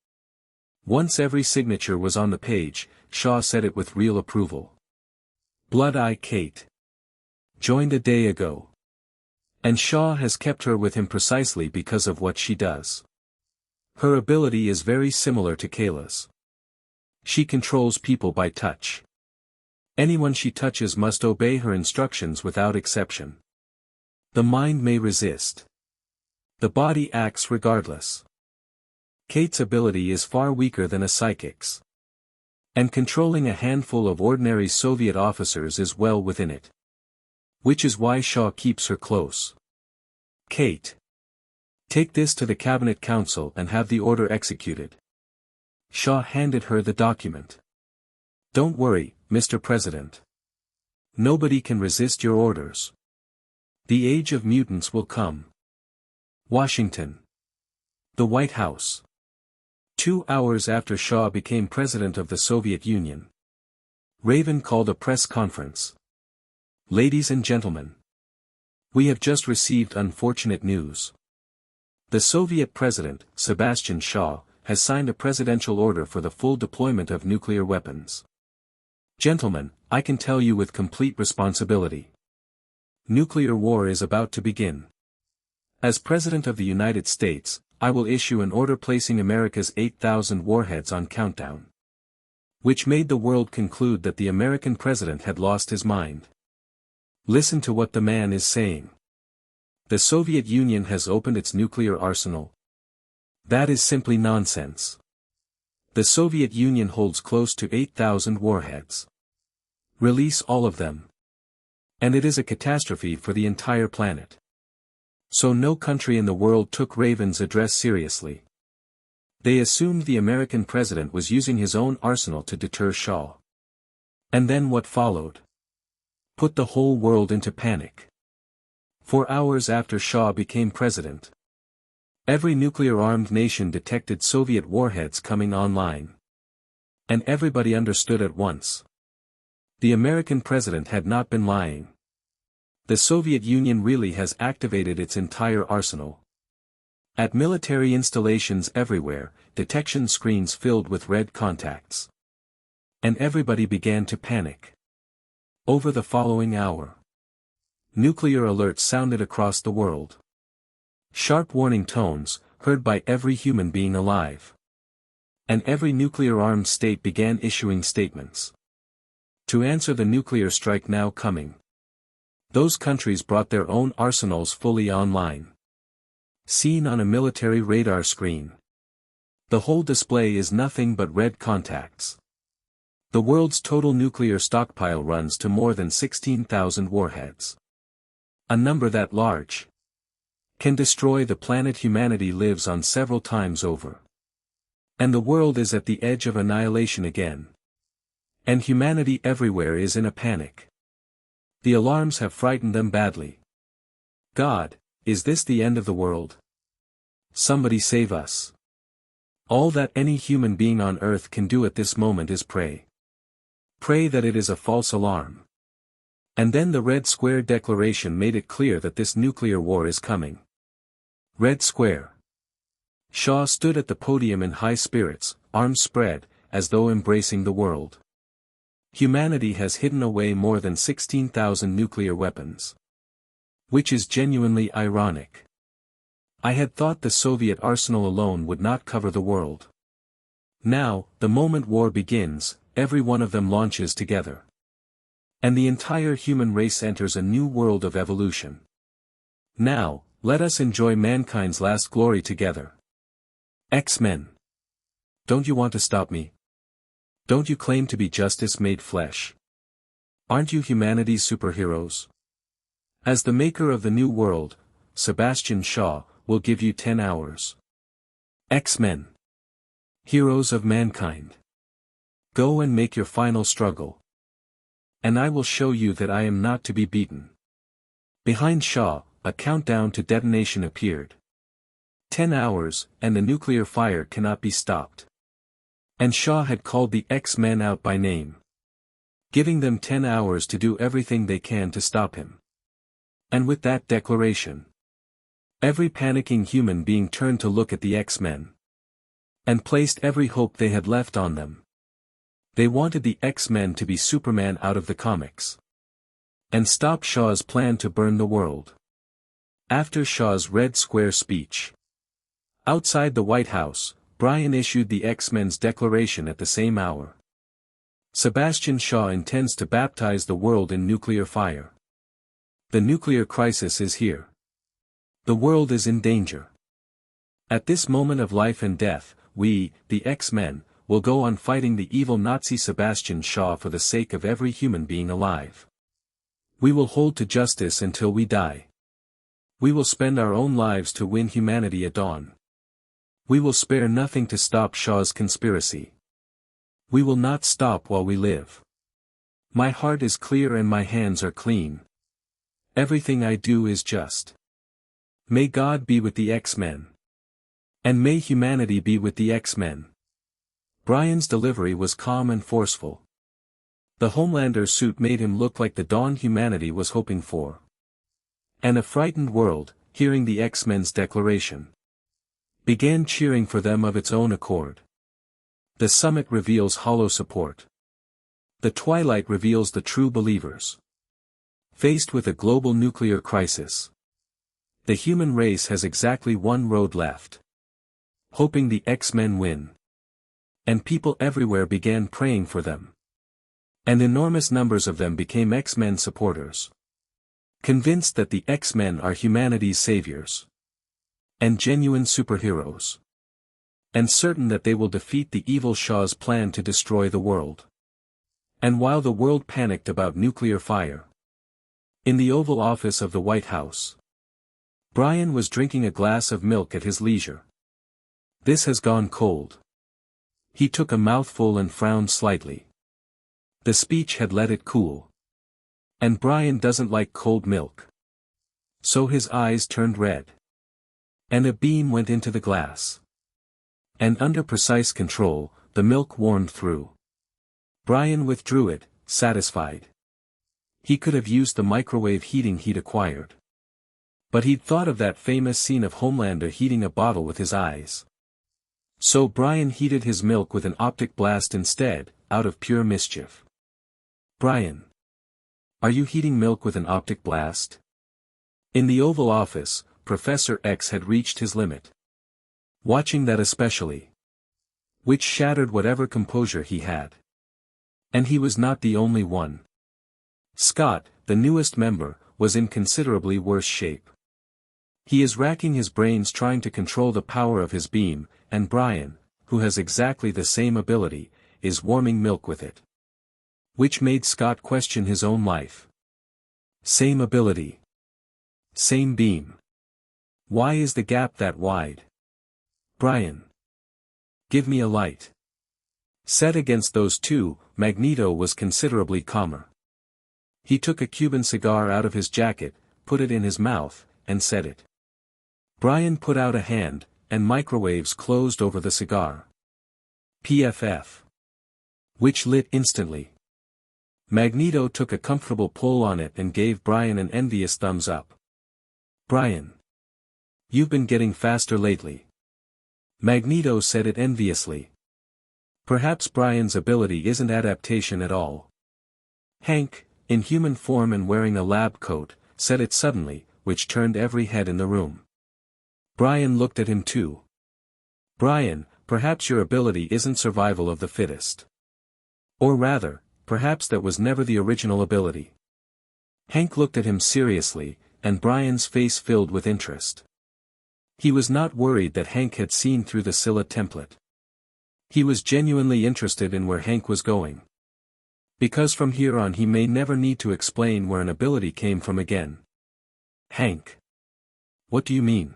Once every signature was on the page, Shah said it with real approval. "Blood Eye Kate. Joined a day ago." And Shah has kept her with him precisely because of what she does. Her ability is very similar to Kayla's. She controls people by touch. Anyone she touches must obey her instructions without exception. The mind may resist. The body acts regardless. Kate's ability is far weaker than a psychic's. And controlling a handful of ordinary Soviet officers is well within it. Which is why Shah keeps her close. "Kate, take this to the Cabinet Council and have the order executed." Shah handed her the document. "Don't worry, Mr. President. Nobody can resist your orders. The age of mutants will come. Washington. The White House. 2 hours after Shah became president of the Soviet Union. Raven called a press conference. Ladies and gentlemen. We have just received unfortunate news. The Soviet president, Sebastian Shah, has signed a presidential order for the full deployment of nuclear weapons. Gentlemen, I can tell you with complete responsibility. Nuclear war is about to begin. As President of the United States, I will issue an order placing America's 8,000 warheads on countdown. Which made the world conclude that the American president had lost his mind. Listen to what the man is saying. The Soviet Union has opened its nuclear arsenal. That is simply nonsense. The Soviet Union holds close to 8,000 warheads. Release all of them. And it is a catastrophe for the entire planet. So no country in the world took Raven's address seriously. They assumed the American president was using his own arsenal to deter Shah. And then what followed? Put the whole world into panic. 4 hours after Shah became president, every nuclear-armed nation detected Soviet warheads coming online. And everybody understood at once. The American president had not been lying. The Soviet Union really has activated its entire arsenal. At military installations everywhere, detection screens filled with red contacts. And everybody began to panic. Over the following hour, nuclear alerts sounded across the world. Sharp warning tones, heard by every human being alive. And every nuclear-armed state began issuing statements. To answer the nuclear strike now coming. Those countries brought their own arsenals fully online. Seen on a military radar screen. The whole display is nothing but red contacts. The world's total nuclear stockpile runs to more than 16,000 warheads. A number that large can destroy the planet humanity lives on several times over. And the world is at the edge of annihilation again. And humanity everywhere is in a panic. The alarms have frightened them badly. God, is this the end of the world? Somebody save us. All that any human being on earth can do at this moment is pray. Pray that it is a false alarm. And then the Red Square Declaration made it clear that this nuclear war is coming. Red Square. Shah stood at the podium in high spirits, arms spread, as though embracing the world. Humanity has hidden away more than 16,000 nuclear weapons. Which is genuinely ironic. I had thought the Soviet arsenal alone would not cover the world. Now, the moment war begins, every one of them launches together. And the entire human race enters a new world of evolution. Now, let us enjoy mankind's last glory together. X-Men. Don't you want to stop me? Don't you claim to be justice made flesh? Aren't you humanity's superheroes? As the maker of the new world, Sebastian Shaw, will give you 10 hours. X-Men. Heroes of mankind. Go and make your final struggle. And I will show you that I am not to be beaten. Behind Shaw, a countdown to detonation appeared. 10 hours, and the nuclear fire cannot be stopped. And Shaw had called the X-Men out by name. Giving them 10 hours to do everything they can to stop him. And with that declaration, every panicking human being turned to look at the X-Men. And placed every hope they had left on them. They wanted the X-Men to be Superman out of the comics. And stop Shaw's plan to burn the world. After Shaw's Red Square speech. Outside the White House, Brian issued the X-Men's declaration at the same hour. Sebastian Shaw intends to baptize the world in nuclear fire. The nuclear crisis is here. The world is in danger. At this moment of life and death, we, the X-Men, will go on fighting the evil Nazi Sebastian Shaw for the sake of every human being alive. We will hold to justice until we die. We will spend our own lives to win humanity at dawn. We will spare nothing to stop Shaw's conspiracy. We will not stop while we live. My heart is clear and my hands are clean. Everything I do is just. May God be with the X-Men. And may humanity be with the X-Men. Brian's delivery was calm and forceful. The Homelander suit made him look like the dawn humanity was hoping for. And a frightened world, hearing the X-Men's declaration, began cheering for them of its own accord. The summit reveals hollow support. The twilight reveals the true believers. Faced with a global nuclear crisis, the human race has exactly one road left. Hoping the X-Men win. And people everywhere began praying for them. And enormous numbers of them became X-Men supporters. Convinced that the X-Men are humanity's saviors. And genuine superheroes. And certain that they will defeat the evil Shah's plan to destroy the world. And while the world panicked about nuclear fire, in the Oval Office of the White House, Brian was drinking a glass of milk at his leisure. This has gone cold. He took a mouthful and frowned slightly. The speech had let it cool. And Brian doesn't like cold milk. So his eyes turned red. And a beam went into the glass. And under precise control, the milk warmed through. Brian withdrew it, satisfied. He could have used the microwave heating he'd acquired. But he'd thought of that famous scene of Homelander heating a bottle with his eyes. So Brian heated his milk with an optic blast instead, out of pure mischief. Brian. Are you heating milk with an optic blast? In the Oval Office, Professor X had reached his limit. Watching that especially. Which shattered whatever composure he had. And he was not the only one. Scott, the newest member, was in considerably worse shape. He is racking his brains trying to control the power of his beam, and Brian, who has exactly the same ability, is warming milk with it. Which made Scott question his own life. Same ability. Same beam. Why is the gap that wide? Brian. Give me a light. Set against those two, Magneto was considerably calmer. He took a Cuban cigar out of his jacket, put it in his mouth, and set it. Brian put out a hand, and microwaves closed over the cigar. PFF. Which lit instantly. Magneto took a comfortable pull on it and gave Brian an envious thumbs up. Brian. You've been getting faster lately. Magneto said it enviously. Perhaps Brian's ability isn't adaptation at all. Hank, in human form and wearing a lab coat, said it suddenly, which turned every head in the room. Brian looked at him too. Brian, perhaps your ability isn't survival of the fittest. Or rather, perhaps that was never the original ability. Hank looked at him seriously, and Brian's face filled with interest. He was not worried that Hank had seen through the Scylla template. He was genuinely interested in where Hank was going. Because from here on he may never need to explain where an ability came from again. Hank. What do you mean?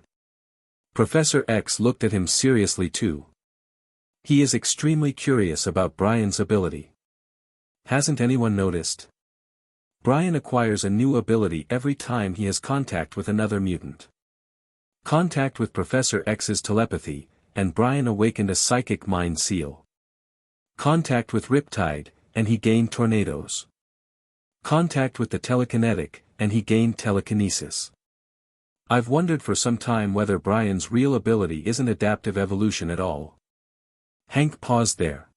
Professor X looked at him seriously too. He is extremely curious about Brian's ability. Hasn't anyone noticed? Brian acquires a new ability every time he has contact with another mutant. Contact with Professor X's telepathy, and Brian awakened a psychic mind seal. Contact with Riptide, and he gained tornadoes. Contact with the telekinetic, and he gained telekinesis. I've wondered for some time whether Brian's real ability isn't adaptive evolution at all. Hank paused there.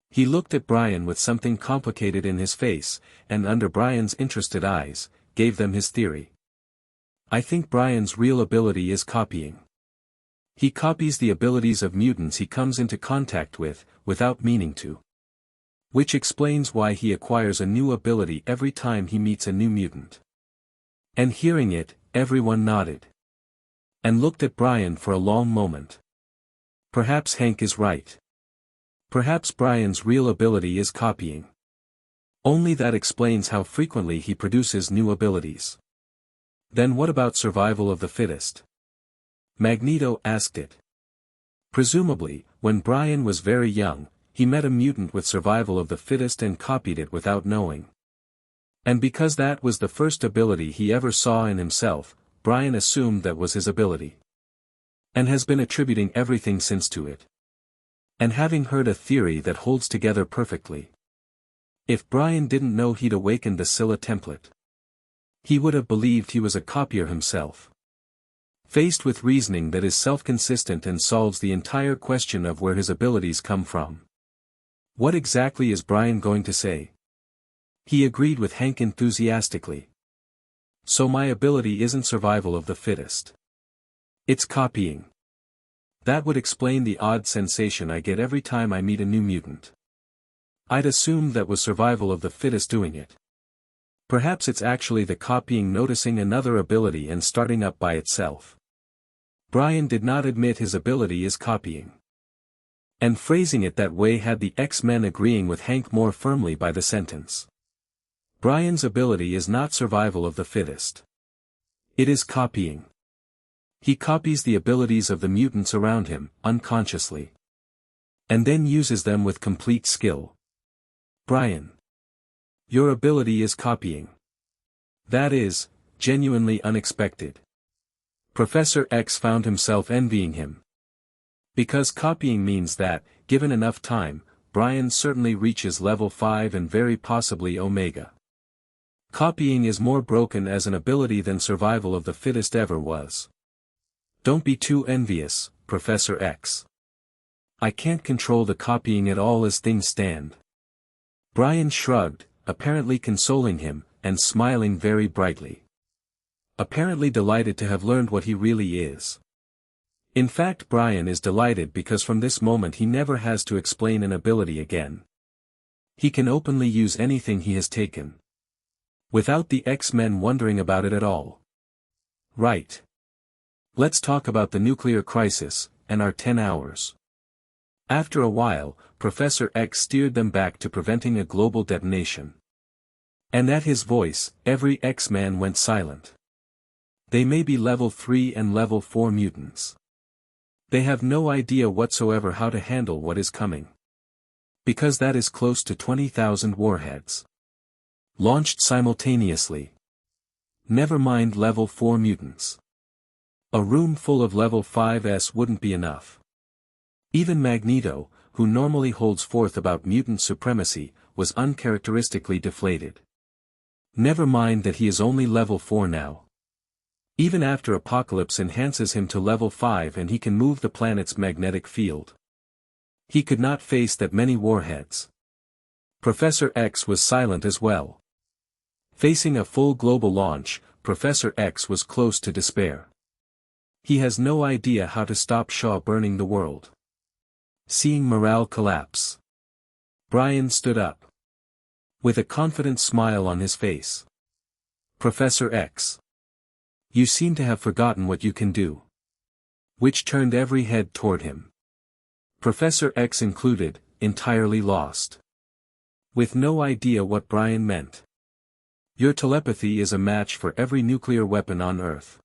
He looked at Brian with something complicated in his face, and under Brian's interested eyes, gave them his theory. I think Brian's real ability is copying. He copies the abilities of mutants he comes into contact with, without meaning to. Which explains why he acquires a new ability every time he meets a new mutant. And hearing it, everyone nodded. And looked at Brian for a long moment. Perhaps Hank is right. Perhaps Brian's real ability is copying. Only that explains how frequently he produces new abilities. Then what about survival of the fittest? Magneto asked it. Presumably, when Brian was very young, he met a mutant with survival of the fittest and copied it without knowing. And because that was the first ability he ever saw in himself, Brian assumed that was his ability. And has been attributing everything since to it. And having heard a theory that holds together perfectly. If Brian didn't know he'd awakened the Scylla template, he would have believed he was a copier himself. Faced with reasoning that is self-consistent and solves the entire question of where his abilities come from. What exactly is Brian going to say? He agreed with Hank enthusiastically. So my ability isn't survival of the fittest. It's copying. That would explain the odd sensation I get every time I meet a new mutant. I'd assumed that was survival of the fittest doing it. Perhaps it's actually the copying noticing another ability and starting up by itself. Brian did not admit his ability is copying. And phrasing it that way had the X-Men agreeing with Hank more firmly by the sentence. Brian's ability is not survival of the fittest. It is copying. He copies the abilities of the mutants around him, unconsciously. And then uses them with complete skill. Brian. Your ability is copying. That is, genuinely unexpected. Professor X found himself envying him. Because copying means that, given enough time, Brian certainly reaches level 5 and very possibly Omega. Copying is more broken as an ability than survival of the fittest ever was. Don't be too envious, Professor X. I can't control the copying at all as things stand. Brian shrugged, apparently consoling him, and smiling very brightly. Apparently delighted to have learned what he really is. In fact, Brian is delighted because from this moment he never has to explain an ability again. He can openly use anything he has taken. Without the X-Men wondering about it at all. Right. Let's talk about the nuclear crisis, and our 10 hours. After a while, Professor X steered them back to preventing a global detonation. And at his voice, every X-Man went silent. They may be level 3 and level 4 mutants. They have no idea whatsoever how to handle what is coming. Because that is close to 20,000 warheads. Launched simultaneously. Never mind level 4 mutants. A room full of level 5s wouldn't be enough. Even Magneto, who normally holds forth about mutant supremacy, was uncharacteristically deflated. Never mind that he is only level 4 now. Even after Apocalypse enhances him to level 5 and he can move the planet's magnetic field. He could not face that many warheads. Professor X was silent as well. Facing a full global launch, Professor X was close to despair. He has no idea how to stop Shaw burning the world. Seeing morale collapse. Brian stood up. With a confident smile on his face. Professor X. You seem to have forgotten what you can do. Which turned every head toward him. Professor X included, entirely lost. With no idea what Brian meant. Your telepathy is a match for every nuclear weapon on Earth.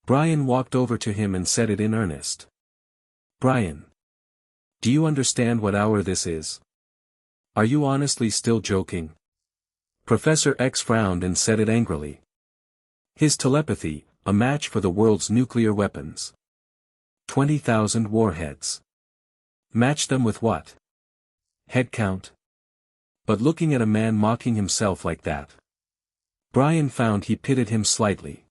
Brian walked over to him and said it in earnest. Brian. Do you understand what hour this is? Are you honestly still joking? Professor X frowned and said it angrily. His telepathy, a match for the world's nuclear weapons. 20,000 warheads. Match them with what? Head count? But looking at a man mocking himself like that. Brian found he pitted him slightly.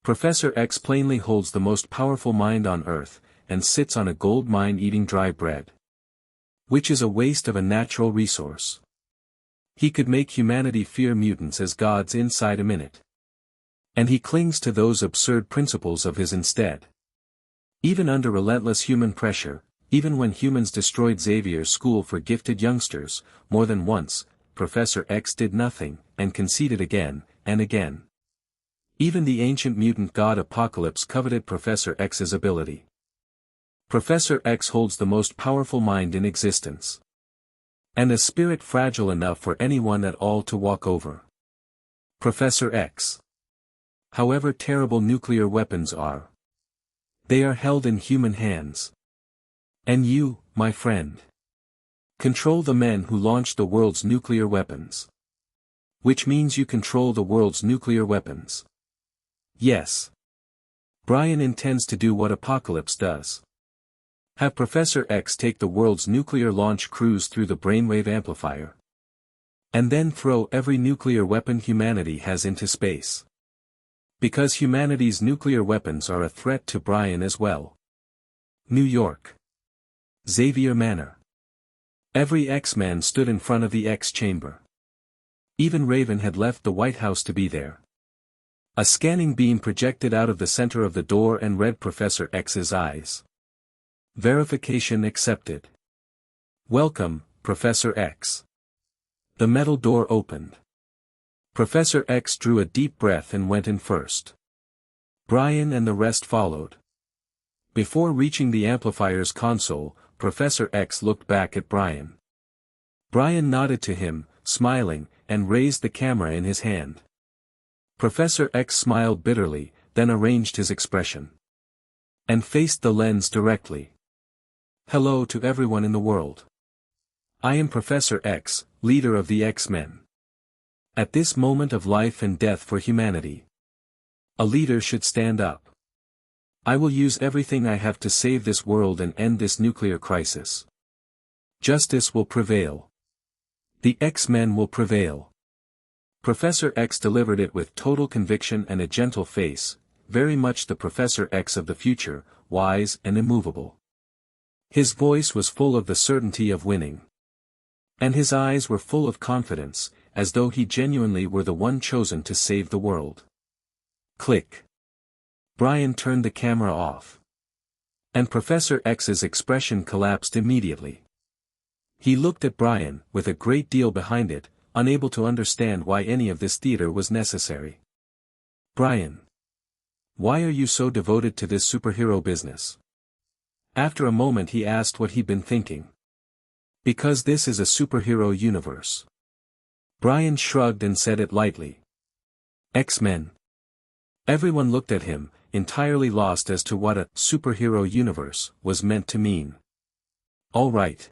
Professor X plainly holds the most powerful mind on Earth, and sits on a gold mine eating dry bread. Which is a waste of a natural resource. He could make humanity fear mutants as gods inside a minute. And he clings to those absurd principles of his instead. Even under relentless human pressure, even when humans destroyed Xavier's school for gifted youngsters, more than once, Professor X did nothing, and conceded again, and again. Even the ancient mutant god Apocalypse coveted Professor X's ability. Professor X holds the most powerful mind in existence. And a spirit fragile enough for anyone at all to walk over. Professor X. However terrible nuclear weapons are. They are held in human hands. And you, my friend. Control the men who launched the world's nuclear weapons. Which means you control the world's nuclear weapons. Yes. Brian intends to do what Apocalypse does. Have Professor X take the world's nuclear launch crews through the brainwave amplifier. And then throw every nuclear weapon humanity has into space. Because humanity's nuclear weapons are a threat to Brian as well. New York. Xavier Manor. Every X-Man stood in front of the X-chamber. Even Raven had left the White House to be there. A scanning beam projected out of the center of the door and read Professor X's eyes. Verification accepted. Welcome, Professor X. The metal door opened. Professor X drew a deep breath and went in first. Brian and the rest followed. Before reaching the amplifier's console, Professor X looked back at Brian. Brian nodded to him, smiling, and raised the camera in his hand. Professor X smiled bitterly, then arranged his expression. And faced the lens directly. Hello to everyone in the world. I am Professor X, leader of the X-Men. At this moment of life and death for humanity, a leader should stand up. I will use everything I have to save this world and end this nuclear crisis. Justice will prevail. The X-Men will prevail. Professor X delivered it with total conviction and a gentle face, very much the Professor X of the future, wise and immovable. His voice was full of the certainty of winning. And his eyes were full of confidence, as though he genuinely were the one chosen to save the world. Click. Brian turned the camera off. And Professor X's expression collapsed immediately. He looked at Brian, with a great deal behind it, unable to understand why any of this theater was necessary. Brian. Why are you so devoted to this superhero business? After a moment he asked what he'd been thinking. Because this is a superhero universe. Brian shrugged and said it lightly. X-Men. Everyone looked at him, entirely lost as to what a superhero universe was meant to mean. All right.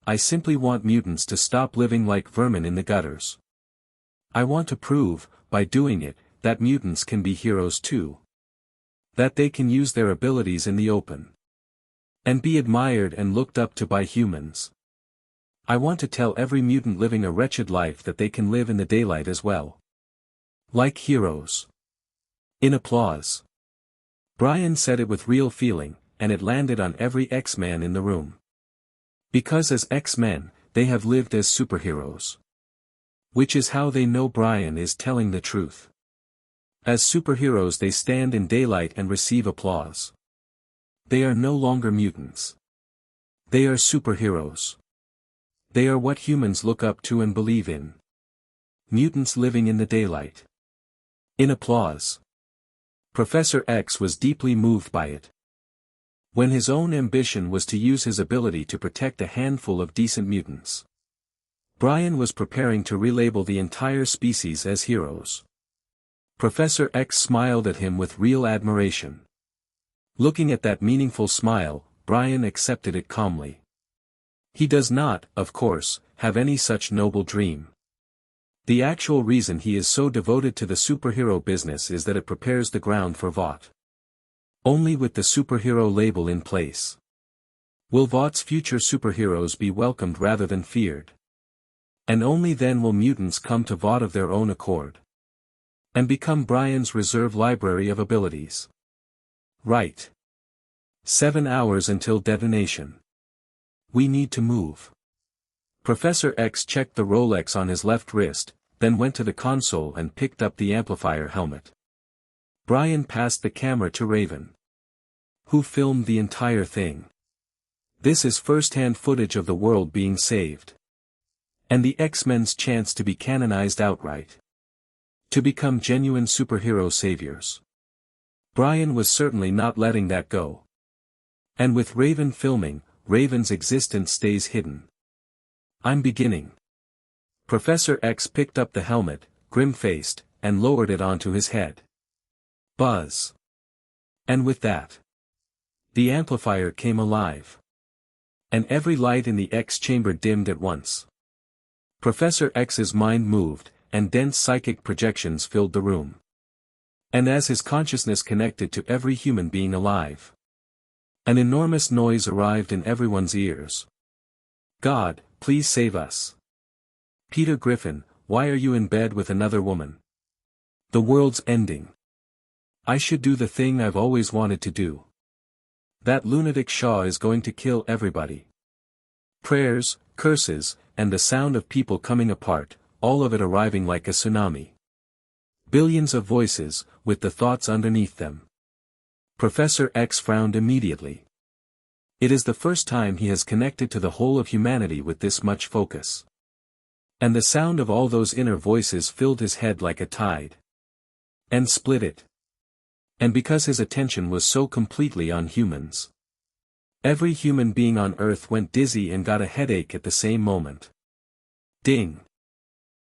I simply want mutants to stop living like vermin in the gutters. I want to prove, by doing it, that mutants can be heroes too. That they can use their abilities in the open. And be admired and looked up to by humans. I want to tell every mutant living a wretched life that they can live in the daylight as well. Like heroes. In applause. Brian said it with real feeling, and it landed on every X-Man in the room. Because as X-Men, they have lived as superheroes. Which is how they know Brian is telling the truth. As superheroes they stand in daylight and receive applause. They are no longer mutants. They are superheroes. They are what humans look up to and believe in. Mutants living in the daylight. In applause. Professor X was deeply moved by it. When his own ambition was to use his ability to protect a handful of decent mutants. Brian was preparing to relabel the entire species as heroes. Professor X smiled at him with real admiration. Looking at that meaningful smile, Brian accepted it calmly. He does not, of course, have any such noble dream. The actual reason he is so devoted to the superhero business is that it prepares the ground for Vought. Only with the superhero label in place will Vaught's future superheroes be welcomed rather than feared. And only then will mutants come to Vought of their own accord. And become Brian's reserve library of abilities. Right. 7 hours until detonation. We need to move. Professor X checked the Rolex on his left wrist, then went to the console and picked up the amplifier helmet. Brian passed the camera to Raven. Who filmed the entire thing. This is first-hand footage of the world being saved. And the X-Men's chance to be canonized outright. To become genuine superhero saviors. Brian was certainly not letting that go. And with Raven filming, Raven's existence stays hidden. I'm beginning. Professor X picked up the helmet, grim-faced, and lowered it onto his head. Buzz. And with that, the amplifier came alive. And every light in the X chamber dimmed at once. Professor X's mind moved, and dense psychic projections filled the room. And as his consciousness connected to every human being alive, an enormous noise arrived in everyone's ears. God, please save us. Peter Griffin, why are you in bed with another woman? The world's ending. I should do the thing I've always wanted to do. That lunatic Shaw is going to kill everybody. Prayers, curses, and the sound of people coming apart, all of it arriving like a tsunami. Billions of voices, with the thoughts underneath them. Professor X frowned immediately. It is the first time he has connected to the whole of humanity with this much focus. And the sound of all those inner voices filled his head like a tide. And split it. And because his attention was so completely on humans. Every human being on Earth went dizzy and got a headache at the same moment. Ding.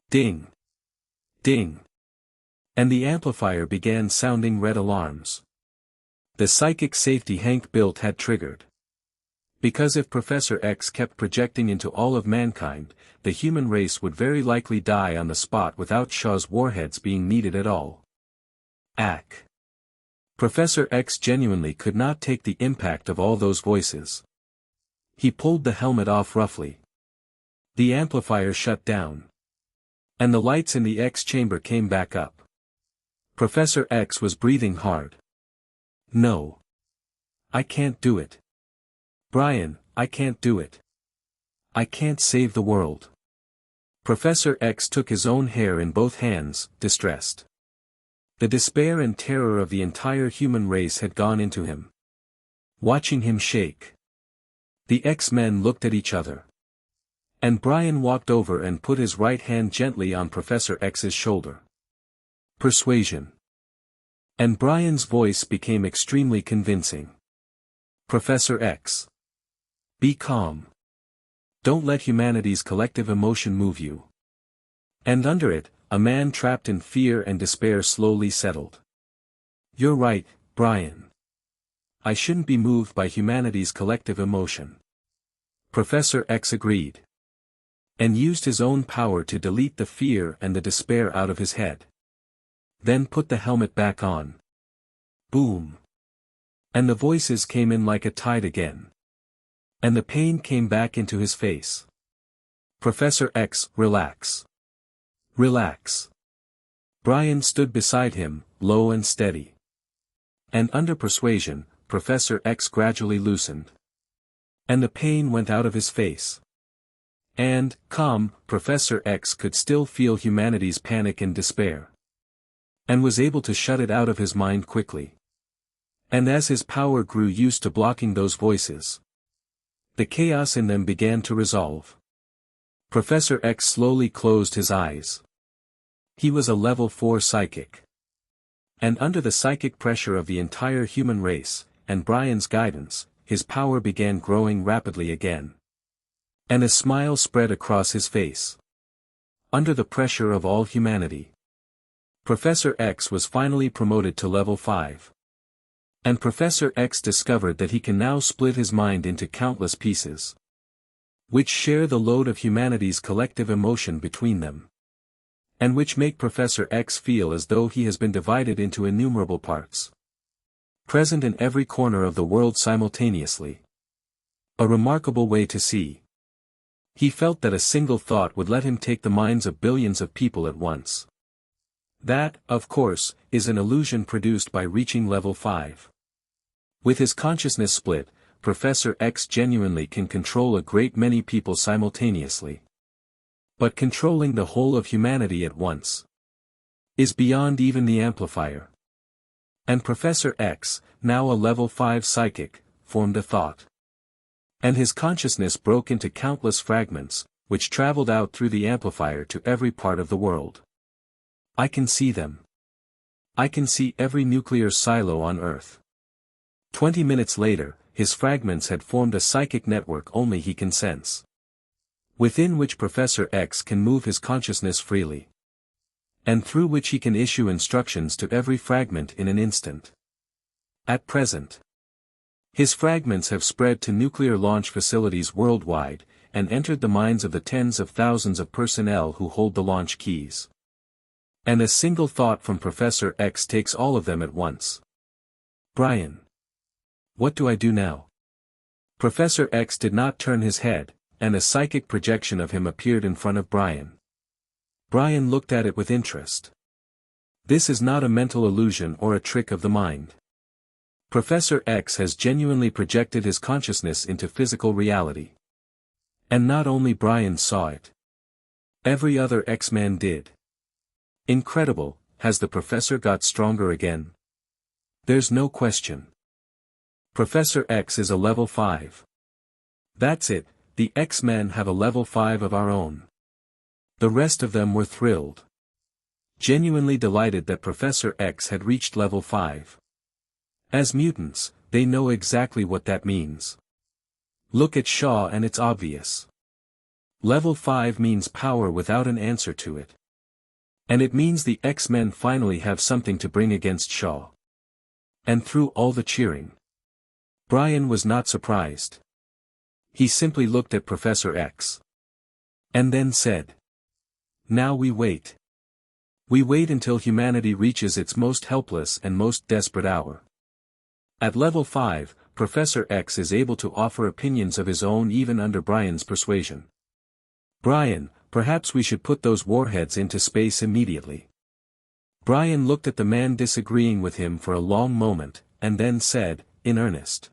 Ding. Ding. And the amplifier began sounding red alarms. The psychic safety Hank built had triggered. Because if Professor X kept projecting into all of mankind, the human race would very likely die on the spot without Shaw's warheads being needed at all. Ack. Professor X genuinely could not take the impact of all those voices. He pulled the helmet off roughly. The amplifier shut down. And the lights in the X chamber came back up. Professor X was breathing hard. No. I can't do it. Brian, I can't do it. I can't save the world. Professor X took his own hair in both hands, distressed. The despair and terror of the entire human race had gone into him. Watching him shake. The X-Men looked at each other. And Brian walked over and put his right hand gently on Professor X's shoulder. Persuasion. And Brian's voice became extremely convincing. Professor X. Be calm. Don't let humanity's collective emotion move you. And under it, a man trapped in fear and despair slowly settled. You're right, Brian. I shouldn't be moved by humanity's collective emotion. Professor X agreed. And used his own power to delete the fear and the despair out of his head. Then put the helmet back on. Boom. And the voices came in like a tide again. And the pain came back into his face. Professor X, relax. Relax. Brian stood beside him, low and steady. And under persuasion, Professor X gradually loosened. And the pain went out of his face. And, calm, Professor X could still feel humanity's panic and despair. And was able to shut it out of his mind quickly. And as his power grew used to blocking those voices, the chaos in them began to resolve. Professor X slowly closed his eyes. He was a level 4 psychic. And under the psychic pressure of the entire human race, and Brian's guidance, his power began growing rapidly again. And a smile spread across his face. Under the pressure of all humanity. Professor X was finally promoted to level 5. And Professor X discovered that he can now split his mind into countless pieces, which share the load of humanity's collective emotion between them. And which make Professor X feel as though he has been divided into innumerable parts. Present in every corner of the world simultaneously. A remarkable way to see. He felt that a single thought would let him take the minds of billions of people at once. That, of course, is an illusion produced by reaching level 5. With his consciousness split, Professor X genuinely can control a great many people simultaneously. But controlling the whole of humanity at once is beyond even the amplifier. And Professor X, now a level 5 psychic, formed a thought. And his consciousness broke into countless fragments, which traveled out through the amplifier to every part of the world. I can see them. I can see every nuclear silo on Earth. 20 minutes later, his fragments had formed a psychic network only he can sense. Within which Professor X can move his consciousness freely. And through which he can issue instructions to every fragment in an instant. At present, His fragments have spread to nuclear launch facilities worldwide, and entered the minds of the tens of thousands of personnel who hold the launch keys. And a single thought from Professor X takes all of them at once. Brian. What do I do now? Professor X did not turn his head, and a psychic projection of him appeared in front of Brian. Brian looked at it with interest. This is not a mental illusion or a trick of the mind. Professor X has genuinely projected his consciousness into physical reality. And not only Brian saw it. Every other X-Man did. Incredible, has the professor got stronger again? There's no question. Professor X is a level 5. That's it, the X-Men have a level 5 of our own. The rest of them were thrilled. Genuinely delighted that Professor X had reached level 5. As mutants, they know exactly what that means. Look at Shaw and it's obvious. Level 5 means power without an answer to it. And it means the X-Men finally have something to bring against Shaw. And through all the cheering, Brian was not surprised. He simply looked at Professor X. And then said, "Now we wait. We wait until humanity reaches its most helpless and most desperate hour." At level 5, Professor X is able to offer opinions of his own even under Brian's persuasion. "Brian, perhaps we should put those warheads into space immediately." Brian looked at the man disagreeing with him for a long moment, and then said, in earnest,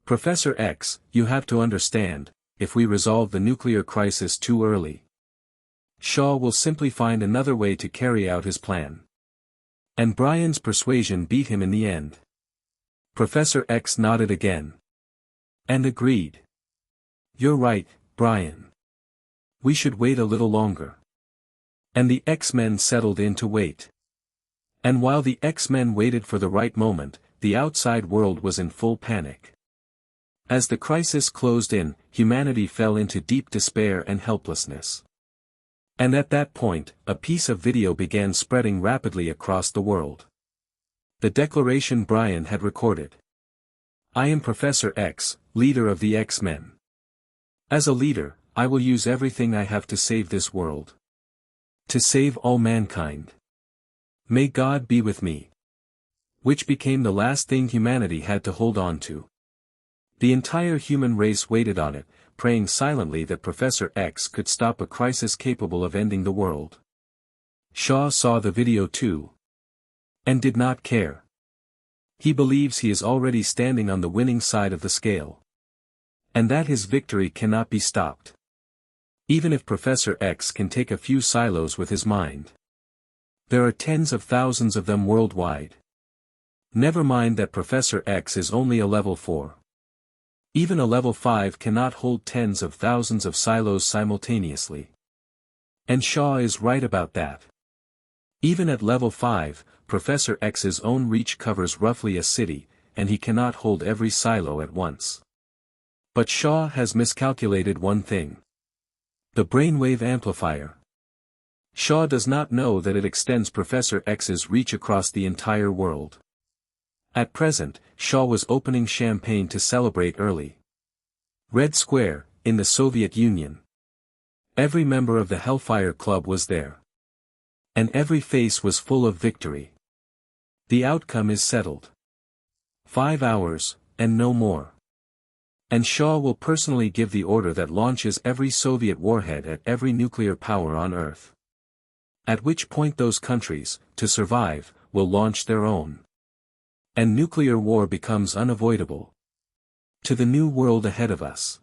"Professor X, you have to understand, if we resolve the nuclear crisis too early, Shaw will simply find another way to carry out his plan." And Brian's persuasion beat him in the end. Professor X nodded again. And agreed. "You're right, Brian. We should wait a little longer." And the X-Men settled in to wait. And while the X-Men waited for the right moment, the outside world was in full panic. As the crisis closed in, humanity fell into deep despair and helplessness. And at that point, a piece of video began spreading rapidly across the world. The declaration Brian had recorded. "I am Professor X, leader of the X-Men. As a leader, I will use everything I have to save this world. To save all mankind. May God be with me." Which became the last thing humanity had to hold on to. The entire human race waited on it, praying silently that Professor X could stop a crisis capable of ending the world. Shaw saw the video too. And did not care. He believes he is already standing on the winning side of the scale. And that his victory cannot be stopped. Even if Professor X can take a few silos with his mind. There are tens of thousands of them worldwide. Never mind that Professor X is only a level 4. Even a level 5 cannot hold tens of thousands of silos simultaneously. And Shaw is right about that. Even at level 5, Professor X's own reach covers roughly a city, and he cannot hold every silo at once. But Shaw has miscalculated one thing. The brainwave amplifier. Shaw does not know that it extends Professor X's reach across the entire world. At present, Shaw was opening champagne to celebrate early. Red Square, in the Soviet Union. Every member of the Hellfire Club was there. And every face was full of victory. The outcome is settled. 5 hours, and no more. And Shaw will personally give the order that launches every Soviet warhead at every nuclear power on Earth. At which point those countries, to survive, will launch their own. And nuclear war becomes unavoidable. To the new world ahead of us.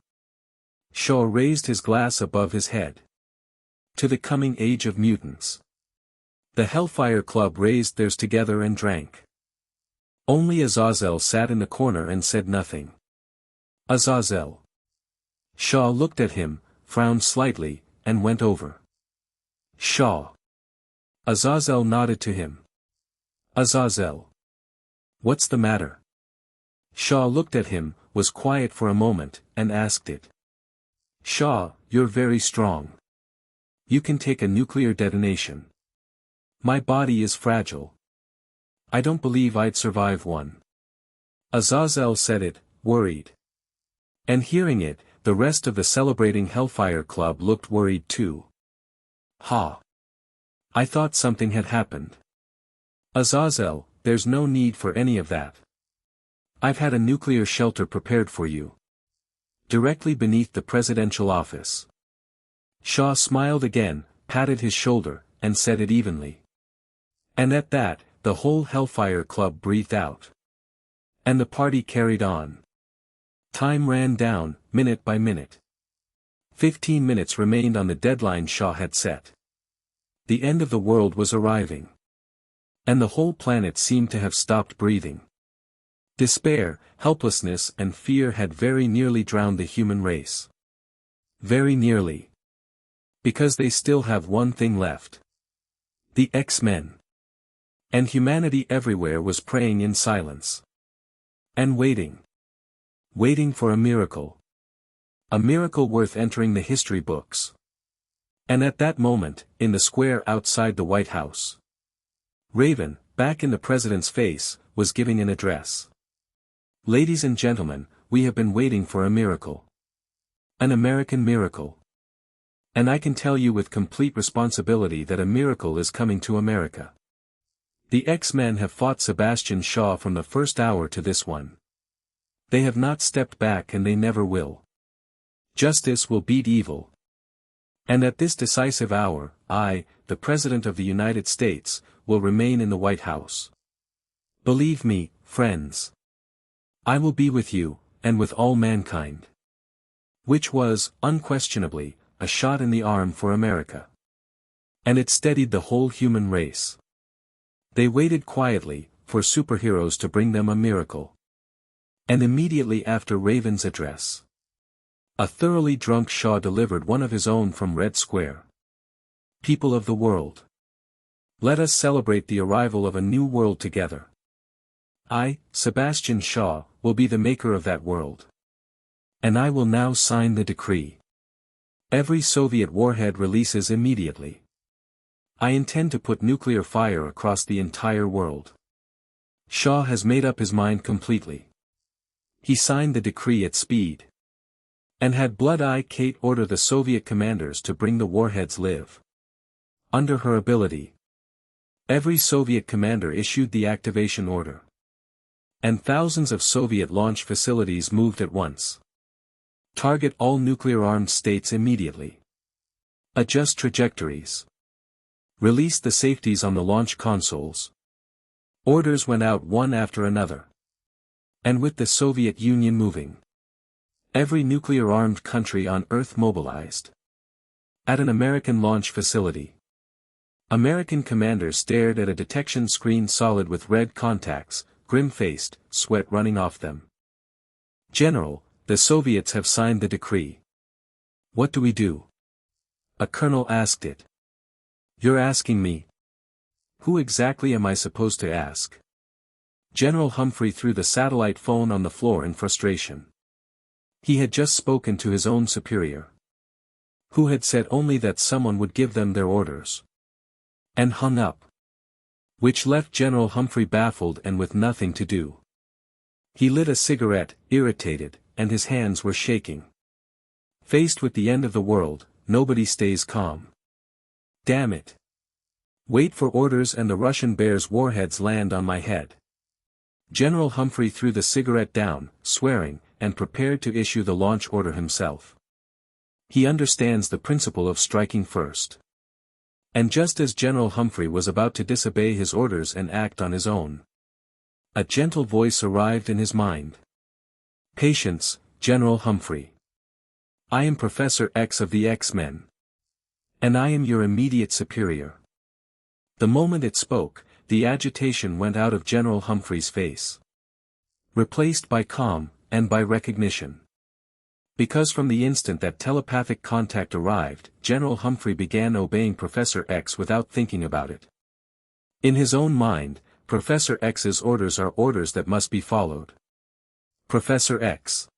Shaw raised his glass above his head. To the coming age of mutants. The Hellfire Club raised theirs together and drank. Only Azazel sat in the corner and said nothing. Azazel. Shaw looked at him, frowned slightly, and went over. Shaw. Azazel nodded to him. Azazel. What's the matter? Shaw looked at him, was quiet for a moment, and asked it. Shaw, you're very strong. You can take a nuclear detonation. My body is fragile. I don't believe I'd survive one. Azazel said it, worried. And hearing it, the rest of the celebrating Hellfire Club looked worried too. Ha! I thought something had happened. Azazel, there's no need for any of that. I've had a nuclear shelter prepared for you. Directly beneath the presidential office. Shaw smiled again, patted his shoulder, and said it evenly. And at that, the whole Hellfire Club breathed out. And the party carried on. Time ran down, minute by minute. 15 minutes remained on the deadline Shaw had set. The end of the world was arriving. And the whole planet seemed to have stopped breathing. Despair, helplessness and fear had very nearly drowned the human race. Very nearly. Because they still have one thing left. The X-Men. And humanity everywhere was praying in silence. And waiting. Waiting for a miracle. A miracle worth entering the history books. And at that moment, in the square outside the White House, Raven, back in the president's face, was giving an address. Ladies and gentlemen, we have been waiting for a miracle. An American miracle. And I can tell you with complete responsibility that a miracle is coming to America. The X-Men have fought Sebastian Shaw from the first hour to this one. They have not stepped back and they never will. Justice will beat evil. And at this decisive hour, I, the President of the United States, will remain in the White House. Believe me, friends. I will be with you, and with all mankind. Which was, unquestionably, a shot in the arm for America. And it steadied the whole human race. They waited quietly, for superheroes to bring them a miracle. And immediately after Raven's address, a thoroughly drunk Shaw delivered one of his own from Red Square. People of the world. Let us celebrate the arrival of a new world together. I, Sebastian Shaw, will be the maker of that world. And I will now sign the decree. Every Soviet warhead releases immediately. I intend to put nuclear fire across the entire world. Shaw has made up his mind completely. He signed the decree at speed. And had Blood-Eye Kate order the Soviet commanders to bring the warheads live. Under her ability. Every Soviet commander issued the activation order. And thousands of Soviet launch facilities moved at once. Target all nuclear-armed states immediately. Adjust trajectories. Release the safeties on the launch consoles. Orders went out one after another. And with the Soviet Union moving, every nuclear-armed country on Earth mobilized. At an American launch facility. American commanders stared at a detection screen solid with red contacts, grim-faced, sweat running off them. General, the Soviets have signed the decree. What do we do? A colonel asked it. You're asking me? Who exactly am I supposed to ask? General Humphrey threw the satellite phone on the floor in frustration. He had just spoken to his own superior. Who had said only that someone would give them their orders. And hung up. Which left General Humphrey baffled and with nothing to do. He lit a cigarette, irritated, and his hands were shaking. Faced with the end of the world, nobody stays calm. Damn it. Wait for orders and the Russian Bear's warheads land on my head. General Humphrey threw the cigarette down, swearing, and prepared to issue the launch order himself. He understands the principle of striking first. And just as General Humphrey was about to disobey his orders and act on his own, a gentle voice arrived in his mind. Patience, General Humphrey. I am Professor X of the X-Men. And I am your immediate superior. The moment it spoke, the agitation went out of General Humphrey's face. Replaced by calm, and by recognition. Because from the instant that telepathic contact arrived, General Humphrey began obeying Professor X without thinking about it. In his own mind, Professor X's orders are orders that must be followed. Professor X.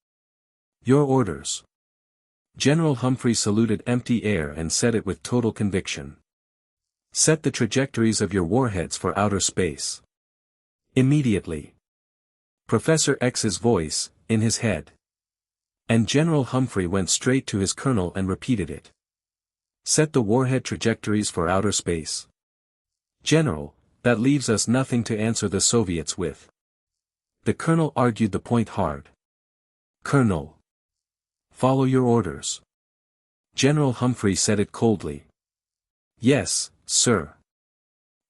Your orders. General Humphrey saluted empty air and said it with total conviction. Set the trajectories of your warheads for outer space. Immediately. Professor X's voice, in his head. And General Humphrey went straight to his colonel and repeated it. Set the warhead trajectories for outer space. General, that leaves us nothing to answer the Soviets with. The colonel argued the point hard. Colonel. Follow your orders. General Humphrey said it coldly. Yes, sir.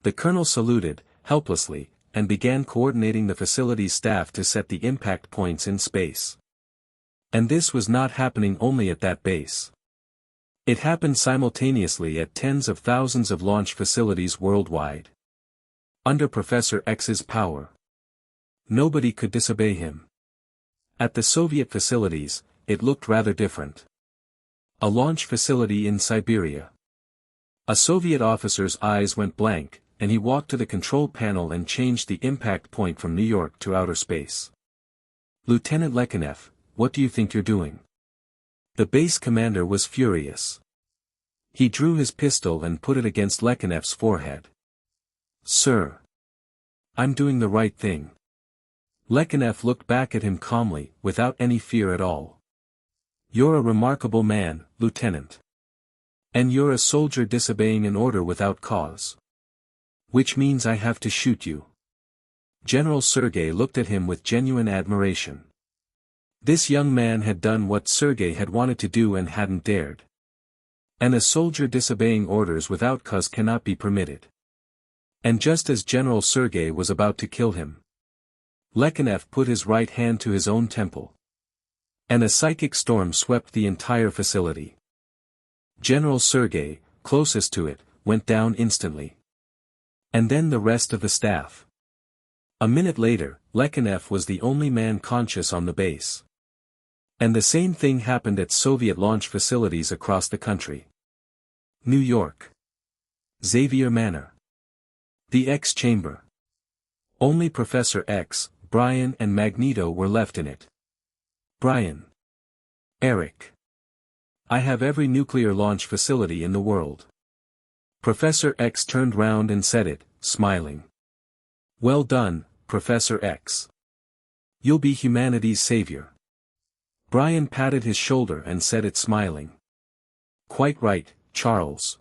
The colonel saluted, helplessly, and began coordinating the facility's staff to set the impact points in space. And this was not happening only at that base. It happened simultaneously at tens of thousands of launch facilities worldwide. Under Professor X's power, nobody could disobey him. At the Soviet facilities, it looked rather different. A launch facility in Siberia. A Soviet officer's eyes went blank, and he walked to the control panel and changed the impact point from New York to outer space. Lieutenant Lekhanev, what do you think you're doing? The base commander was furious. He drew his pistol and put it against Lekhanev's forehead. Sir. I'm doing the right thing. Lekhanev looked back at him calmly, without any fear at all. You're a remarkable man, Lieutenant. And you're a soldier disobeying an order without cause. Which means I have to shoot you. General Sergei looked at him with genuine admiration. This young man had done what Sergei had wanted to do and hadn't dared. And a soldier disobeying orders without cause cannot be permitted. And just as General Sergei was about to kill him, Lekhanev put his right hand to his own temple. And a psychic storm swept the entire facility. General Sergei, closest to it, went down instantly. And then the rest of the staff. A minute later, Lekhanev was the only man conscious on the base. And the same thing happened at Soviet launch facilities across the country. New York. Xavier Manor. The X chamber. Only Professor X, Brian and Magneto were left in it. Brian. Eric. I have every nuclear launch facility in the world. Professor X turned round and said it, smiling. Well done, Professor X. You'll be humanity's savior. Brian patted his shoulder and said it smiling. Quite right, Charles.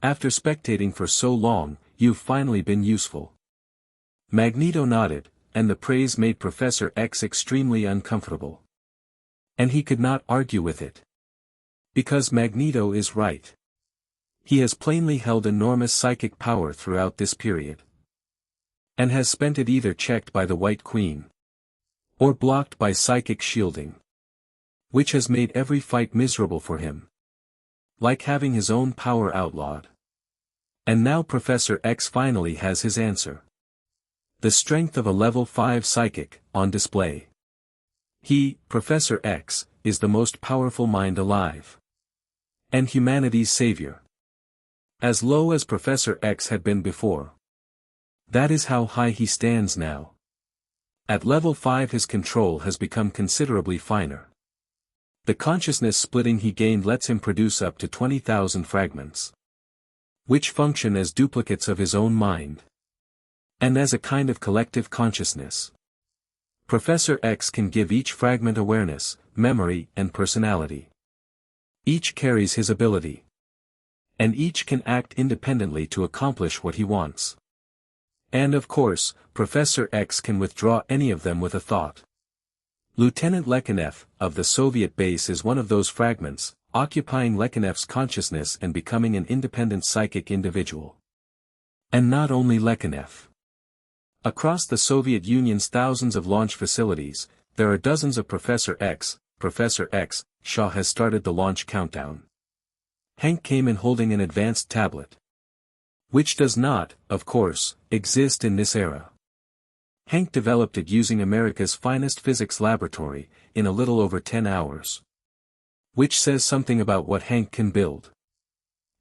After spectating for so long, you've finally been useful. Magneto nodded, and the praise made Professor X extremely uncomfortable. And he could not argue with it. Because Magneto is right. He has plainly held enormous psychic power throughout this period. And has spent it either checked by the White Queen. Or blocked by psychic shielding. Which has made every fight miserable for him. Like having his own power outlawed. And now Professor X finally has his answer. The strength of a level 5 psychic, on display. He, Professor X, is the most powerful mind alive. And humanity's savior. As low as Professor X had been before. That is how high he stands now. At level 5 his control has become considerably finer. The consciousness splitting he gained lets him produce up to 20,000 fragments. Which function as duplicates of his own mind. And as a kind of collective consciousness. Professor X can give each fragment awareness, memory and personality. Each carries his ability. And each can act independently to accomplish what he wants. And of course, Professor X can withdraw any of them with a thought. Lieutenant Lekhanev, of the Soviet base is one of those fragments, occupying Lekhanev's consciousness and becoming an independent psychic individual. And not only Lekhanev. Across the Soviet Union's thousands of launch facilities, there are dozens of Professor X. Professor X, Shaw has started the launch countdown. Hank came in holding an advanced tablet. Which does not, of course, exist in this era. Hank developed it using America's finest physics laboratory, in a little over 10 hours. Which says something about what Hank can build.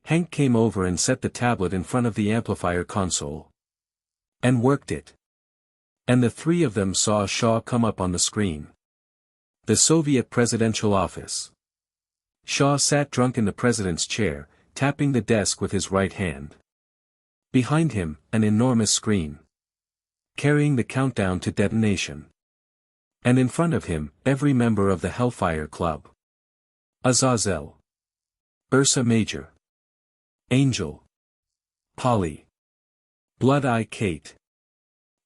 Hank came over and set the tablet in front of the amplifier console. And worked it. And the three of them saw Shaw come up on the screen. The Soviet presidential office. Shaw sat drunk in the president's chair, tapping the desk with his right hand. Behind him, an enormous screen. Carrying the countdown to detonation. And in front of him, every member of the Hellfire Club. Azazel. Ursa Major. Angel. Polly. Blood-Eye Kate.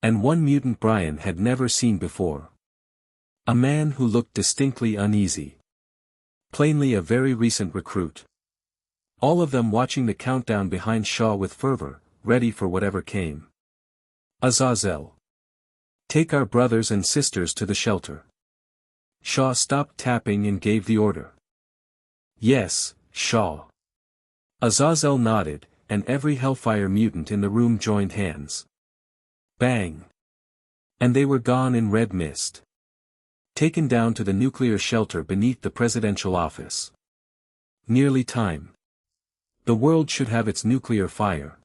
And one mutant Brian had never seen before. A man who looked distinctly uneasy. Plainly a very recent recruit. All of them watching the countdown behind Shaw with fervor, ready for whatever came. Azazel. Take our brothers and sisters to the shelter. Shaw stopped tapping and gave the order. Yes, Shaw. Azazel nodded, and every Hellfire mutant in the room joined hands. Bang! And they were gone in red mist. Taken down to the nuclear shelter beneath the presidential office. Nearly time. The world should have its nuclear fire.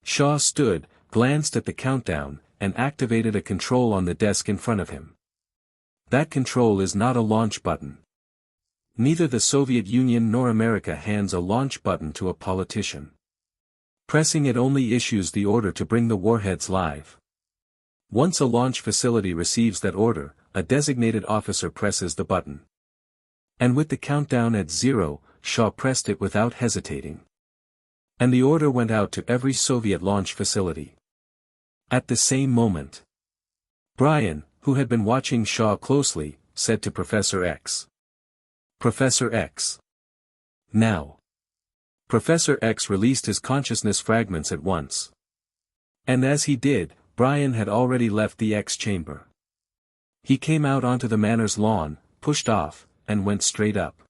Shaw stood, glanced at the countdown, and activated a control on the desk in front of him. That control is not a launch button. Neither the Soviet Union nor America hands a launch button to a politician. Pressing it only issues the order to bring the warheads live. Once a launch facility receives that order, a designated officer presses the button. And with the countdown at 0, Shaw pressed it without hesitating. And the order went out to every Soviet launch facility. At the same moment, Brian, who had been watching Shaw closely, said to Professor X. Professor X. Now. Professor X released his consciousness fragments at once. And as he did, Brian had already left the X chamber. He came out onto the manor's lawn, pushed off, and went straight up.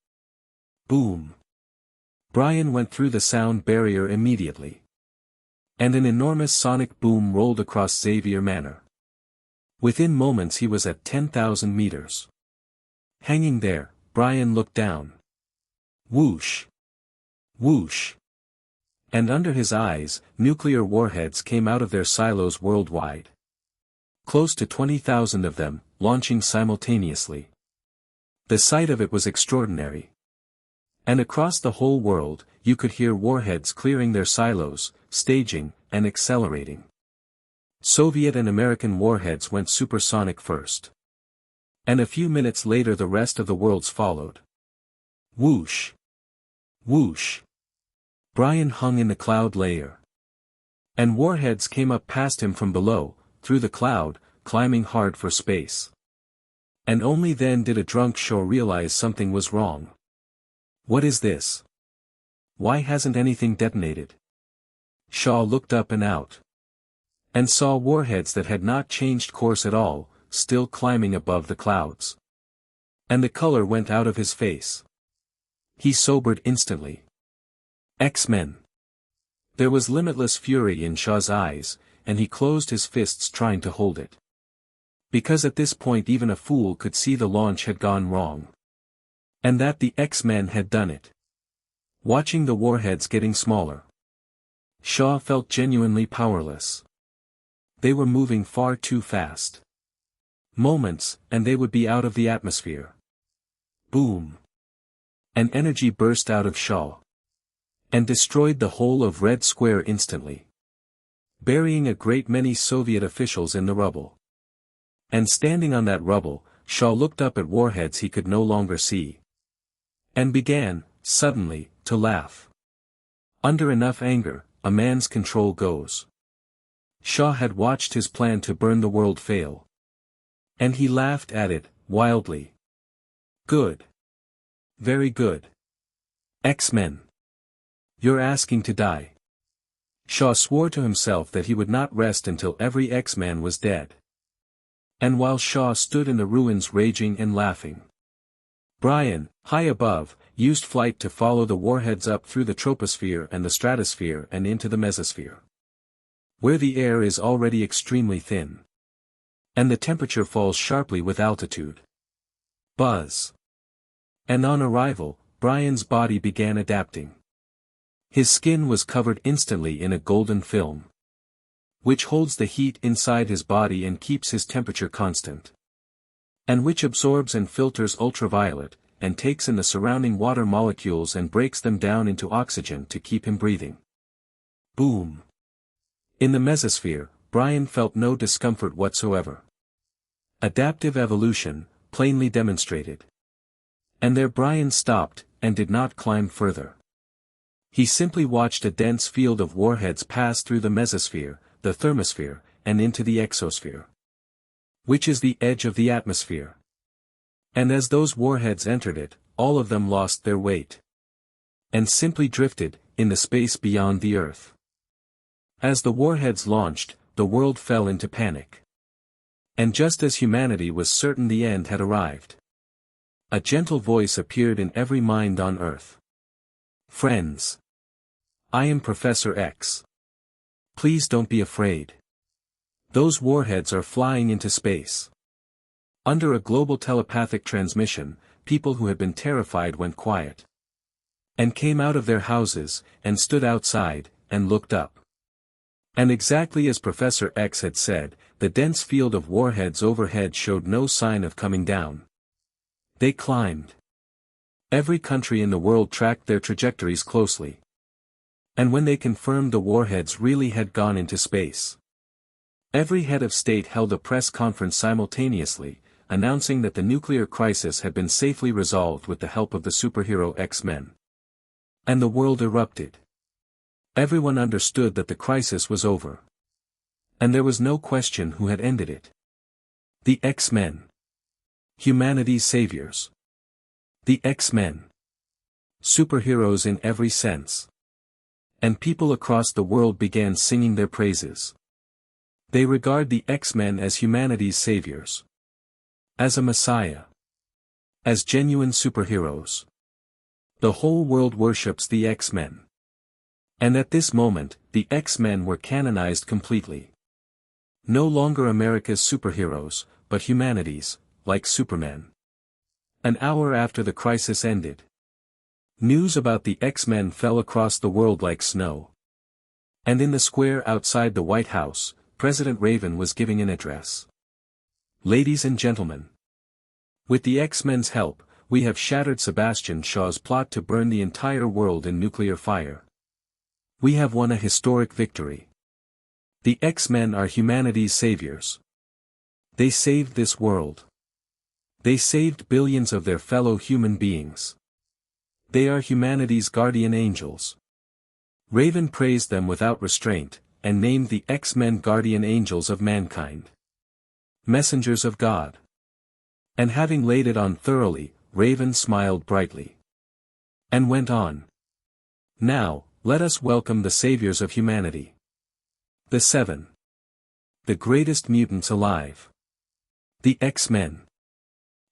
Boom. Brian went through the sound barrier immediately. And an enormous sonic boom rolled across Xavier Manor. Within moments he was at 10,000 meters. Hanging there, Brian looked down. Whoosh. Whoosh. And under his eyes, nuclear warheads came out of their silos worldwide. Close to 20,000 of them, launching simultaneously. The sight of it was extraordinary. And across the whole world, you could hear warheads clearing their silos, staging, and accelerating. Soviet and American warheads went supersonic first. And a few minutes later the rest of the worlds followed. Whoosh. Whoosh. Brian hung in the cloud layer. And warheads came up past him from below, through the cloud, climbing hard for space. And only then did a drunk Shaw realize something was wrong. What is this? Why hasn't anything detonated? Shaw looked up and out. And saw warheads that had not changed course at all, still climbing above the clouds. And the color went out of his face. He sobered instantly. X-Men. There was limitless fury in Shaw's eyes, and he closed his fists trying to hold it. Because at this point even a fool could see the launch had gone wrong. And that the X-Men had done it. Watching the warheads getting smaller. Shaw felt genuinely powerless. They were moving far too fast. Moments, and they would be out of the atmosphere. Boom. An energy burst out of Shaw. And destroyed the whole of Red Square instantly. Burying a great many Soviet officials in the rubble. And standing on that rubble, Shaw looked up at warheads he could no longer see. And began, suddenly, to laugh. Under enough anger, a man's control goes. Shaw had watched his plan to burn the world fail. And he laughed at it, wildly. Good. Very good. X-Men. You're asking to die. Shaw swore to himself that he would not rest until every X-Man was dead. And while Shaw stood in the ruins raging and laughing, Brian, high above, used flight to follow the warheads up through the troposphere and the stratosphere and into the mesosphere. Where the air is already extremely thin. And the temperature falls sharply with altitude. Buzz. And on arrival, Brian's body began adapting. His skin was covered instantly in a golden film, which holds the heat inside his body and keeps his temperature constant. And which absorbs and filters ultraviolet, and takes in the surrounding water molecules and breaks them down into oxygen to keep him breathing. Boom. In the mesosphere, Brian felt no discomfort whatsoever. Adaptive evolution, plainly demonstrated. And there Brian stopped, and did not climb further. He simply watched a dense field of warheads pass through the mesosphere, the thermosphere, and into the exosphere, which is the edge of the atmosphere. And as those warheads entered it, all of them lost their weight, and simply drifted, in the space beyond the Earth. As the warheads launched, the world fell into panic. And just as humanity was certain the end had arrived, a gentle voice appeared in every mind on Earth. Friends, I am Professor X. Please don't be afraid. Those warheads are flying into space. Under a global telepathic transmission, people who had been terrified went quiet, and came out of their houses, and stood outside, and looked up. And exactly as Professor X had said, the dense field of warheads overhead showed no sign of coming down. They climbed. Every country in the world tracked their trajectories closely. And when they confirmed the warheads really had gone into space, every head of state held a press conference simultaneously, announcing that the nuclear crisis had been safely resolved with the help of the superhero X-Men. And the world erupted. Everyone understood that the crisis was over. And there was no question who had ended it. The X-Men. Humanity's saviors. The X-Men. Superheroes in every sense. And people across the world began singing their praises. They regard the X-Men as humanity's saviors. As a messiah. As genuine superheroes. The whole world worships the X-Men. And at this moment, the X-Men were canonized completely. No longer America's superheroes, but humanity's, like Superman. An hour after the crisis ended, news about the X-Men fell across the world like snow. And in the square outside the White House, President Raven was giving an address. Ladies and gentlemen, with the X-Men's help, we have shattered Sebastian Shaw's plot to burn the entire world in nuclear fire. We have won a historic victory. The X-Men are humanity's saviors. They saved this world. They saved billions of their fellow human beings. They are humanity's guardian angels. Raven praised them without restraint, and named the X-Men guardian angels of mankind. Messengers of God. And having laid it on thoroughly, Raven smiled brightly. And went on. Now, let us welcome the saviors of humanity. The 7. The greatest mutants alive. The X-Men.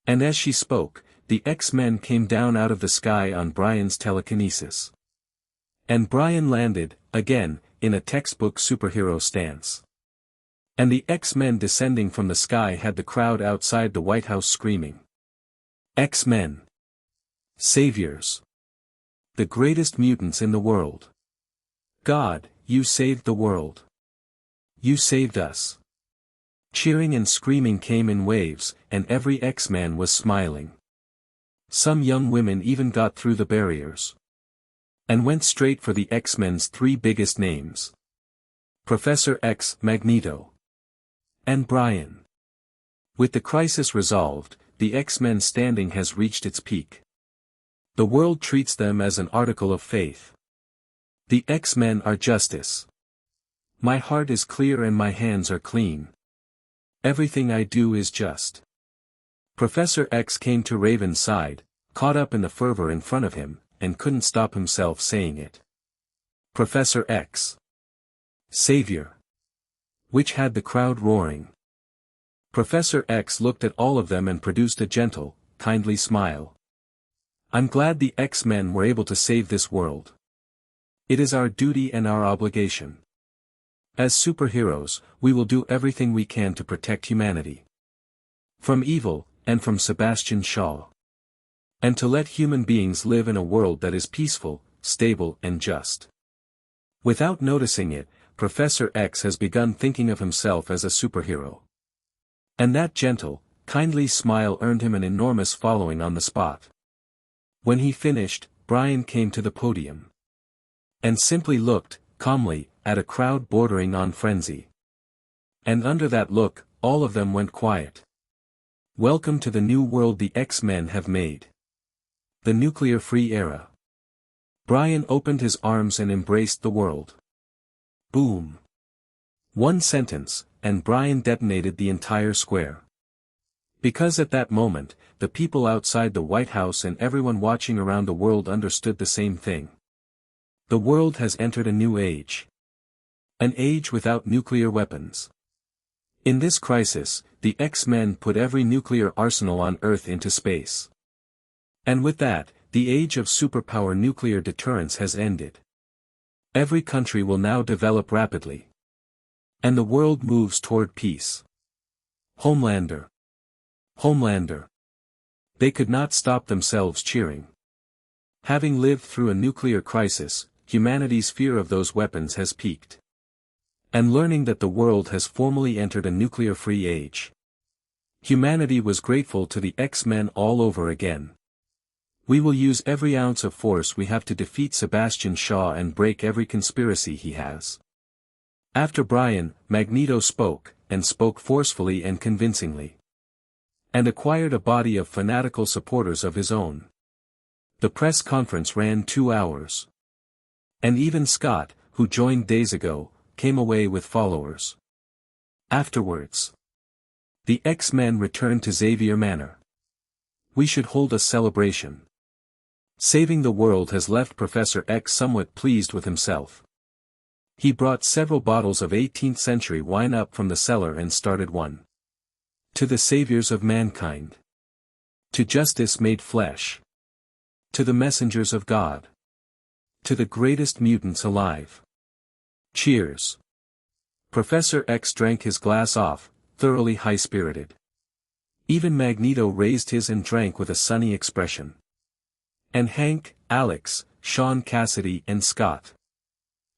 And as she spoke, the X-Men came down out of the sky on Brian's telekinesis. And Brian landed, again, in a textbook superhero stance. And the X-Men descending from the sky had the crowd outside the White House screaming. X-Men. Saviors. The greatest mutants in the world. God, you saved the world. You saved us. Cheering and screaming came in waves, and every X-Man was smiling. Some young women even got through the barriers. And went straight for the X-Men's 3 biggest names. Professor X, Magneto. And Brian. With the crisis resolved, the X-Men standing has reached its peak. The world treats them as an article of faith. The X-Men are justice. My heart is clear and my hands are clean. Everything I do is just. Professor X came to Raven's side, caught up in the fervor in front of him, and couldn't stop himself saying it. Professor X. Savior. Which had the crowd roaring. Professor X looked at all of them and produced a gentle, kindly smile. I'm glad the X-Men were able to save this world. It is our duty and our obligation. As superheroes, we will do everything we can to protect humanity. From evil, and from Sebastian Shaw. And to let human beings live in a world that is peaceful, stable and just. Without noticing it, Professor X has begun thinking of himself as a superhero. And that gentle, kindly smile earned him an enormous following on the spot. When he finished, Brian came to the podium. And simply looked, calmly, at a crowd bordering on frenzy. And under that look, all of them went quiet. Welcome to the new world the X-Men have made. The nuclear-free era. Brian opened his arms and embraced the world. Boom. One sentence, and Brian detonated the entire square. Because at that moment, the people outside the White House and everyone watching around the world understood the same thing. The world has entered a new age. An age without nuclear weapons. In this crisis, the X-Men put every nuclear arsenal on Earth into space. And with that, the age of superpower nuclear deterrence has ended. Every country will now develop rapidly. And the world moves toward peace. Homelander. Homelander. They could not stop themselves cheering. Having lived through a nuclear crisis, humanity's fear of those weapons has peaked. And learning that the world has formally entered a nuclear-free age. Humanity was grateful to the X-Men all over again. We will use every ounce of force we have to defeat Sebastian Shaw and break every conspiracy he has. After Brian, Magneto spoke, and spoke forcefully and convincingly. And acquired a body of fanatical supporters of his own. The press conference ran 2 hours. And even Scott, who joined days ago, came away with followers. Afterwards, the X-Men returned to Xavier Manor. We should hold a celebration. Saving the world has left Professor X somewhat pleased with himself. He brought several bottles of 18th century wine up from the cellar and started one. To the saviors of mankind. To justice made flesh. To the messengers of God. To the greatest mutants alive. Cheers. Professor X drank his glass off, thoroughly high-spirited. Even Magneto raised his and drank with a sunny expression. And Hank, Alex, Sean Cassidy and Scott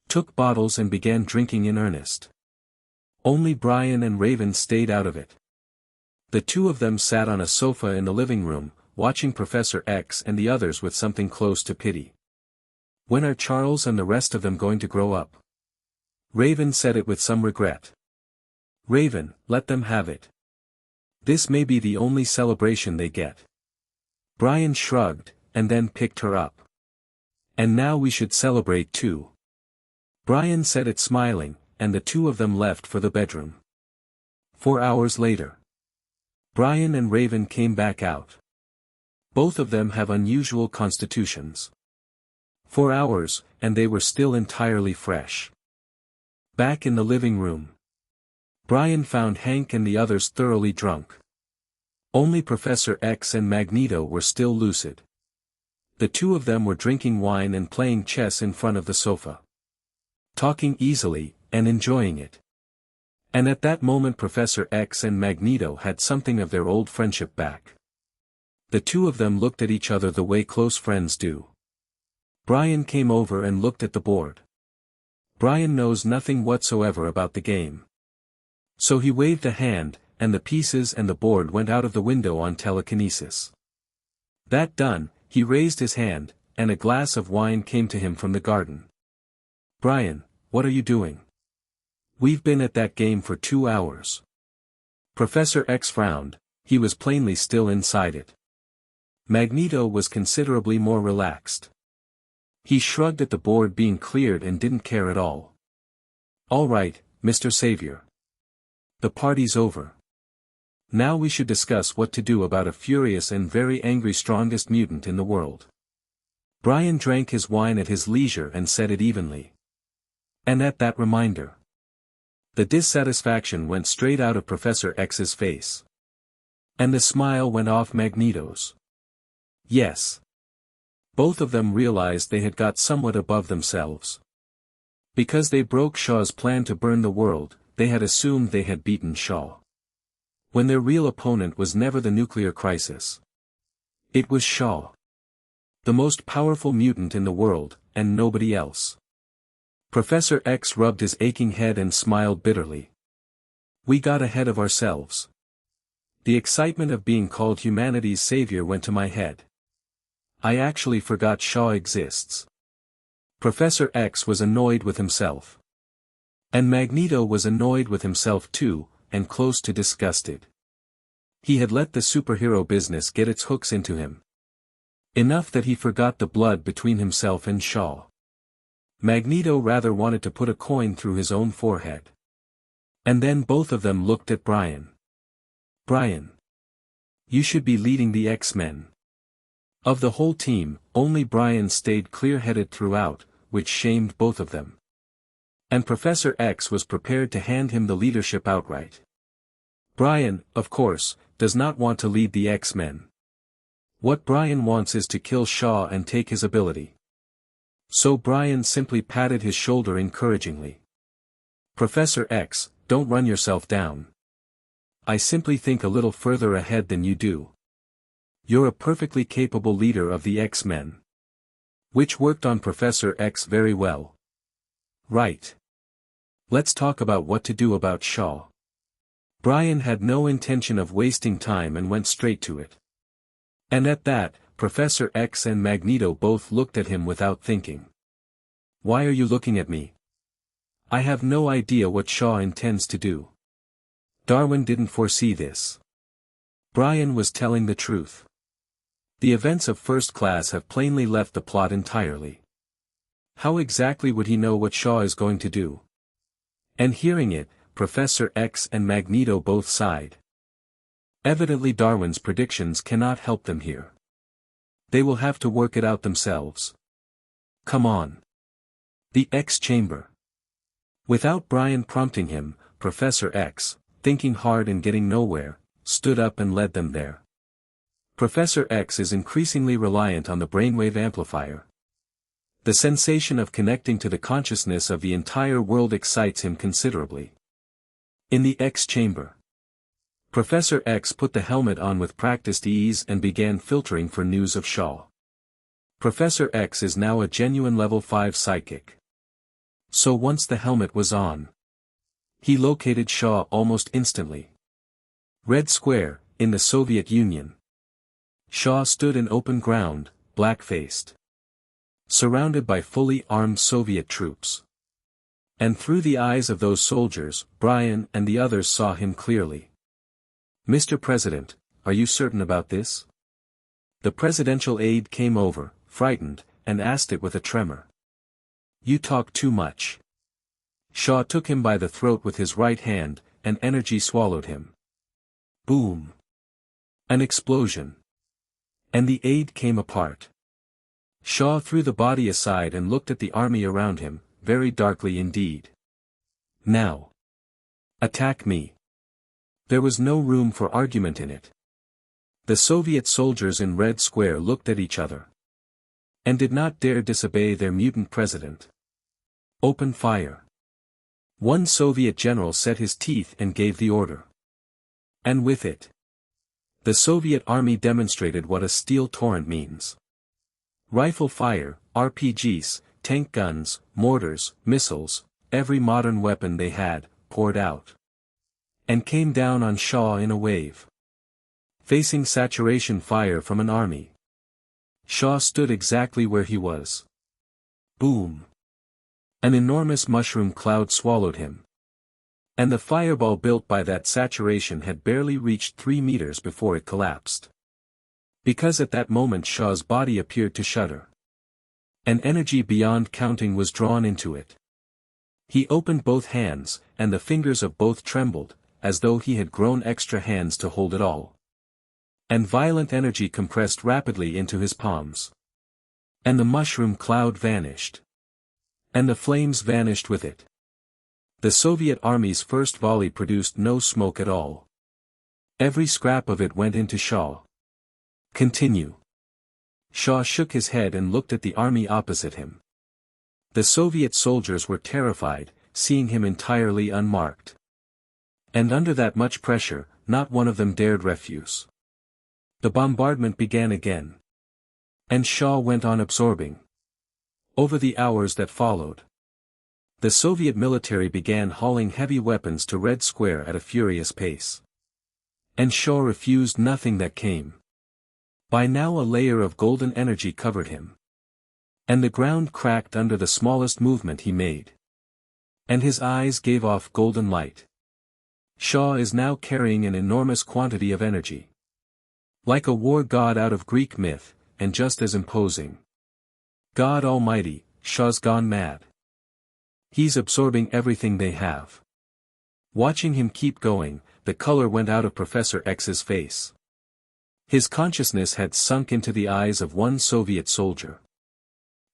took bottles and began drinking in earnest. Only Brian and Raven stayed out of it. The two of them sat on a sofa in the living room, watching Professor X and the others with something close to pity. When are Charles and the rest of them going to grow up? Raven said it with some regret. Raven, let them have it. This may be the only celebration they get. Brian shrugged, and then picked her up. And now we should celebrate too. Brian said it smiling, and the two of them left for the bedroom. 4 hours later. Brian and Raven came back out. Both of them have unusual constitutions. 4 hours, and they were still entirely fresh. Back in the living room. Brian found Hank and the others thoroughly drunk. Only Professor X and Magneto were still lucid. The two of them were drinking wine and playing chess in front of the sofa. Talking easily, and enjoying it. And at that moment Professor X and Magneto had something of their old friendship back. The two of them looked at each other the way close friends do. Brian came over and looked at the board. Brian knows nothing whatsoever about the game. So he waved a hand, and the pieces and the board went out of the window on telekinesis. That done, he raised his hand, and a glass of wine came to him from the garden. Brian, what are you doing? We've been at that game for 2 hours. Professor X frowned, he was plainly still inside it. Magneto was considerably more relaxed. He shrugged at the board being cleared and didn't care at all. All right, Mr. Savior. The party's over. Now we should discuss what to do about a furious and very angry strongest mutant in the world. Brian drank his wine at his leisure and said it evenly. And at that reminder, the dissatisfaction went straight out of Professor X's face. And the smile went off Magneto's. Yes. Both of them realized they had got somewhat above themselves. Because they broke Shaw's plan to burn the world, they had assumed they had beaten Shaw. When their real opponent was never the nuclear crisis. It was Shaw. The most powerful mutant in the world, and nobody else. Professor X rubbed his aching head and smiled bitterly. We got ahead of ourselves. The excitement of being called humanity's savior went to my head. I actually forgot Shaw exists. Professor X was annoyed with himself. And Magneto was annoyed with himself too, and close to disgusted. He had let the superhero business get its hooks into him. Enough that he forgot the blood between himself and Shaw. Magneto rather wanted to put a coin through his own forehead. And then both of them looked at Brian. Brian. You should be leading the X-Men. Of the whole team, only Brian stayed clear-headed throughout, which shamed both of them. And Professor X was prepared to hand him the leadership outright. Brian, of course, does not want to lead the X-Men. What Brian wants is to kill Shaw and take his ability. So Brian simply patted his shoulder encouragingly. Professor X, don't run yourself down. I simply think a little further ahead than you do. You're a perfectly capable leader of the X-Men. Which worked on Professor X very well. Right. Let's talk about what to do about Shaw. Brian had no intention of wasting time and went straight to it. And at that, Professor X and Magneto both looked at him without thinking. Why are you looking at me? I have no idea what Shaw intends to do. Darwin didn't foresee this. Brian was telling the truth. The events of First Class have plainly left the plot entirely. How exactly would he know what Shaw is going to do? And hearing it, Professor X and Magneto both sighed. Evidently Darwin's predictions cannot help them here. They will have to work it out themselves. Come on. The X chamber. Without Brian prompting him, Professor X, thinking hard and getting nowhere, stood up and led them there. Professor X is increasingly reliant on the brainwave amplifier. The sensation of connecting to the consciousness of the entire world excites him considerably. In the X chamber. Professor X put the helmet on with practiced ease and began filtering for news of Shaw. Professor X is now a genuine level 5 psychic. So once the helmet was on, he located Shaw almost instantly. Red Square, in the Soviet Union. Shaw stood in open ground, black-faced. Surrounded by fully armed Soviet troops. And through the eyes of those soldiers, Brian and the others saw him clearly. Mr. President, are you certain about this? The presidential aide came over, frightened, and asked it with a tremor. You talk too much. Shaw took him by the throat with his right hand, and energy swallowed him. Boom. An explosion. And the aide came apart. Shaw threw the body aside and looked at the army around him, very darkly indeed. Now. Attack me. There was no room for argument in it. The Soviet soldiers in Red Square looked at each other. And did not dare disobey their mutant president. Open fire. One Soviet general set his teeth and gave the order. And with it, the Soviet army demonstrated what a steel torrent means. Rifle fire, RPGs, tank guns, mortars, missiles, every modern weapon they had, poured out. And came down on Shaw in a wave. Facing saturation fire from an army. Shaw stood exactly where he was. Boom. An enormous mushroom cloud swallowed him. And the fireball built by that saturation had barely reached 3 meters before it collapsed. Because at that moment Shaw's body appeared to shudder. An energy beyond counting was drawn into it. He opened both hands, and the fingers of both trembled, as though he had grown extra hands to hold it all. And violent energy compressed rapidly into his palms. And the mushroom cloud vanished. And the flames vanished with it. The Soviet army's first volley produced no smoke at all. Every scrap of it went into Shaw. Continue. Shaw shook his head and looked at the army opposite him. The Soviet soldiers were terrified, seeing him entirely unmarked. And under that much pressure, not one of them dared refuse. The bombardment began again. And Shaw went on absorbing. Over the hours that followed, the Soviet military began hauling heavy weapons to Red Square at a furious pace. And Shaw refused nothing that came. By now a layer of golden energy covered him. And the ground cracked under the smallest movement he made. And his eyes gave off golden light. Shaw is now carrying an enormous quantity of energy. Like a war god out of Greek myth, and just as imposing. God Almighty, Shaw's gone mad. He's absorbing everything they have. Watching him keep going, the color went out of Professor X's face. His consciousness had sunk into the eyes of one Soviet soldier.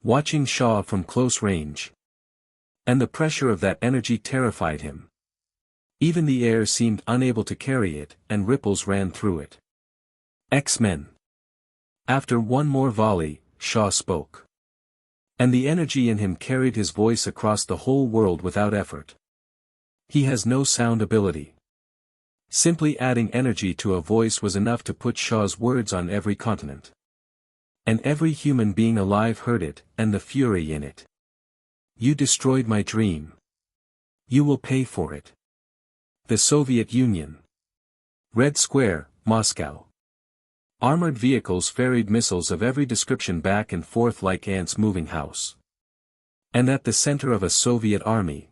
Watching Shaw from close range. And the pressure of that energy terrified him. Even the air seemed unable to carry it, and ripples ran through it. X-Men. After one more volley, Shaw spoke. And the energy in him carried his voice across the whole world without effort. He has no sound ability. Simply adding energy to a voice was enough to put Shaw's words on every continent. And every human being alive heard it, and the fury in it. You destroyed my dream. You will pay for it. The Soviet Union. Red Square, Moscow. Armored vehicles ferried missiles of every description back and forth like ants moving house. And at the center of a Soviet army,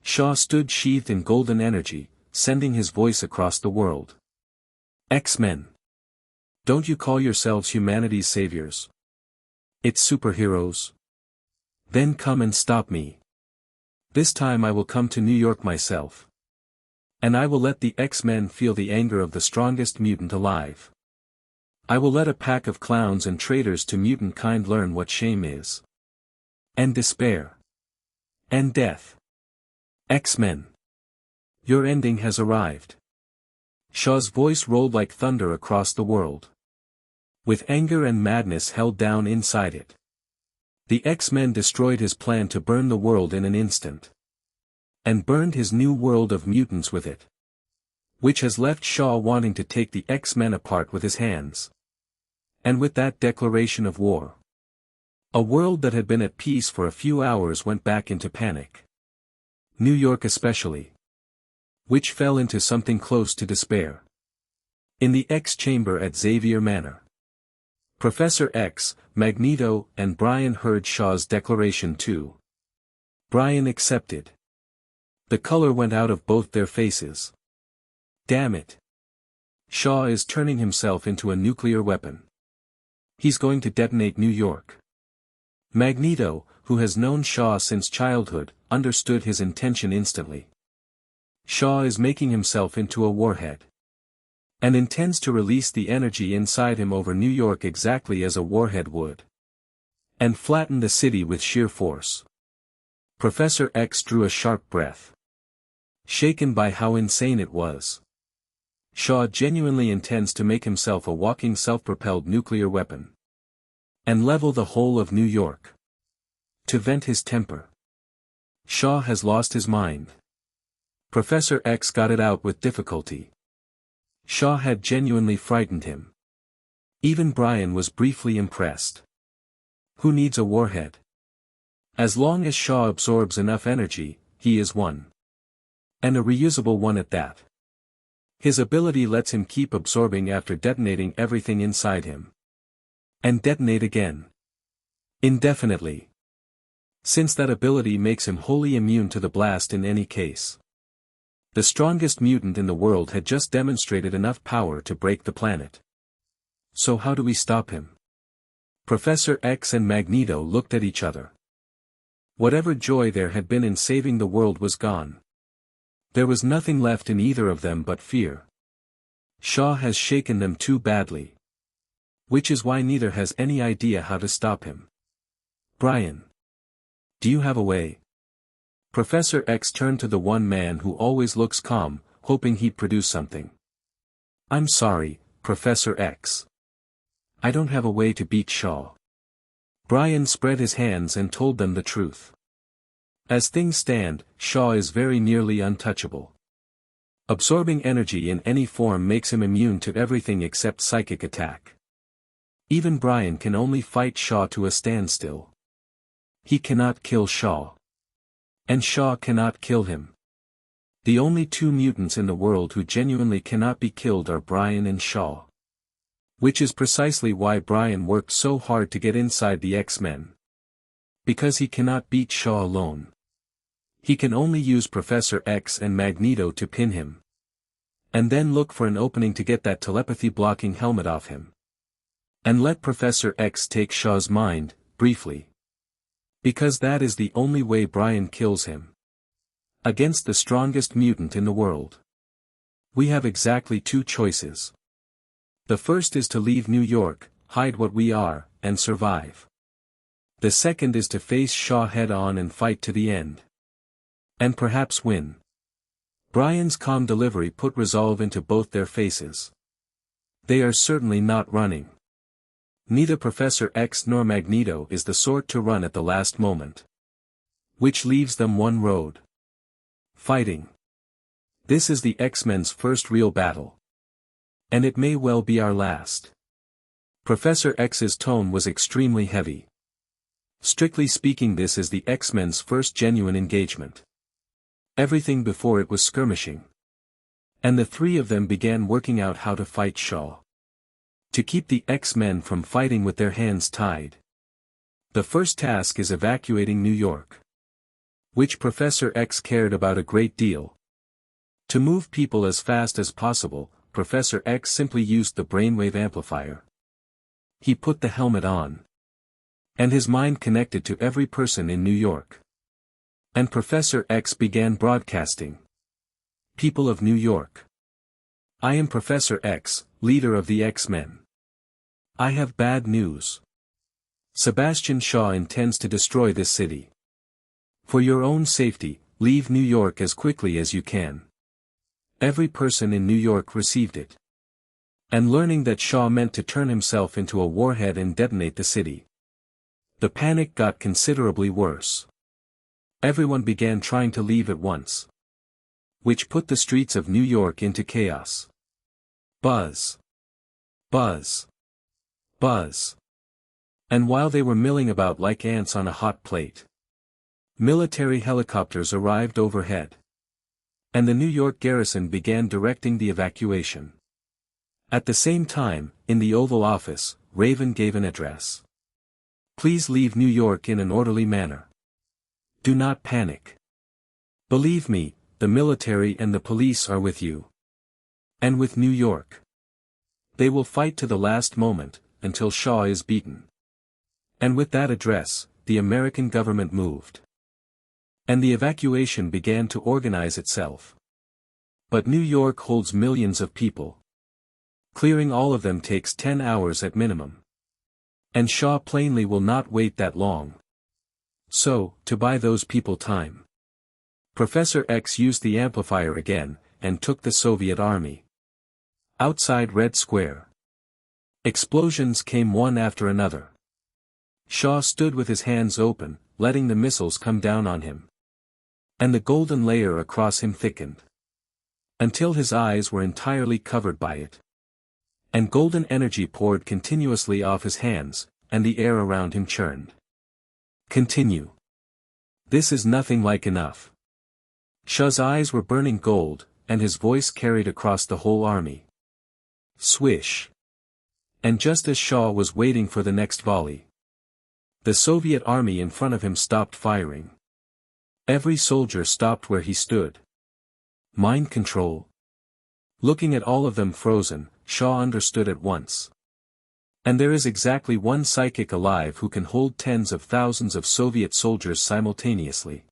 Shaw stood sheathed in golden energy, sending his voice across the world. X-Men. Don't you call yourselves humanity's saviors? It's superheroes. Then come and stop me. This time I will come to New York myself. And I will let the X-Men feel the anger of the strongest mutant alive. I will let a pack of clowns and traitors to mutant kind learn what shame is. And despair. And death. X-Men. Your ending has arrived. Shaw's voice rolled like thunder across the world. With anger and madness held down inside it. The X-Men destroyed his plan to burn the world in an instant. And burned his new world of mutants with it. Which has left Shaw wanting to take the X-Men apart with his hands. And with that declaration of war. A world that had been at peace for a few hours went back into panic. New York especially. Which fell into something close to despair. In the X chamber at Xavier Manor. Professor X, Magneto, and Brian heard Shaw's declaration too. Brian accepted. The color went out of both their faces. Damn it. Shaw is turning himself into a nuclear weapon. He's going to detonate New York. Magneto, who has known Shaw since childhood, understood his intention instantly. Shaw is making himself into a warhead. And intends to release the energy inside him over New York exactly as a warhead would. And flatten the city with sheer force. Professor X drew a sharp breath. Shaken by how insane it was. Shaw genuinely intends to make himself a walking self-propelled nuclear weapon. And level the whole of New York. To vent his temper. Shaw has lost his mind. Professor X got it out with difficulty. Shaw had genuinely frightened him. Even Brian was briefly impressed. Who needs a warhead? As long as Shaw absorbs enough energy, he is one. And a reusable one at that. His ability lets him keep absorbing after detonating everything inside him. And detonate again. Indefinitely. Since that ability makes him wholly immune to the blast in any case. The strongest mutant in the world had just demonstrated enough power to break the planet. So how do we stop him? Professor X and Magneto looked at each other. Whatever joy there had been in saving the world was gone. There was nothing left in either of them but fear. Shaw has shaken them too badly. Which is why neither has any idea how to stop him. Brian. Do you have a way? Professor X turned to the one man who always looks calm, hoping he'd produce something. I'm sorry, Professor X. I don't have a way to beat Shaw. Brian spread his hands and told them the truth. As things stand, Shaw is very nearly untouchable. Absorbing energy in any form makes him immune to everything except psychic attack. Even Brian can only fight Shaw to a standstill. He cannot kill Shaw. And Shaw cannot kill him. The only two mutants in the world who genuinely cannot be killed are Brian and Shaw. Which is precisely why Brian worked so hard to get inside the X-Men. Because he cannot beat Shaw alone. He can only use Professor X and Magneto to pin him. And then look for an opening to get that telepathy-blocking helmet off him. And let Professor X take Shaw's mind, briefly. Because that is the only way Brian kills him. Against the strongest mutant in the world. We have exactly two choices. The first is to leave New York, hide what we are, and survive. The second is to face Shaw head-on and fight to the end. And perhaps win. Brian's calm delivery put resolve into both their faces. They are certainly not running. Neither Professor X nor Magneto is the sort to run at the last moment. Which leaves them one road. Fighting. This is the X-Men's first real battle. And it may well be our last. Professor X's tone was extremely heavy. Strictly speaking, this is the X-Men's first genuine engagement. Everything before it was skirmishing. And the three of them began working out how to fight Shaw. To keep the X-Men from fighting with their hands tied. The first task is evacuating New York. Which Professor X cared about a great deal. To move people as fast as possible, Professor X simply used the brainwave amplifier. He put the helmet on. And his mind connected to every person in New York. And Professor X began broadcasting. People of New York. I am Professor X, leader of the X-Men. I have bad news. Sebastian Shaw intends to destroy this city. For your own safety, leave New York as quickly as you can. Every person in New York received it. And learning that Shaw meant to turn himself into a warhead and detonate the city. The panic got considerably worse. Everyone began trying to leave at once. Which put the streets of New York into chaos. Buzz. Buzz. Buzz. And while they were milling about like ants on a hot plate, military helicopters arrived overhead. And the New York garrison began directing the evacuation. At the same time, in the Oval Office, Raven gave an address. Please leave New York in an orderly manner. Do not panic. Believe me, the military and the police are with you. And with New York. They will fight to the last moment, until Shaw is beaten. And with that address, the American government moved. And the evacuation began to organize itself. But New York holds millions of people. Clearing all of them takes 10 hours at minimum. And Shaw plainly will not wait that long. So, to buy those people time, Professor X used the amplifier again, and took the Soviet army. Outside Red Square. Explosions came one after another. Shaw stood with his hands open, letting the missiles come down on him. And the golden layer across him thickened. Until his eyes were entirely covered by it. And golden energy poured continuously off his hands, and the air around him churned. Continue. This is nothing like enough. Shaw's eyes were burning gold, and his voice carried across the whole army. Swish. And just as Shaw was waiting for the next volley, the Soviet army in front of him stopped firing. Every soldier stopped where he stood. Mind control. Looking at all of them frozen, Shaw understood at once. And there is exactly one psychic alive who can hold tens of thousands of Soviet soldiers simultaneously.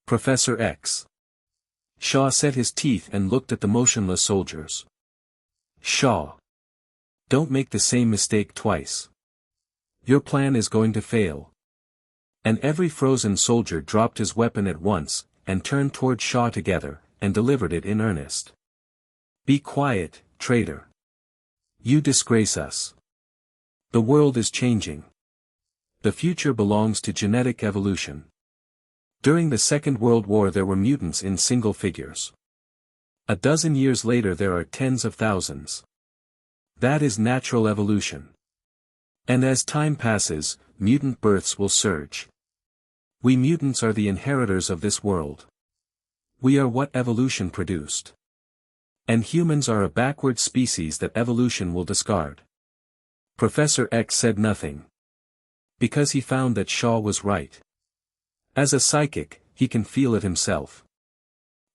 Professor X. Shaw set his teeth and looked at the motionless soldiers. Shaw. Don't make the same mistake twice. Your plan is going to fail. And every frozen soldier dropped his weapon at once, and turned toward Shaw together, and delivered it in earnest. Be quiet, traitor. You disgrace us. The world is changing. The future belongs to genetic evolution. During the Second World War there were mutants in single figures. A dozen years later there are tens of thousands. That is natural evolution. And as time passes, mutant births will surge. We mutants are the inheritors of this world. We are what evolution produced. And humans are a backward species that evolution will discard. Professor X said nothing. Because he found that Shaw was right. As a psychic, he can feel it himself.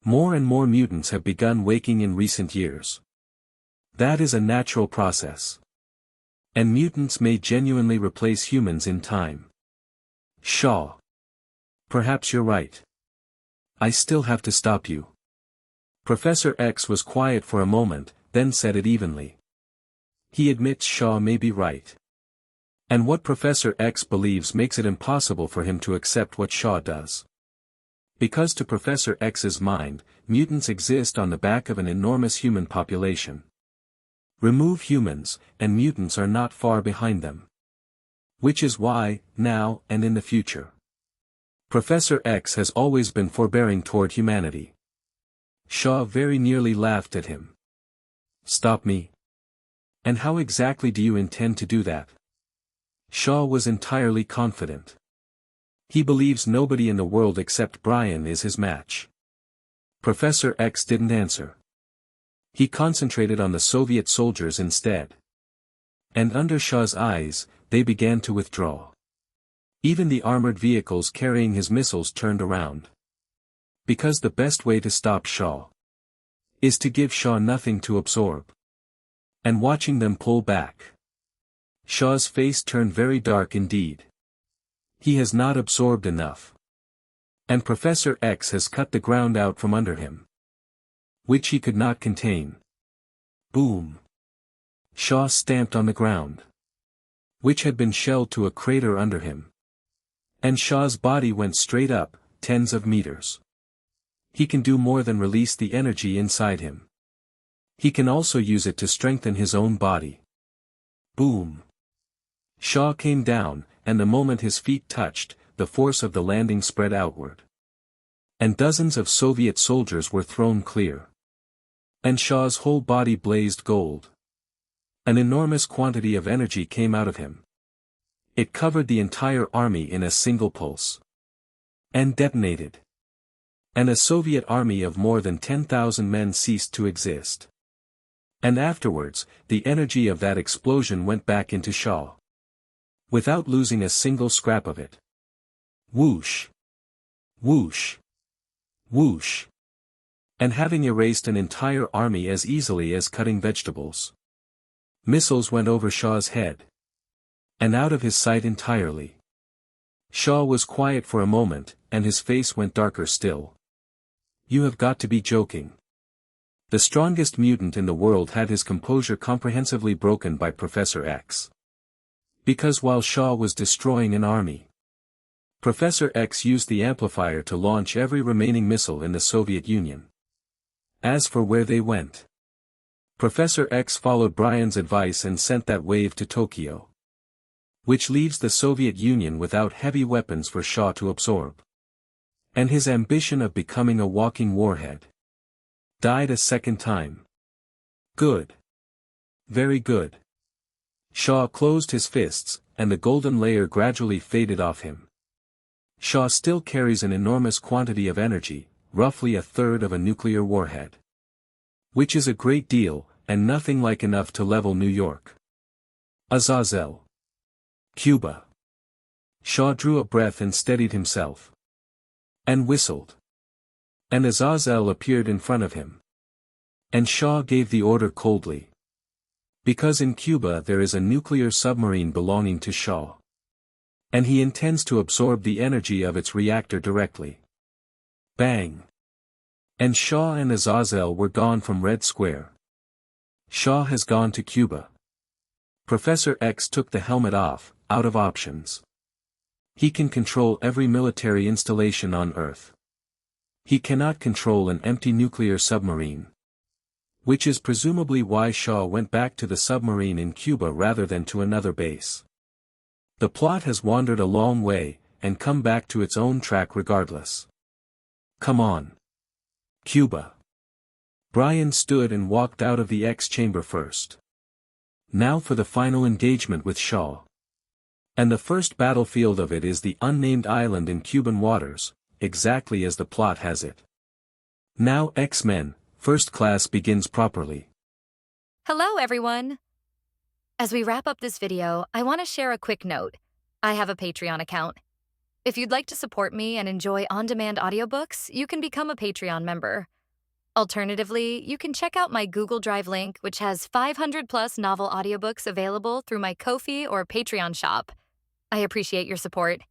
More and more mutants have begun waking in recent years. That is a natural process. And mutants may genuinely replace humans in time. Shaw. Perhaps you're right. I still have to stop you. Professor X was quiet for a moment, then said it evenly. He admits Shaw may be right. And what Professor X believes makes it impossible for him to accept what Shaw does. Because to Professor X's mind, mutants exist on the back of an enormous human population. Remove humans, and mutants are not far behind them. Which is why, now and in the future, Professor X has always been forbearing toward humanity. Shaw very nearly laughed at him. Stop me? And how exactly do you intend to do that? Shaw was entirely confident. He believes nobody in the world except Brian is his match. Professor X didn't answer. He concentrated on the Soviet soldiers instead. And under Shaw's eyes, they began to withdraw. Even the armored vehicles carrying his missiles turned around. Because the best way to stop Shaw is to give Shaw nothing to absorb. And watching them pull back, Shaw's face turned very dark indeed. He has not absorbed enough. And Professor X has cut the ground out from under him, which he could not contain. Boom. Shaw stamped on the ground, which had been shelled to a crater under him. And Shaw's body went straight up, tens of meters. He can do more than release the energy inside him. He can also use it to strengthen his own body. Boom. Shaw came down, and the moment his feet touched, the force of the landing spread outward. And dozens of Soviet soldiers were thrown clear. And Shaw's whole body blazed gold. An enormous quantity of energy came out of him. It covered the entire army in a single pulse. And detonated. And a Soviet army of more than 10,000 men ceased to exist. And afterwards, the energy of that explosion went back into Shaw. Without losing a single scrap of it. Whoosh. Whoosh. Whoosh. And having erased an entire army as easily as cutting vegetables. Missiles went over Shaw's head. And out of his sight entirely. Shaw was quiet for a moment, and his face went darker still. You have got to be joking. The strongest mutant in the world had his composure comprehensively broken by Professor X. Because while Shaw was destroying an army, Professor X used the amplifier to launch every remaining missile in the Soviet Union. As for where they went, Professor X followed Brian's advice and sent that wave to Tokyo. Which leaves the Soviet Union without heavy weapons for Shaw to absorb. And his ambition of becoming a walking warhead died a second time. Good. Very good. Shaw closed his fists, and the golden layer gradually faded off him. Shaw still carries an enormous quantity of energy, roughly a third of a nuclear warhead. Which is a great deal, and nothing like enough to level New York. Azazel. Cuba. Shaw drew a breath and steadied himself. And whistled. And Azazel appeared in front of him. And Shaw gave the order coldly. Because in Cuba there is a nuclear submarine belonging to Shaw. And he intends to absorb the energy of its reactor directly. Bang. And Shaw and Azazel were gone from Red Square. Shaw has gone to Cuba. Professor X took the helmet off, out of options. He can control every military installation on Earth. He cannot control an empty nuclear submarine. Which is presumably why Shaw went back to the submarine in Cuba rather than to another base. The plot has wandered a long way, and come back to its own track regardless. Come on. Cuba. Brian stood and walked out of the X chamber first. Now for the final engagement with Shaw. And the first battlefield of it is the unnamed island in Cuban waters, exactly as the plot has it. Now X-Men, First Class begins properly. Hello everyone! As we wrap up this video, I want to share a quick note. I have a Patreon account. If you'd like to support me and enjoy on-demand audiobooks, you can become a Patreon member. Alternatively, you can check out my Google Drive link, which has 500 plus novel audiobooks available through my Ko-fi or Patreon shop. I appreciate your support.